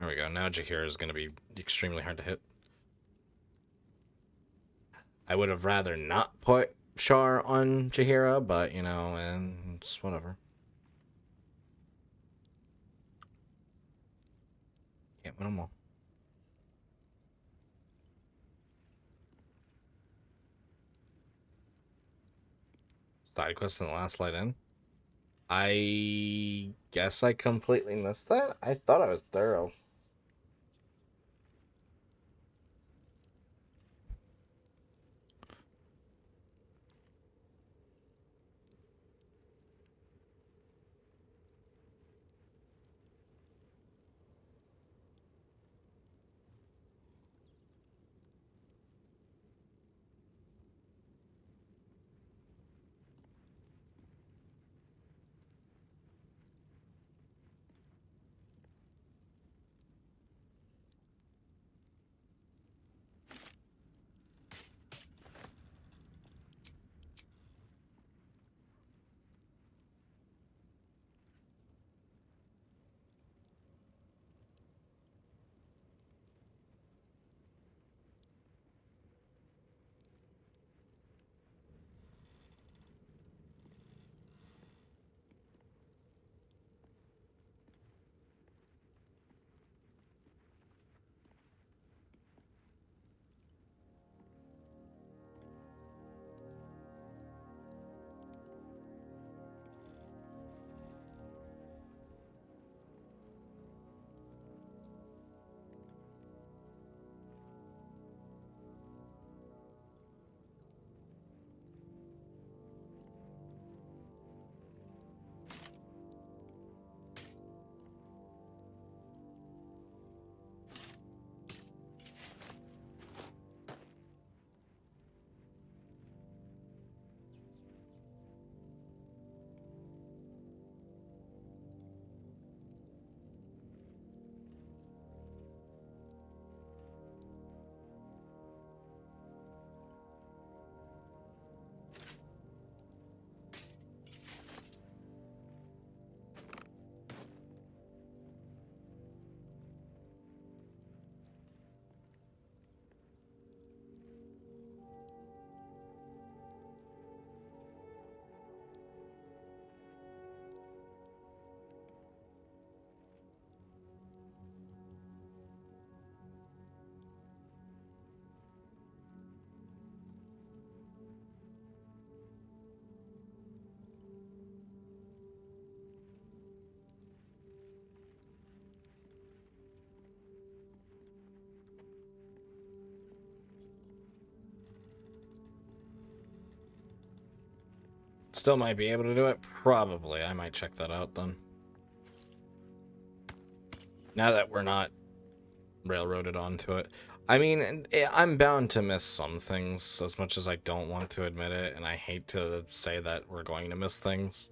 There we go. Now Jahira is going to be extremely hard to hit. I would have rather not put Shar on Jahira, but, you know, and it's whatever. Can't win them all. Side quest in the last light in. I guess I completely missed that. I thought I was thorough. Still might be able to do it. Probably. I might check that out then. Now that we're not railroaded onto it. I mean, I'm bound to miss some things as much as I don't want to admit it, and I hate to say that we're going to miss things.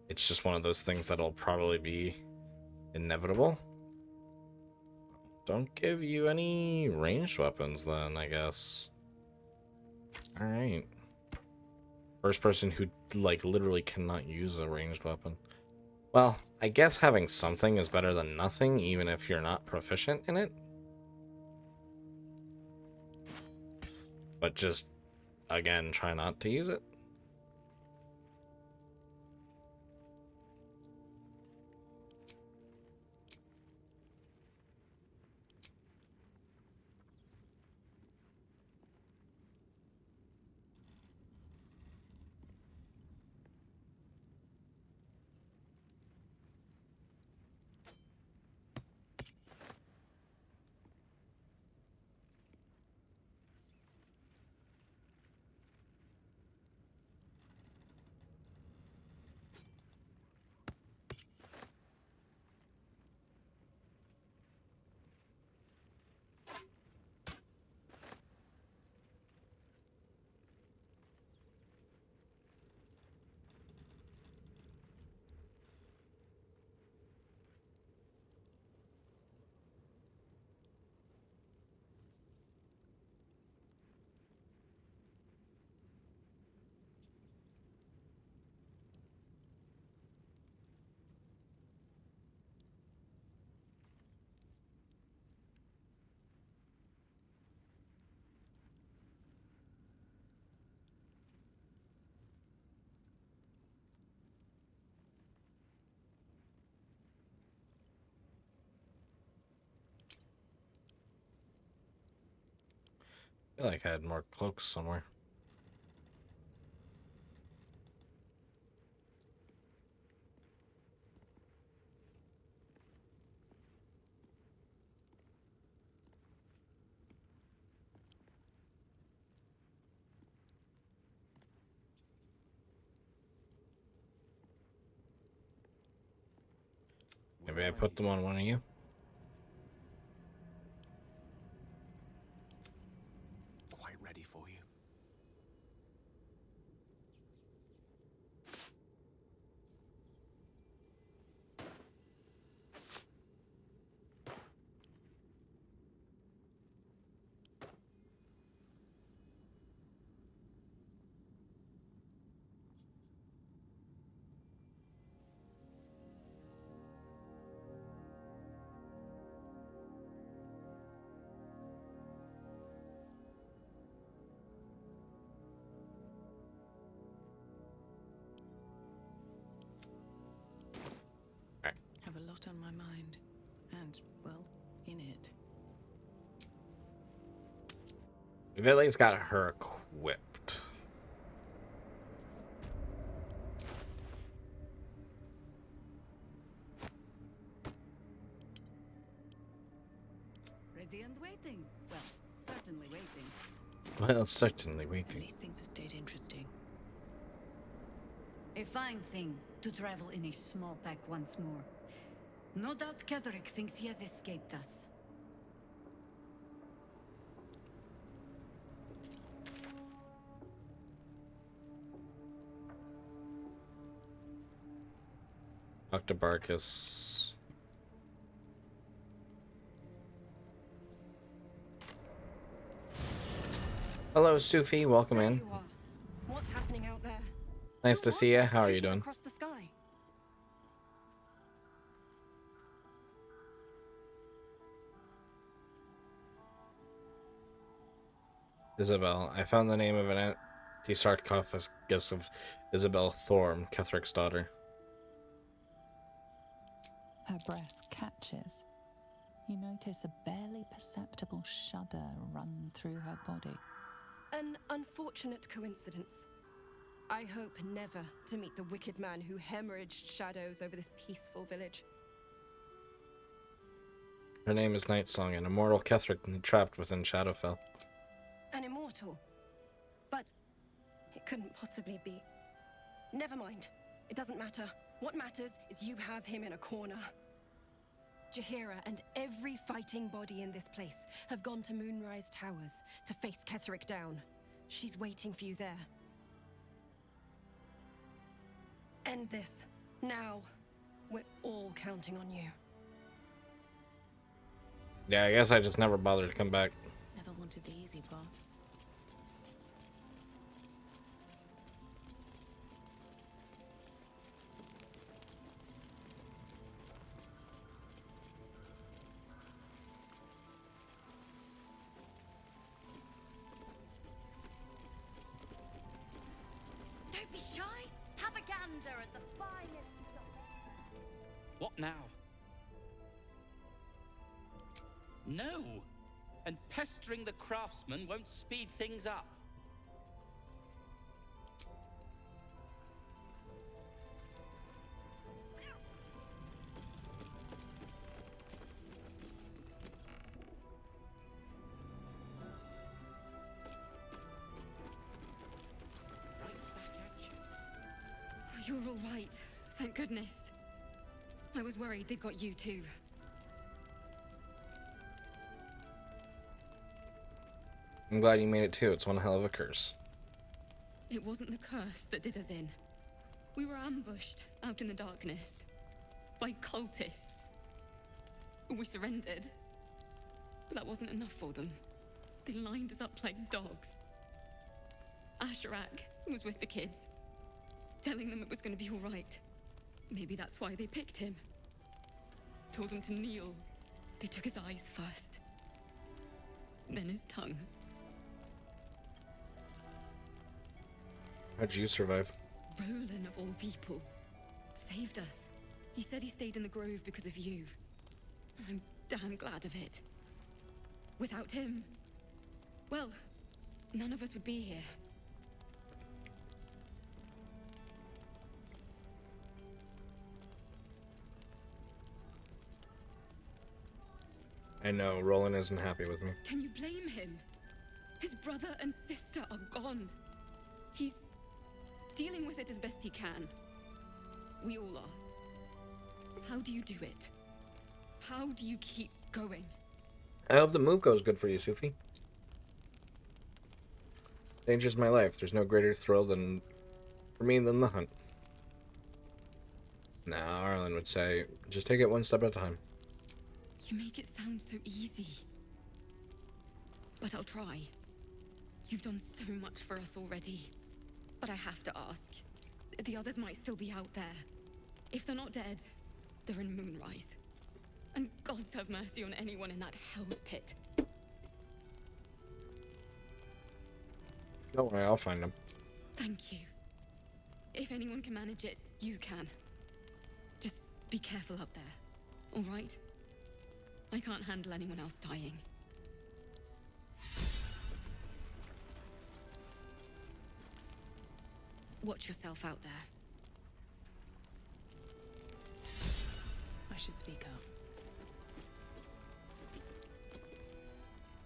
It's just one of those things that'll probably be inevitable. Don't give you any ranged weapons then, I guess. Alright. First person who, like, literally cannot use a ranged weapon. Well, I guess having something is better than nothing, even if you're not proficient in it. But just, again, try not to use it. I feel like I had more cloaks somewhere. Maybe I put them on one of you. Quite ready for you. Have a lot on my mind. And, well, in it. We've at least got her equipped. Ready and waiting. Well, certainly waiting. Well, certainly waiting. These things have stayed interesting. A fine thing to travel in a small pack once more. No doubt Ketherick thinks he has escaped us. Dr. Barkus. Hello, Sufi. Welcome in. What's happening out there? Nice to see you. How are you doing? Across the sky. Isabel. I found the name of an empty sarcophagus of Isabel Thorm, Ketherick's daughter. Her breath catches. You notice a barely perceptible shudder run through her body. An unfortunate coincidence. I hope never to meet the wicked man who hemorrhaged shadows over this peaceful village. Her name is Nightsong, an immortal Ketherick trapped within Shadowfell. An immortal. But it couldn't possibly be. Never mind. It doesn't matter. What matters is you have him in a corner. Jaheira and every fighting body in this place have gone to Moonrise Towers to face Ketherick down. She's waiting for you there. End this. Now. We're all counting on you. Yeah, I guess I just never bothered to come back. Never wanted the easy path. Don't be shy. Have a gander at the finest. What now? No! And pestering the craftsman won't speed things up. You're all right. Thank goodness. I was worried they'd got you too. I'm glad you made it too. It's one hell of a curse. It wasn't the curse that did us in. We were ambushed out in the darkness by cultists. We surrendered, but that wasn't enough for them. They lined us up like dogs. Asherak was with the kids, telling them it was going to be all right. Maybe that's why they picked him. Told him to kneel. They took his eyes first, then his tongue. How'd you survive? Roland, of all people, saved us. He said he stayed in the grove because of you. And I'm damn glad of it. Without him, well, none of us would be here. I know, Roland isn't happy with me. Can you blame him? His brother and sister are gone. He's dealing with it as best he can. We all are. How do you do it? How do you keep going? I hope the move goes good for you, Sufi. Danger's my life. There's no greater thrill for me than the hunt. Now, Arlen would say, just take it one step at a time. You make it sound so easy. But I'll try. You've done so much for us already. But I have to ask. The others might still be out there. If they're not dead, they're in Moonrise. And gods have mercy on anyone in that hell's pit. Don't worry, I'll find them. Thank you. If anyone can manage it, you can. Just be careful up there, all right? I can't handle anyone else dying. Watch yourself out there. I should speak up.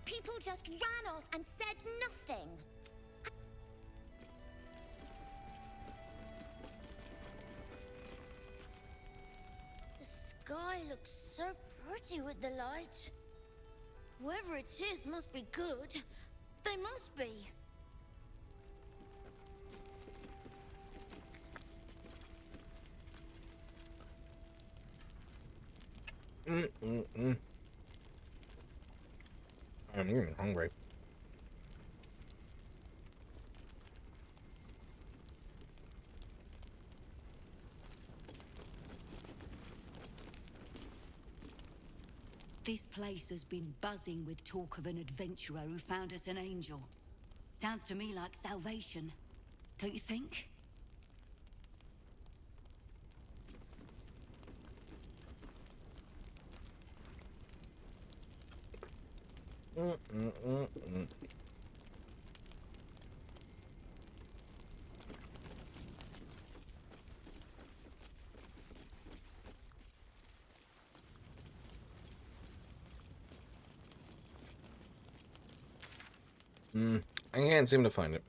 People just ran off and said nothing. The sky looks so pretty with the light. Whoever it is must be good. They must be. I'm even hungry. This place has been buzzing with talk of an adventurer who found us an angel. Sounds to me like salvation, don't you think? I can't seem to find it.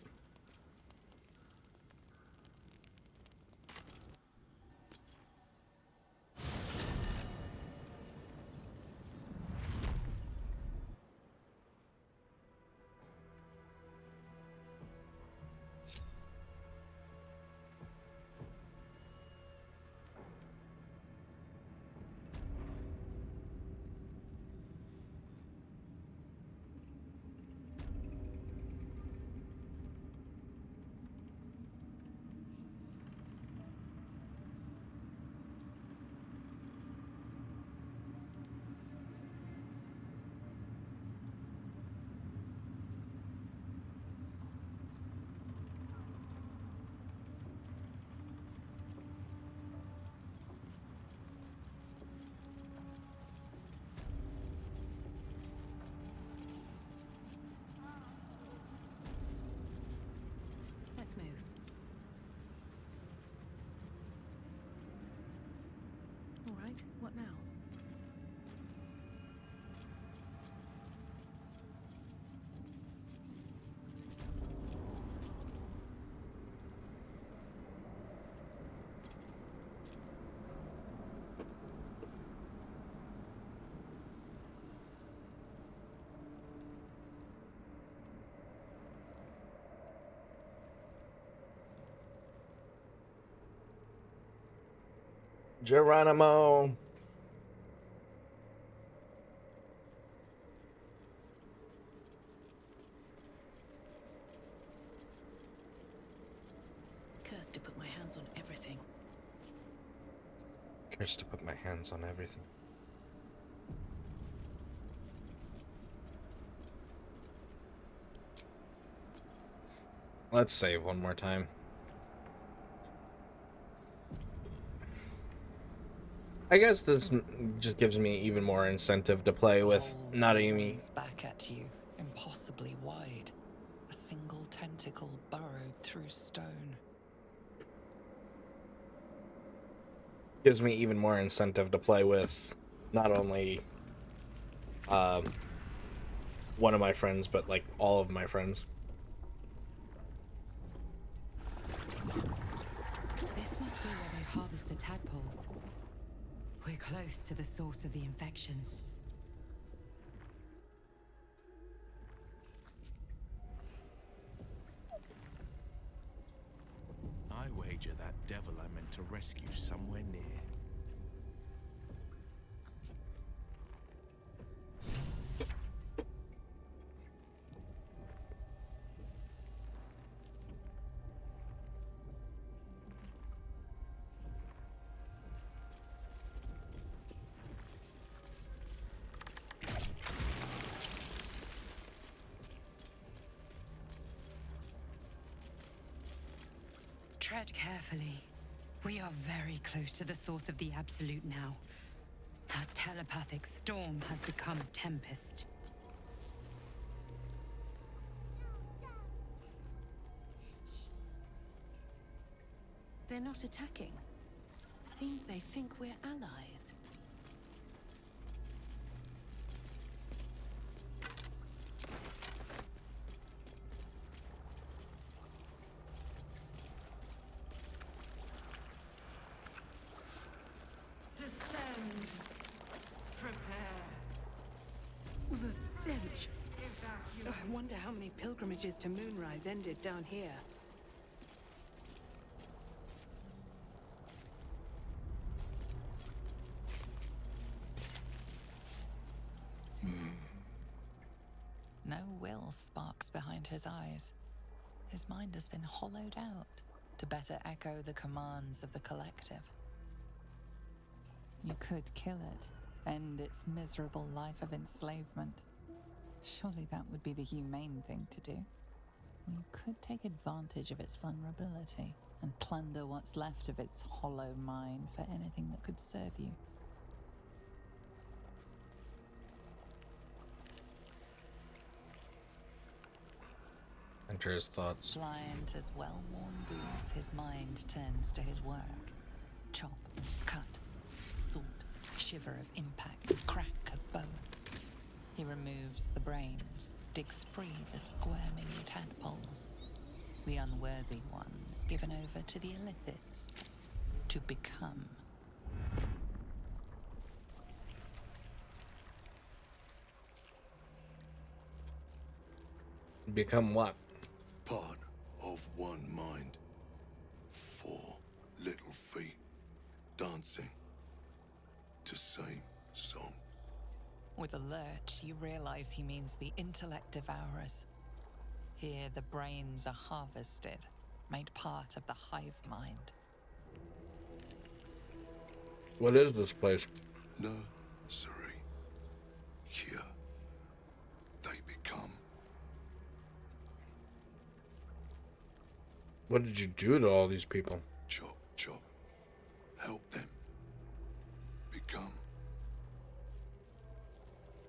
right? What now? Geronimo. Cursed to put my hands on everything. Cursed to put my hands on everything. Let's save one more time. I guess this just gives me even more incentive to play with not Amy. Back at you, impossibly wide. A single tentacle burrowed through stone. Gives me even more incentive to play with not only one of my friends, but like all of my friends. This must be where they harvest the tadpoles. We're close to the source of the infections. I wager that devil I meant to rescue somewhere near. Tread carefully. We are very close to the source of the Absolute now. That telepathic storm has become a tempest. They're not attacking. Seems they think we're allies. Descend. Prepare. The stench. I wonder how many pilgrimages to Moonrise ended down here. No will sparks behind his eyes. His mind has been hollowed out to better echo the commands of the collective. You could kill it, end its miserable life of enslavement. Surely that would be the humane thing to do. Or you could take advantage of its vulnerability and plunder what's left of its hollow mind for anything that could serve you. Enter his thoughts. Blind as well-worn boots, his mind turns to his work. Chop, cut, sort, shiver of impact, crack of bone. He removes the brains, digs free the squirming tadpoles, the unworthy ones given over to the illithids, to become. Become what? Part of one mind. 4 little feet dancing to same song. With a lurch, you realize he means the intellect devourers. Here, the brains are harvested, made part of the hive mind. What is this place? Nursery. Here, they become. What did you do to all these people? Chop, chop. Help them. Become.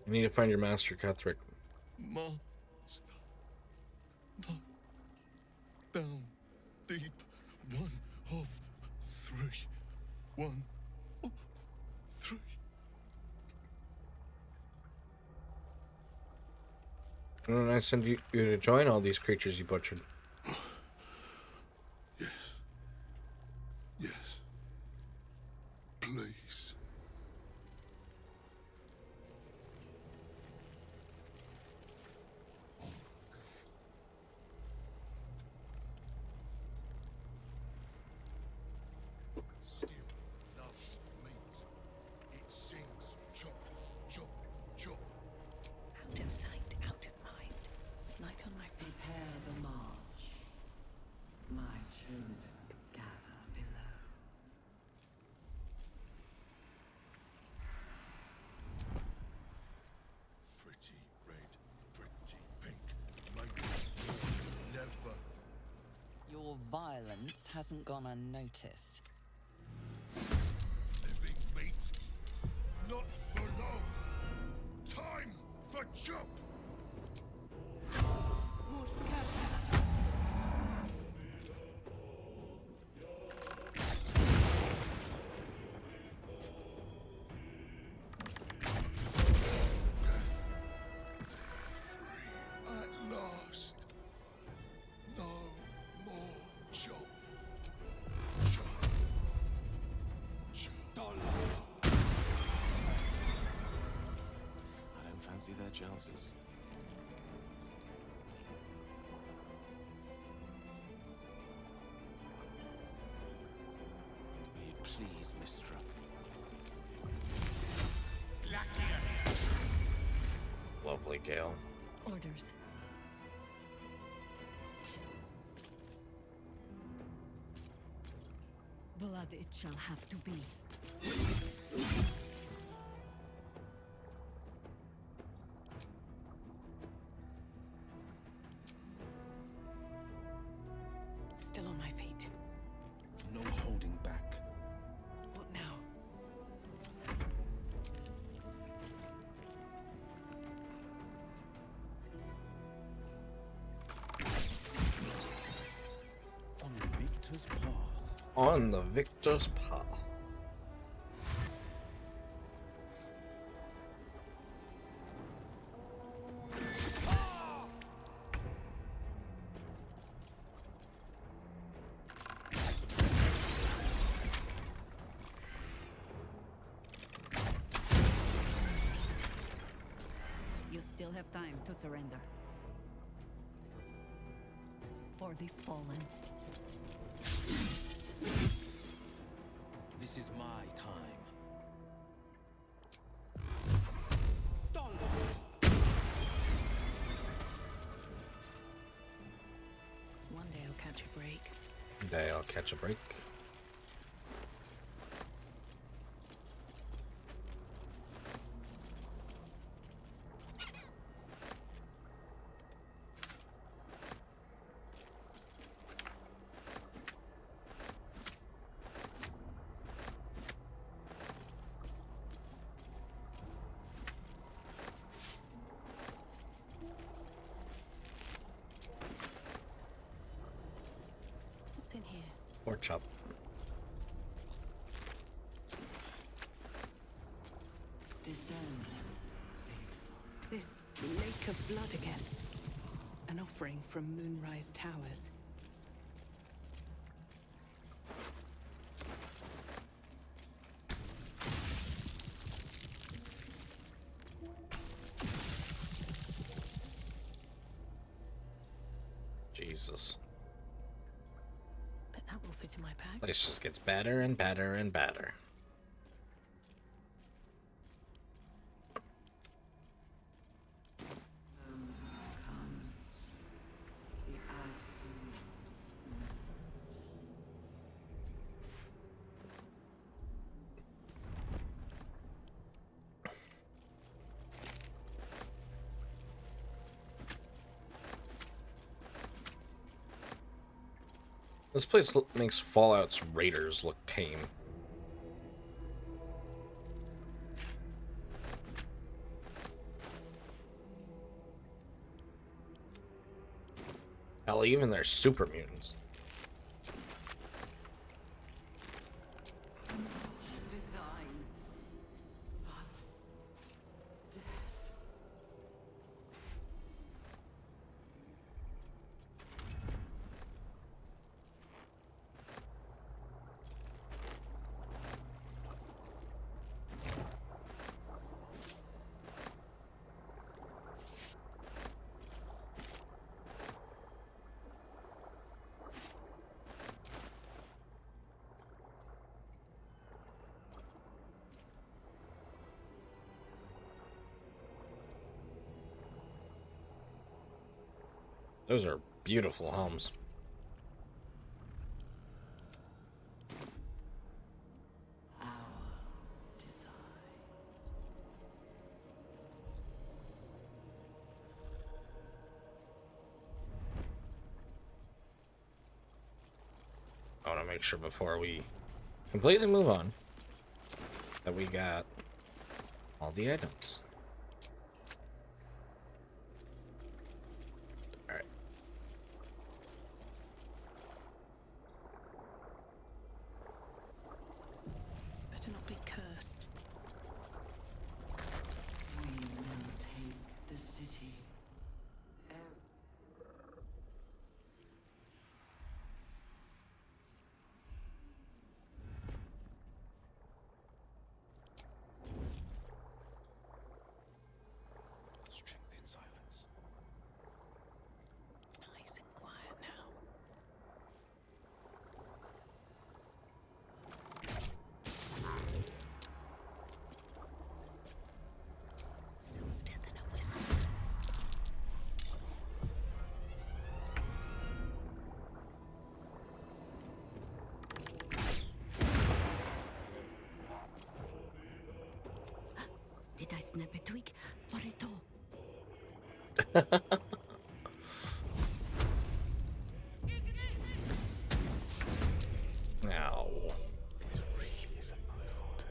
You need to find your master, Ketherick. Master. No. Down. Deep. 1 of 3. 1 of send you to join all these creatures you butchered. Yes. Yes. Please. Still loves meat. It sings chop, chop, chop. Out of sight, out of mind. Light on my feet. Prepare the march. My chosen gather below. Pretty red, pretty pink. Maybe never. Your violence hasn't gone unnoticed. Living meat. Not for long. Time for chop. At last. No more chop. Chop. Chop. I don't fancy their chances. May it please, Mistra. Lovely, Gale. Orders. Blood it shall have to be. Still on my feet. No holding back. What now? On Victor's path. On the victor's path. You still have time to surrender. For the fallen. This is my time. One day I'll catch a break. Day I'll catch a break. What's in here? Or chop. Discern. This lake of blood again. An offering from Moonrise Towers. Jesus. Bet that will fit in my pack. Place just gets badder and badder and badder. The absolute. This place makes Fallout's raiders look tame. Hell, even their super mutants. Design. But death. Those are beautiful helms. I want to make sure before we completely move on that we got all the items. Alright. Better not be cursed. We will take the city. Strength in silence. Nice and quiet now. Softer than a whisper. Did I snap a twig? Barito. Ow. This really isn't my fault.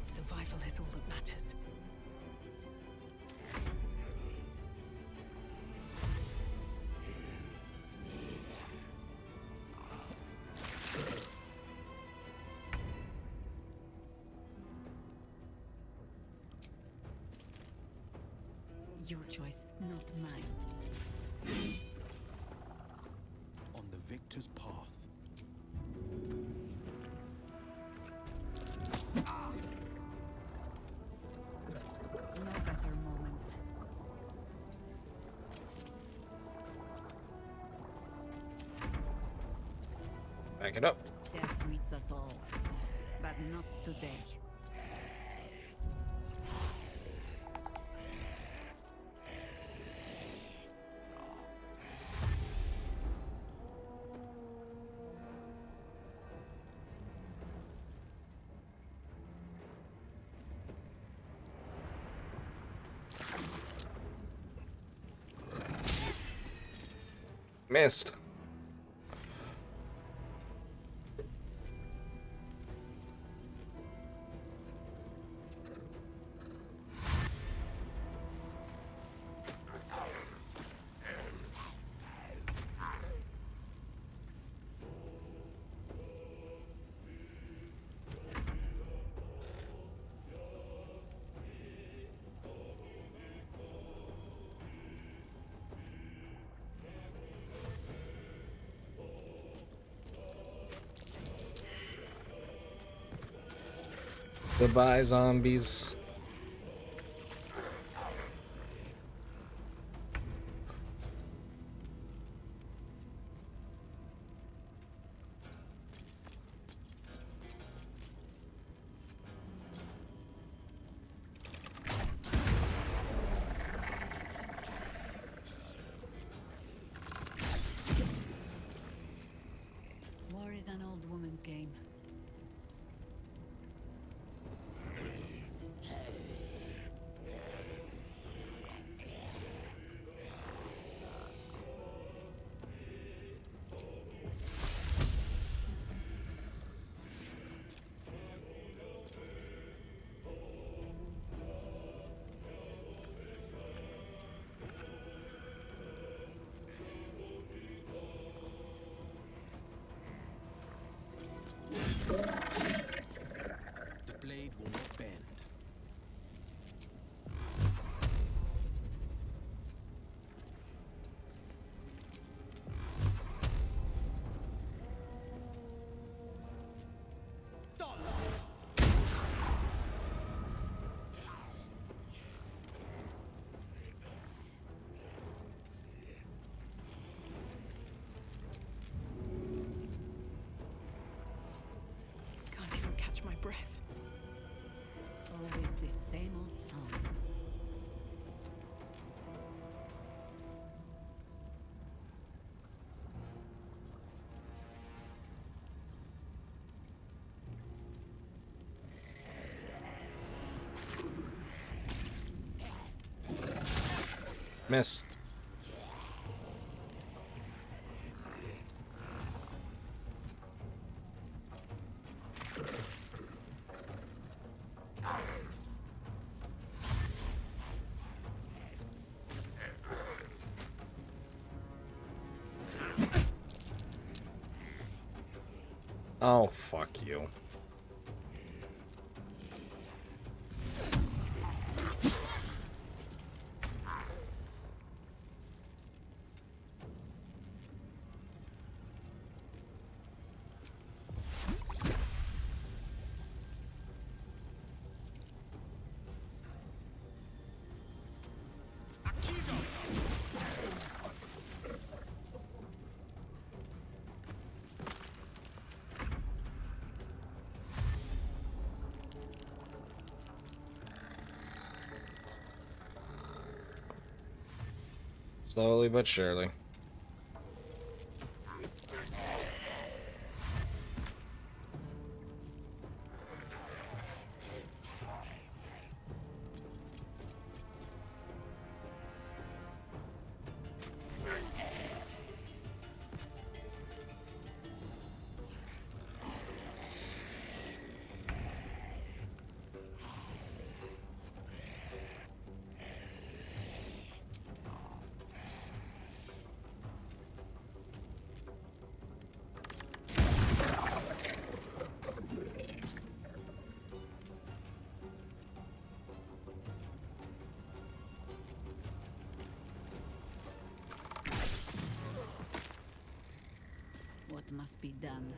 Survival is all that matters. Your choice, not mine. On the victor's path. No better moment. Back it up. Death greets us all, but not today. Missed. Goodbye, zombies. War is an old woman's game. my breath. Always this same old song. Miss. Oh, fuck you. Slowly but surely. What must be done?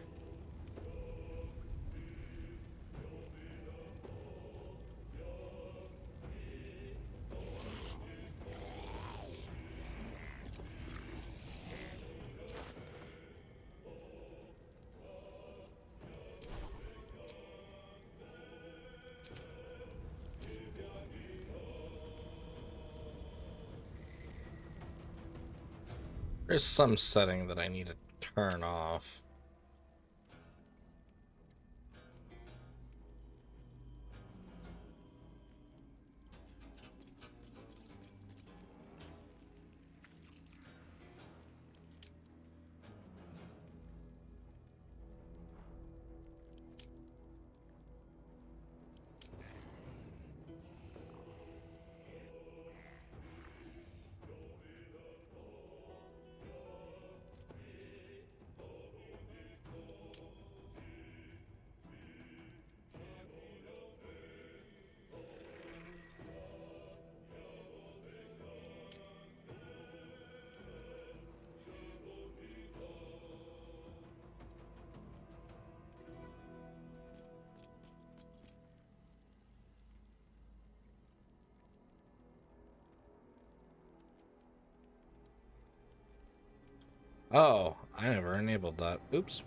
There's some setting that I need to turn off. Oh, I never enabled that. Oops.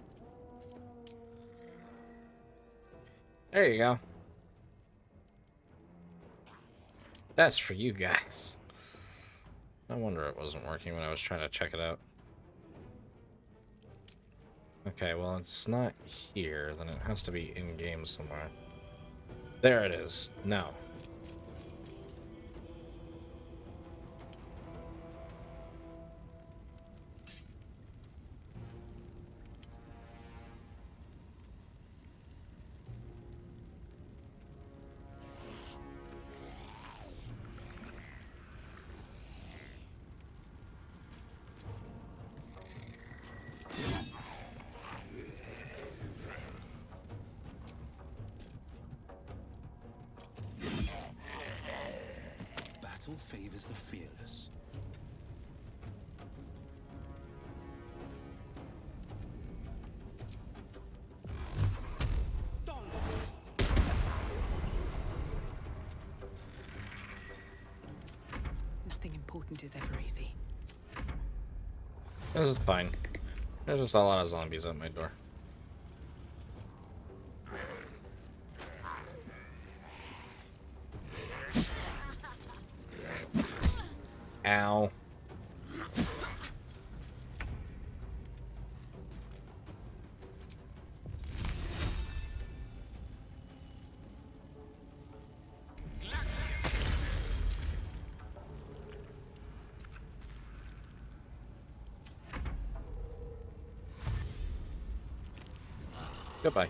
There you go. That's for you guys. No wonder it wasn't working when I was trying to check it out. Okay, well, it's not here. Then it has to be in-game somewhere. There it is. No. Battle favors the fearless. Nothing important is ever easy. This is fine. There's just a lot of zombies at my door. Ow. Goodbye.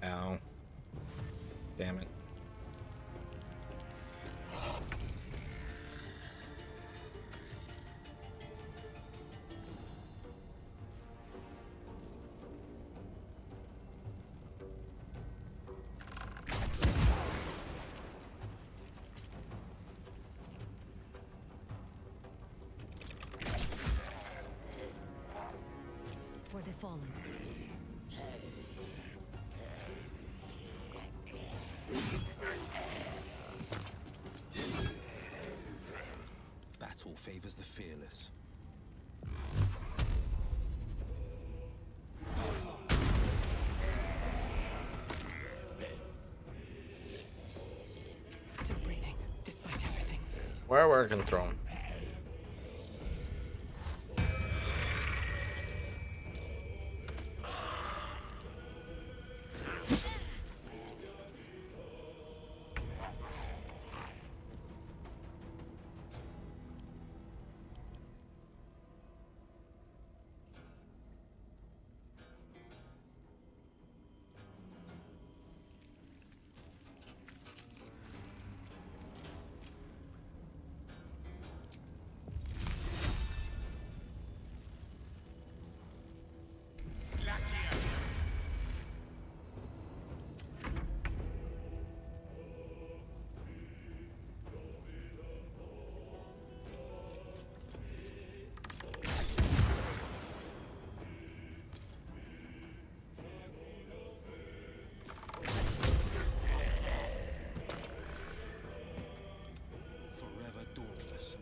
Ow. Damn it. For the fallen. Battle favors the fearless. Still breathing, despite everything. We're working through him. Forever dauntless.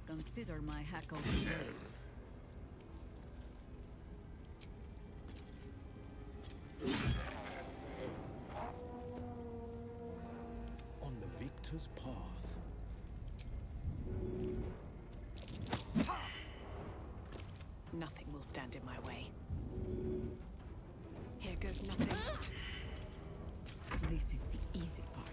Consider my hackle raised. On the victor's path. Nothing will stand in my way. Here goes nothing. This is the easy part.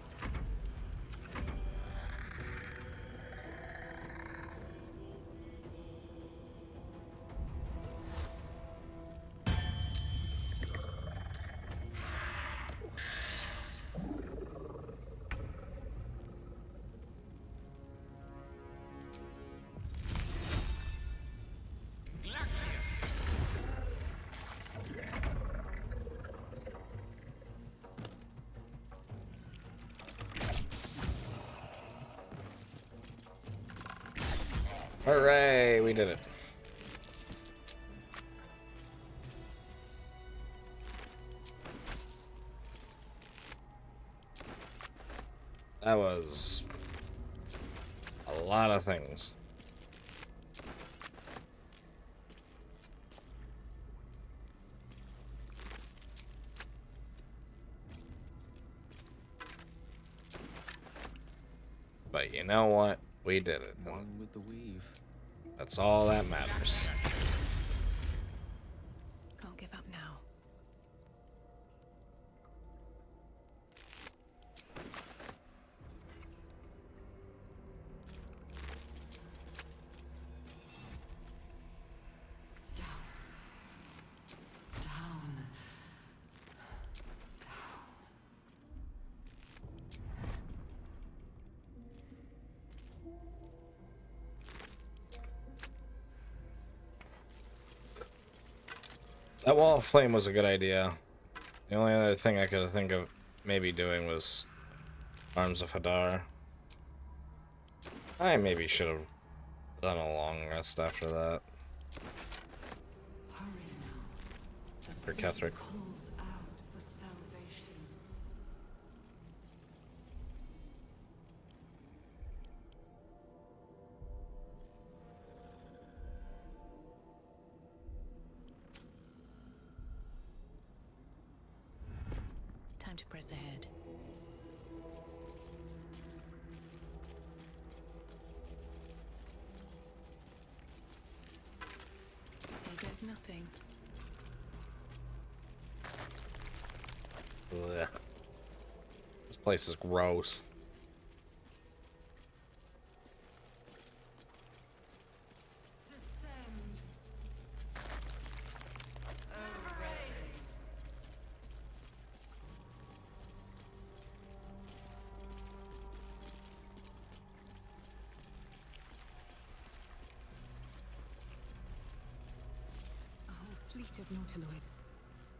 Hooray, we did it. That was a lot of things. But you know what? We did it. One with the weave. That's all that matters. Can't give up now. That wall of flame was a good idea. The only other thing I could think of maybe doing was Arms of Hadar. I maybe should have done a long rest after that. For Ketheric. Time to press ahead. Here goes nothing. Ugh. This place is gross. A whole fleet of nautiloids.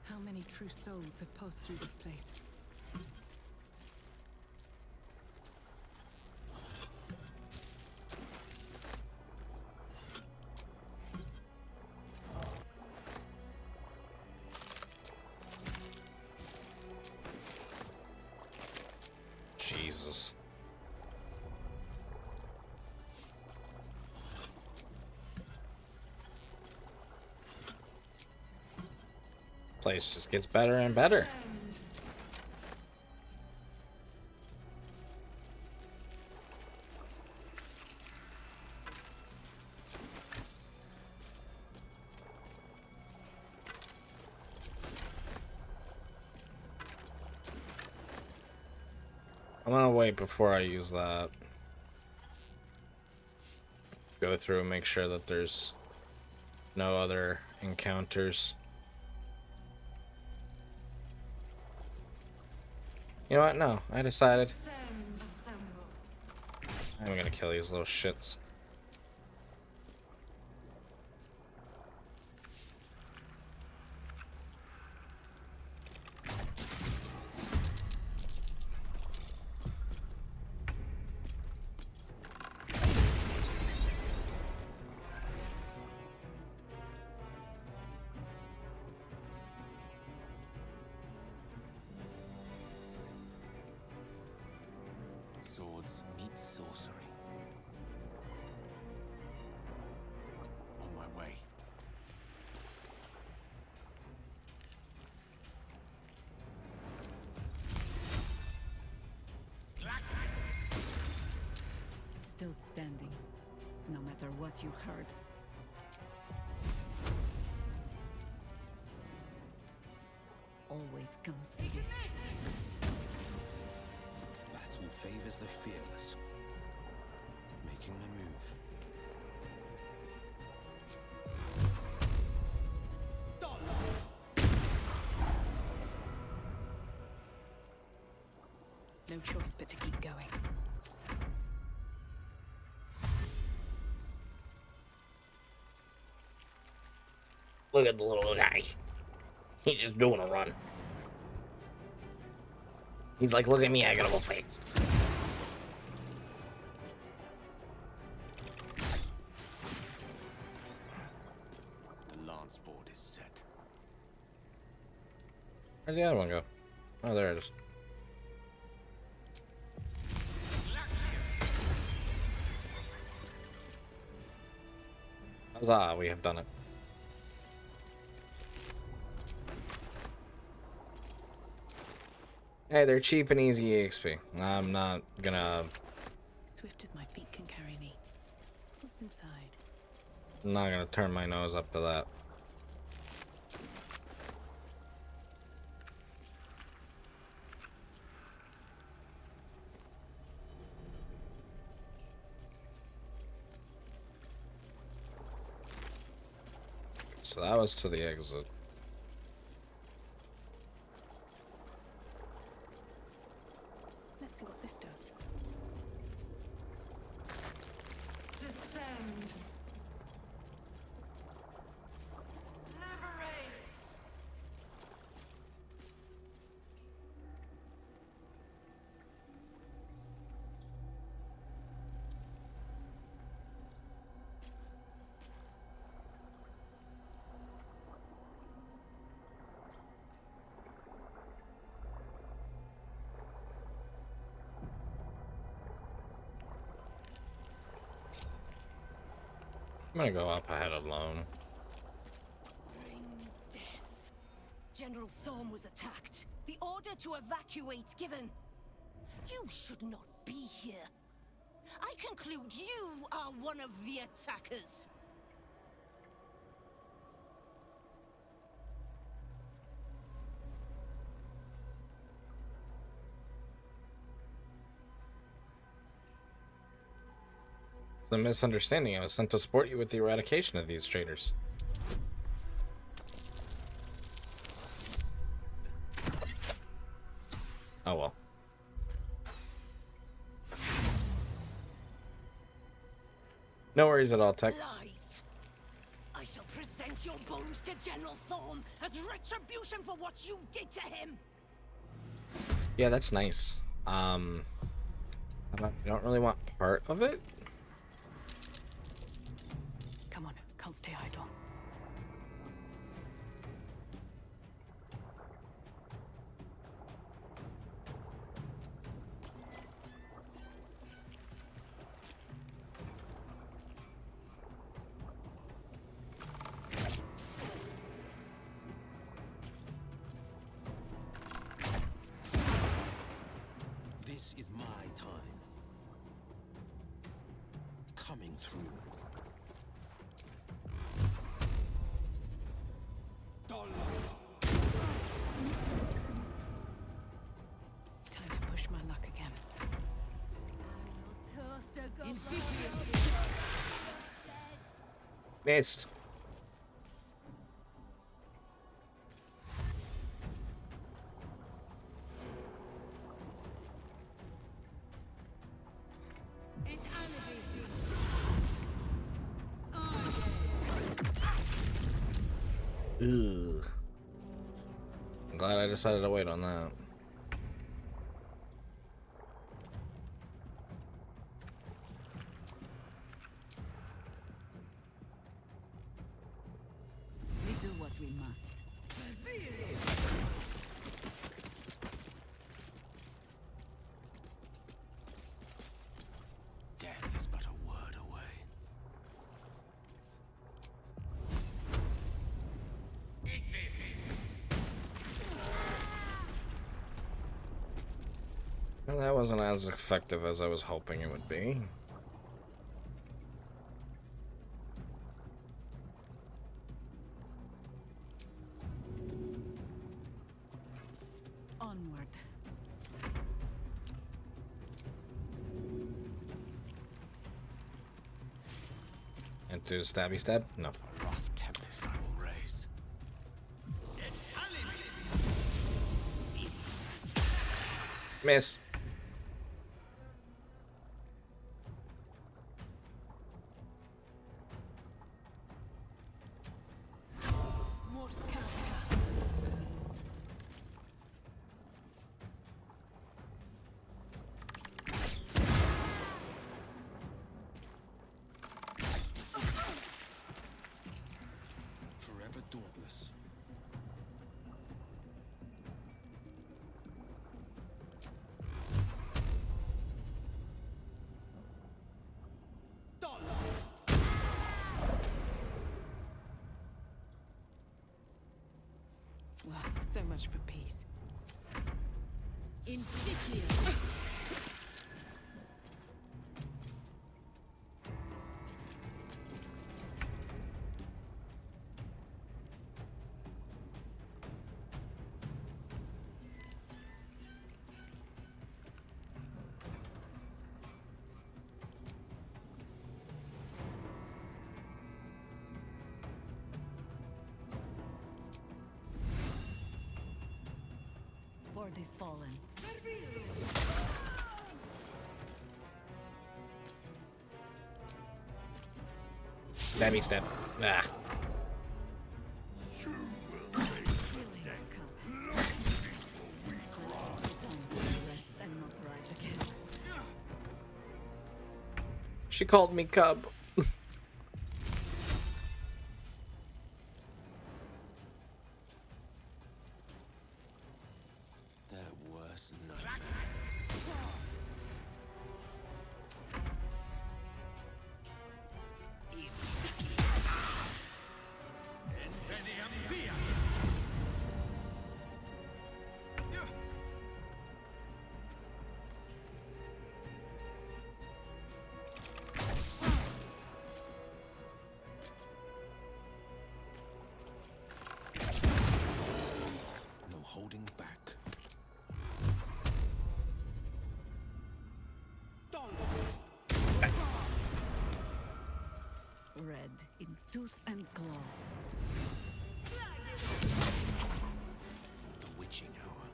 How many true souls have passed through this place? Jesus. Place just gets better and better. I'm gonna wait before I use that. Go through and make sure that there's no other encounters. You know what? No, I decided I'm gonna kill these little shits. Swords meet sorcery. On my way. Still standing, no matter what you heard. Always comes to this. Battle favors the fearless. Making my move. No choice but to keep going. Look at the little guy. He's just doing a run. He's like, look at me, I gotta go fast. The lance board is set. Where'd the other one go? Oh, there it is. Huzzah, we have done it. Hey, they're cheap and easy EXP. I'm not gonna... Swift as my feet can carry me. What's inside? I'm not gonna turn my nose up to that. So that was to the exit. Let's see what this does. Descend. Liberate. I'm gonna go up ahead alone. Bring death. General Thorm was attacked. The order to evacuate given. You should not be here. I conclude you are one of the attackers. It's a misunderstanding. I was sent to support you with the eradication of these traitors. Oh well. No worries at all, Tech. Lies. I shall present your bones to General Thorm as retribution for what you did to him. Yeah, that's nice. I don't really want part of it. Come on, can't stay idle. This is my time. Coming through. Time to push my luck again. Missed. Ugh. I'm glad I decided to wait on that. We do what we must. Death is but a word away. Well, that wasn't as effective as I was hoping it would be. Onward. And do the stabby stab? No. A rough tempest I will raise. Miss. Forever dauntless. Well, so much for peace. For the fallen. Stabby stab. Ah. She called me cub. Their worst nightmare. in tooth and claw. The witching hour.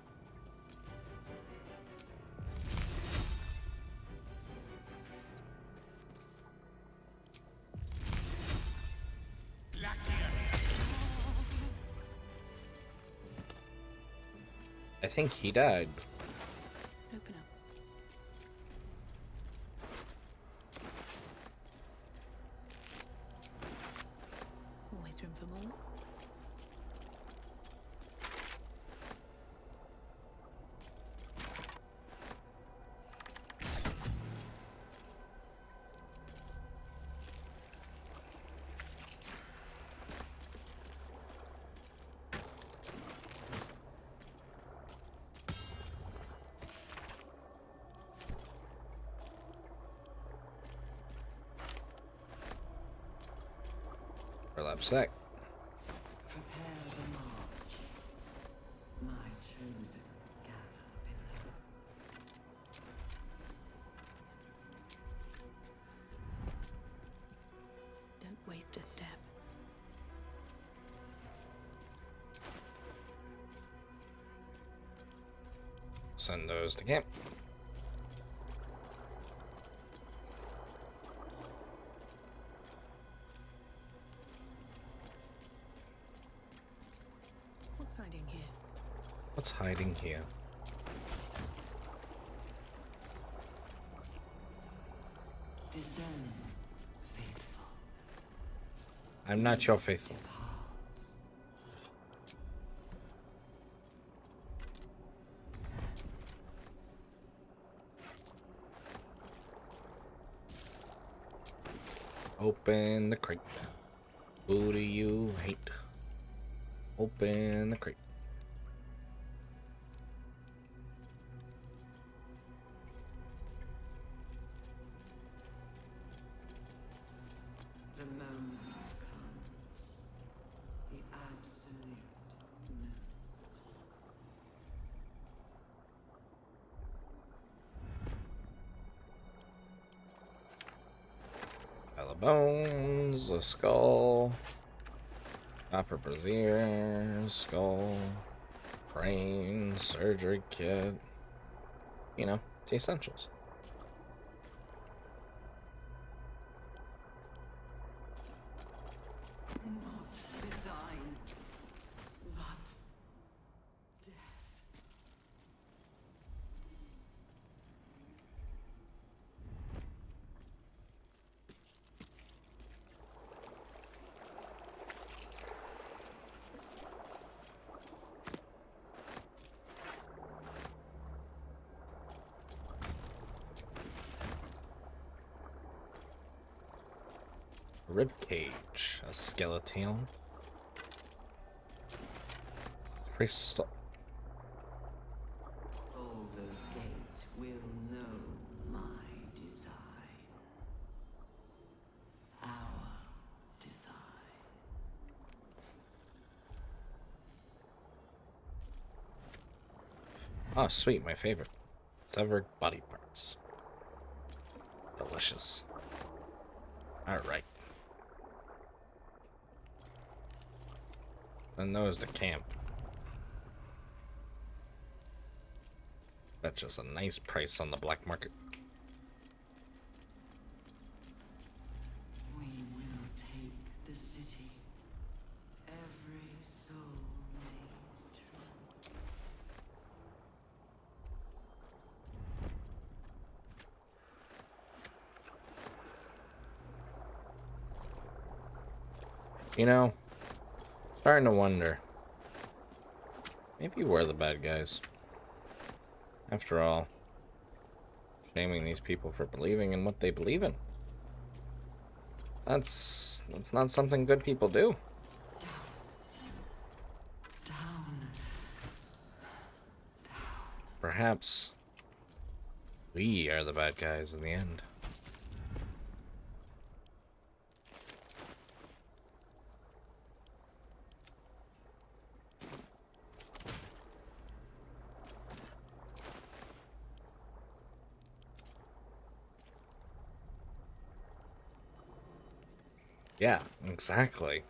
I think he died. Open up. Always room for more. Overlap sec. Prepare the march. My chosen gather below. Don't waste a step. Send those to camp. What's hiding here? What's hiding here? Discern, faithful. I'm not your faithful. Open the crate. Who do you hate? Open the crate. The moment comes. The absolute knows. Pile of bones, a skull, copper brazier, skull, brain, surgery kit. You know, the essentials. Not design, but death. Rib cage, a skeleton, crystal. Baldur's Gate will know my design. Our design. Oh, sweet, my favorite. Severed body parts. Delicious. Alright. Send those to camp. That's just a nice price on the black market. We will take the city. Every soul made true. You know, starting to wonder. Maybe we're the bad guys. After all, shaming these people for believing in what they believe in. That's not something good people do. Down. Perhaps we are the bad guys in the end. Yeah, exactly.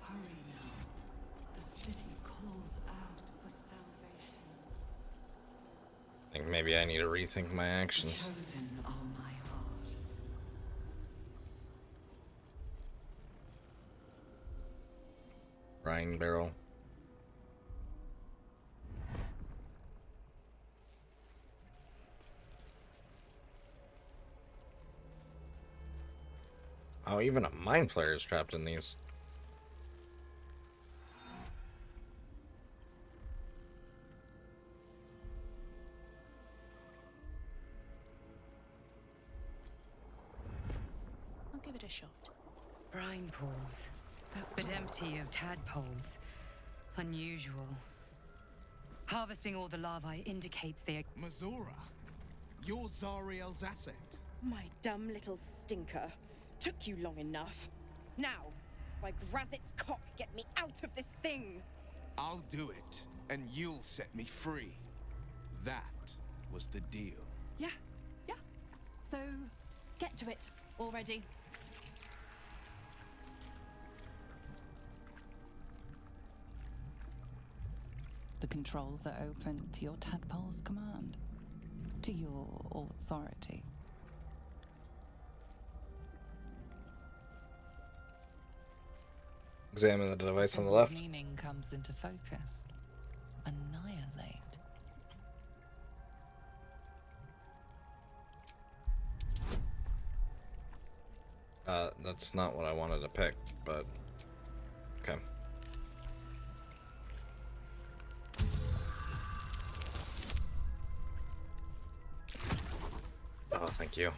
Hurry now. The city calls out for salvation. I think maybe I need to rethink my actions. Chosen are my heart. Brine barrel. Oh, even a mind flare is trapped in these. I'll give it a shot. Brine pools, but empty of tadpoles. Unusual. Harvesting all the larvae indicates they are... Mazora, you're Zariel's asset. My dumb little stinker. Took you long enough. Now, by Grazit's cock, get me out of this thing! I'll do it, and you'll set me free. That was the deal. Yeah. So, get to it already. The controls are open to your tadpole's command, to your authority. Examine the device on the Symbol's left. meaning comes into focus. Annihilate. That's not what I wanted to pick, but okay. Oh, thank you.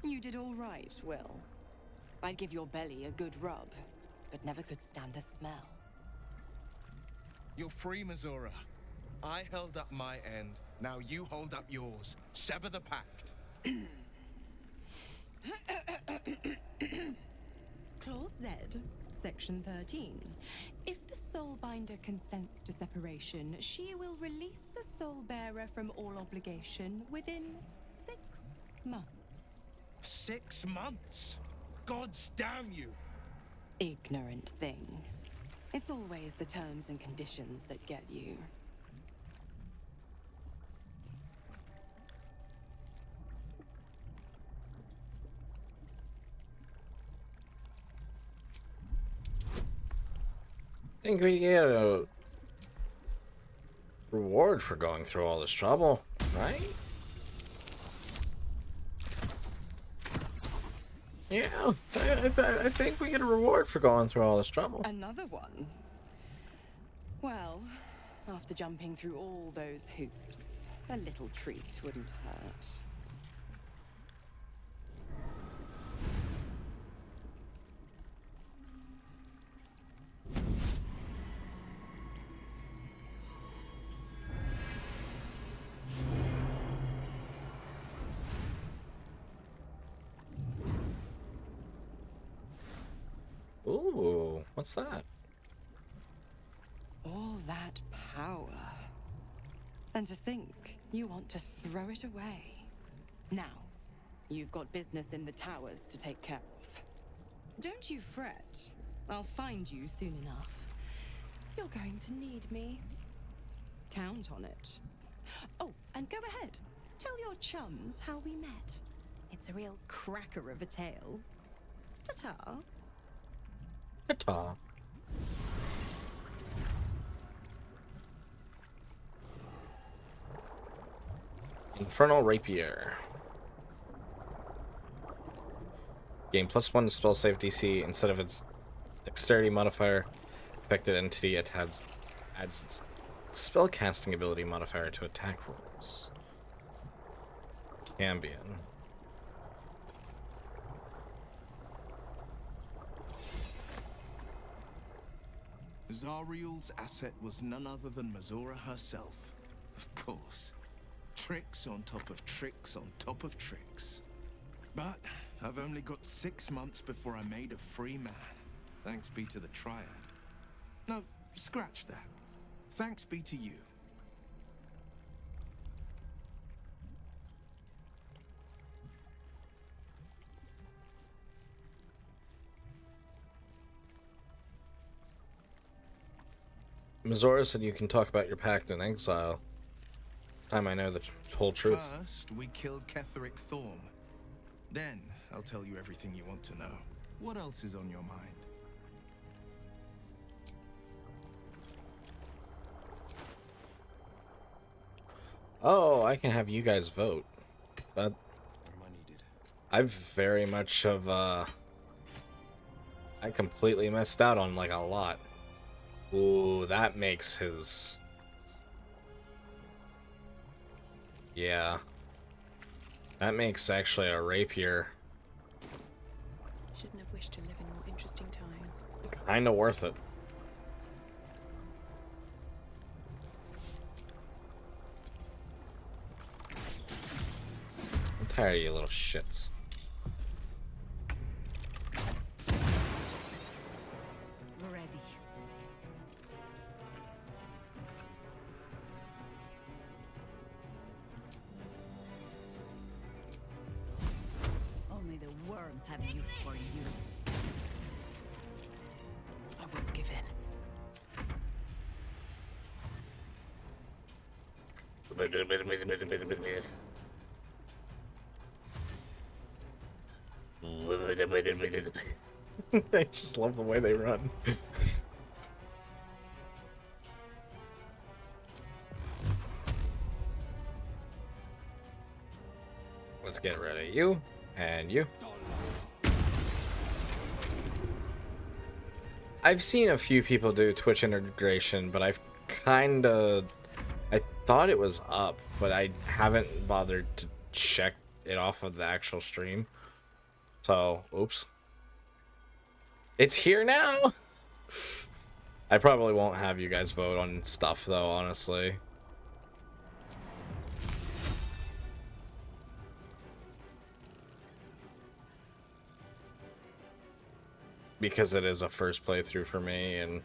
You did all right, Will. I'd give your belly a good rub, but never could stand the smell. You're free, Mazora. I held up my end. Now you hold up yours. Sever the pact. Clause Z, Section 13. If the Soulbinder consents to separation, she will release the Soul Bearer from all obligation within 6 months. 6 months? Gods damn you! Ignorant thing. It's always the terms and conditions that get you. I think we get a reward for going through all this trouble, right? Yeah, I think we get a reward for going through all this trouble. Another one? Well, after jumping through all those hoops, a little treat wouldn't hurt. Ooh, what's that? All that power. And to think you want to throw it away. Now, you've got business in the towers to take care of. Don't you fret. I'll find you soon enough. You're going to need me. Count on it. Oh, and go ahead. Tell your chums how we met. It's a real cracker of a tale. Ta-ta. Ta-ta. Infernal Rapier. Gain +1 to spell save DC instead of its dexterity modifier. Affected entity it adds its spell casting ability modifier to attack rolls. Cambion. Zariel's asset was none other than Mazora herself. Of course. Tricks on top of tricks on top of tricks. But I've only got 6 months before I'm made a free man. Thanks be to the Triad. No, scratch that. Thanks be to you. Mazora said you can talk about your pact in exile. It's time I know the whole truth. First, we killed Ketheric Thorm. Then, I'll tell you everything you want to know. What else is on your mind? Oh, I can have you guys vote. But I've very much of I completely missed out on like a lot. Ooh, that makes his... Yeah. That makes actually a rapier Shouldn't have wished to live in more interesting times. kinda worth it. I'm tired of you little shits. Ready. Only the worms have use for you. I won't give in. I just love the way they run. Let's get rid of you and you. I've seen a few people do Twitch integration, but I thought it was up, but I haven't bothered to check it off of the actual stream. So, oops. It's here now! I probably won't have you guys vote on stuff, though, honestly. Because it is a first playthrough for me, and...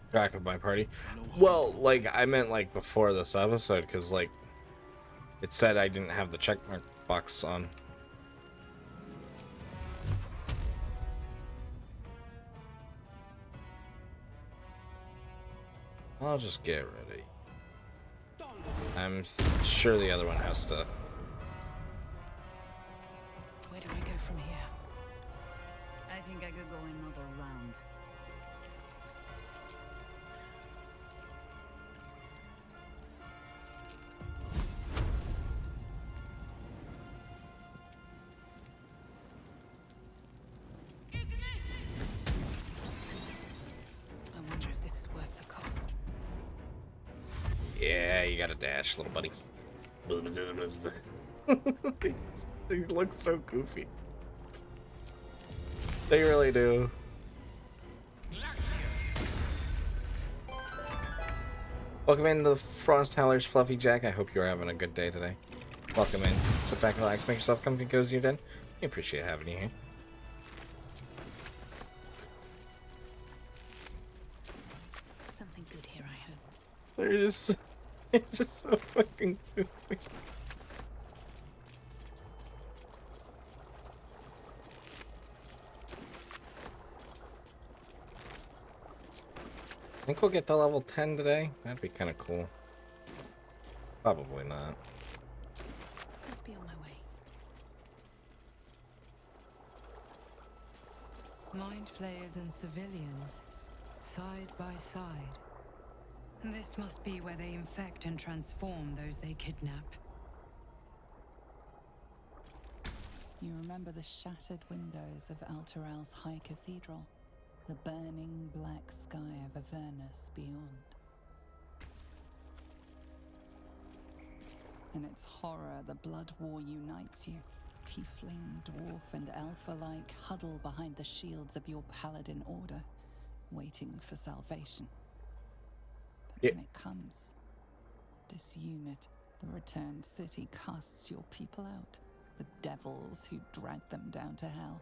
Track of my party. Well, like, I meant, like, before this episode, because, like, it said I didn't have the checkmark box on. I'll just get ready. I'm sure the other one has to. Where do I go from here? I think I could go another round. I wonder if this is worth the cost. Yeah, you got a dash, little buddy. They look so goofy. They really do. Welcome into the Frost Howler's Fluffy Jack. I hope you're having a good day today. Welcome in. Sit back and relax. Make yourself comfy and cozy in your den. We appreciate having you here. Something good here, I hope. They're just so fucking goofy. Think we'll get to level 10 today? That'd be kind of cool. Probably not. Must be on my way. Mind flayers and civilians, side by side. This must be where they infect and transform those they kidnap. You remember the shattered windows of Alteral's High Cathedral, the burning black sky of Avernus beyond. In its horror, the blood war unites you. Tiefling, dwarf, and elf alike huddle behind the shields of your paladin order, waiting for salvation. But when it comes, disunit, the returned city casts your people out, the devils who drag them down to hell.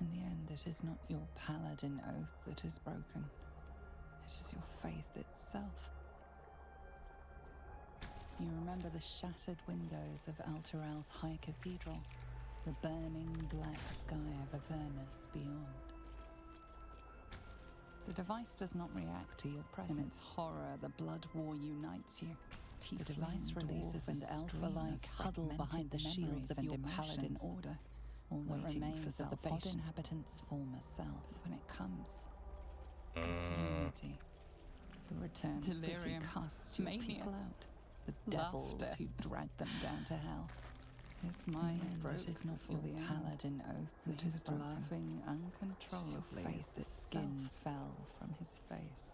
In the end, it is not your paladin oath that is broken. It is your faith itself. You remember the shattered windows of Alteral's High Cathedral, the burning black sky of Avernus beyond. The device does not react to your presence. In its horror, the blood war unites you. The device releases and elf alike huddle behind the shields of your paladin order. All the remains of the pod inhabitants form a self. When it comes, disunity. The returned city casts your people out. The devils who drag them down to hell. His mind it is not your paladin oath that is broken. Laughing uncontrollably as the skin fell from his face.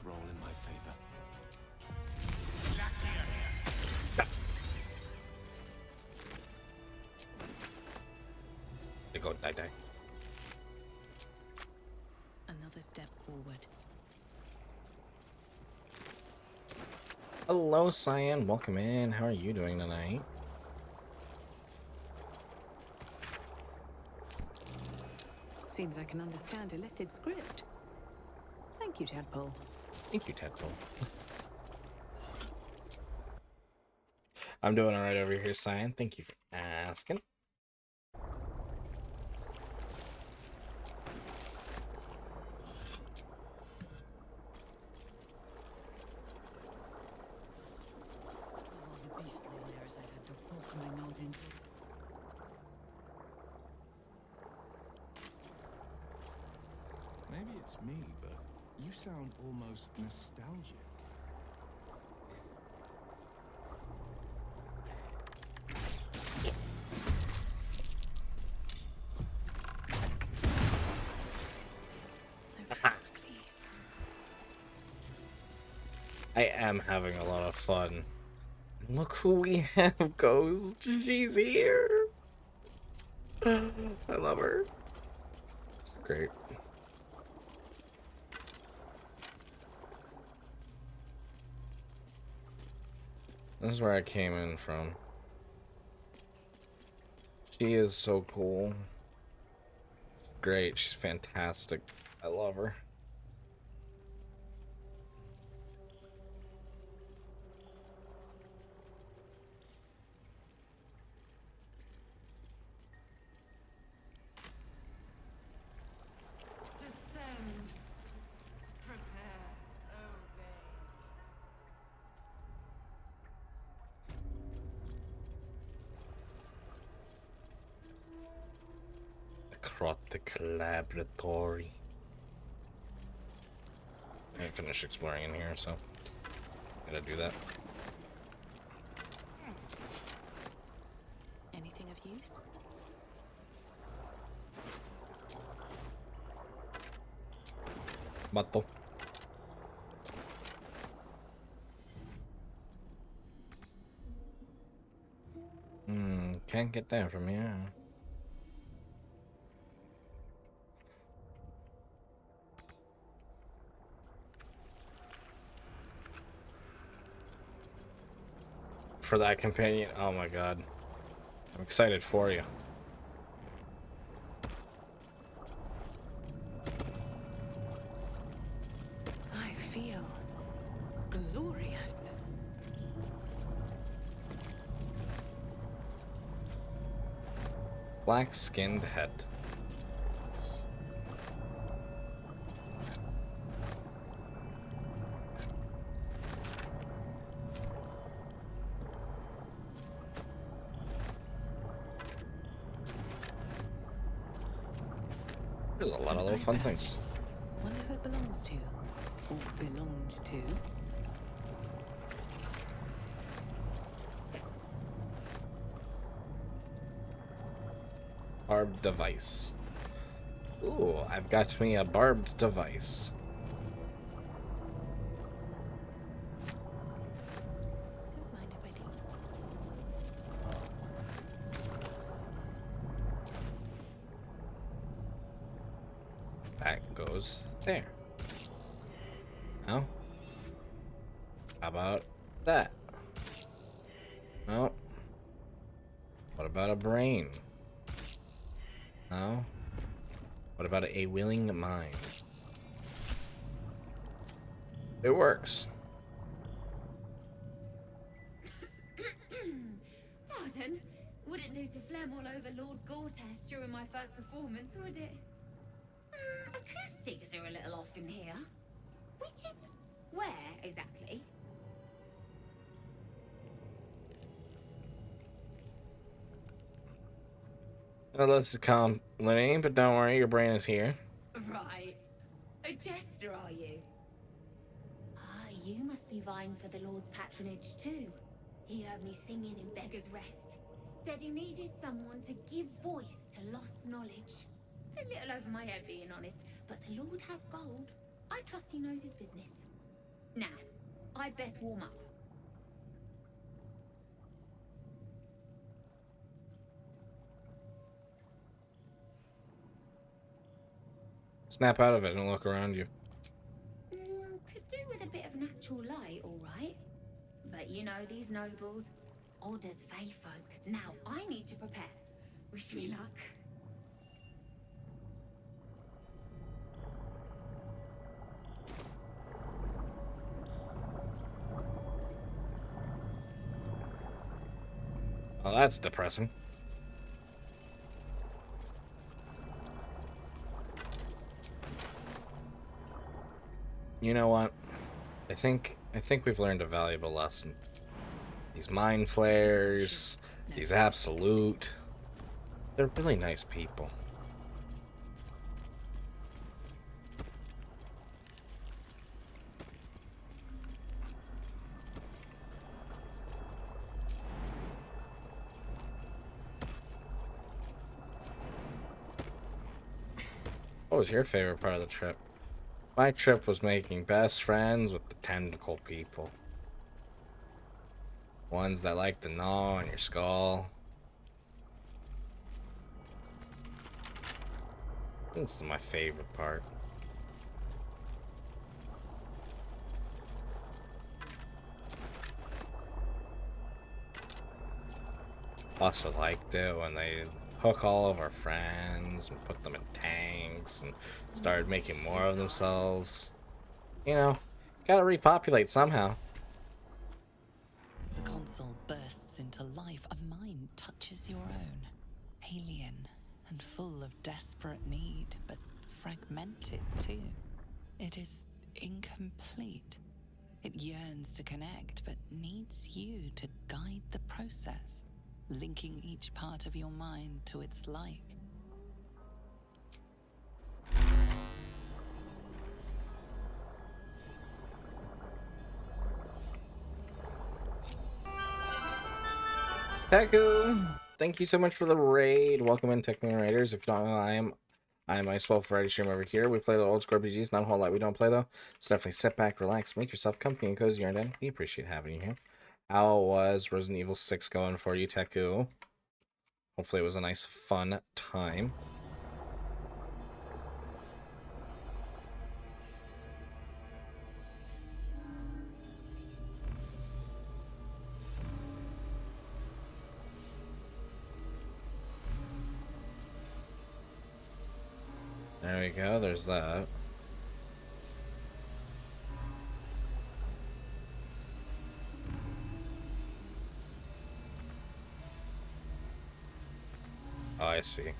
Roll in my favor. They go die. Another step forward. Hello, Cyan. Welcome in. How are you doing tonight? Seems I can understand Illithid script. Thank you, Tadpole. Thank you, Tadpole. I'm doing alright over here, Cyan. Thank you for asking. All the beastly layers I've had to poke my nose into. Maybe it's me, but you sound almost nostalgic. I am having a lot of fun. Look who we have, Ghost. She's here. I love her. Great. This is where I came in from. She is so cool. Great. She's fantastic. I love her. Descend. Prepare. Obey. Necrotic Laboratory. I didn't finish exploring in here, so gotta do that. Anything of use? Bato. Can't get that from here. For that companion, oh my god. I'm excited for you. I feel glorious. Black-skinned head. There's a lot of little fun things. Wonder who it belongs to. Or belonged to. Barbed device. Ooh, I've got me a barbed device. Don't mind if I do. That goes there. Now, how about that? No. What about a brain? No. What about a willing mind? It works. Pardon? Wouldn't do to phlegm all over Lord Gortest during my first performance, would it? Acoustics are a little off in here. Which is where exactly? Well, let's calm Lenny, but don't worry, your brain is here. Right. A jester, are you? Ah, you must be vying for the Lord's patronage too. He heard me singing in Beggar's Rest. Said he needed someone to give voice to lost knowledge. A little over my head, being honest, but the Lord has gold. I trust he knows his business. Now, I'd best warm up. Snap out of it and look around you. Could do with a bit of natural light, all right. But you know these nobles, odd as fey folk. Now I need to prepare. Wish me luck. Well, that's depressing. You know what? I think we've learned a valuable lesson. These mind flayers, these absolute, they're really nice people. What was your favorite part of the trip? My trip was making best friends with the tentacle people. Ones that like to gnaw on your skull. This is my favorite part. Also liked it when they hook all of our friends and put them in tanks and started making more of themselves. You know, gotta repopulate somehow. As the console bursts into life, a mind touches your own. Alien and full of desperate need, but fragmented too. It is incomplete. It yearns to connect, but needs you to guide the process, linking each part of your mind to its like. Teku, thank you so much for the raid. Welcome in, Teku Raiders. If you don't know, I am myself, Variety Stream over here. We play the old school RPGs, not a whole lot we don't play though. So definitely sit back, relax, make yourself comfy and cozy, and we appreciate having you here. How was Resident Evil 6 going for you, Teku? Hopefully it was a nice, fun time. There we go, there's that. Oh, I see.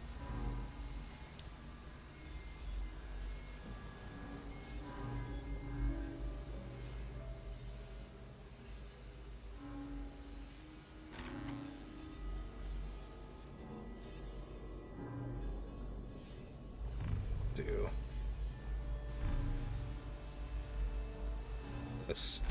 Let's do this.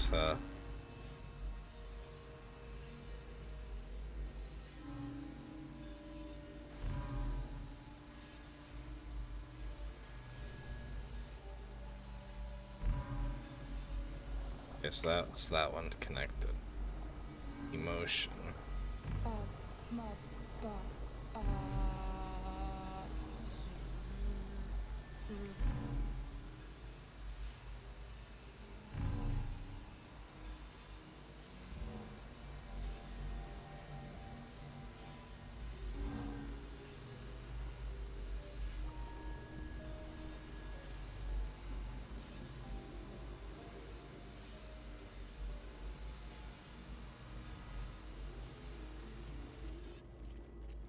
Guess that's that one connected. Emotion.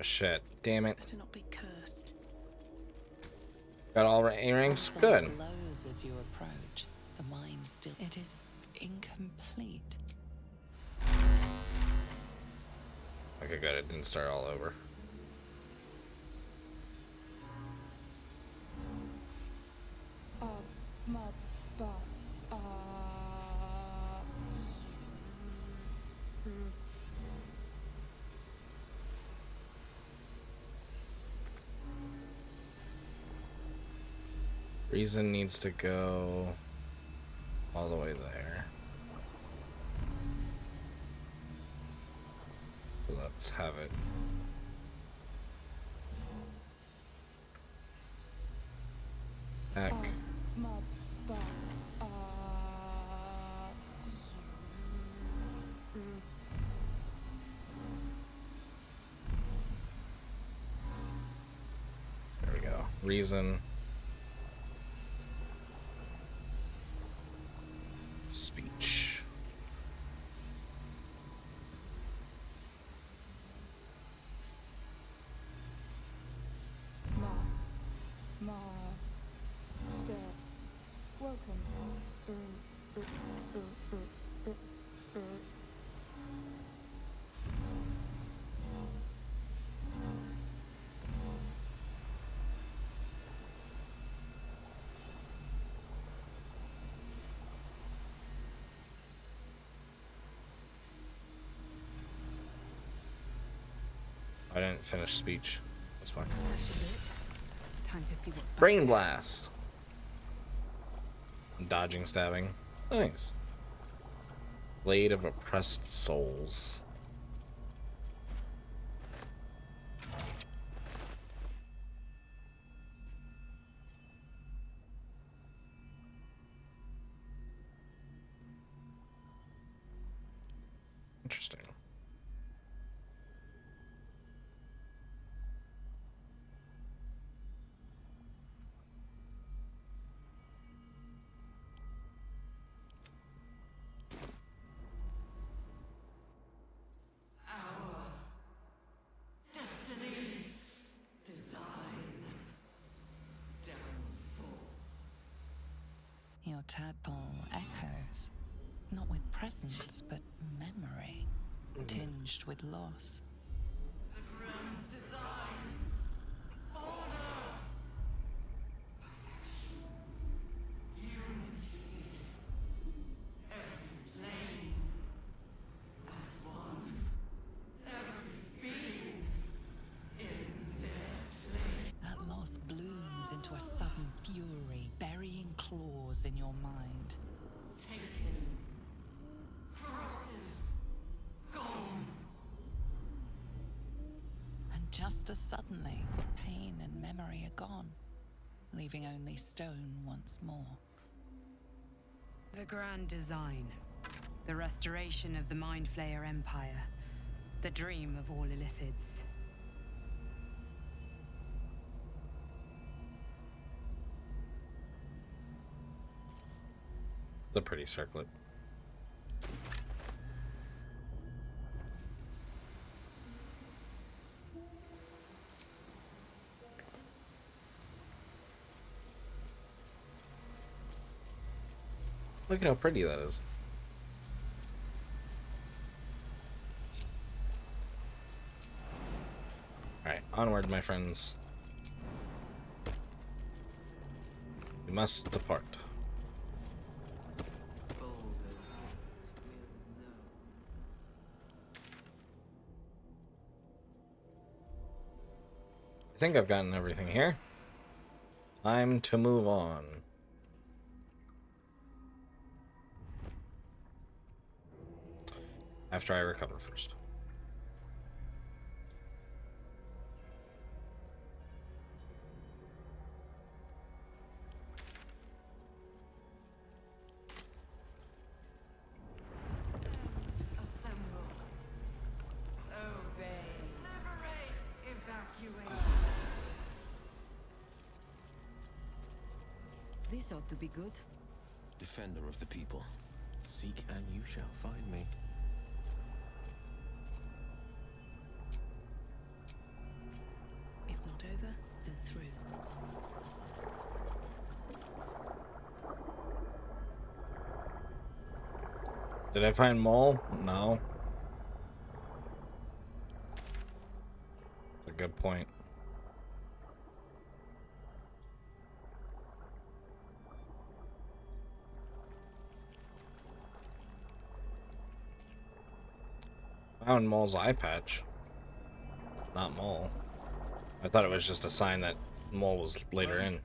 Shit, damn it. Better not be cursed. Got all earrings? The sun Good. glows as you approach. The mine still. It is incomplete. Okay, good. It didn't start all over. Reason needs to go all the way there. So let's have it. Back. There we go. Reason. Speech. Welcome. I didn't finish speech. That's fine. That should do it. Time to see what's back Brain there. blast. Dodging, stabbing. Nice. Blade of oppressed souls. Interesting. Your tadpole echoes, not with presence, but memory, tinged with loss. That loss blooms into a sudden fury, burying claws in your mind. And just as suddenly, pain and memory are gone, leaving only stone once more. The grand design. The restoration of the Mind Flayer Empire. The dream of all Illithids. The pretty circlet. Look at how pretty that is. Alright, onward, my friends. We must depart. I think I've gotten everything here. Time to move on. After I recover first. Assemble. Obey. Liberate. Evacuate. This ought to be good. Defender of the people. Seek and you shall find me. If not over, then through. Did I find Mole? No. That's a good point. Found Mole's eye patch. Not Mole. I thought it was just a sign that Mole was later in.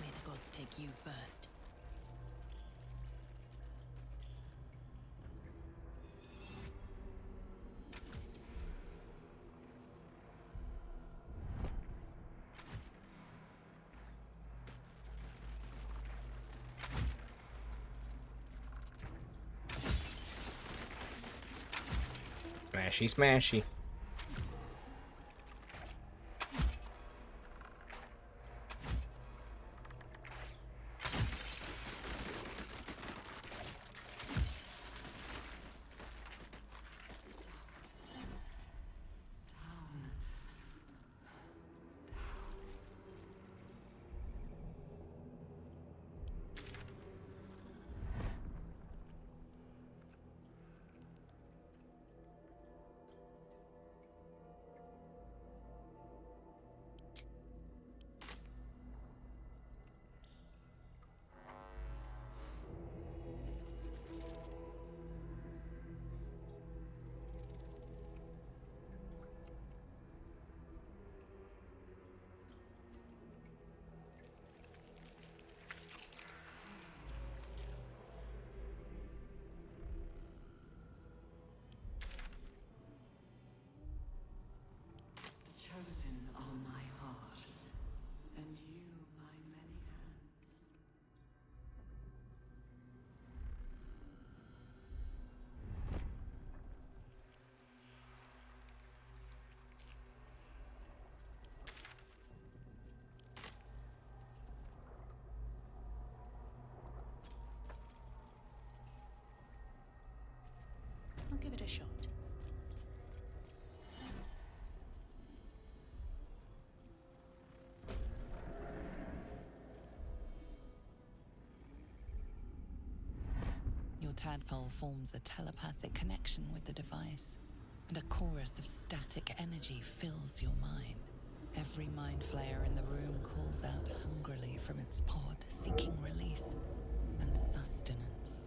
May the gods take you first. Smashy, smashy. earshot. Your tadpole forms a telepathic connection with the device, and a chorus of static energy fills your mind. Every mind flayer in the room calls out hungrily from its pod, seeking release and sustenance.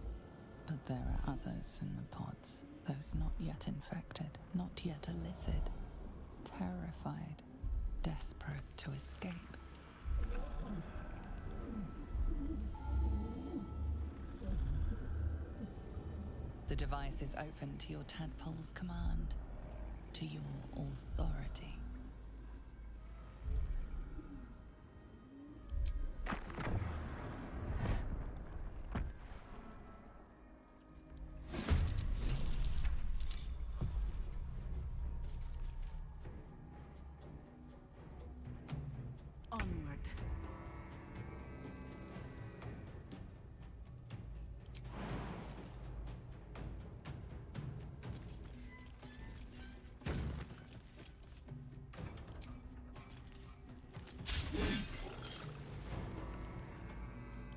But there are others in the pods, those not yet infected, not yet elithid, terrified, desperate to escape. The device is open to your tadpole's command, to your authority. Onward.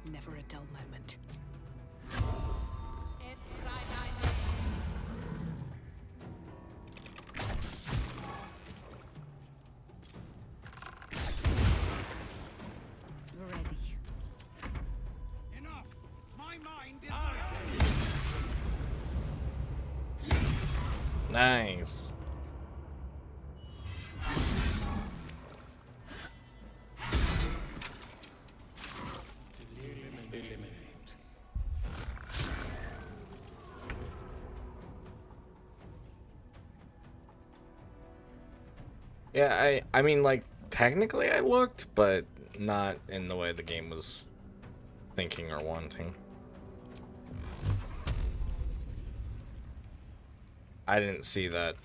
Never a dull moment. Ready. Enough! My mind is Nice. Yeah, I mean, like, technically I looked, but not in the way the game was thinking or wanting. I didn't see that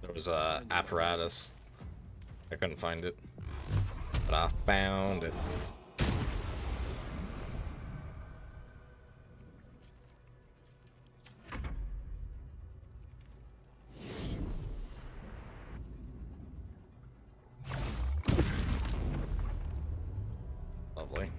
there was a apparatus. I couldn't find it, but I found it. Lovely.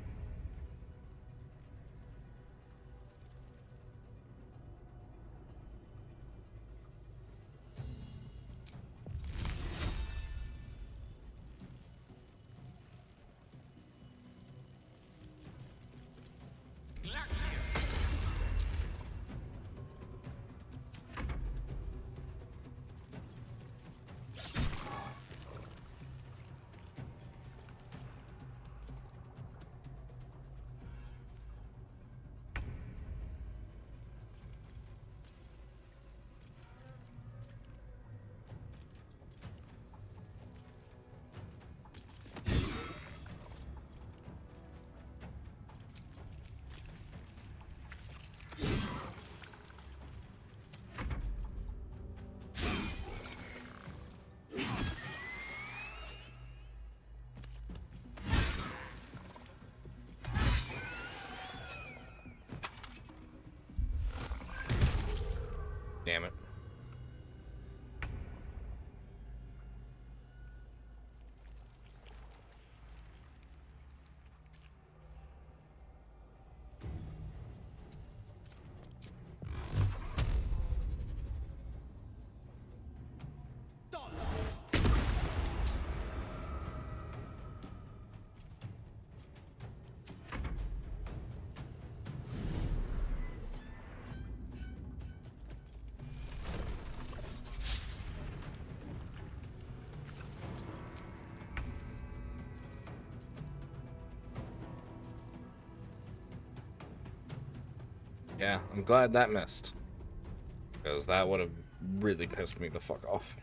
Damn it. Yeah, I'm glad that missed, because that would have really pissed me the fuck off.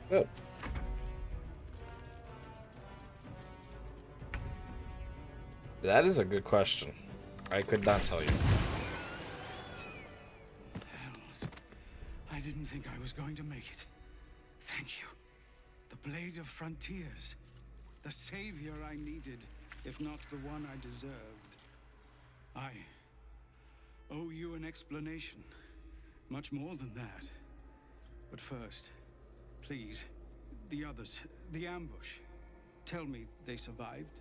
Good. That is a good question. I could not tell you. Hells. I didn't think I was going to make it. Thank you. The Blade of Frontiers. The savior I needed, if not the one I deserved. I owe you an explanation. Much more than that. But first, please, the others, the ambush. Tell me they survived.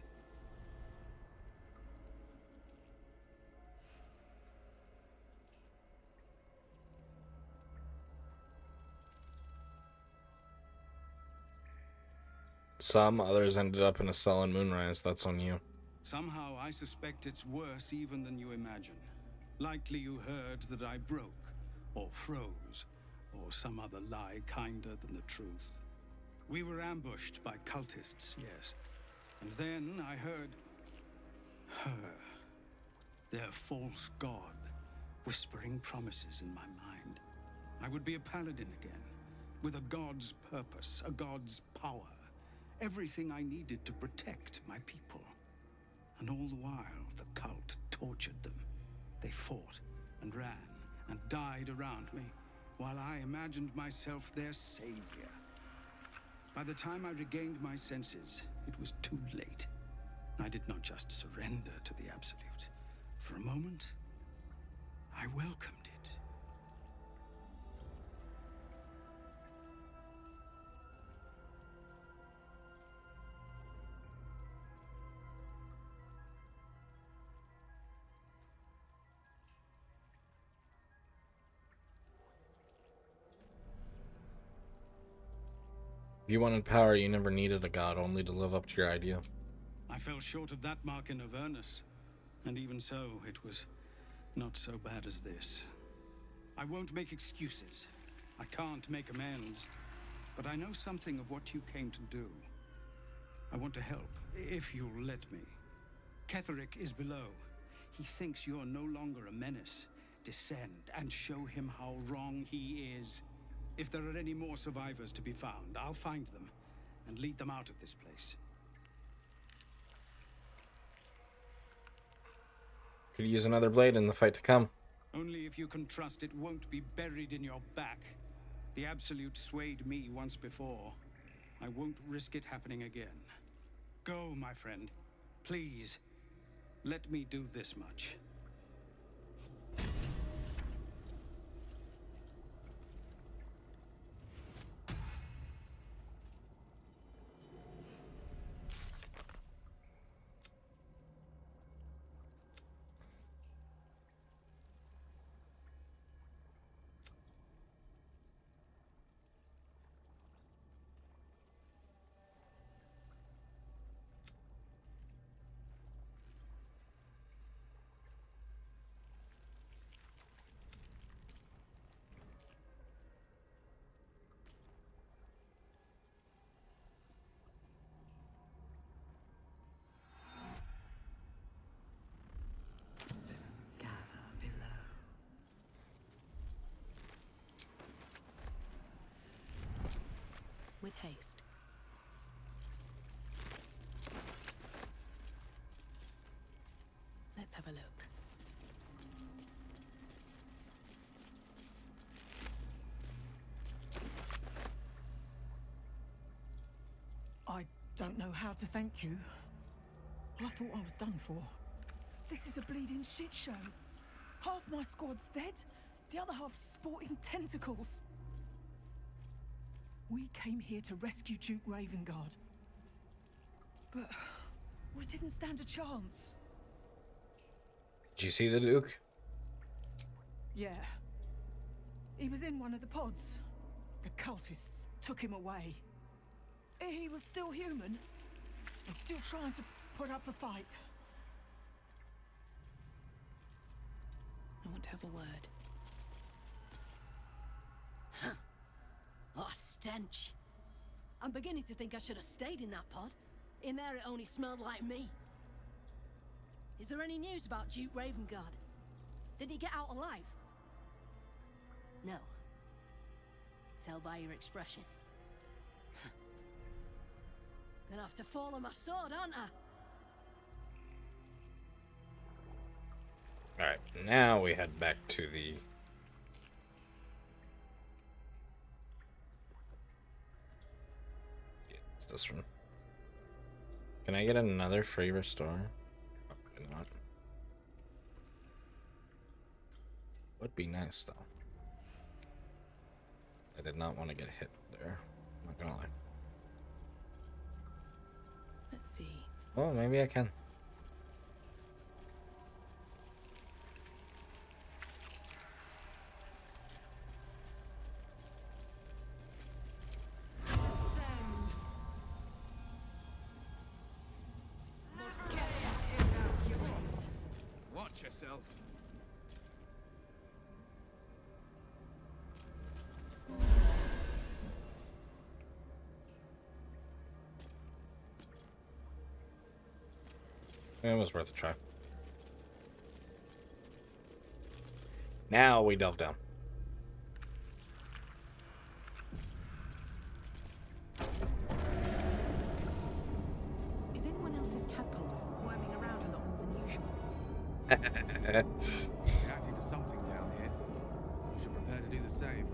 Some others ended up in a cell in Moonrise. That's on you. Somehow I suspect it's worse even than you imagine. Likely you heard that I broke, or froze, or some other lie kinder than the truth. We were ambushed by cultists, yes. And then I heard her, their false god, whispering promises in my mind. I would be a paladin again, with a god's purpose, a god's power. Everything I needed to protect my people. And all the while, the cult tortured them. They fought and ran and died around me, while I imagined myself their savior. By the time I regained my senses, it was too late. I did not just surrender to the Absolute. For a moment, I welcomed it. If you wanted power, you never needed a god, only to live up to your idea. I fell short of that mark in Avernus, and even so, it was not so bad as this. I won't make excuses. I can't make amends, but I know something of what you came to do. I want to help, if you'll let me. Ketherick is below. He thinks you're no longer a menace. Descend and show him how wrong he is. If there are any more survivors to be found, I'll find them and lead them out of this place. Could use another blade in the fight to come. Only if you can trust it won't be buried in your back. The Absolute swayed me once before. I won't risk it happening again. Go, my friend. Please, let me do this much. With haste. Let's have a look. I don't know how to thank you. I thought I was done for. This is a bleeding shit show. Half my squad's dead, the other half sporting tentacles. We came here to rescue Duke Ravengard. But we didn't stand a chance. Did you see the Duke? Yeah. He was in one of the pods. The cultists took him away. He was still human and still trying to put up a fight. I want to have a word. Oh, stench. I'm beginning to think I should have stayed in that pod. In there it only smelled like me. Is there any news about Duke Ravengard? Did he get out alive? No. Tell by your expression. Gonna have to fall on my sword, aren't I? Alright, now we head back to the... It's this one. Can I get another free restore? Probably not. Would be nice, though. I did not want to get hit there. I'm not gonna lie. Let's see. Oh, maybe I can. Watch yourself. It was worth a try. Now we delve down. Is anyone else's tadpole squirming around a lot more than usual? Reacting to something down here. You should prepare to do the same.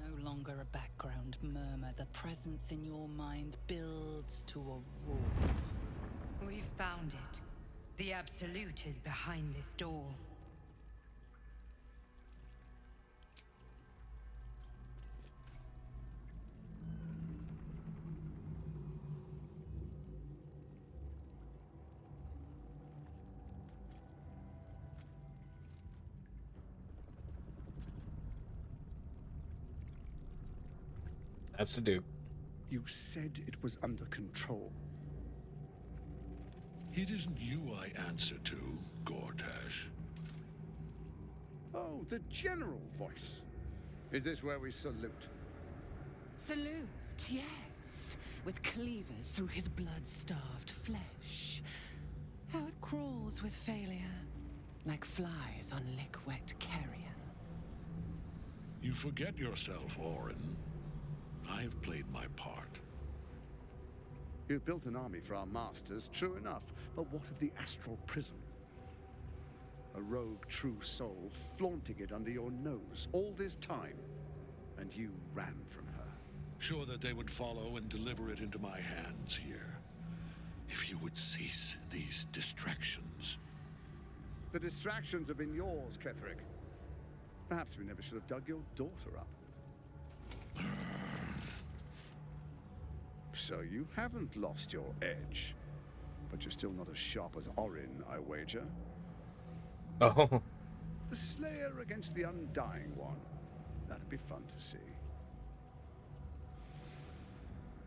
No longer a background murmur. The presence in your mind builds to a roar. We've found it. The Absolute is behind this door. That's the Duke. You said it was under control. It isn't you I answer to, Gortash. Oh, the general voice. Is this where we salute? Salute, yes, with cleavers through his blood-starved flesh. How it crawls with failure, like flies on lick-wet carrion. You forget yourself, Orin. I have played my part. You've built an army for our masters, true enough, but what of the astral prism? A rogue true soul flaunting it under your nose all this time, and you ran from her. Sure that they would follow and deliver it into my hands here. If you would cease these distractions. The distractions have been yours, Ketherick. Perhaps we never should have dug your daughter up. So you haven't lost your edge, but you're still not as sharp as Orin, I wager. Oh. The Slayer against the Undying One. That'd be fun to see.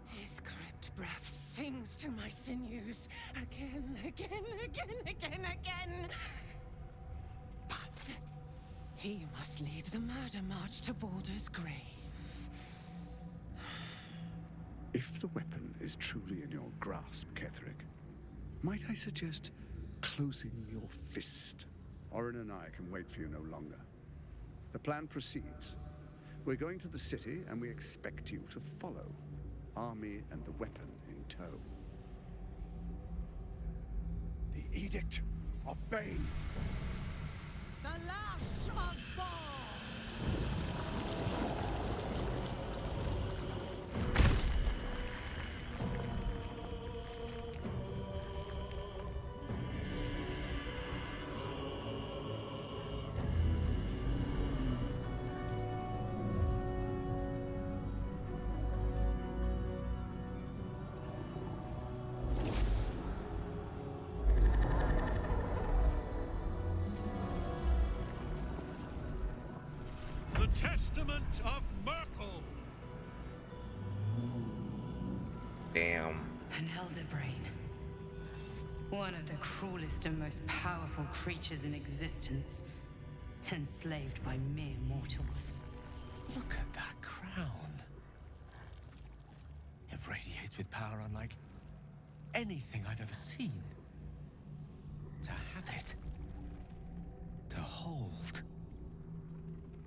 His gripped breath sings to my sinews again, again, again, again, again. But he must lead the murder march to Baldur's grave. If the weapon is truly in your grasp, Ketherick, might I suggest closing your fist? Orin and I can wait for you no longer. The plan proceeds. We're going to the city, and we expect you to follow. Army and the weapon in tow. The Edict of Bane. The Lash of Ball! The Testament of Merkel! Damn. An elder brain. One of the cruelest and most powerful creatures in existence. Enslaved by mere mortals. Look at that crown. It radiates with power unlike anything I've ever seen. To have it. To hold.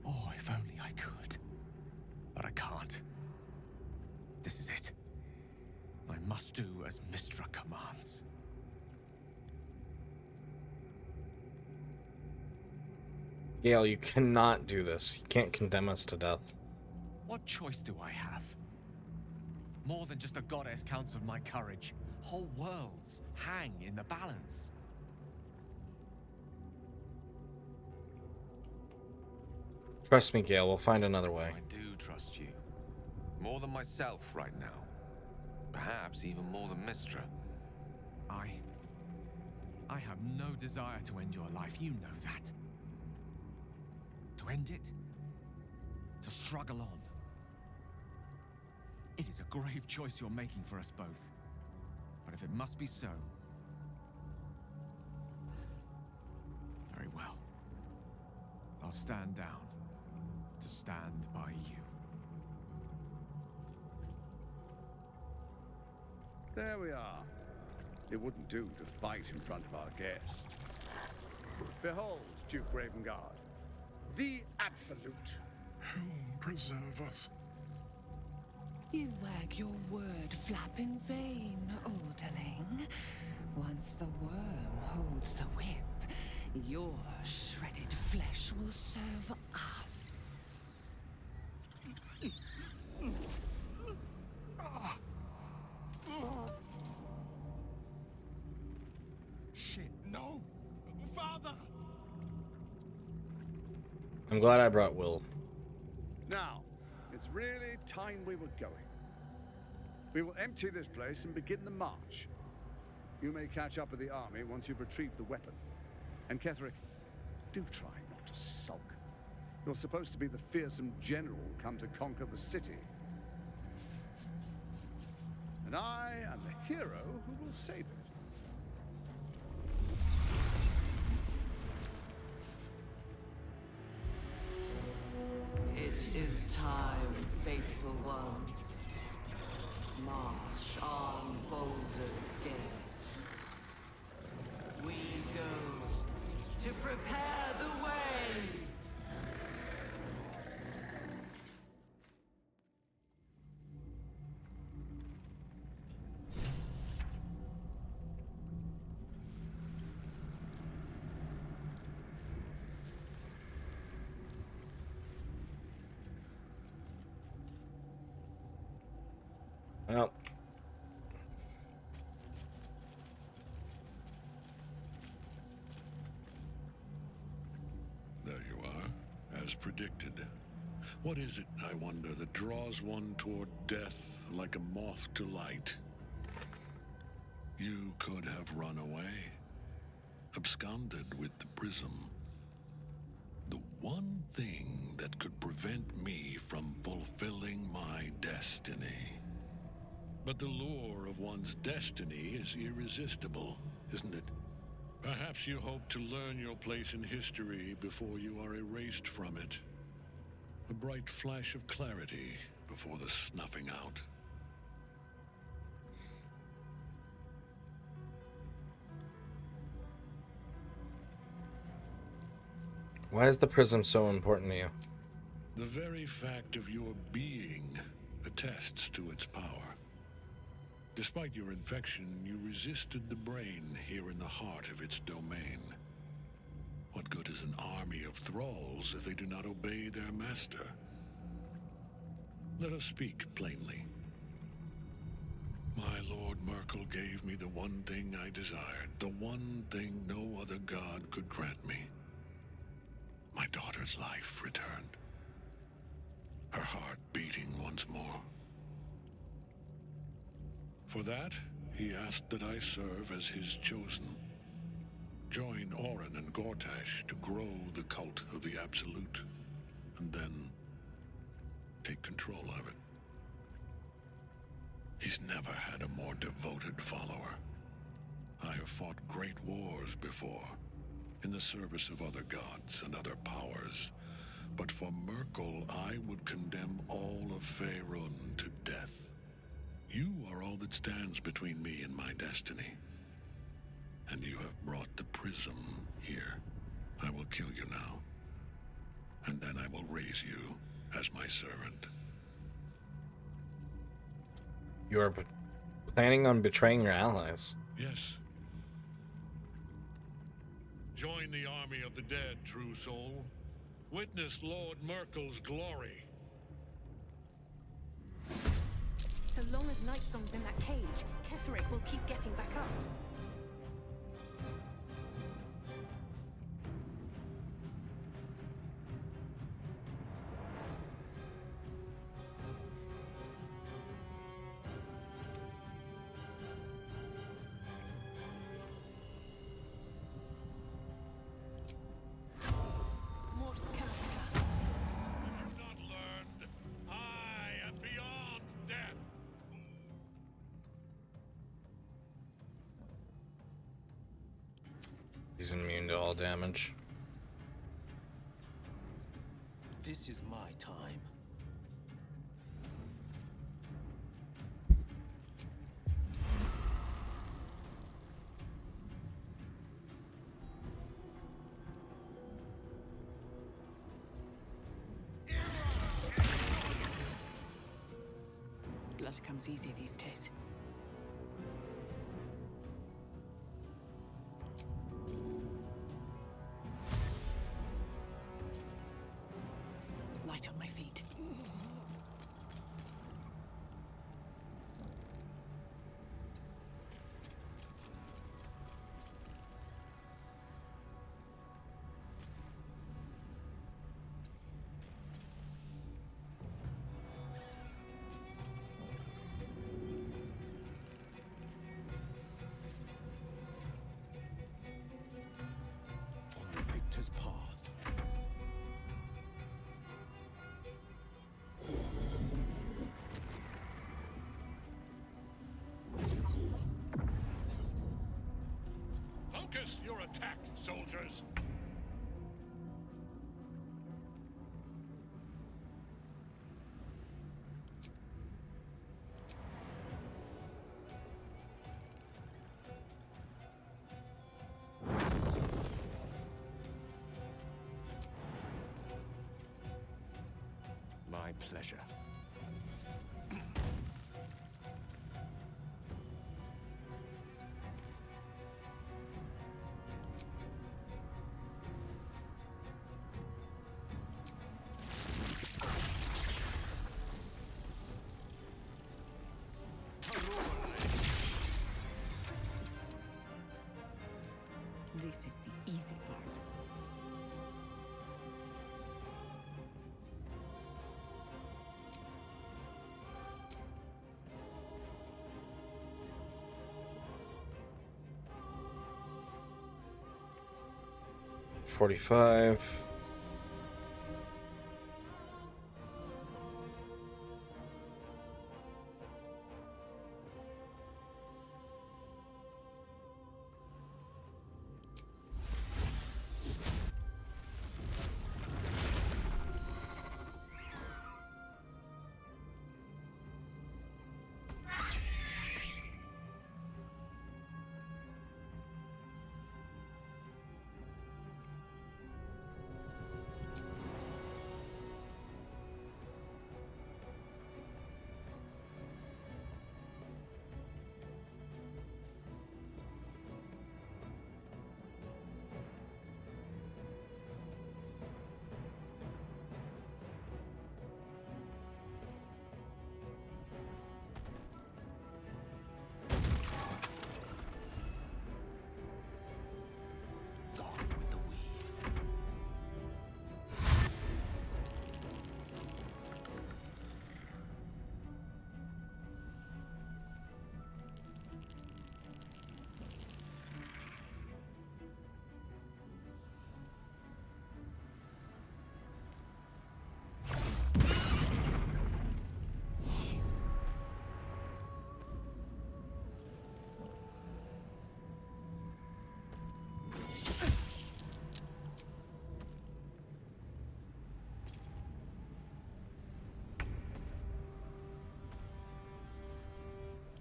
Oh, if only I could. But I can't. This is it. I must do as Mystra commands. Gale, you cannot do this. You can't condemn us to death. What choice do I have? More than just a goddess counts on my courage. Whole worlds hang in the balance. Trust me, Gale, we'll find another way. I do trust you. More than myself right now. Perhaps even more than Mistra. I have no desire to end your life, you know that. To end it, to struggle on. It is a grave choice you're making for us both. But if it must be so, very well. I'll stand down to stand by you. There we are. It wouldn't do to fight in front of our guest. Behold, Duke Ravengard, the Absolute. Who'll preserve us? You wag your word flap in vain, Orderling. Once the worm holds the whip, your shredded flesh will serve us. Shit, no! Father! I'm glad I brought Will. Now, it's really time we were going. We will empty this place and begin the march. You may catch up with the army once you've retrieved the weapon. And Ketheric, do try not to sulk. You're supposed to be the fearsome general come to conquer the city. And I am the hero who will save it. It is time, faithful ones. March on Baldur's Gate. We go to prepare the way. Well, there you are, as predicted. What is it, I wonder, that draws one toward death like a moth to light? You could have run away, absconded with the prism. The one thing that could prevent me from fulfilling my destiny. But the lure of one's destiny is irresistible, isn't it? Perhaps you hope to learn your place in history before you are erased from it. A bright flash of clarity before the snuffing out. why is the prism so important to you? The very fact of your being attests to its power. Despite your infection, you resisted the brain here in the heart of its domain. What good is an army of thralls if they do not obey their master? Let us speak plainly. My Lord Merkel gave me the one thing I desired, the one thing no other god could grant me. My daughter's life returned. Her heart beating once more. For that, he asked that I serve as his chosen. Join Orin and Gortash to grow the cult of the Absolute, and then take control of it. He's never had a more devoted follower. I have fought great wars before, in the service of other gods and other powers, but for Merkel, I would condemn all of Faerun to death. You are all that stands between me and my destiny. And you have brought the prism here. I will kill you now. And then I will raise you as my servant. You are planning on betraying your allies. Yes. Join the army of the dead, true soul. Witness Lord Merkel's glory. So long as Nightsong's in that cage, Ketherick will keep getting back up. Morse character. You've not learned. I am beyond death. He's immune to all damage. This is my time. Blood comes easy these days. Light on my feet. On the victor's path. Focus your attack, soldiers. My pleasure. This is the easy part. $45.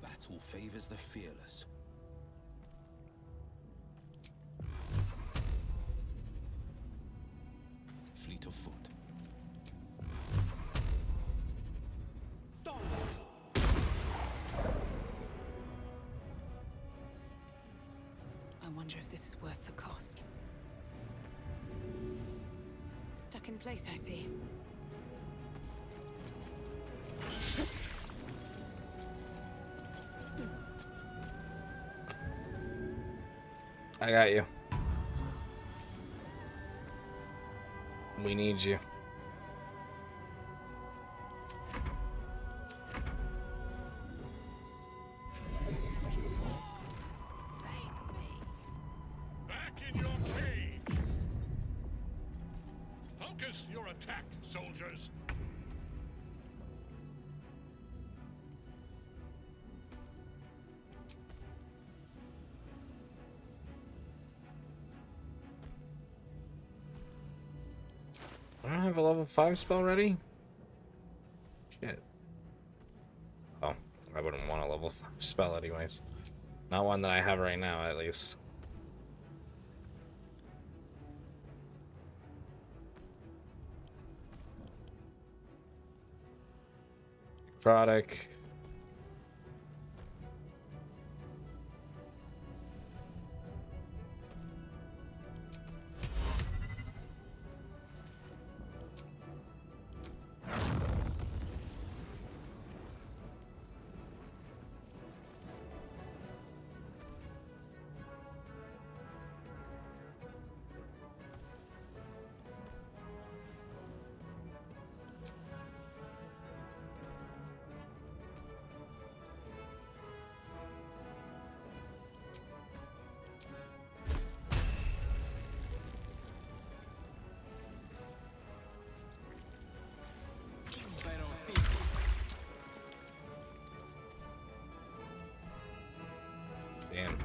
Battle favors the fearless. Fleet of foot. I wonder if this is worth the cost. stuck in place, I see. I got you. We need you. Back in your cage. Focus your attack, soldiers. I don't have a level 5 spell ready? Shit. Oh, I wouldn't want a level 5 spell anyways. Not one that I have right now, at least. Necrotic. Damn.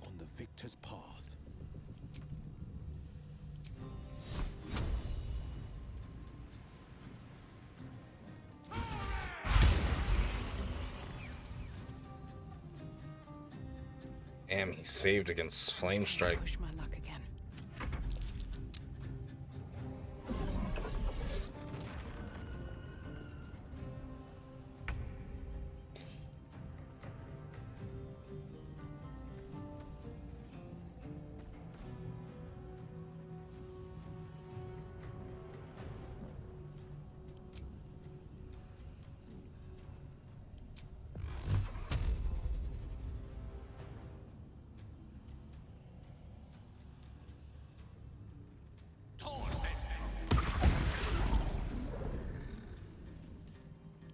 On the victor's path. Damn, he saved against Flame Strike. Push my luck again.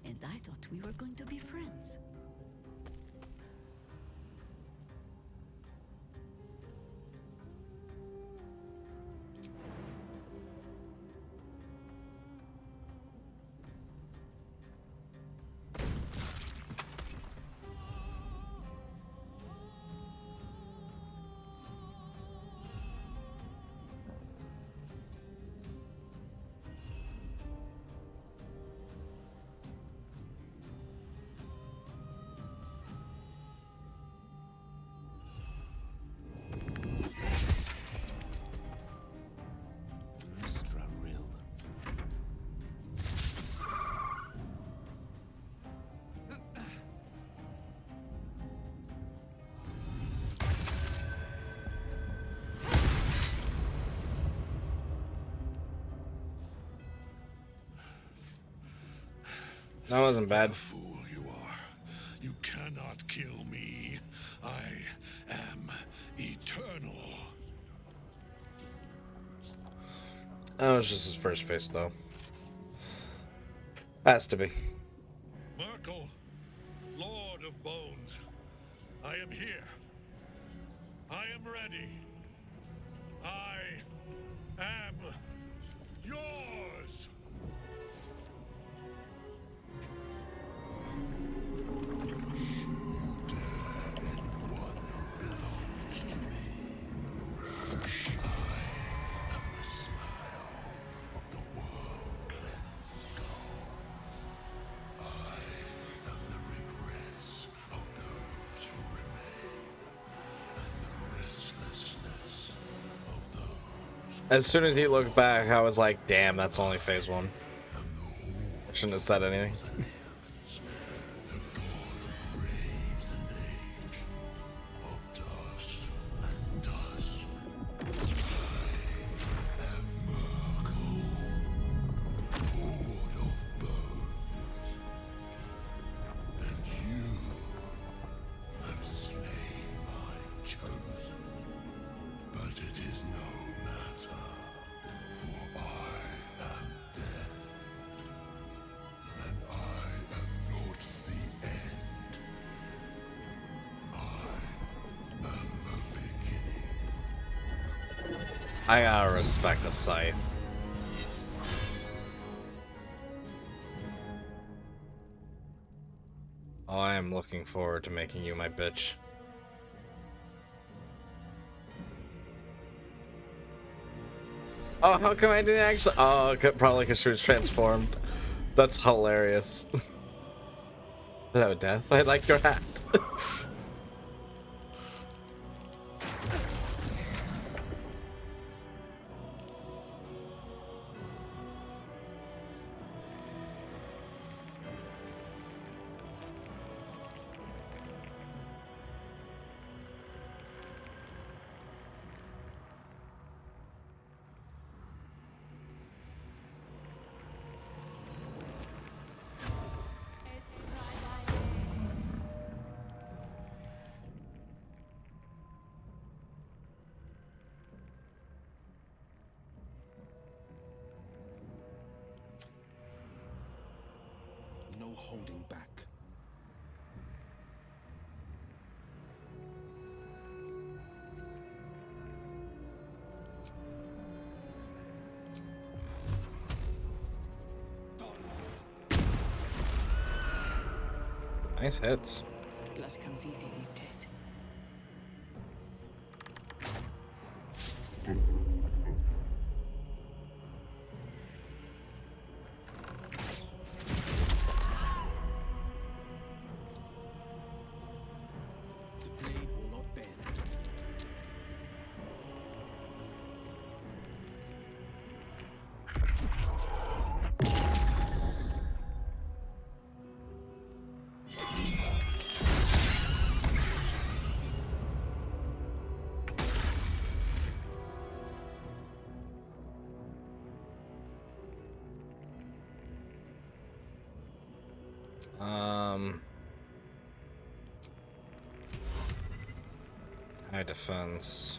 And I thought we were going to be friends. That wasn't bad. What a fool you are. You cannot kill me. I am eternal. That was just his first face, though. Has to be. Merkel, Lord of Bones, I am here. I am ready. I am yours. As soon as he looked back, I was like, damn, that's only phase 1. I shouldn't have said anything. I gotta respect a scythe. Oh, I am looking forward to making you my bitch. Oh, how come I didn't actually? Oh, probably because she was transformed. That's hilarious. Hello, Death. I like your hat. No holding back. Nice hits. Blood comes easy these days. The blade will not bend. High defense.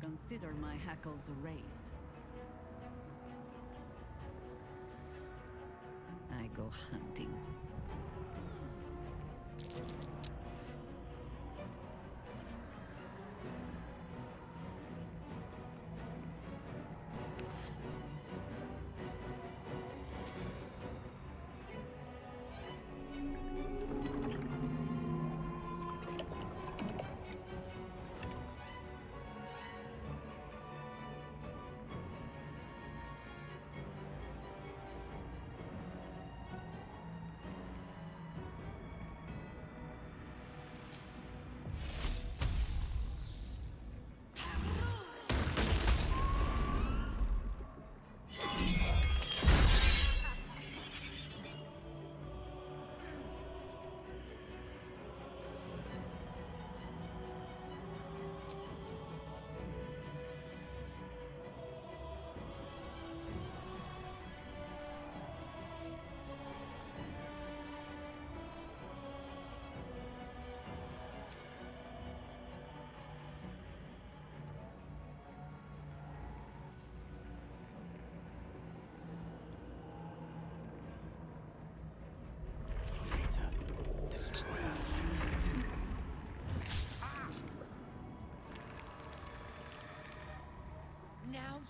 Consider my hackles raised. I go hunting.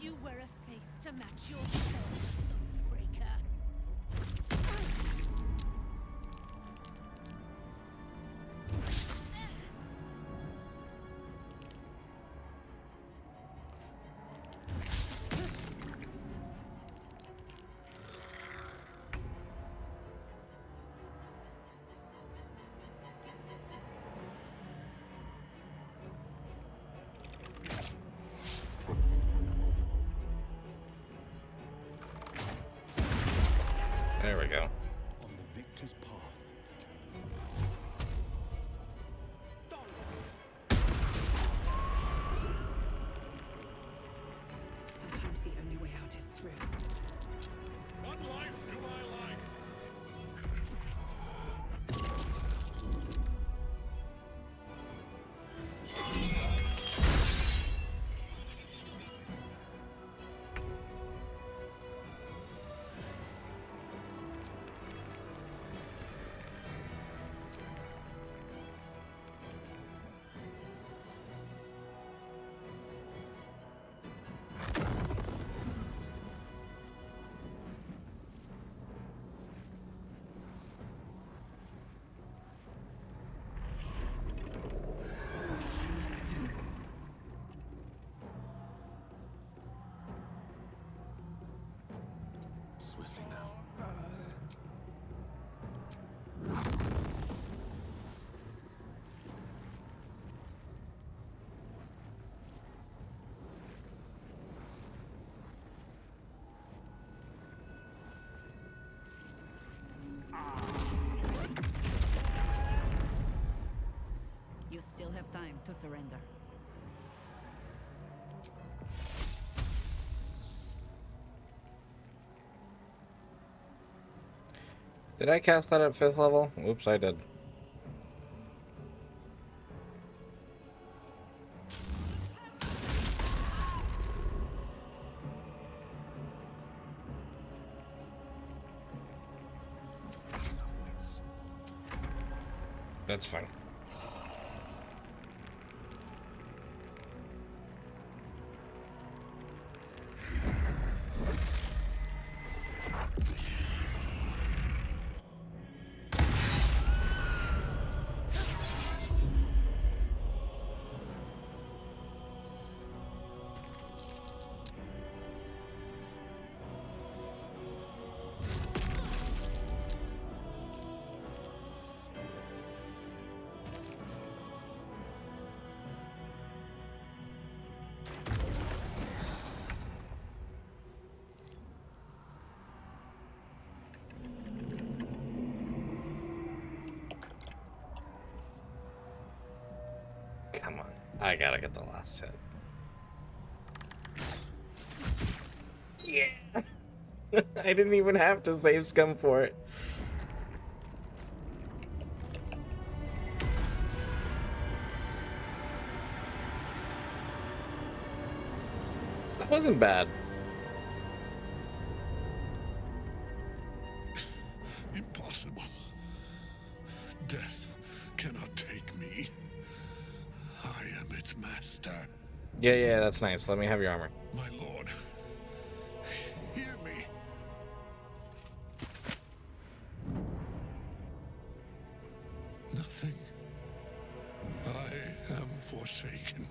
You wear a face to match yourself, Oathbreaker. There we go. On the victor's path. Sometimes the only way out is through. One life to my life. Swiftly now. You still have time to surrender. Did I cast that at 5th level? Oops, I did. That's fine. Come on. I gotta get the last hit. Yeah! I didn't even have to save scum for it. That wasn't bad. Impossible. Death cannot take me. I am its master. Yeah, that's nice. Let me have your armor. My lord, hear me. Nothing. I am forsaken.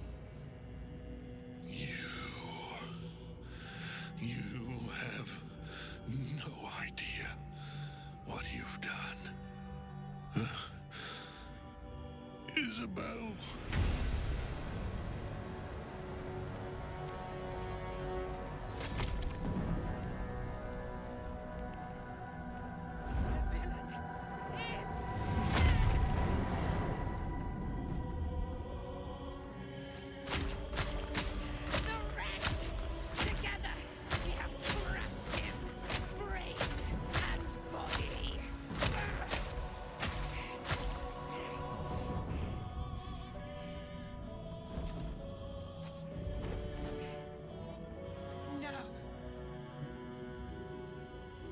You have no idea what you've done. Isabel.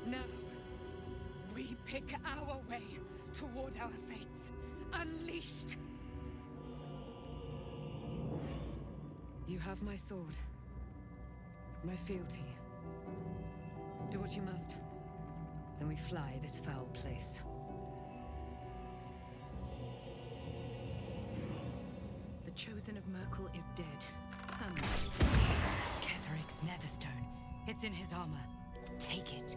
Now, we pick our way toward our fates. Unleashed! You have my sword. My fealty. Do what you must. Then we fly this foul place. The Chosen of Merkel is dead. Ketheric's Netherstone. It's in his armor. Take it.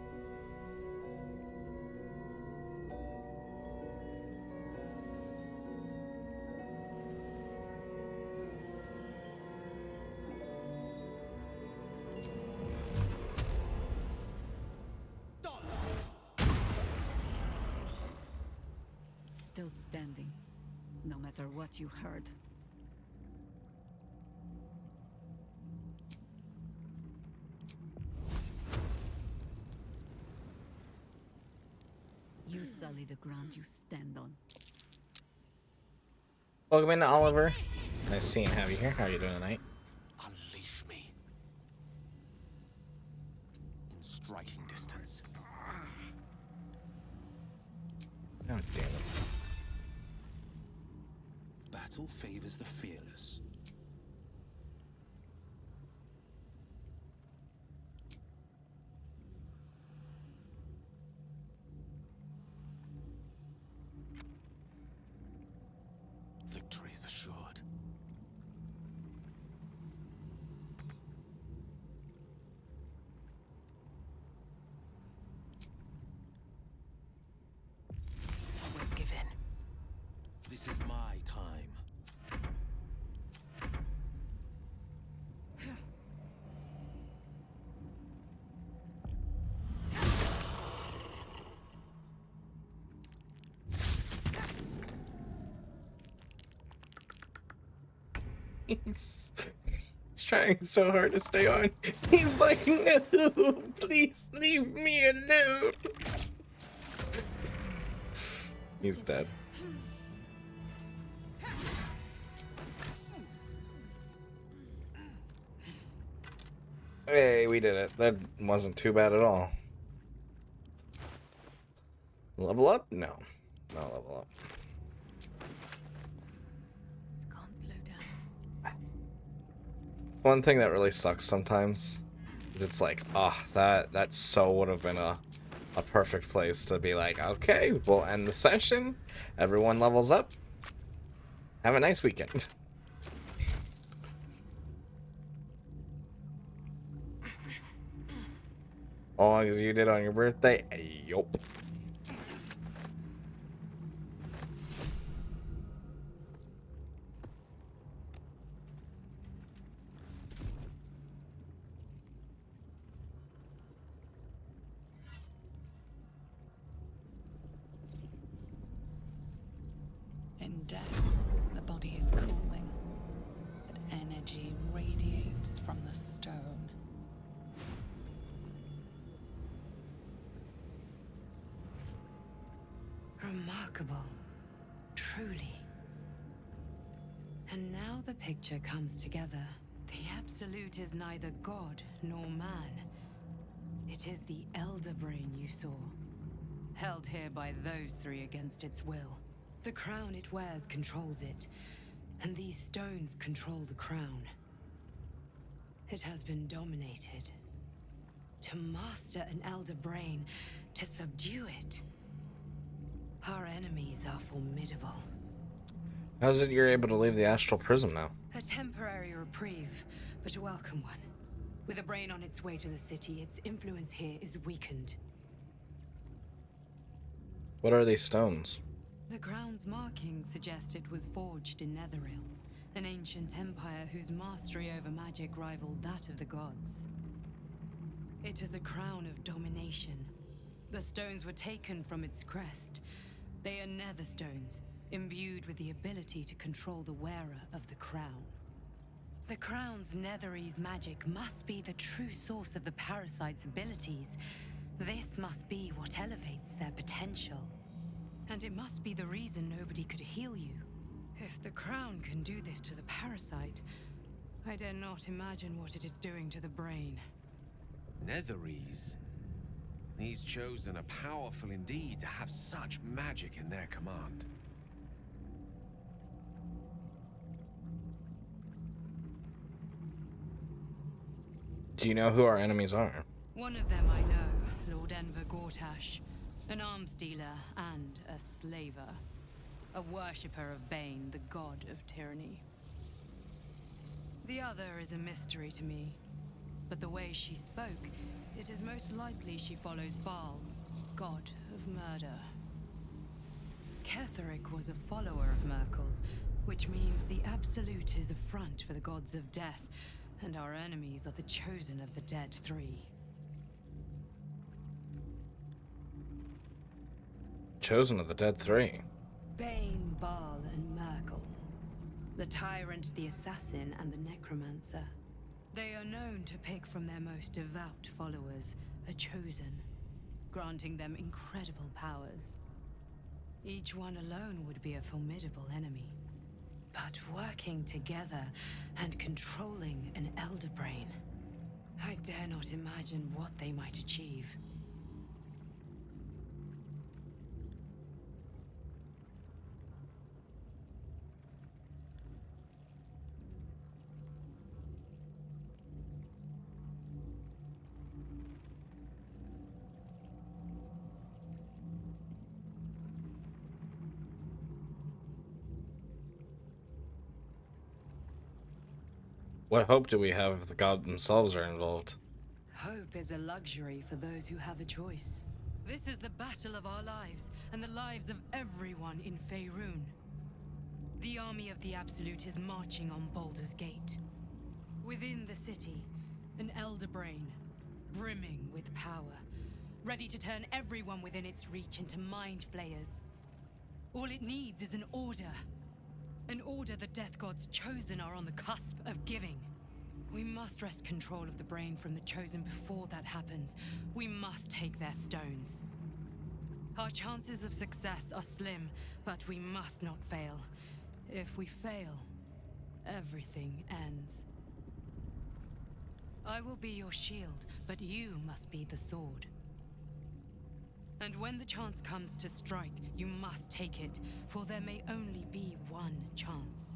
Still standing, no matter what you heard. You sully the ground you stand on. Welcome in, Oliver. Nice seeing have you here. How are you doing tonight? Unleash me. In striking distance. Oh, damn it. Battle favors the fearless. Victory is assured. We'll give in. This is my time. He's trying so hard to stay on. He's like, no, please leave me alone. He's dead. Hey, we did it. That wasn't too bad at all. Level up? No. No level up. Can't slow down. One thing that really sucks sometimes is it's like, that so would have been a perfect place to be like, okay, we'll end the session. Everyone levels up. Have a nice weekend. As long as you did on your birthday, yup. In death, the body is cooling, but energy radiates from the stone. Remarkable. Truly. And now the picture comes together. The Absolute is neither god nor man. It is the Elder Brain you saw, held here by those three against its will. The crown it wears controls it, and these stones control the crown. It has been dominated. To master an Elder Brain, to subdue it. Our enemies are formidable. How's it you're able to leave the astral prism now? A temporary reprieve, but a welcome one. With a brain on its way to the city, its influence here is weakened. What are these stones? The crown's markings suggest it was forged in Netheril, an ancient empire whose mastery over magic rivaled that of the gods. It is a crown of domination. The stones were taken from its crest. They are nether stones, imbued with the ability to control the wearer of the crown. The crown's Netherese magic must be the true source of the parasite's abilities. This must be what elevates their potential. And it must be the reason nobody could heal you. If the crown can do this to the parasite, I dare not imagine what it is doing to the brain. Netherese? These Chosen are powerful indeed to have such magic in their command. Do you know who our enemies are? One of them I know, Lord Enver Gortash, an arms dealer and a slaver. A worshipper of Bane, the god of tyranny. The other is a mystery to me, but the way she spoke, it is most likely she follows Baal, god of murder. Ketheric was a follower of Merkel, which means the Absolute is a front for the gods of death, and our enemies are the chosen of the Dead Three. Chosen of the Dead Three. Bane, Baal, and Merkel. The Tyrant, the Assassin, and the Necromancer. They are known to pick from their most devout followers a chosen, granting them incredible powers. Each one alone would be a formidable enemy. But working together and controlling an Elder Brain, I dare not imagine what they might achieve. What hope do we have if the gods themselves are involved? Hope is a luxury for those who have a choice. This is the battle of our lives, and the lives of everyone in Faerun. The army of the Absolute is marching on Baldur's Gate. Within the city, an Elder Brain, brimming with power, ready to turn everyone within its reach into mind flayers. All it needs is an order. An order the Death Gods chosen are on the cusp of giving. We must wrest control of the brain from the chosen before that happens. We must take their stones. Our chances of success are slim, but we must not fail. If we fail, everything ends. I will be your shield, but you must be the sword. And when the chance comes to strike, you must take it, for there may only be one chance.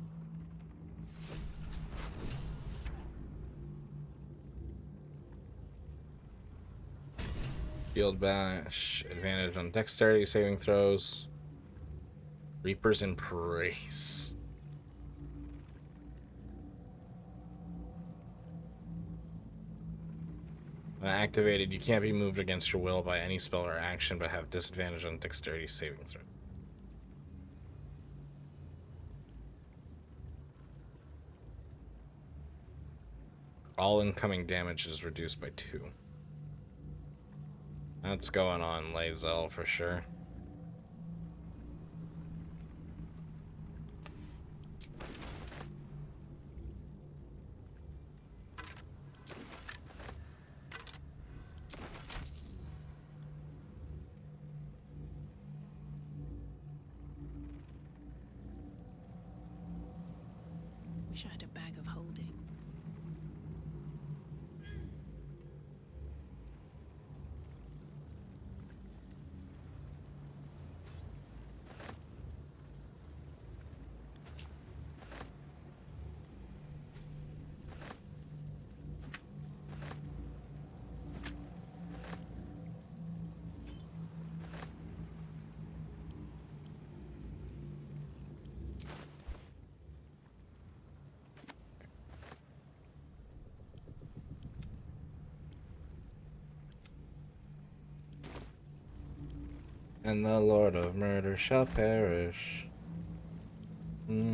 Shield bash, advantage on dexterity saving throws. Reaper's Embrace. When activated, you can't be moved against your will by any spell or action, but have disadvantage on dexterity saving throw. All incoming damage is reduced by 2. That's going on Lae'zel for sure. Wish I had a bag of holding. And the Lord of Murder shall perish. Come.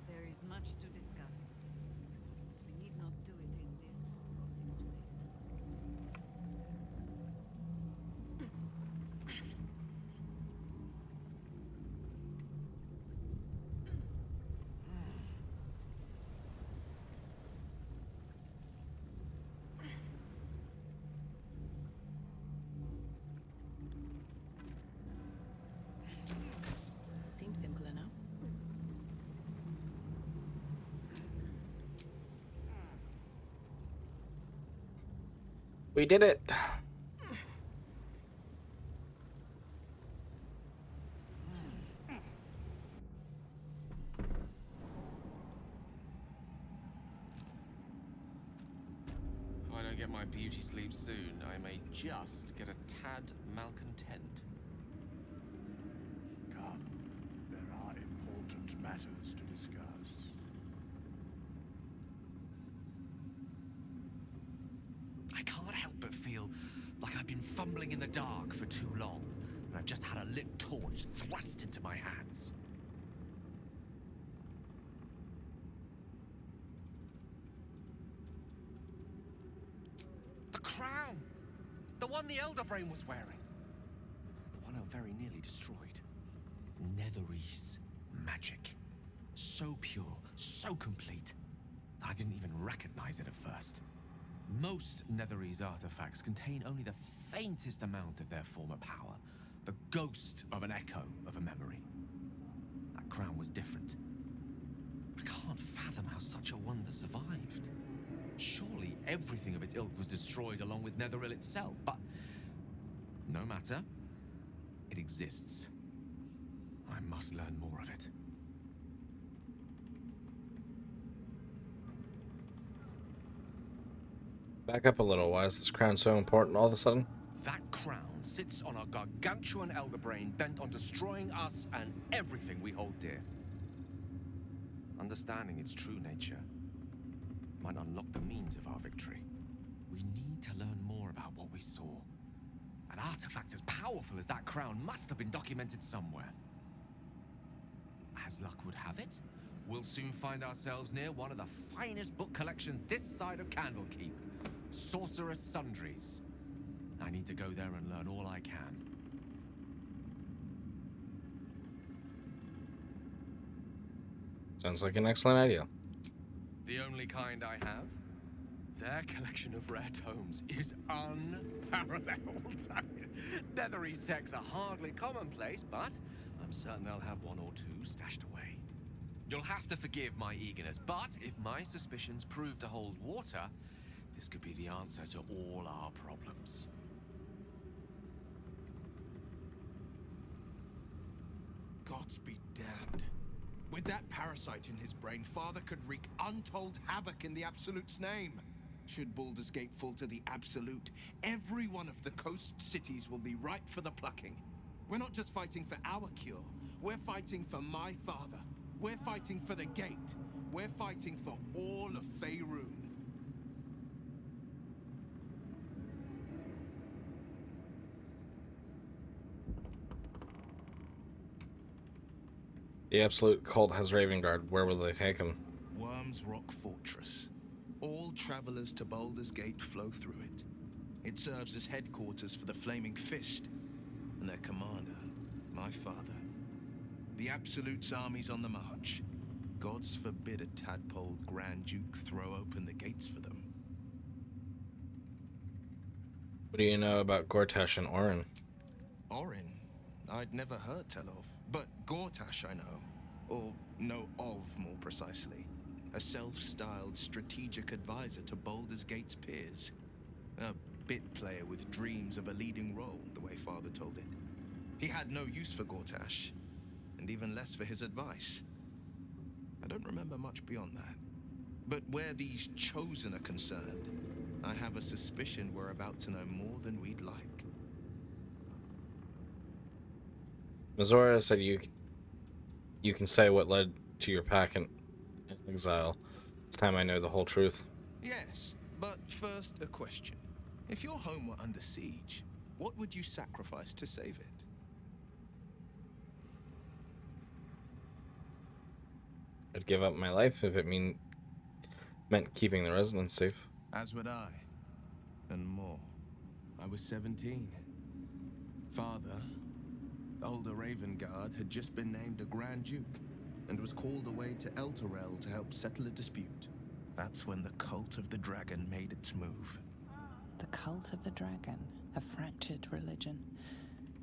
There is much to discuss. We need not do it in this forgotten place. Seems simple enough. We did it. don't get my beauty sleep soon, I may just get a tad malcontent. Come, there are important matters to discuss. I can't help but feel like I've been fumbling in the dark for too long, and I've just had a lit torch thrust into my hands. The crown! The one the Elder Brain was wearing. The one I very nearly destroyed. Netherese magic. So pure, so complete, that I didn't even recognize it at first. Most Netherese artifacts contain only the faintest amount of their former power, the ghost of an echo of a memory. That crown was different. I can't fathom how such a wonder survived. Surely everything of its ilk was destroyed along with Netheril itself, but no matter. It exists. I must learn more of it. Back up a little. Why is this crown so important all of a sudden? That crown sits on a gargantuan elder brain bent on destroying us and everything we hold dear. Understanding its true nature might unlock the means of our victory. We need to learn more about what we saw. An artifact as powerful as that crown must have been documented somewhere. As luck would have it, we'll soon find ourselves near one of the finest book collections this side of Candlekeep. Sorcerer's Sundries. I need to go there and learn all I can. Sounds like an excellent idea. The only kind I have? Their collection of rare tomes is unparalleled. I mean, Netherese texts are hardly commonplace, but I'm certain they'll have one or two stashed away. You'll have to forgive my eagerness, but if my suspicions prove to hold water, this could be the answer to all our problems. Gods be damned. With that parasite in his brain, Father could wreak untold havoc in the Absolute's name. Should Baldur's Gate fall to the Absolute, every one of the coast cities will be ripe for the plucking. We're not just fighting for our cure, we're fighting for my father. We're fighting for the Gate. We're fighting for all of Faerun. The Absolute cult has Ravengard. Where will they take him? Worm's Rock Fortress. All travelers to Baldur's Gate flow through it. It serves as headquarters for the Flaming Fist, and their commander, my father. The Absolute's army's on the march. Gods forbid a tadpole Grand Duke throw open the gates for them. What do you know about Gortash and Orin? Orin? I'd never heard tell of. But Gortash I know. Or know of, more precisely. A self-styled strategic advisor to Baldur's Gate's peers. A bit player with dreams of a leading role, the way Father told it. He had no use for Gortash, and even less for his advice. I don't remember much beyond that. But where these Chosen are concerned, I have a suspicion we're about to know more than we'd like. Mizora said you can say what led to your pack in exile. It's time I know the whole truth. Yes, but first a question. If your home were under siege, what would you sacrifice to save it? I'd give up my life if it meant keeping the residents safe. As would I. And more. I was 17. Father, older Ravengard, had just been named a Grand Duke and was called away to Elturel to help settle a dispute. That's when the Cult of the Dragon made its move. The Cult of the Dragon, a fractured religion.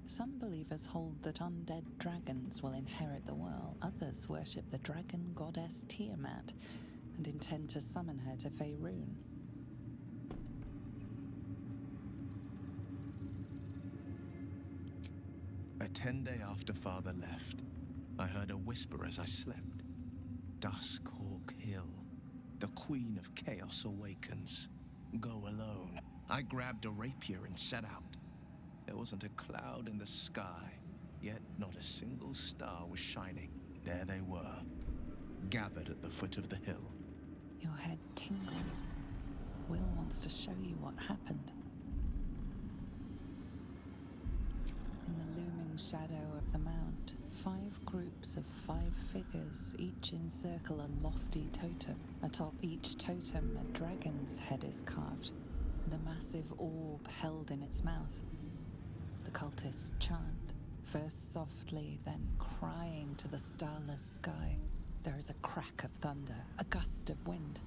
Some believers hold that undead dragons will inherit the world. Others worship the dragon goddess Tiamat and intend to summon her to Faerun. A 10-day after Father left, I heard a whisper as I slept. Duskhawk Hill. The Queen of Chaos awakens. go alone. I grabbed a rapier and set out. There wasn't a cloud in the sky, yet not a single star was shining. There they were, gathered at the foot of the hill. Your head tingles. Will wants to show you what happened. In the looming shadow of the mount, 5 groups of 5 figures each encircle a lofty totem. Atop each totem, a dragon's head is carved, and a massive orb held in its mouth. The cultists chant, first softly, then crying to the starless sky. There is a crack of thunder, a gust of wind,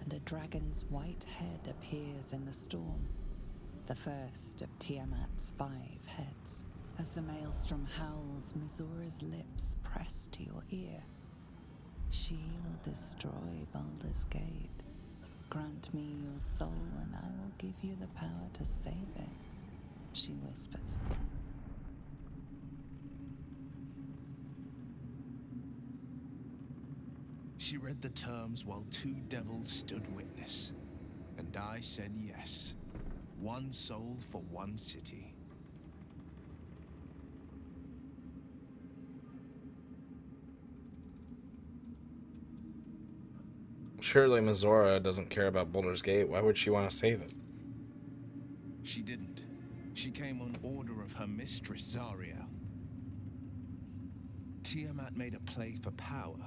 and a dragon's white head appears in the storm, the first of Tiamat's 5 heads. As the maelstrom howls, Mizora's lips press to your ear. She will destroy Baldur's Gate. Grant me your soul, and I will give you the power to save it, she whispers. She read the terms while 2 devils stood witness, and I said yes. 1 soul for 1 city. Surely Mizora doesn't care about Baldur's Gate. Why would she want to save it? She didn't. She came on order of her mistress, Zariel. Tiamat made a play for power.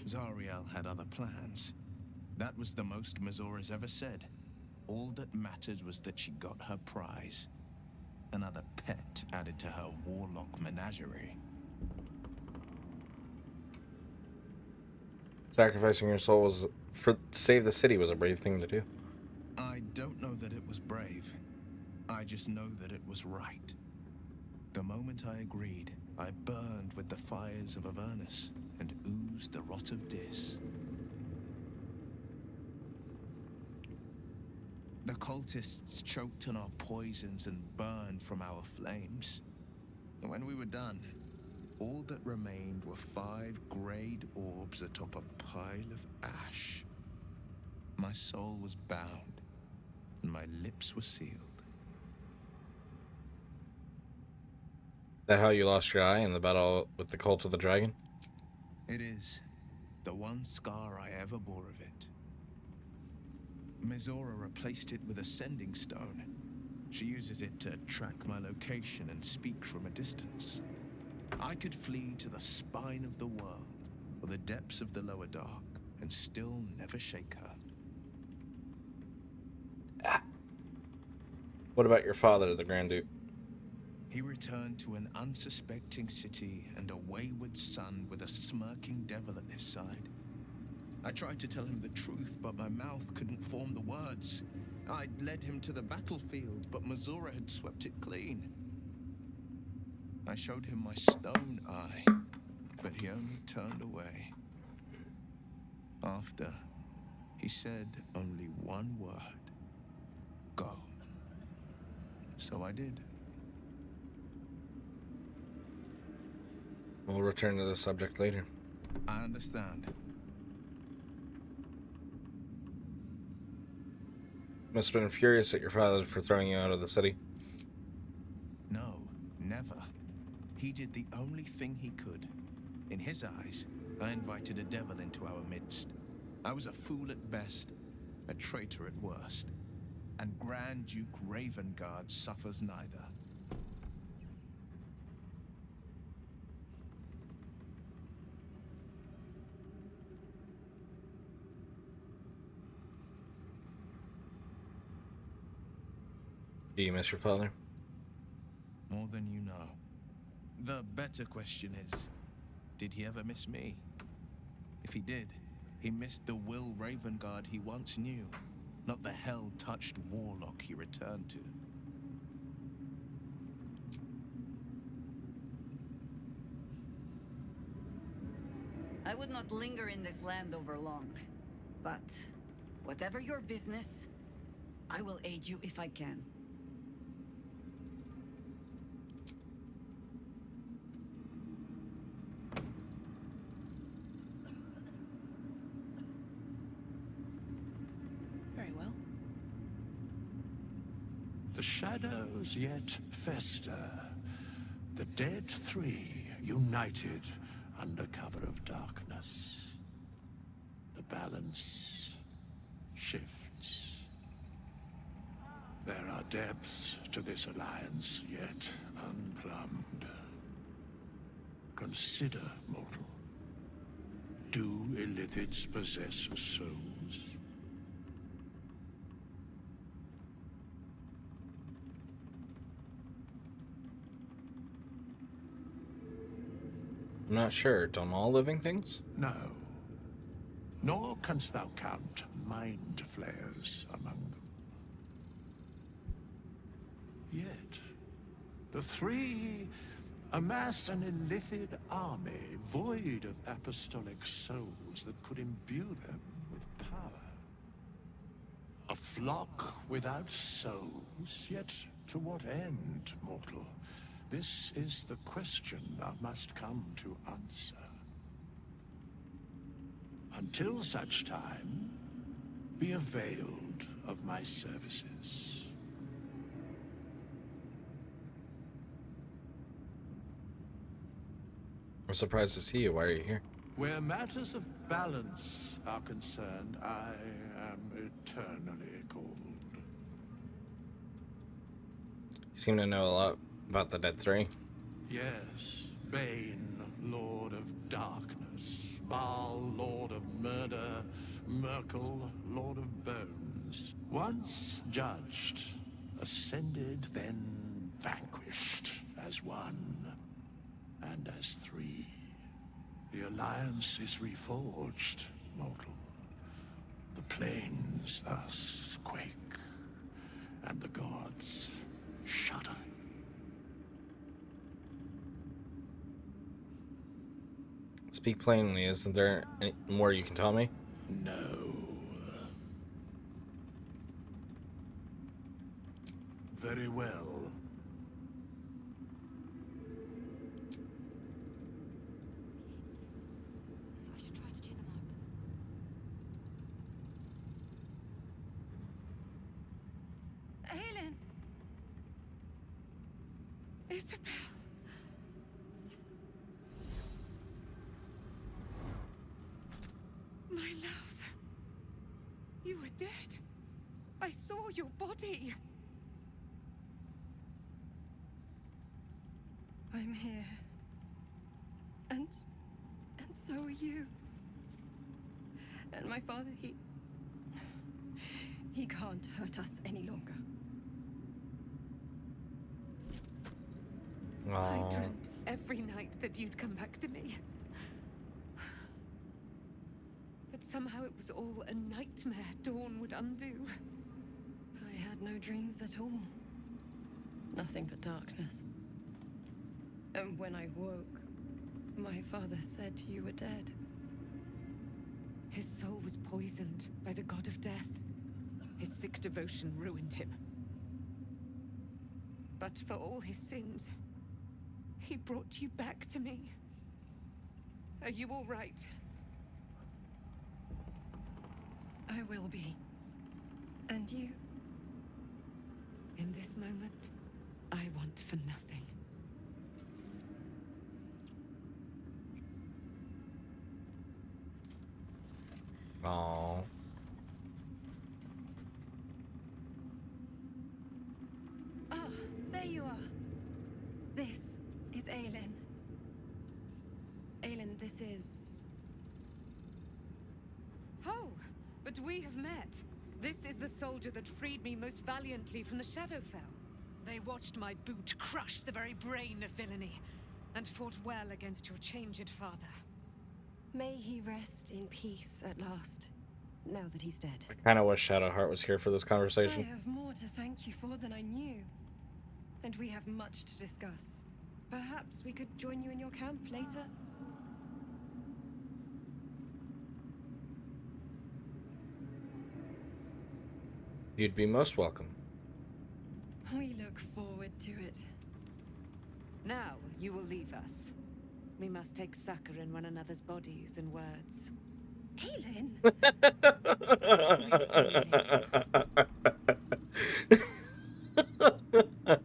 Zariel had other plans. That was the most Mizora's ever said. All that mattered was that she got her prize. Another pet added to her warlock menagerie. Sacrificing your soul was for save the city was a brave thing to do. I don't know that it was brave. I just know that it was right. The moment I agreed, I burned with the fires of Avernus and oozed the rot of Dis. The cultists choked on our poisons and burned from our flames. And when we were done, all that remained were 5 grayed orbs atop a pile of ash. My soul was bound, and my lips were sealed. Is that how you lost your eye in the battle with the cult of the dragon? It is the one scar I ever bore of it. Mizora replaced it with a sending stone. She uses it to track my location and speak from a distance. I could flee to the spine of the world, or the depths of the lower dark, and still never shake her. What about your father, the Grand Duke? He returned to an unsuspecting city and a wayward son with a smirking devil at his side. I tried to tell him the truth, but my mouth couldn't form the words. I'd led him to the battlefield, but Mizora had swept it clean. I showed him my stone eye, but he only turned away. After, he said only one word: go. So I did. We'll return to the subject later. I understand. Must have been furious at your father for throwing you out of the city. No, never. He did the only thing he could. In his eyes, I invited a devil into our midst. I was a fool at best, a traitor at worst. And Grand Duke Ravengard suffers neither. Do you miss your father? More than you know. The better question is, did he ever miss me? If he did, he missed the Will Ravengard he once knew, not the hell-touched warlock he returned to. I would not linger in this land over long. But whatever your business, I will aid you if I can. Very well. shadows yet fester. The dead three united under cover of darkness. The balance shifts. There are depths to this alliance yet unplumbed. Consider, mortal. Do illithids possess souls? I'm not sure. Don't all living things? No. Nor canst thou count mind flayers among them. Yet, the three amass an illithid army void of apostolic souls that could imbue them with power. A flock without souls, yet to what end, mortal? This is the question thou must come to answer. Until such time, be availed of my services. I'm surprised to see you. Why are you here? Where matters of balance are concerned, I am eternally cold. You seem to know a lot about the Dead Three. Yes, Bane, Lord of Darkness, Baal, Lord of Murder, Merkel, Lord of Bones. Once judged, ascended, then vanquished as one and as three. The alliance is reforged, mortal. The plains thus quake, and the gods shudder. Speak plainly. Isn't there any more you can tell me? No. Very well. I should try to cheer them up. Aelin! Isabel! My love. You were dead. I saw your body. I'm here. And so are you. And my father, he can't hurt us any longer. I dreamt every night that you'd come back to me. That somehow it was all a nightmare Dawn would undo. I had no dreams at all. Nothing but darkness. And when I woke, my father said you were dead. His soul was poisoned by the god of death. His sick devotion ruined him. But for all his sins, he brought you back to me. Are you all right? I will be. And you? In this moment, I want for nothing. Aww. Ah, there you are. This is Aelin. Aelin, this is... Oh, but we have met. This is the soldier that freed me most valiantly from the Shadowfell. They watched my boot crush the very brain of villainy, and fought well against your changed father. May he rest in peace at last, now that he's dead. I kind of wish Shadowheart was here for this I conversation. have more to thank you for than I knew. And we have much to discuss. Perhaps we could join you in your camp later? You'd be most welcome. We look forward to it. Now, you will leave us. We must take succor in one another's bodies and words. Aelin!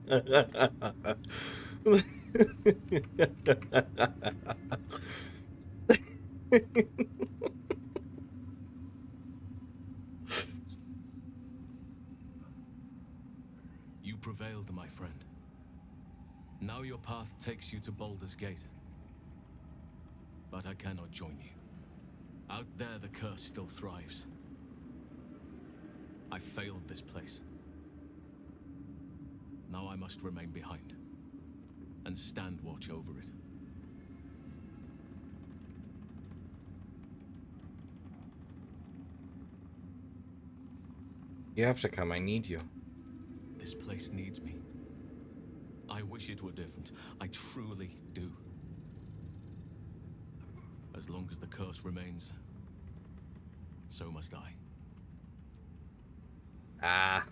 You prevailed, my friend. Now your path takes you to Baldur's Gate. But I cannot join you. Out there, the curse still thrives. I failed this place. Now I must remain behind and stand watch over it. You have to come. I need you. This place needs me. I wish it were different. I truly do. As long as the curse remains, so must I. Ah.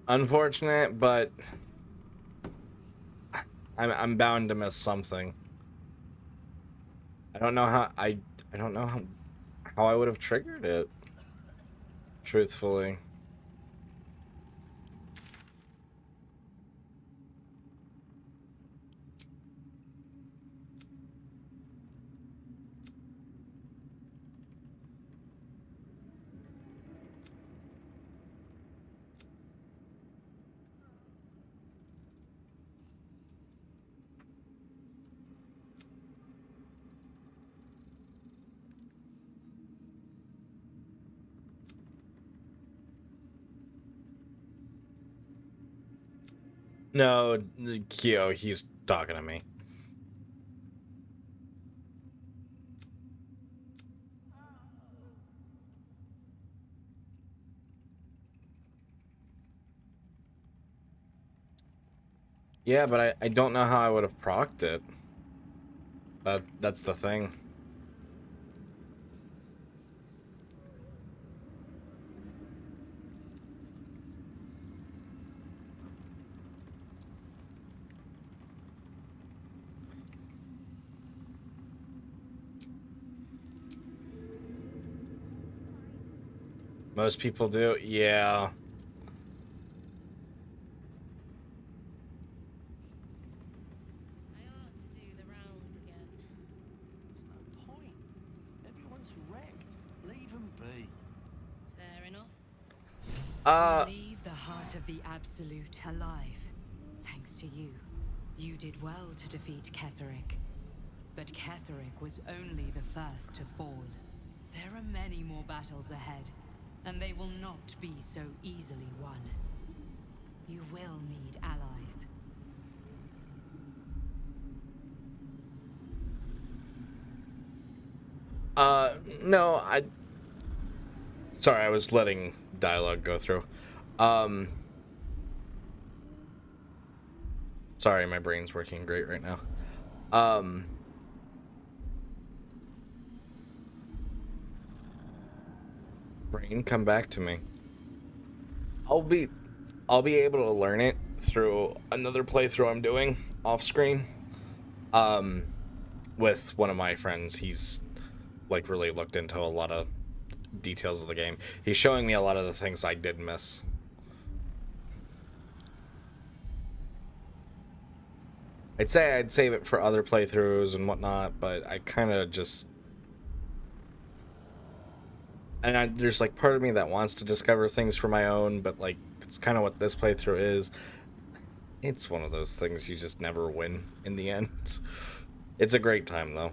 Unfortunate, but I'm bound to miss something. I don't know how I don't know how I would have triggered it. Truthfully. No, Kyo, he's talking to me. Yeah, but I don't know how I would have procced it. That's the thing. Most people do, yeah. Leave 'em be. Fair enough. You leave the heart of the Absolute alive. Thanks to you. You did well to defeat Ketheric. But Ketheric was only the first to fall. There are many more battles ahead, and they will not be so easily won. You will need allies. No, sorry, I was letting dialogue go through. Sorry, my brain's working great right now. Brain, come back to me. I'll be able to learn it through another playthrough I'm doing off screen. With one of my friends. He's like really looked into a lot of details of the game. He's showing me a lot of the things I did miss. I'd say I'd save it for other playthroughs and whatnot, but I kind of just... And there's like part of me that wants to discover things for my own, but like it's kind of what this playthrough is. It's one of those things you just never win in the end. It's a great time though.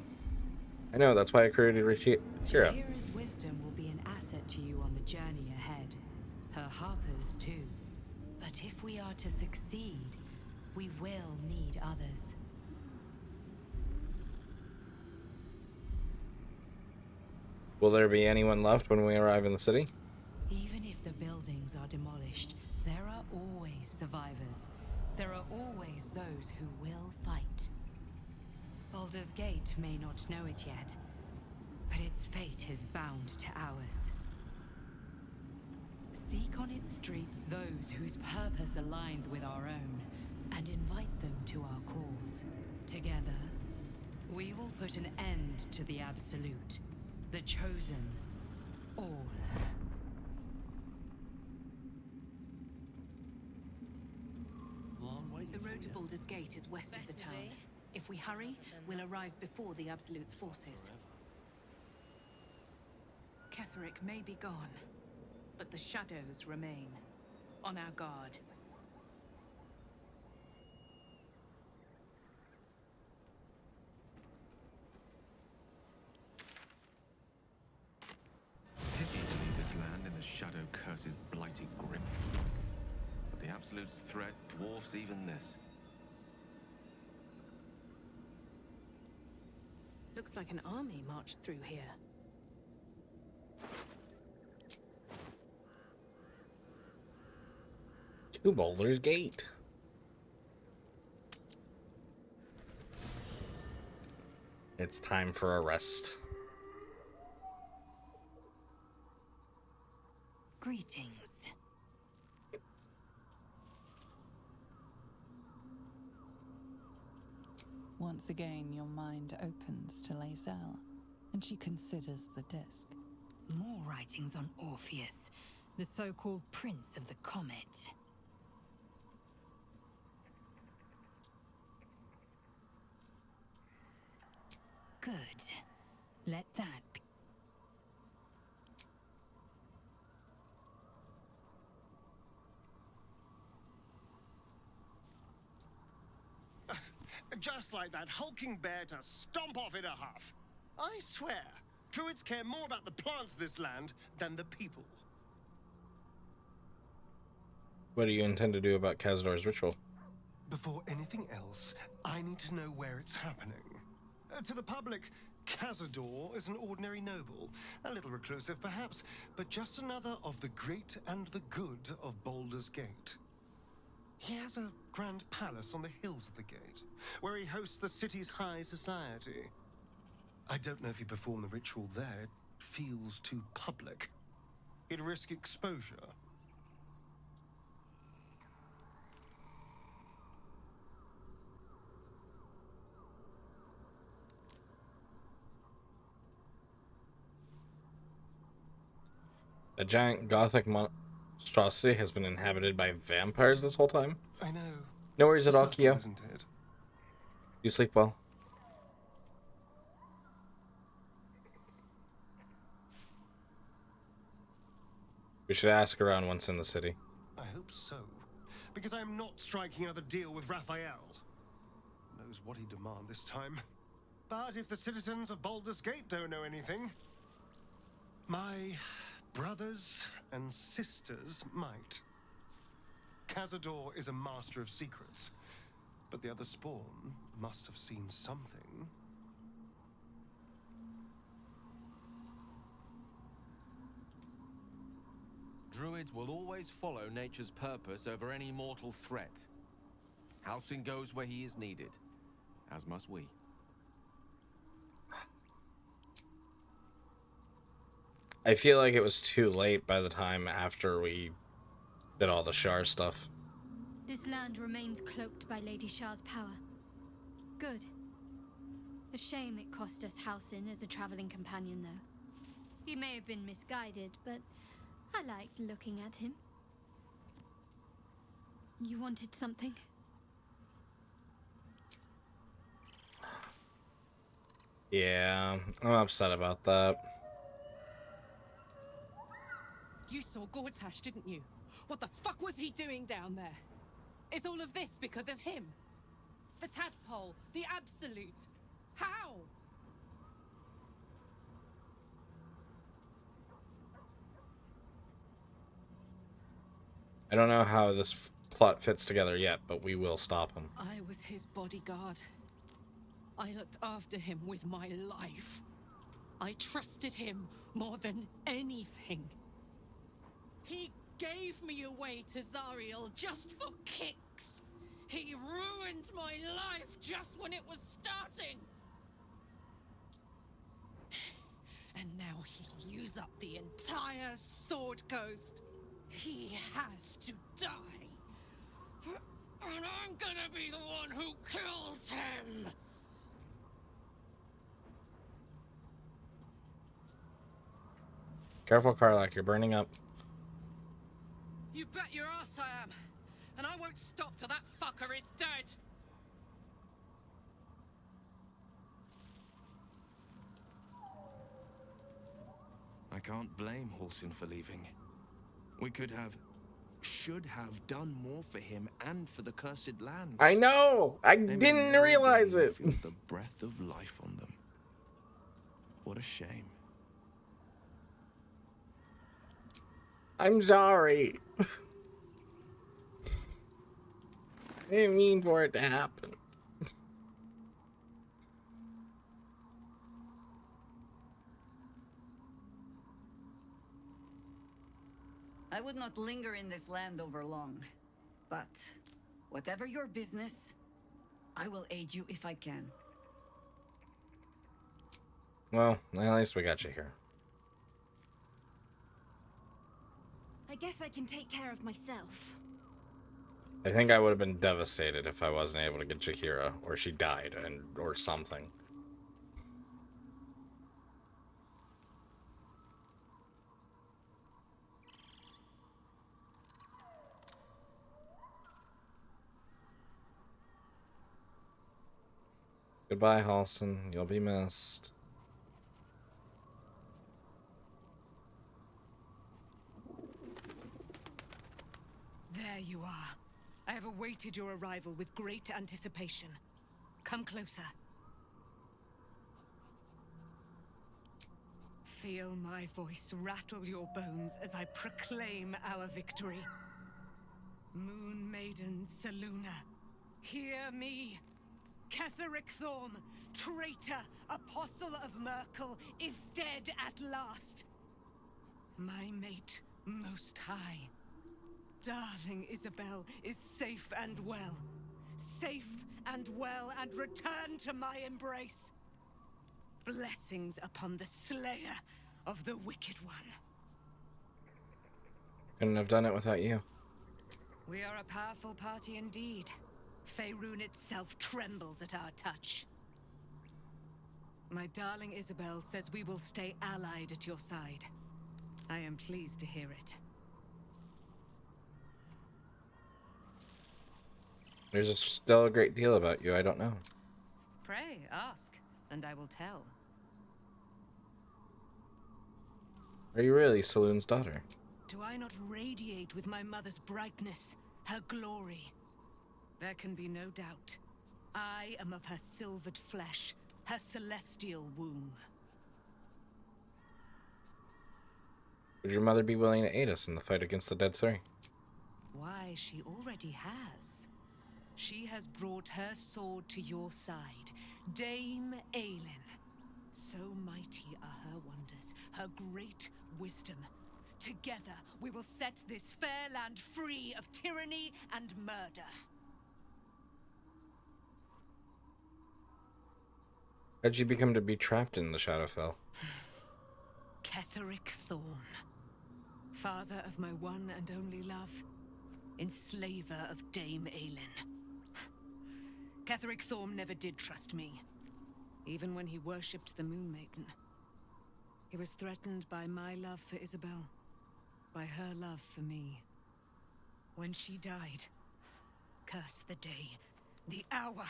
I know, that's why I created Rashira. Jahira's wisdom will be an asset to you on the journey ahead. Her harpers too. But if we are to succeed, we will need others. Will there be anyone left when we arrive in the city? Even if the buildings are demolished, there are always survivors. There are always those who will fight. Baldur's Gate may not know it yet, but its fate is bound to ours. Seek on its streets those whose purpose aligns with our own, and invite them to our cause. Together, we will put an end to the Absolute, the Chosen, all. The road to Baldur's Gate is west of the town. If we hurry, we'll arrive before the Absolute's forces. Ketheric may be gone, but the shadows remain. On our guard. Pity to leave this land in the Shadow Curse's blighted grip. But the Absolute's threat dwarfs even this. Looks like an army marched through here. To Baldur's Gate. It's time for a rest. Greetings. Once again, your mind opens to Lae'zel, and she considers the disc. More writings on Orpheus, the so-called Prince of the Comet. Good. Let that be. Just like that hulking bear to stomp off in a huff. I swear, druids care more about the plants of this land than the people. What do you intend to do about Kazdor's ritual? Before anything else, I need to know where it's happening. To the public, Cazador is an ordinary noble, a little reclusive perhaps, but just another of the great and the good of Baldur's Gate. He has a grand palace on the hills of the gate, where he hosts the city's high society. I don't know if he performed the ritual there. It feels too public. He'd risk exposure. A giant gothic monstrosity has been inhabited by vampires this whole time? I know. No worries at all, Subtle, Kyo. isn't it? You sleep well. We should ask around once in the city. I hope so. Because I am not striking another deal with Raphael. Knows what he'd demand this time. But if the citizens of Baldur's Gate don't know anything, my brothers and sisters might. Cazador is a master of secrets, but the other spawn must have seen something. Druids will always follow nature's purpose over any mortal threat. Halcyon goes where he is needed, as must we. I feel like it was too late by the time after we did all the Shar stuff. This land remains cloaked by Lady Shar's power. Good. A shame it cost us Halcyon as a traveling companion, though. He may have been misguided, but I liked looking at him. You wanted something? Yeah, I'm upset about that. You saw Gortash, didn't you? What the fuck was he doing down there? Is all of this because of him? The tadpole, the Absolute. How? I don't know how this plot fits together yet, but we will stop him. I was his bodyguard. I looked after him with my life. I trusted him more than anything. He gave me away to Zariel just for kicks. He ruined my life just when it was starting. And now he'll use up the entire Sword Coast. He has to die. And I'm gonna be the one who kills him. Careful, Karlak, you're burning up. You bet your ass I am. And I won't won't stop till that fucker is dead! I can't blame Halsin for leaving. We should have done more for him and for the cursed lands. I know! I They may didn't never realize again it. Feel the breath of life on them. What a shame. I'm sorry. I didn't mean for it to happen. I would not linger in this land over long. But, whatever your business, I will aid you if I can. Well, at least we got you here. I guess I can take care of myself. I think I would have been devastated if I wasn't able to get Jaheira, or she died, or something. Goodbye, Halsin. You'll be missed. There you are. I have awaited your arrival with great anticipation. Come closer. Feel my voice rattle your bones as I proclaim our victory. Moon Maiden Selûne, hear me. Ketheric Thorm, traitor, apostle of Merkel, is dead at last. My mate, Most High. Darling Isabel is safe and well. Safe and well, and return to my embrace. Blessings upon the slayer of the Wicked One. Couldn't have done it without you. We are a powerful party indeed. Faerun itself trembles at our touch. My darling Isabel says we will stay allied at your side. I am pleased to hear it. There's still a great deal about you I don't know. Pray, ask, and I will tell. Are you really Selûne's daughter? Do I not radiate with my mother's brightness, her glory? There can be no doubt. I am of her silvered flesh, her celestial womb. Would your mother be willing to aid us in the fight against the Dead Three? Why, she already has. She has brought her sword to your side, Dame Aelin. So mighty are her wonders, her great wisdom. Together, we will set this fair land free of tyranny and murder. How'd you become to be trapped in the Shadowfell? Ketheric Thorm, father of my one and only love, enslaver of Dame Aelin. Ketheric Thorm never did trust me, even when he worshipped the Moon Maiden. He was threatened by my love for Isabel, by her love for me. When she died, curse the day, the hour,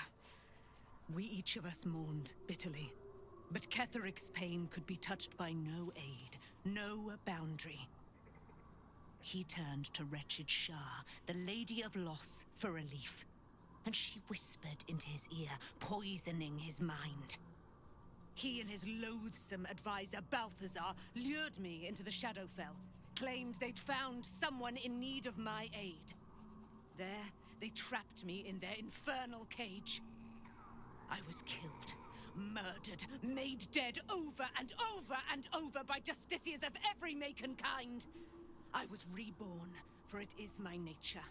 we each of us mourned bitterly. But Ketheric's pain could be touched by no aid, no boundary. He turned to wretched Shah, the Lady of Loss, for relief. And she whispered into his ear, poisoning his mind. He and his loathsome advisor, Balthazar, lured me into the Shadowfell, claimed they'd found someone in need of my aid. There, they trapped me in their infernal cage. I was killed, murdered, made dead over and over and over by justiciars of every make and kind. I was reborn, for it is my nature.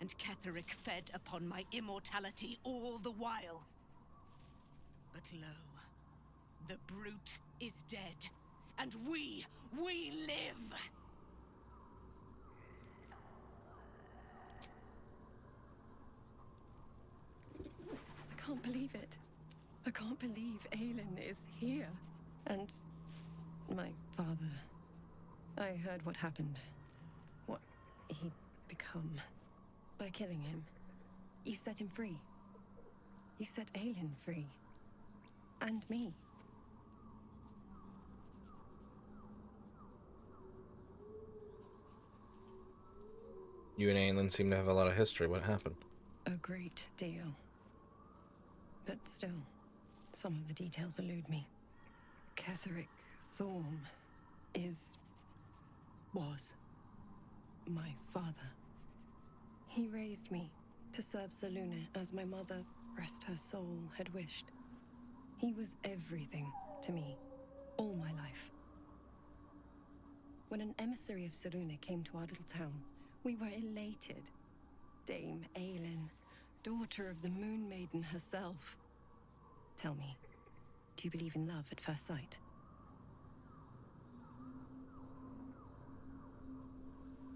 And Ketheric fed upon my immortality all the while. But lo, the brute is dead, and we live! I can't believe it. I can't believe Aelin is here. And my father. I heard what happened. What he'd become. by killing him, you set him free. You set Aelin free. And me. You and Aelin seem to have a lot of history. What happened? A great deal. But still, some of the details elude me. Ketheric Thorm was my father. He raised me to serve Selûne as my mother, rest her soul, had wished. He was everything to me, all my life. When an emissary of Selûne came to our little town, we were elated. Dame Aelin, daughter of the Moon Maiden herself. Tell me, do you believe in love at first sight?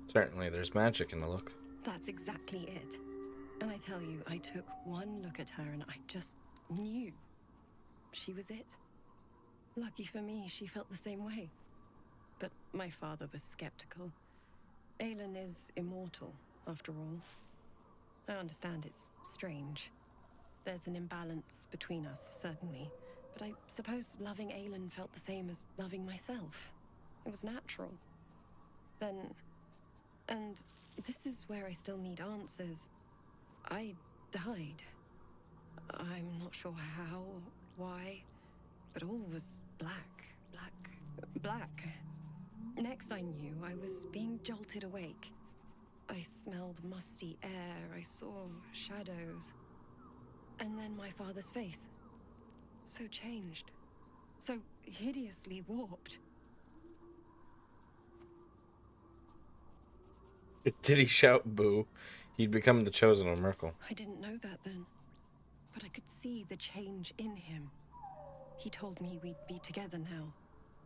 Certainly, there's magic in the look. That's exactly it. And I tell you, I took one look at her and I just knew she was it. Lucky for me, she felt the same way. But my father was skeptical. Aelin is immortal, after all. I understand it's strange. There's an imbalance between us, certainly. But I suppose loving Aelin felt the same as loving myself. It was natural. Then... And this is where I still need answers. I died. I'm not sure how, why, but all was black. Next I knew, I was being jolted awake. I smelled musty air, I saw shadows. And then my father's face. So changed. So hideously warped. Did he shout boo? He'd become the chosen of Merkel. I didn't know that then. But I could see the change in him. He told me we'd be together now.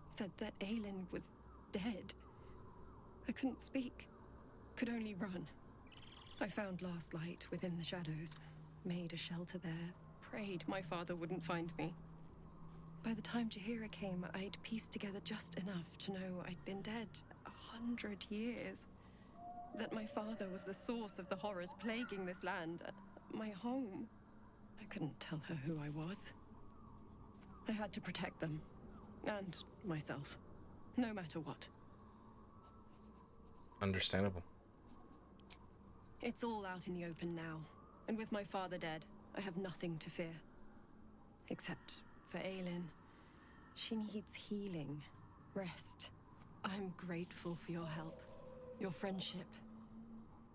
Said that Aelin was dead. I couldn't speak. Could only run. I found last light within the shadows. Made a shelter there. Prayed my father wouldn't find me. By the time Jaheira came, I'd pieced together just enough to know I'd been dead 100 years. That my father was the source of the horrors plaguing this land. My home. I couldn't tell her who I was. I had to protect them. And myself. No matter what. Understandable. It's all out in the open now. And with my father dead, I have nothing to fear. Except for Aelin. She needs healing. Rest. I'm grateful for your help. Your friendship.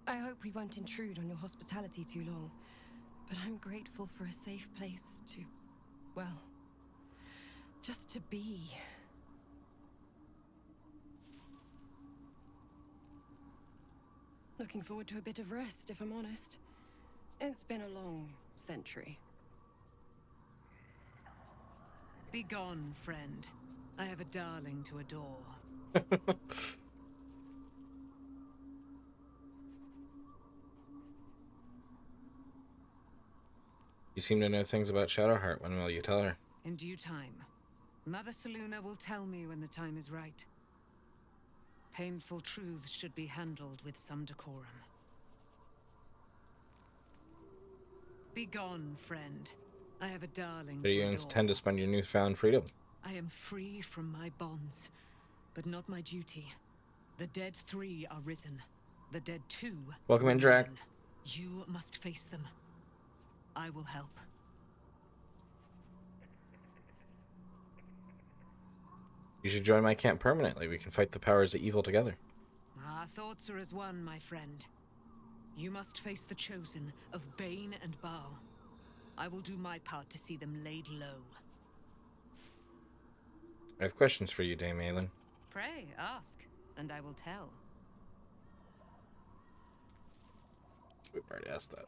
I hope we won't intrude on your hospitality too long. But I'm grateful for a safe place to... well... just to be. Looking forward to a bit of rest, if I'm honest. It's been a long century. Be gone, friend. I have a darling to adore. You seem to know things about Shadowheart. When will you tell her? In due time. Mother Selûne will tell me when the time is right. Painful truths should be handled with some decorum. Be gone, friend. I have a darling Do you to adore. intend to spend your newfound freedom? I am free from my bonds, but not my duty. The dead 3 are risen. The dead 2... Welcome in, Drac. You must face them. I will help. You should join my camp permanently. We can fight the powers of evil together. Our thoughts are as one, my friend. You must face the chosen of Bane and Baal. I will do my part to see them laid low. I have questions for you, Dame Aelin. Pray, ask, and I will tell. We've already asked that.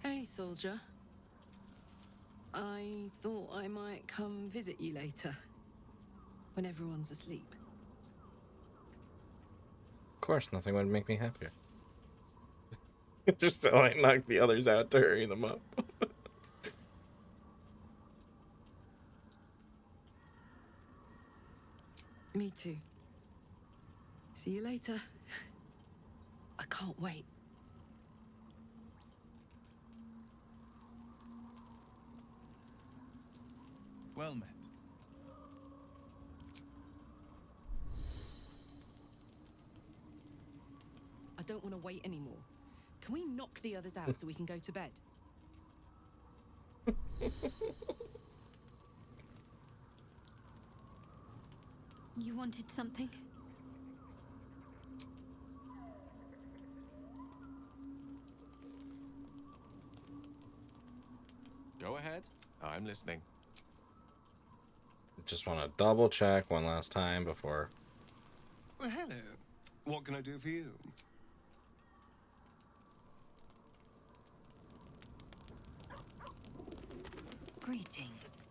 Hey, soldier. I thought I might come visit you later, when everyone's asleep. Of course, nothing would make me happier. Just feel like knock the others out to hurry them up. Me too. See you later. I can't wait. Well met. I don't want to wait anymore. Can we knock the others out so we can go to bed? You wanted something? Go ahead. I'm listening. Just want to double check one last time before. Well, hello. What can I do for you? Greetings.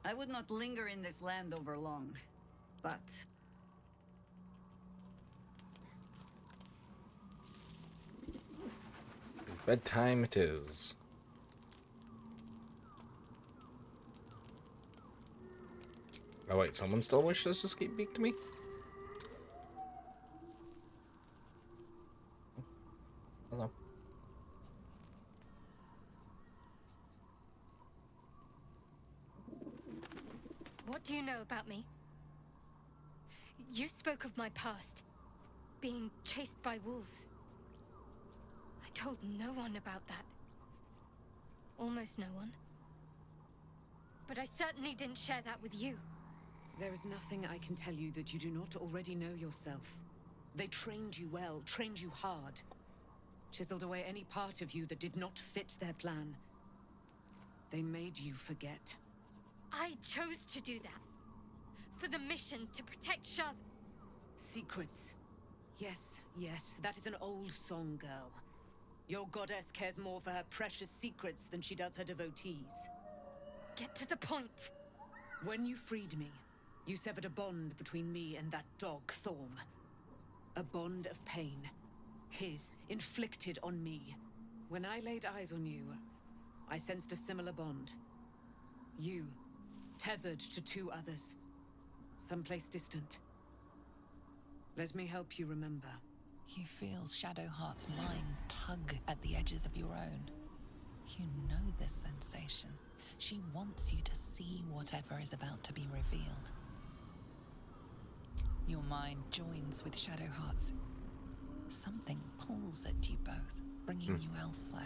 I would not linger in this land over long, but Bedtime it is. Oh wait, someone still wishes to speak to me? Hello. What do you know about me? You spoke of my past, being chased by wolves. I told no one about that. Almost no one. But I certainly didn't share that with you. There is nothing I can tell you that you do not already know yourself. They trained you well, trained you hard. Chiseled away any part of you that did not fit their plan. They made you forget. I chose to do that. For the mission to protect Shaz. Secrets. Yes, yes, that is an old song, girl. Your goddess cares more for her precious secrets than she does her devotees. Get to the point. When you freed me, you severed a bond between me and that dog, Thorm. A bond of pain. His, inflicted on me. When I laid eyes on you, I sensed a similar bond. You, tethered to two others. Someplace distant. Let me help you remember. You feel Shadowheart's mind tug at the edges of your own. You know this sensation. She wants you to see whatever is about to be revealed. Your mind joins with Shadowheart's. Something pulls at you both, bringing you elsewhere.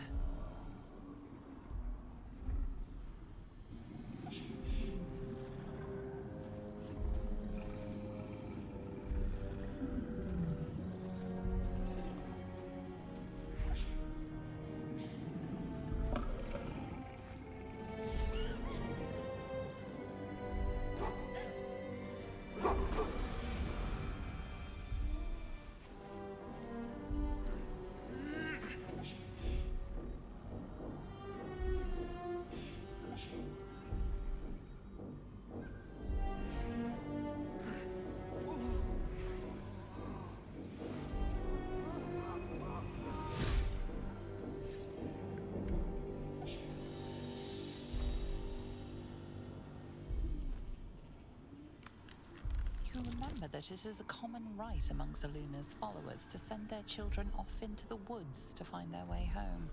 You remember that it is a common rite among Zeluna's followers to send their children off into the woods to find their way home.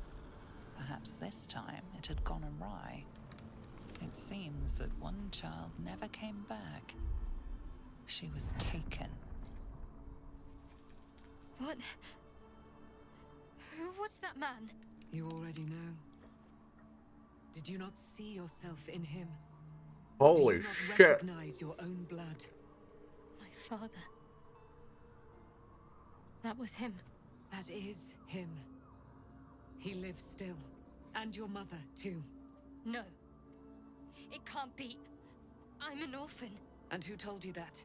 Perhaps this time it had gone awry. It seems that one child never came back. She was taken. What? Who was that man? You already know. Did you not see yourself in him? Holy Do you not shit. recognize your own blood? My father. That was him. That is him. He lives still. And your mother, too. No. It can't be. I'm an orphan. And who told you that?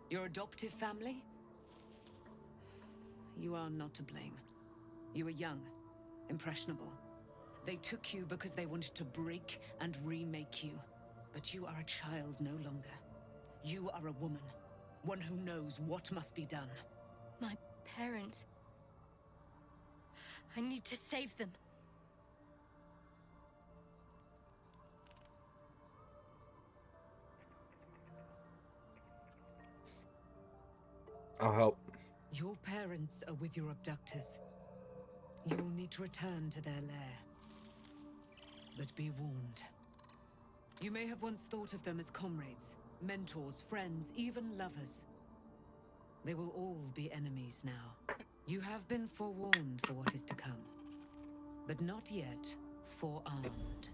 Your adoptive family? You are not to blame. You were young, impressionable. They took you because they wanted to break and remake you. But you are a child no longer. You are a woman. One who knows what must be done. My parents. I need to save them. I'll help. Your parents are with your abductors. You will need to return to their lair. But be warned. You may have once thought of them as comrades, mentors, friends, even lovers. They will all be enemies now. You have been forewarned for what is to come, but not yet forearmed.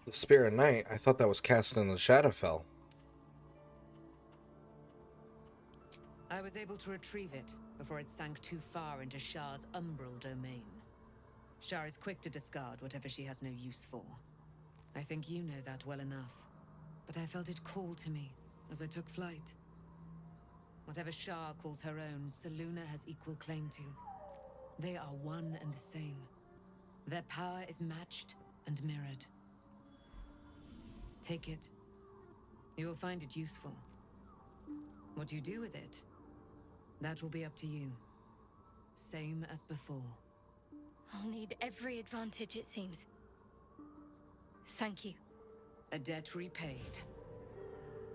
The Spear of Night? I thought that was cast in the Shadowfell. I was able to retrieve it before it sank too far into Shah's umbral domain. Shah is quick to discard whatever she has no use for. I think you know that well enough, but I felt it call to me as I took flight. Whatever Shah calls her own, Selûne has equal claim to. They are one and the same. Their power is matched and mirrored. Take it. You will find it useful. What you do with it, that will be up to you. Same as before. I'll need every advantage, it seems. Thank you. A debt repaid.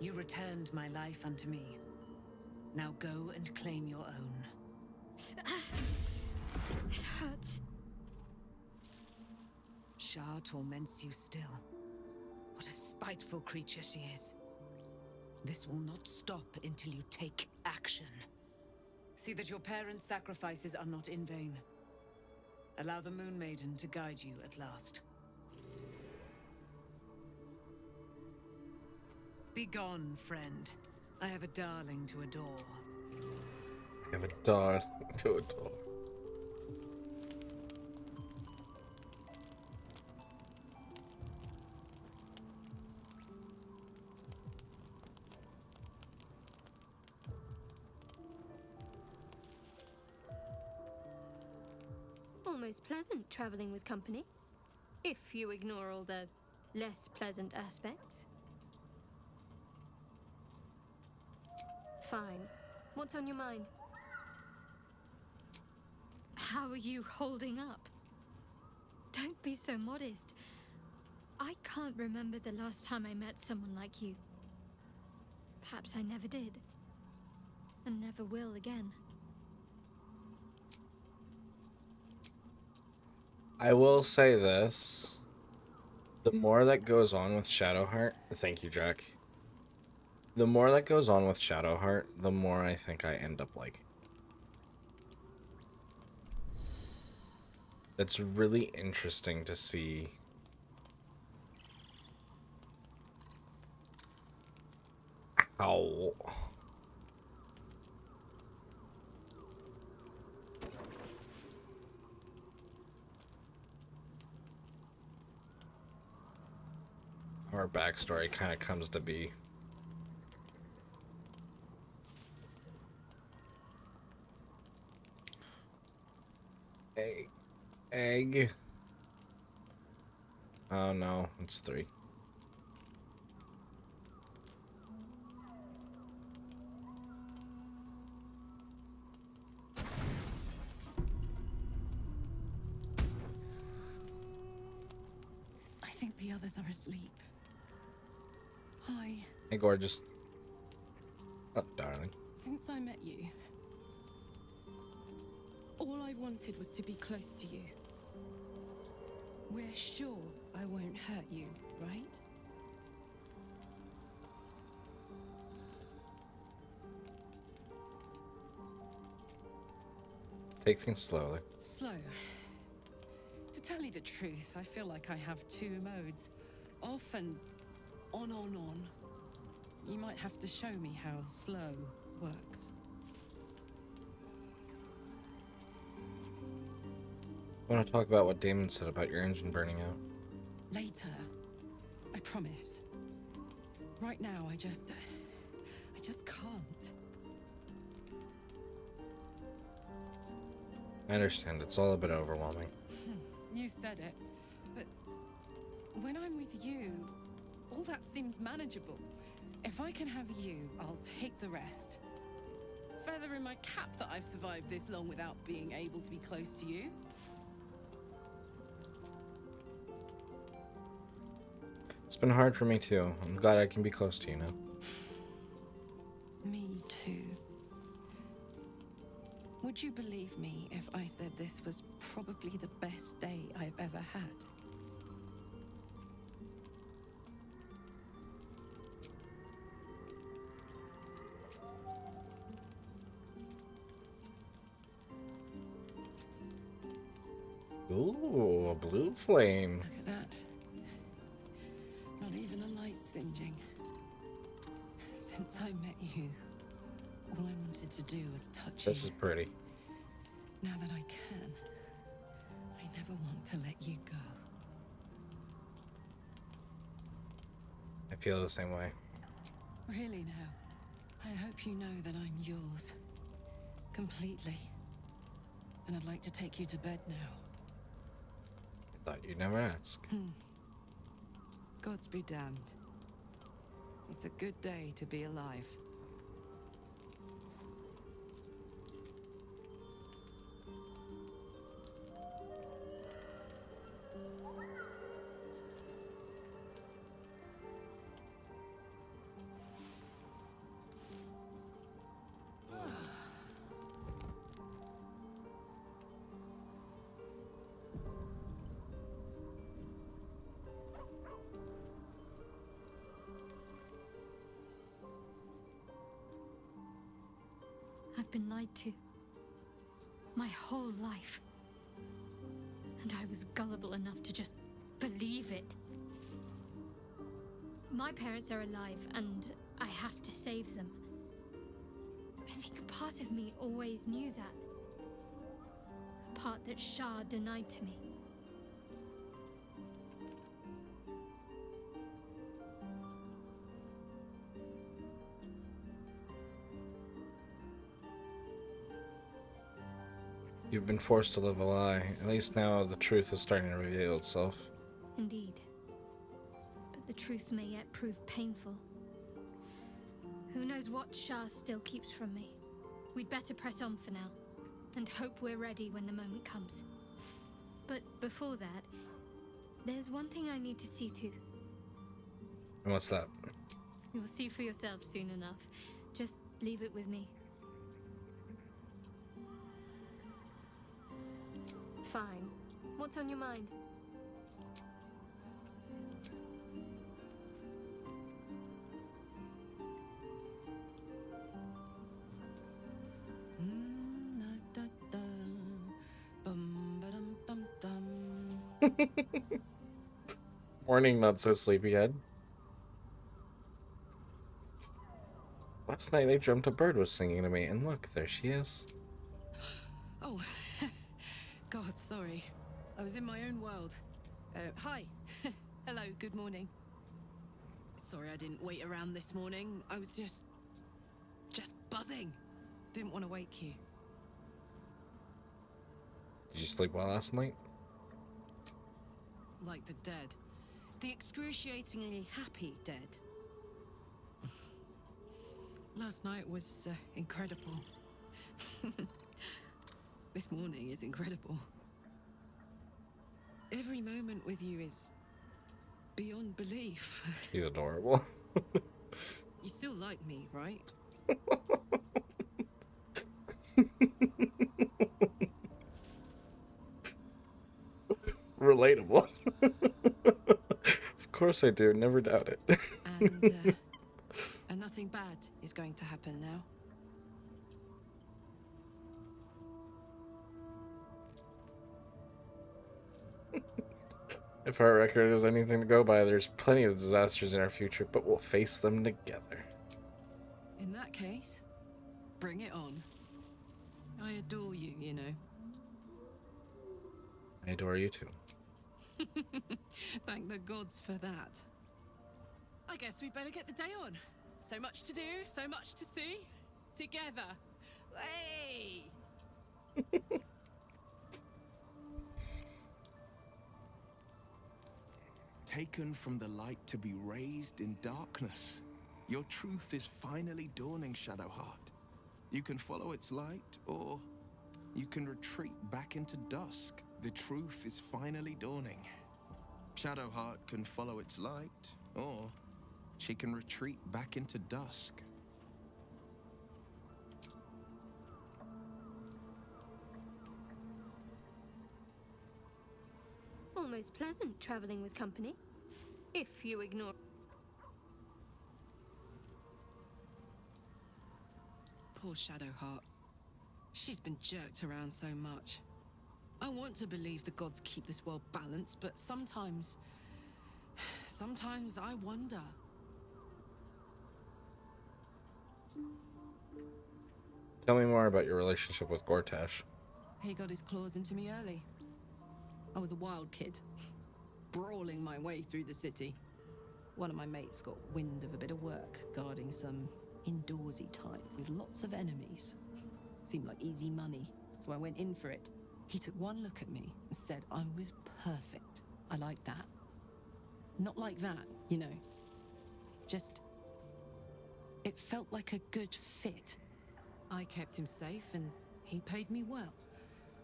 You returned my life unto me. Now go and claim your own. It hurts. Shah torments you still. What a spiteful creature she is. This will not stop until you take action. See that your parents' sacrifices are not in vain. Allow the Moon Maiden to guide you at last. Be gone, friend. I have a darling to adore. I have a dog to adore. Almost pleasant traveling with company. If you ignore all the less pleasant aspects. Fine. What's on your mind? How are you holding up? Don't be so modest. I can't remember the last time I met someone like you. Perhaps I never did. And never will again. I will say this. The more that goes on with Shadowheart... Thank you, Jack. The more that goes on with Shadowheart, the more I think I end up liking. It's really interesting to see how... our backstory kind of comes to be. Egg. Oh no, it's 3. I think the others are asleep. Hi. Hey, gorgeous. Oh, darling. Since I met you, all I wanted was to be close to you. We're sure I won't hurt you, right? Take things slowly. Slow. To tell you the truth, I feel like I have 2 modes. Off and on. You might have to show me how slow works. I want to talk about what Damon said about your engine burning out. Later. promise. Right now, I just can't. I understand. It's all a bit overwhelming. You said it, but when I'm with you, all that seems manageable. If I can have you, I'll take the rest. Feather in my cap that I've survived this long without being able to be close to you. It's been hard for me too. I'm glad I can be close to you now. Me too. Would you believe me if I said this was probably the best day I've ever had? Ooh, a blue flame. Look at that. Not even a light singeing. Since I met you, all I wanted to do was touch This you. is pretty. Now that I can, I never want to let you go. I feel the same way. Really now, I hope you know that I'm yours. Completely. And I'd like to take you to bed now. Thought you'd never ask. Gods be damned. It's a good day to be alive. I've been lied to. My whole life. And I was gullible enough to just believe it. My parents are alive, and I have to save them. I think a part of me always knew that. A part that Shah denied to me. You've been forced to live a lie. At least now the truth is starting to reveal itself. Indeed. But the truth may yet prove painful. Who knows what Shah still keeps from me? We'd better press on for now, and hope we're ready when the moment comes. But before that, there's one thing I need to see to. And what's that? You'll see for yourself soon enough. Just leave it with me. Fine. What's on your mind? Morning, not so sleepyhead. Last night I dreamt a bird was singing to me, and look, there she is. Oh, God, sorry. I was in my own world. Hi. Hello, good morning. Sorry I didn't wait around this morning. I was just buzzing. Didn't want to wake you. Did you sleep well last night? Like the dead. The excruciatingly happy dead. Last night was incredible. This morning is incredible. Every moment with you is beyond belief. He's adorable. You still like me, right? Relatable. Of course I do, never doubt it. And nothing bad is going to happen now. If our record is anything to go by, there's plenty of disasters in our future, but we'll face them together. In that case, bring it on. I adore you, you know. I adore you too. Thank the gods for that. I guess we better get the day on. So much to do, so much to see. Together. Hey! Taken from the light to be raised in darkness. Your truth is finally dawning, Shadowheart. You can follow its light, or you can retreat back into dusk. The truth is finally dawning. Shadowheart can follow its light, or she can retreat back into dusk. Almost pleasant traveling with company. If you ignore... Poor Shadowheart. She's been jerked around so much. I want to believe the gods keep this world balanced, but sometimes I wonder. Tell me more about your relationship with Gortash. He got his claws into me early. I was a wild kid, brawling my way through the city. One of my mates got wind of a bit of work guarding some indoorsy type with lots of enemies. Seemed like easy money, so I went in for it. He took one look at me and said I was perfect. I like that. Not like that, you know. Just... it felt like a good fit. I kept him safe and he paid me well.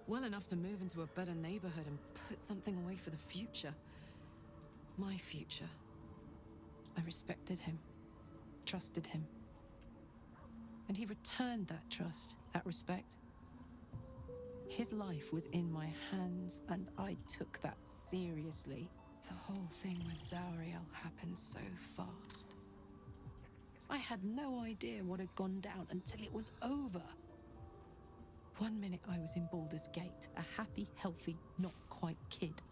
Well enough to move into a better neighborhood and put something away for the future. My future. I respected him, trusted him. And he returned that trust, that respect. His life was in my hands, and I took that seriously. The whole thing with Zauriel happened so fast. I had no idea what had gone down until it was over. 1 minute I was in Baldur's Gate, a happy, healthy, not quite kid.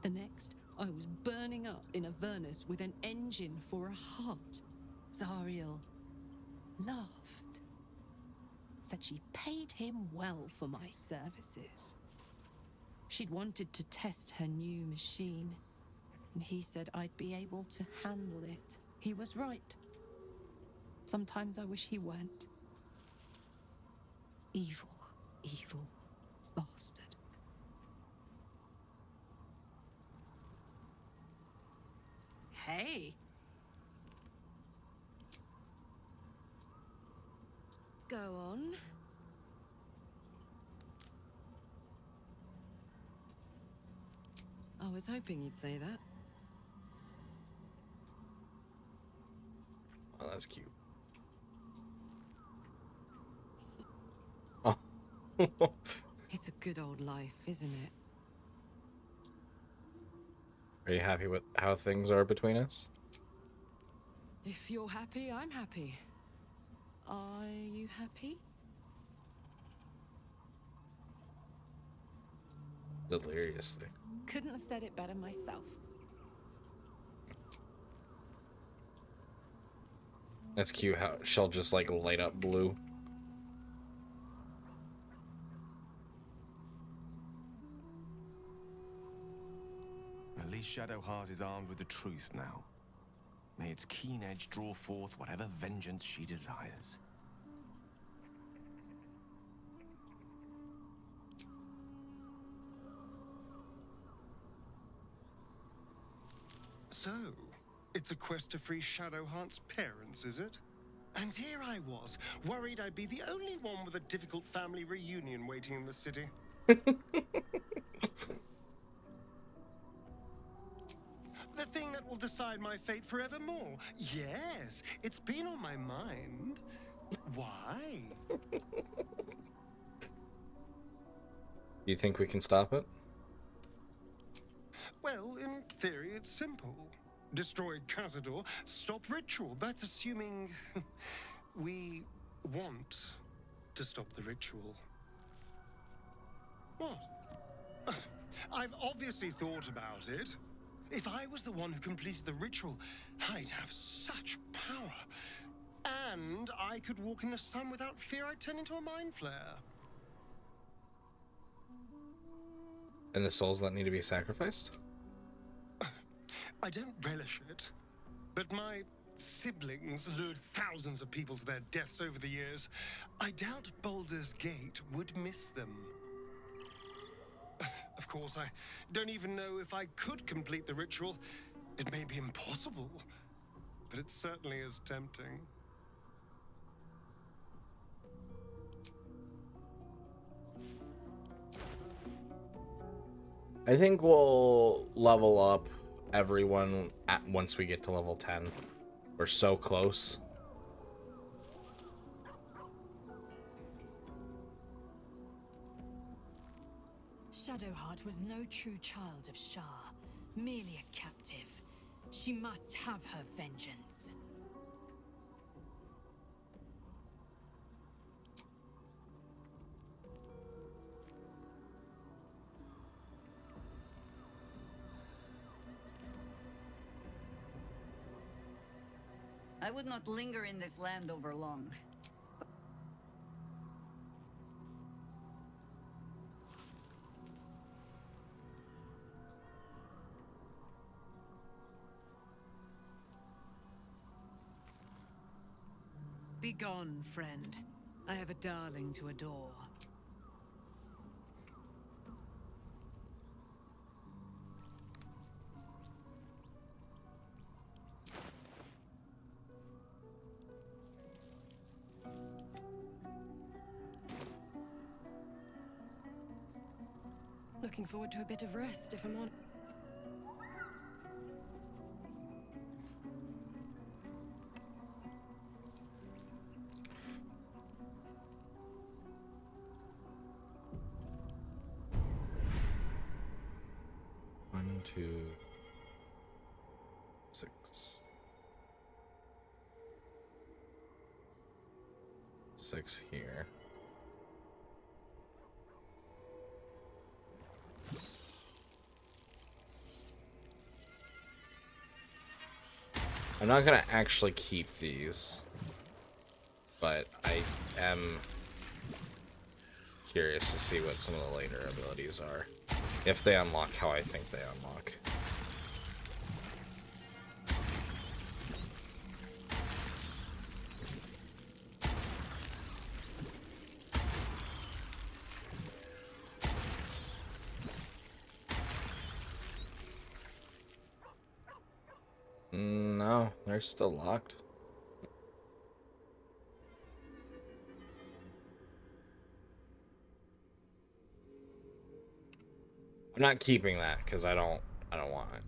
The next, I was burning up in Avernus with an engine for a heart. Zauriel laughed. Said she paid him well for my services. She'd wanted to test her new machine, and he said I'd be able to handle it. He was right. Sometimes I wish he weren't. Evil, evil bastard. Hey. Go on. I was hoping you'd say that. Oh, that's cute. It's a good old life, isn't it? Are you happy with how things are between us? If you're happy, I'm happy. Are you happy? Deliriously. Couldn't have said it better myself. That's cute how she'll just like light up blue. At least Shadowheart is armed with the truth now. May its keen edge draw forth whatever vengeance she desires. So, it's a quest to free Shadowheart's parents, is it? And here I was, worried I'd be the only one with a difficult family reunion waiting in the city. The thing that will decide my fate forevermore. Yes, it's been on my mind. Why? You think we can stop it? Well, in theory, it's simple. Destroy Cazador, stop ritual. That's assuming we want to stop the ritual. What? I've obviously thought about it. If I was the one who completed the ritual, I'd have such power. And I could walk in the sun without fear I'd turn into a mind flare. And the souls that need to be sacrificed? I don't relish it. But my siblings lured thousands of people to their deaths over the years. I doubt Baldur's Gate would miss them. Of course, I don't even know if I could complete the ritual. It may be impossible, but it certainly is tempting. I think we'll level up everyone once we get to level 10. We're so close. Shadowheart was no true child of Shah, merely a captive. She must have her vengeance. I would not linger in this land over long. Begone, friend. I have a darling to adore. Looking forward to a bit of rest, if I'm on. One, 2, 6. 6 here. I'm not gonna actually keep these, but I am curious to see what some of the later abilities are, if they unlock how I think they unlock. No, they're still locked. I'm not keeping that because I don't want it.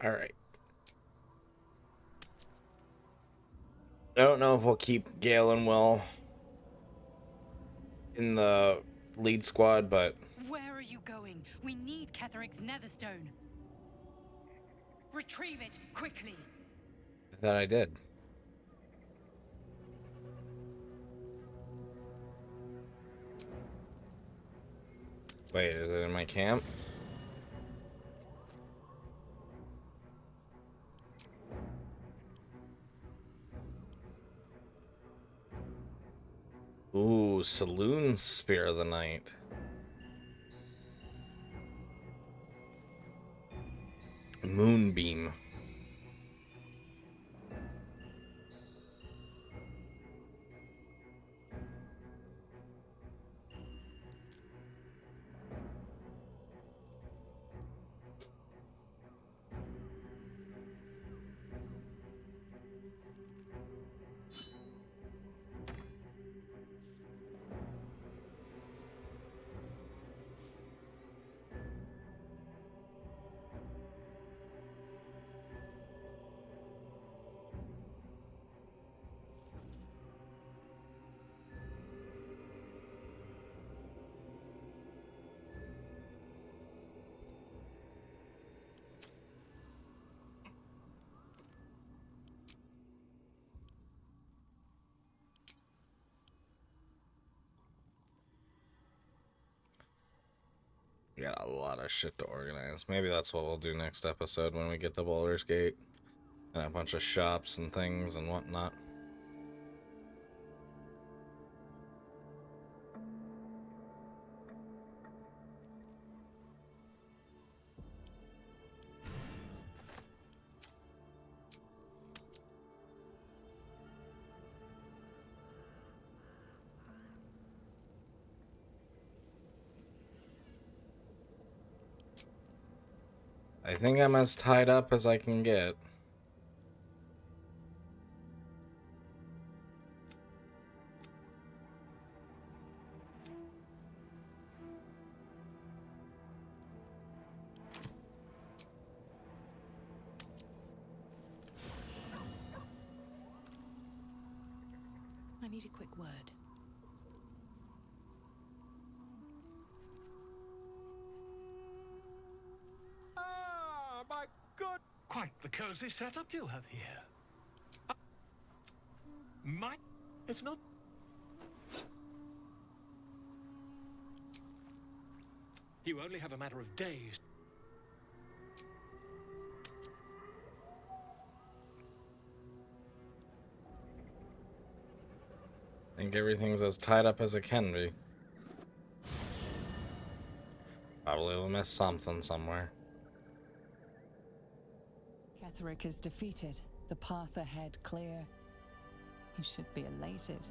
All right. I don't know if we'll keep Gale and Will in the lead squad, but Where are you going? We need Ketheric's Netherstone. Retrieve it, quickly. I thought I did. Wait, is it in my camp? Ooh, Saloon Spear of the Night. Moonbeam. lot of shit to organize. Maybe that's what we'll do next episode when we get to Baldur's Gate. And a bunch of shops and things and whatnot. I think I'm as tied up as I can get. I need a quick word. Ah, my God! Quite the cozy setup you have here. It's not... You only have a matter of days. I think everything's as tied up as it can be. Probably will miss something somewhere. Ketheric is defeated, the path ahead clear. You should be elated.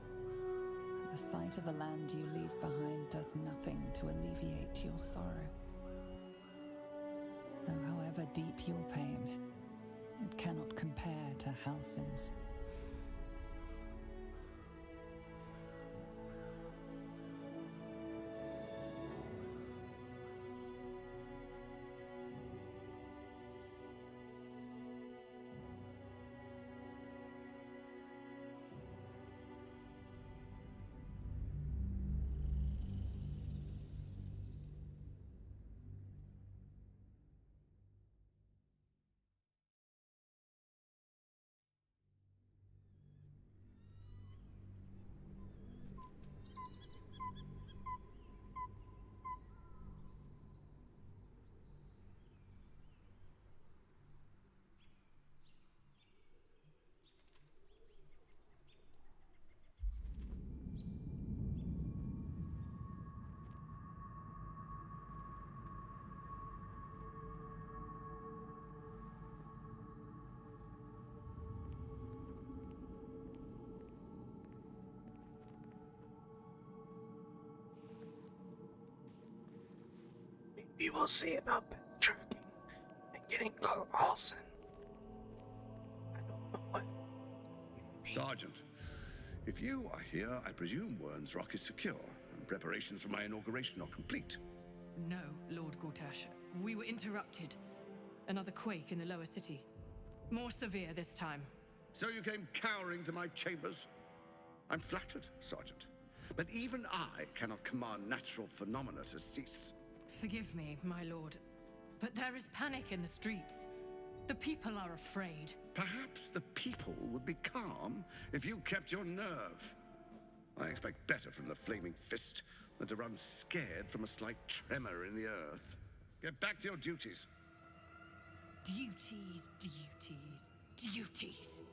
The sight of the land you leave behind does nothing to alleviate your sorrow. Though however deep your pain, it cannot compare to Halsin's. Maybe we'll see about backtracking and getting Carlson. I don't know what. Maybe. Sergeant, if you are here, I presume Wern's Rock is secure, and preparations for my inauguration are complete. No, Lord Gortash. We were interrupted. Another quake in the lower city. More severe this time. So you came cowering to my chambers? I'm flattered, Sergeant. But even I cannot command natural phenomena to cease. Forgive me, my lord, but there is panic in the streets. The people are afraid. Perhaps the people would be calm if you kept your nerve. I expect better from the Flaming Fist than to run scared from a slight tremor in the earth. Get back to your duties. Duties, duties, duties.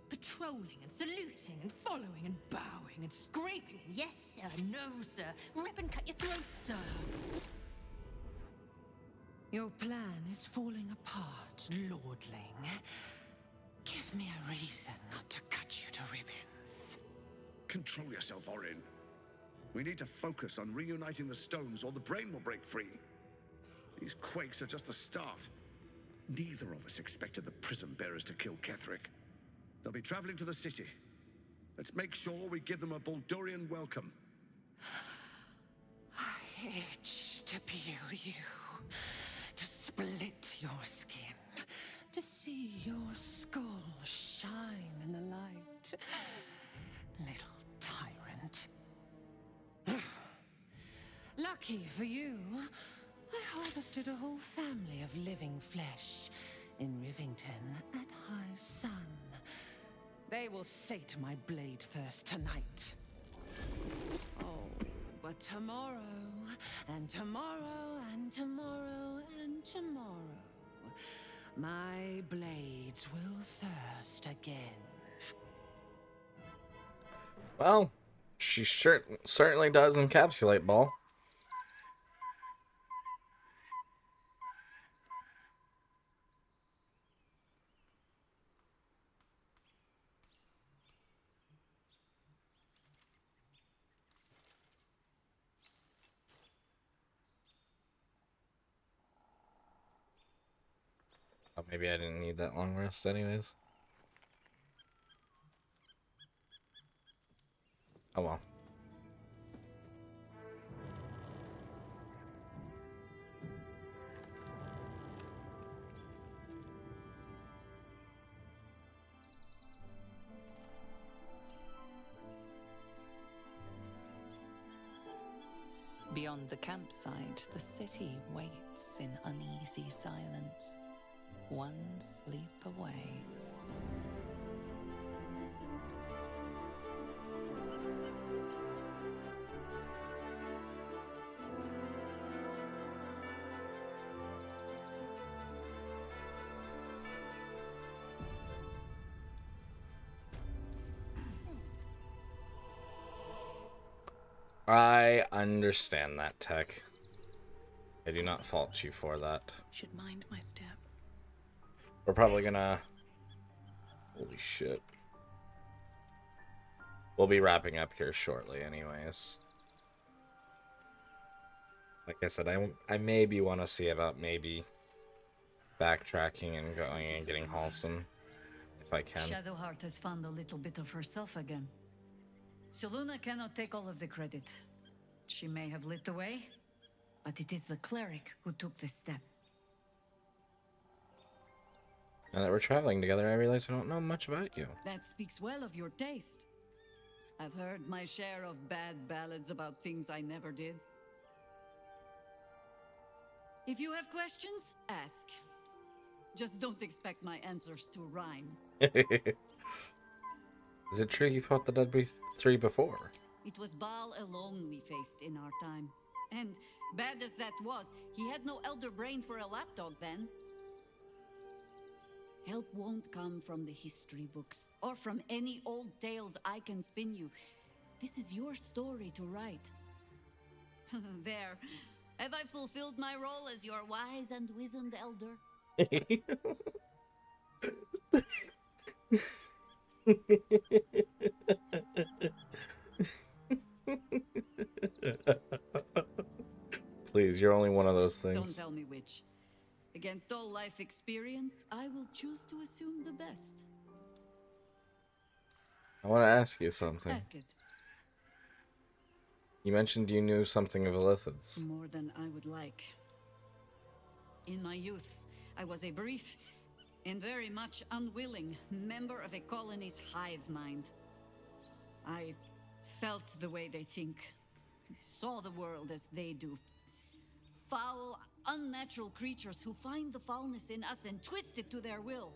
Patrolling and saluting and following and bowing and scraping and yes sir, no sir, rip and cut your throat, sir. Your plan is falling apart, lordling. Give me a reason not to cut you to ribbons. Control yourself, Orin. We need to focus on reuniting the stones or the brain will break free. These quakes are just the start. Neither of us expected the Prism Bearers to kill Ketheric. They'll be traveling to the city. Let's make sure we give them a Baldurian welcome. I itch to peel you, to split your skin, to see your skull shine in the light. Little tyrant. Lucky for you, I harvested a whole family of living flesh in Rivington at high sun. They will sate my blade thirst tonight. Oh, but tomorrow, and tomorrow, and tomorrow, and tomorrow, my blades will thirst again. Well, she certainly does encapsulate Ball. Oh, maybe I didn't need that long rest anyways. Oh well. Beyond the campsite, the city waits in uneasy silence, one sleep away. I understand that, Tech. I do not fault you for that. Should mind my step. We're probably gonna... Holy shit. We'll be wrapping up here shortly anyways. Like I said, I maybe want to see about maybe backtracking and going and getting Halson, if I can. Shadowheart has found a little bit of herself again. Seluna cannot take all of the credit. She may have lit the way, but it is the cleric who took this step. Now that we're traveling together, I realize I don't know much about you. That speaks well of your taste. I've heard my share of bad ballads about things I never did. If you have questions, ask. Just don't expect my answers to rhyme. Is it true you fought the Dead Three before? It was Baal alone we faced in our time. And bad as that was, he had no elder brain for a lapdog then. Help won't come from the history books, or from any old tales I can spin you. This is your story to write. There. Have I fulfilled my role as your wise and wizened elder? Please, you're only one of those things. Don't tell me which. Against all life experience, I will choose to assume the best. I want to ask you something. Ask it. You mentioned you knew something of Illithids. More than I would like. In my youth, I was a brief and very much unwilling member of a colony's hive mind. I felt the way they think, saw the world as they do. Foul, unnatural creatures who find the foulness in us and twist it to their will.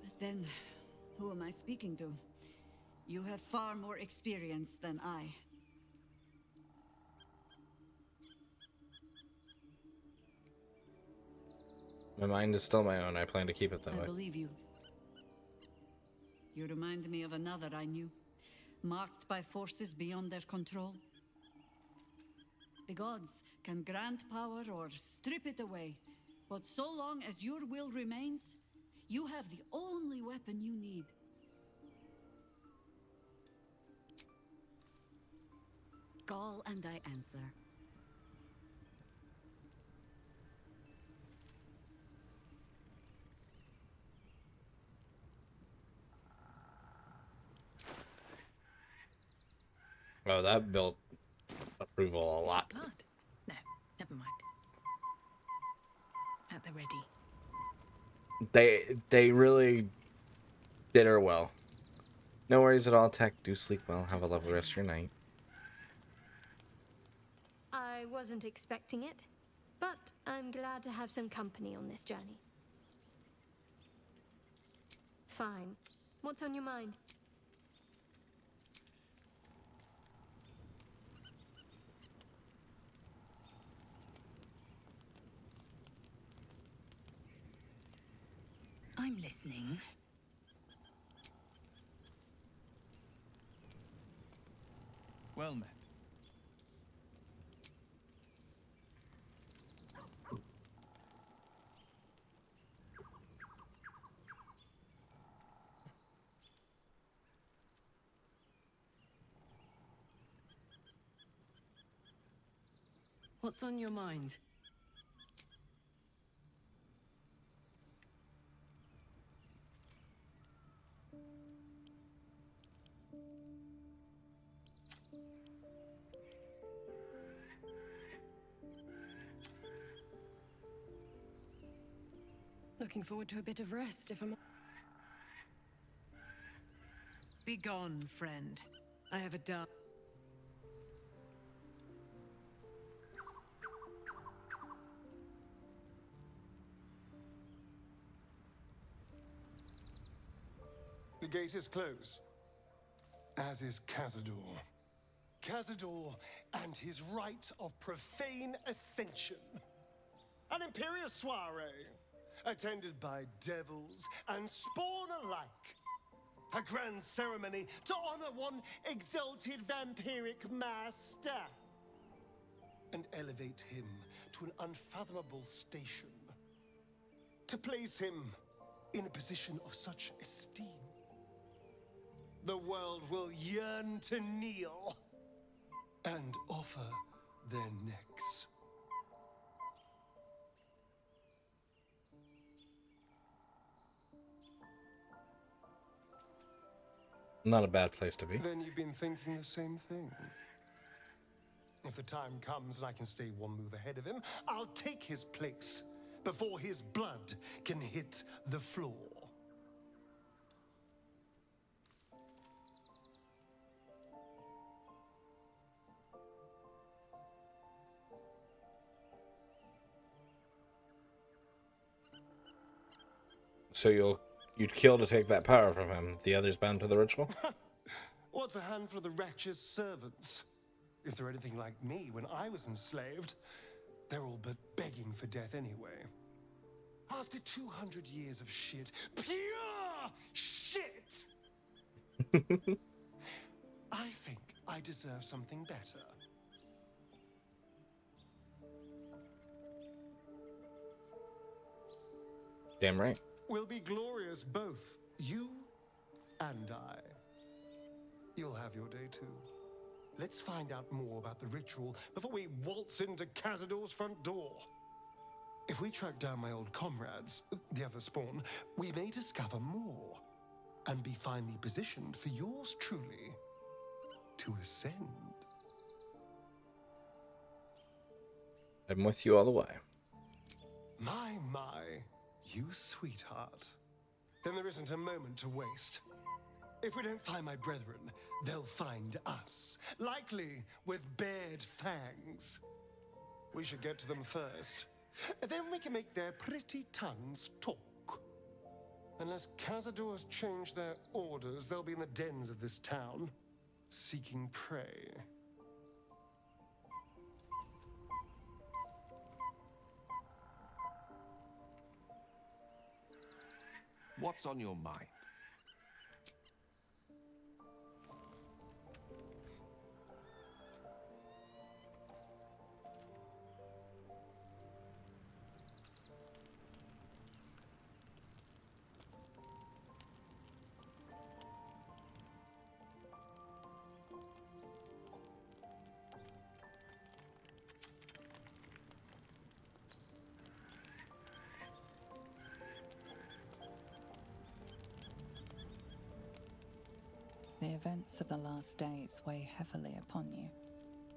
But then, who am I speaking to? You have far more experience than I. My mind is still my own. I plan to keep it that way. I believe you. You remind me of another I knew, marked by forces beyond their control. The gods can grant power or strip it away, but so long as your will remains, you have the only weapon you need. Call and I answer. Oh, that built approval a lot. Blood? No, never mind. At the ready. They really did her well. No worries at all, Tech. Do sleep well. Have a lovely rest of your night. I wasn't expecting it, but I'm glad to have some company on this journey. Fine. What's on your mind? listening. Well met. What's on your mind? Looking forward to a bit of rest, if I'm... Begone, friend. I have a dark... The gate is closed, as is Cazador. Cazador and his rite of profane ascension. An imperial soiree, attended by devils and spawn alike. A grand ceremony to honor one exalted vampiric master. And elevate him to an unfathomable station. To place him in a position of such esteem. The world will yearn to kneel and offer their necks. Not a bad place to be. Then you've been thinking the same thing. If the time comes and I can stay one move ahead of him, I'll take his place before his blood can hit the floor. So you'd kill to take that power from him. The others bound to the ritual? What's a handful of the wretch's servants? If they're anything like me when I was enslaved, they're all but begging for death anyway. After 200 years of shit, pure shit! I think I deserve something better. Damn right. We'll be glorious, both you and I. You'll have your day too. Let's find out more about the ritual before we waltz into Cazador's front door. If we track down my old comrades, the other spawn, we may discover more and be finally positioned for yours truly to ascend. I'm with you all the way. My, you sweetheart. Then there isn't a moment to waste. If we don't find my brethren, they'll find us, likely with bared fangs. We should get to them first. Then we can make their pretty tongues talk. Unless Cazador has changed their orders, they'll be in the dens of this town, seeking prey. What's on your mind? The events of the last days weigh heavily upon you.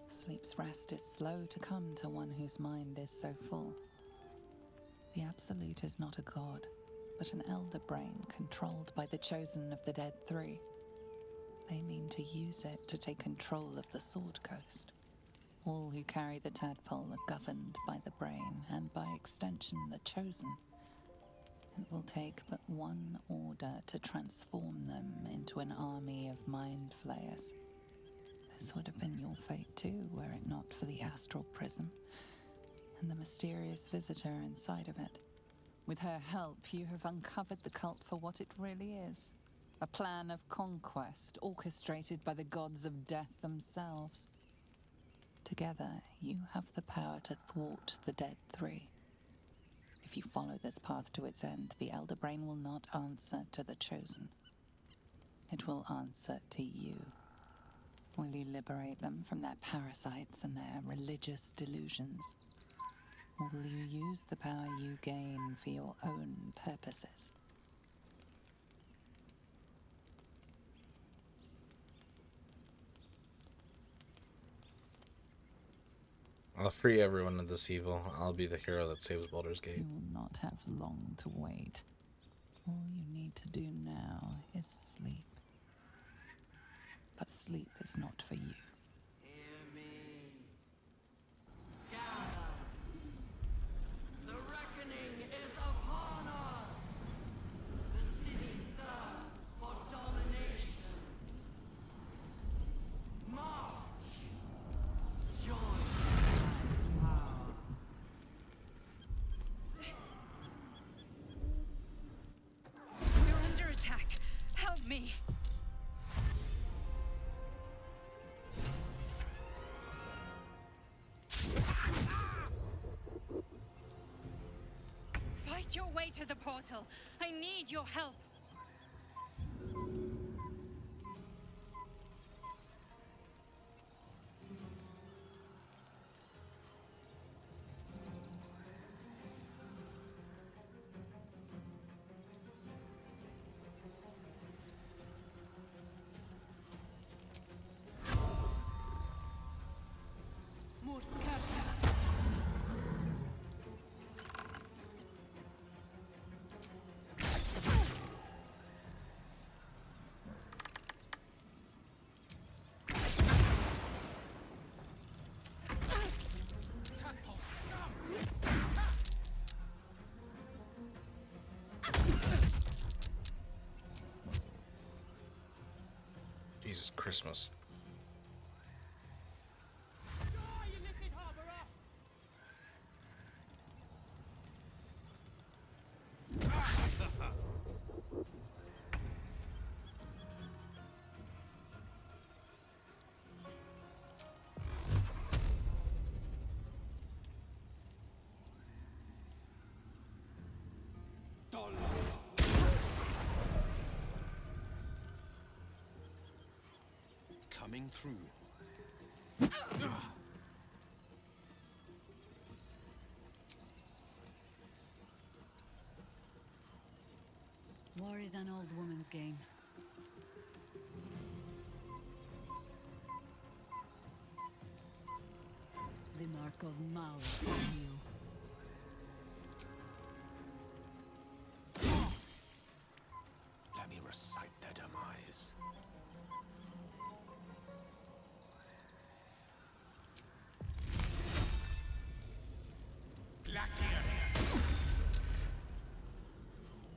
Sleep's rest is slow to come to one whose mind is so full. The Absolute is not a god, but an elder brain controlled by the chosen of the Dead Three. They mean to use it to take control of the Sword Coast. All who carry the tadpole are governed by the brain, and by extension the chosen. It will take but one order to transform them into an army of mind flayers. This would have been your fate too, were it not for the astral prism and the mysterious visitor inside of it. With her help, you have uncovered the cult for what it really is. A plan of conquest orchestrated by the gods of death themselves. Together, you have the power to thwart the Dead Three. If you follow this path to its end, the Elder Brain will not answer to the Chosen. It will answer to you. Will you liberate them from their parasites and their religious delusions? Or will you use the power you gain for your own purposes? I'll free everyone of this evil. I'll be the hero that saves Baldur's Gate. You will not have long to wait. All you need to do now is sleep. But sleep is not for you. The reckoning is upon us! The city thirsts for domination. March! Join my power. We're under attack. Help me. Fight your way to the portal. I need your help. Jesus Christmas. Coming through. War is an old woman's game. The mark of Maul on you. Let me recite their demise.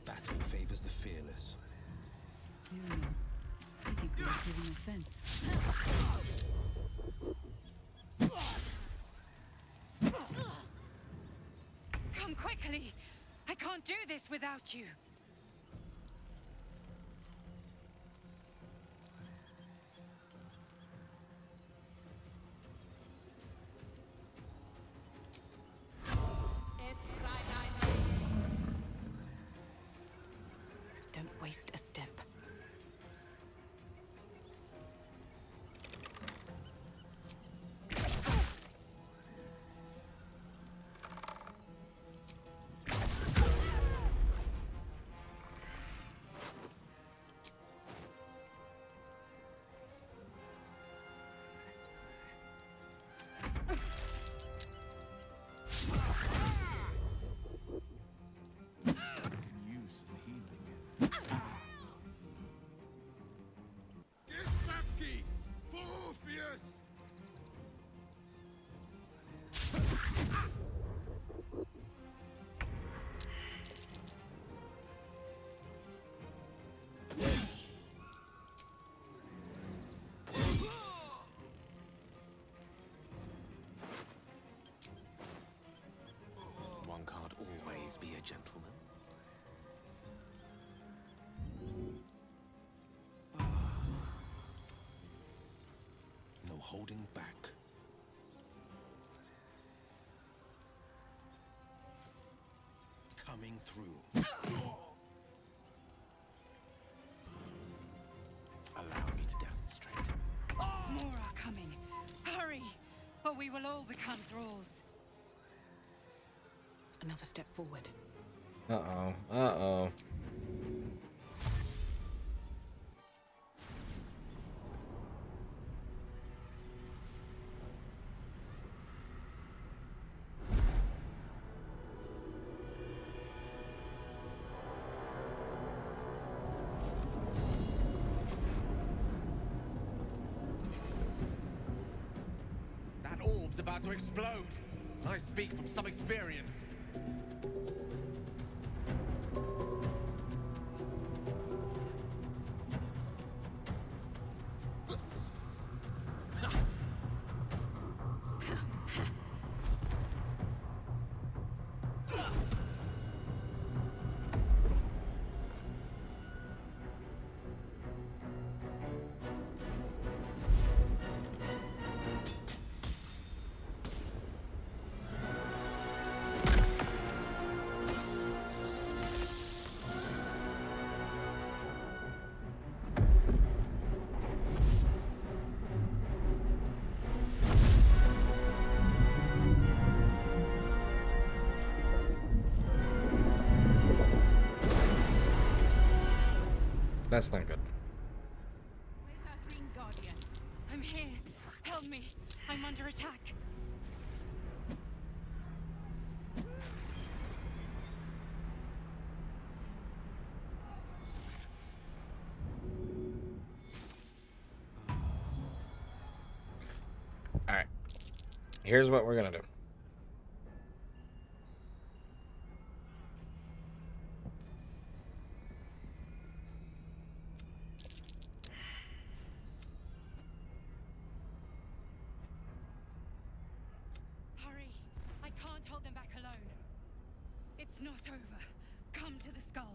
Battle favors the fearless. You know, I think we're giving offense. Come quickly. I can't do this without you. Don't waste a step. One can't always be a gentleman. holding back. Coming through. Allow me to demonstrate. More are coming. Hurry, or we will all become thralls. Another step forward. Uh-oh. Uh-oh. That orb's about to explode. I speak from some experience. That's not good. Where's our Dream Guardian? I'm here. Help me. I'm under attack. Alright. Here's what we're gonna do. Hurry. I can't hold them back alone. It's not over. Come to the skull.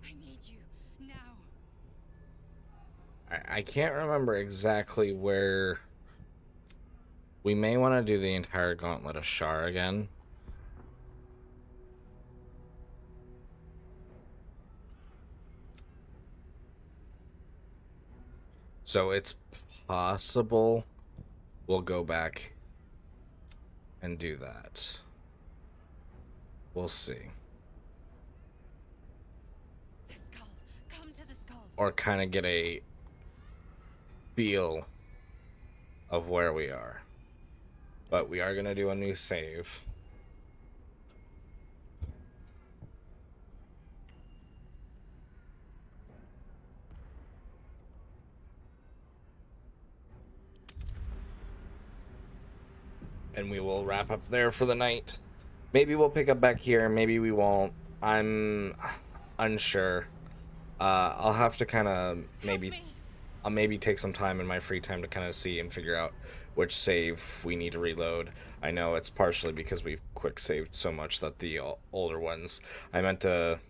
I need you now. I can't remember exactly where... We may want to do the entire Gauntlet of Shar again. So it's possible we'll go back and do that. We'll see. The skull. Come to the skull. Or kind of get a feel of where we are. But we are going to do a new save. And we will wrap up there for the night. Maybe we'll pick up back here. Maybe we won't. I'm unsure. I'll have to kind of I'll maybe take some time in my free time to kind of see and figure out which save we need to reload. I know it's partially because we've quick saved so much that the older ones, I meant to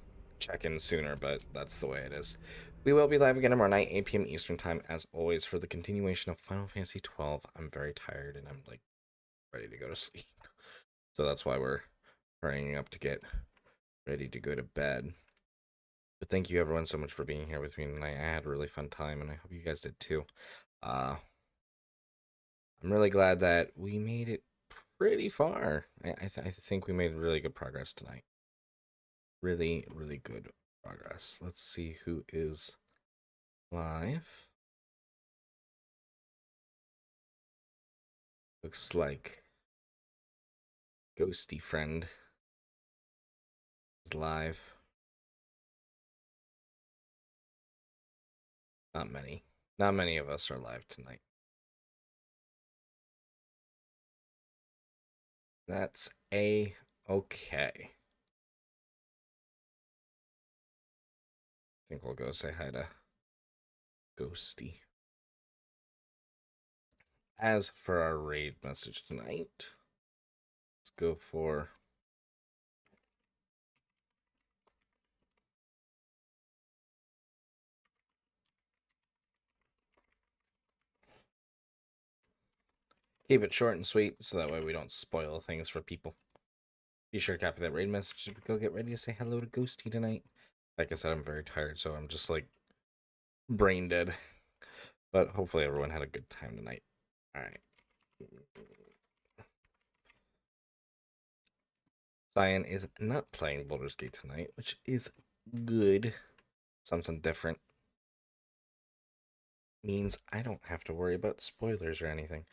check in sooner, but that's the way it is. We will be live again tomorrow night, 8 p.m. Eastern time, as always, for the continuation of Final Fantasy 12. I'm very tired and I'm like ready to go to sleep. So that's why we're hurrying up to get ready to go to bed. But thank you everyone so much for being here with me tonight. I had a really fun time and I hope you guys did too. I'm really glad that we made it pretty far. I think we made really good progress tonight. Really, really good progress. Let's see who is live. Looks like Ghosty Friend is live. Not many. Not many of us are live tonight. That's A-okay. think we'll go say hi to Ghosty. As for our raid message tonight, let's go for keep it short and sweet so that way we don't spoil things for people. Be sure to copy that raid message as we go get ready to say hello to Ghosty tonight. Like I said, I'm very tired, so I'm just like brain dead. But hopefully everyone had a good time tonight. Alright. Cyan is not playing Baldur's Gate tonight, which is good. Something different. Means I don't have to worry about spoilers or anything.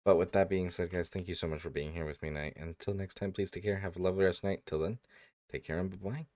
But with that being said, guys, thank you so much for being here with me tonight. Until next time, please take care. Have a lovely rest of the night. Till then, take care and bye-bye.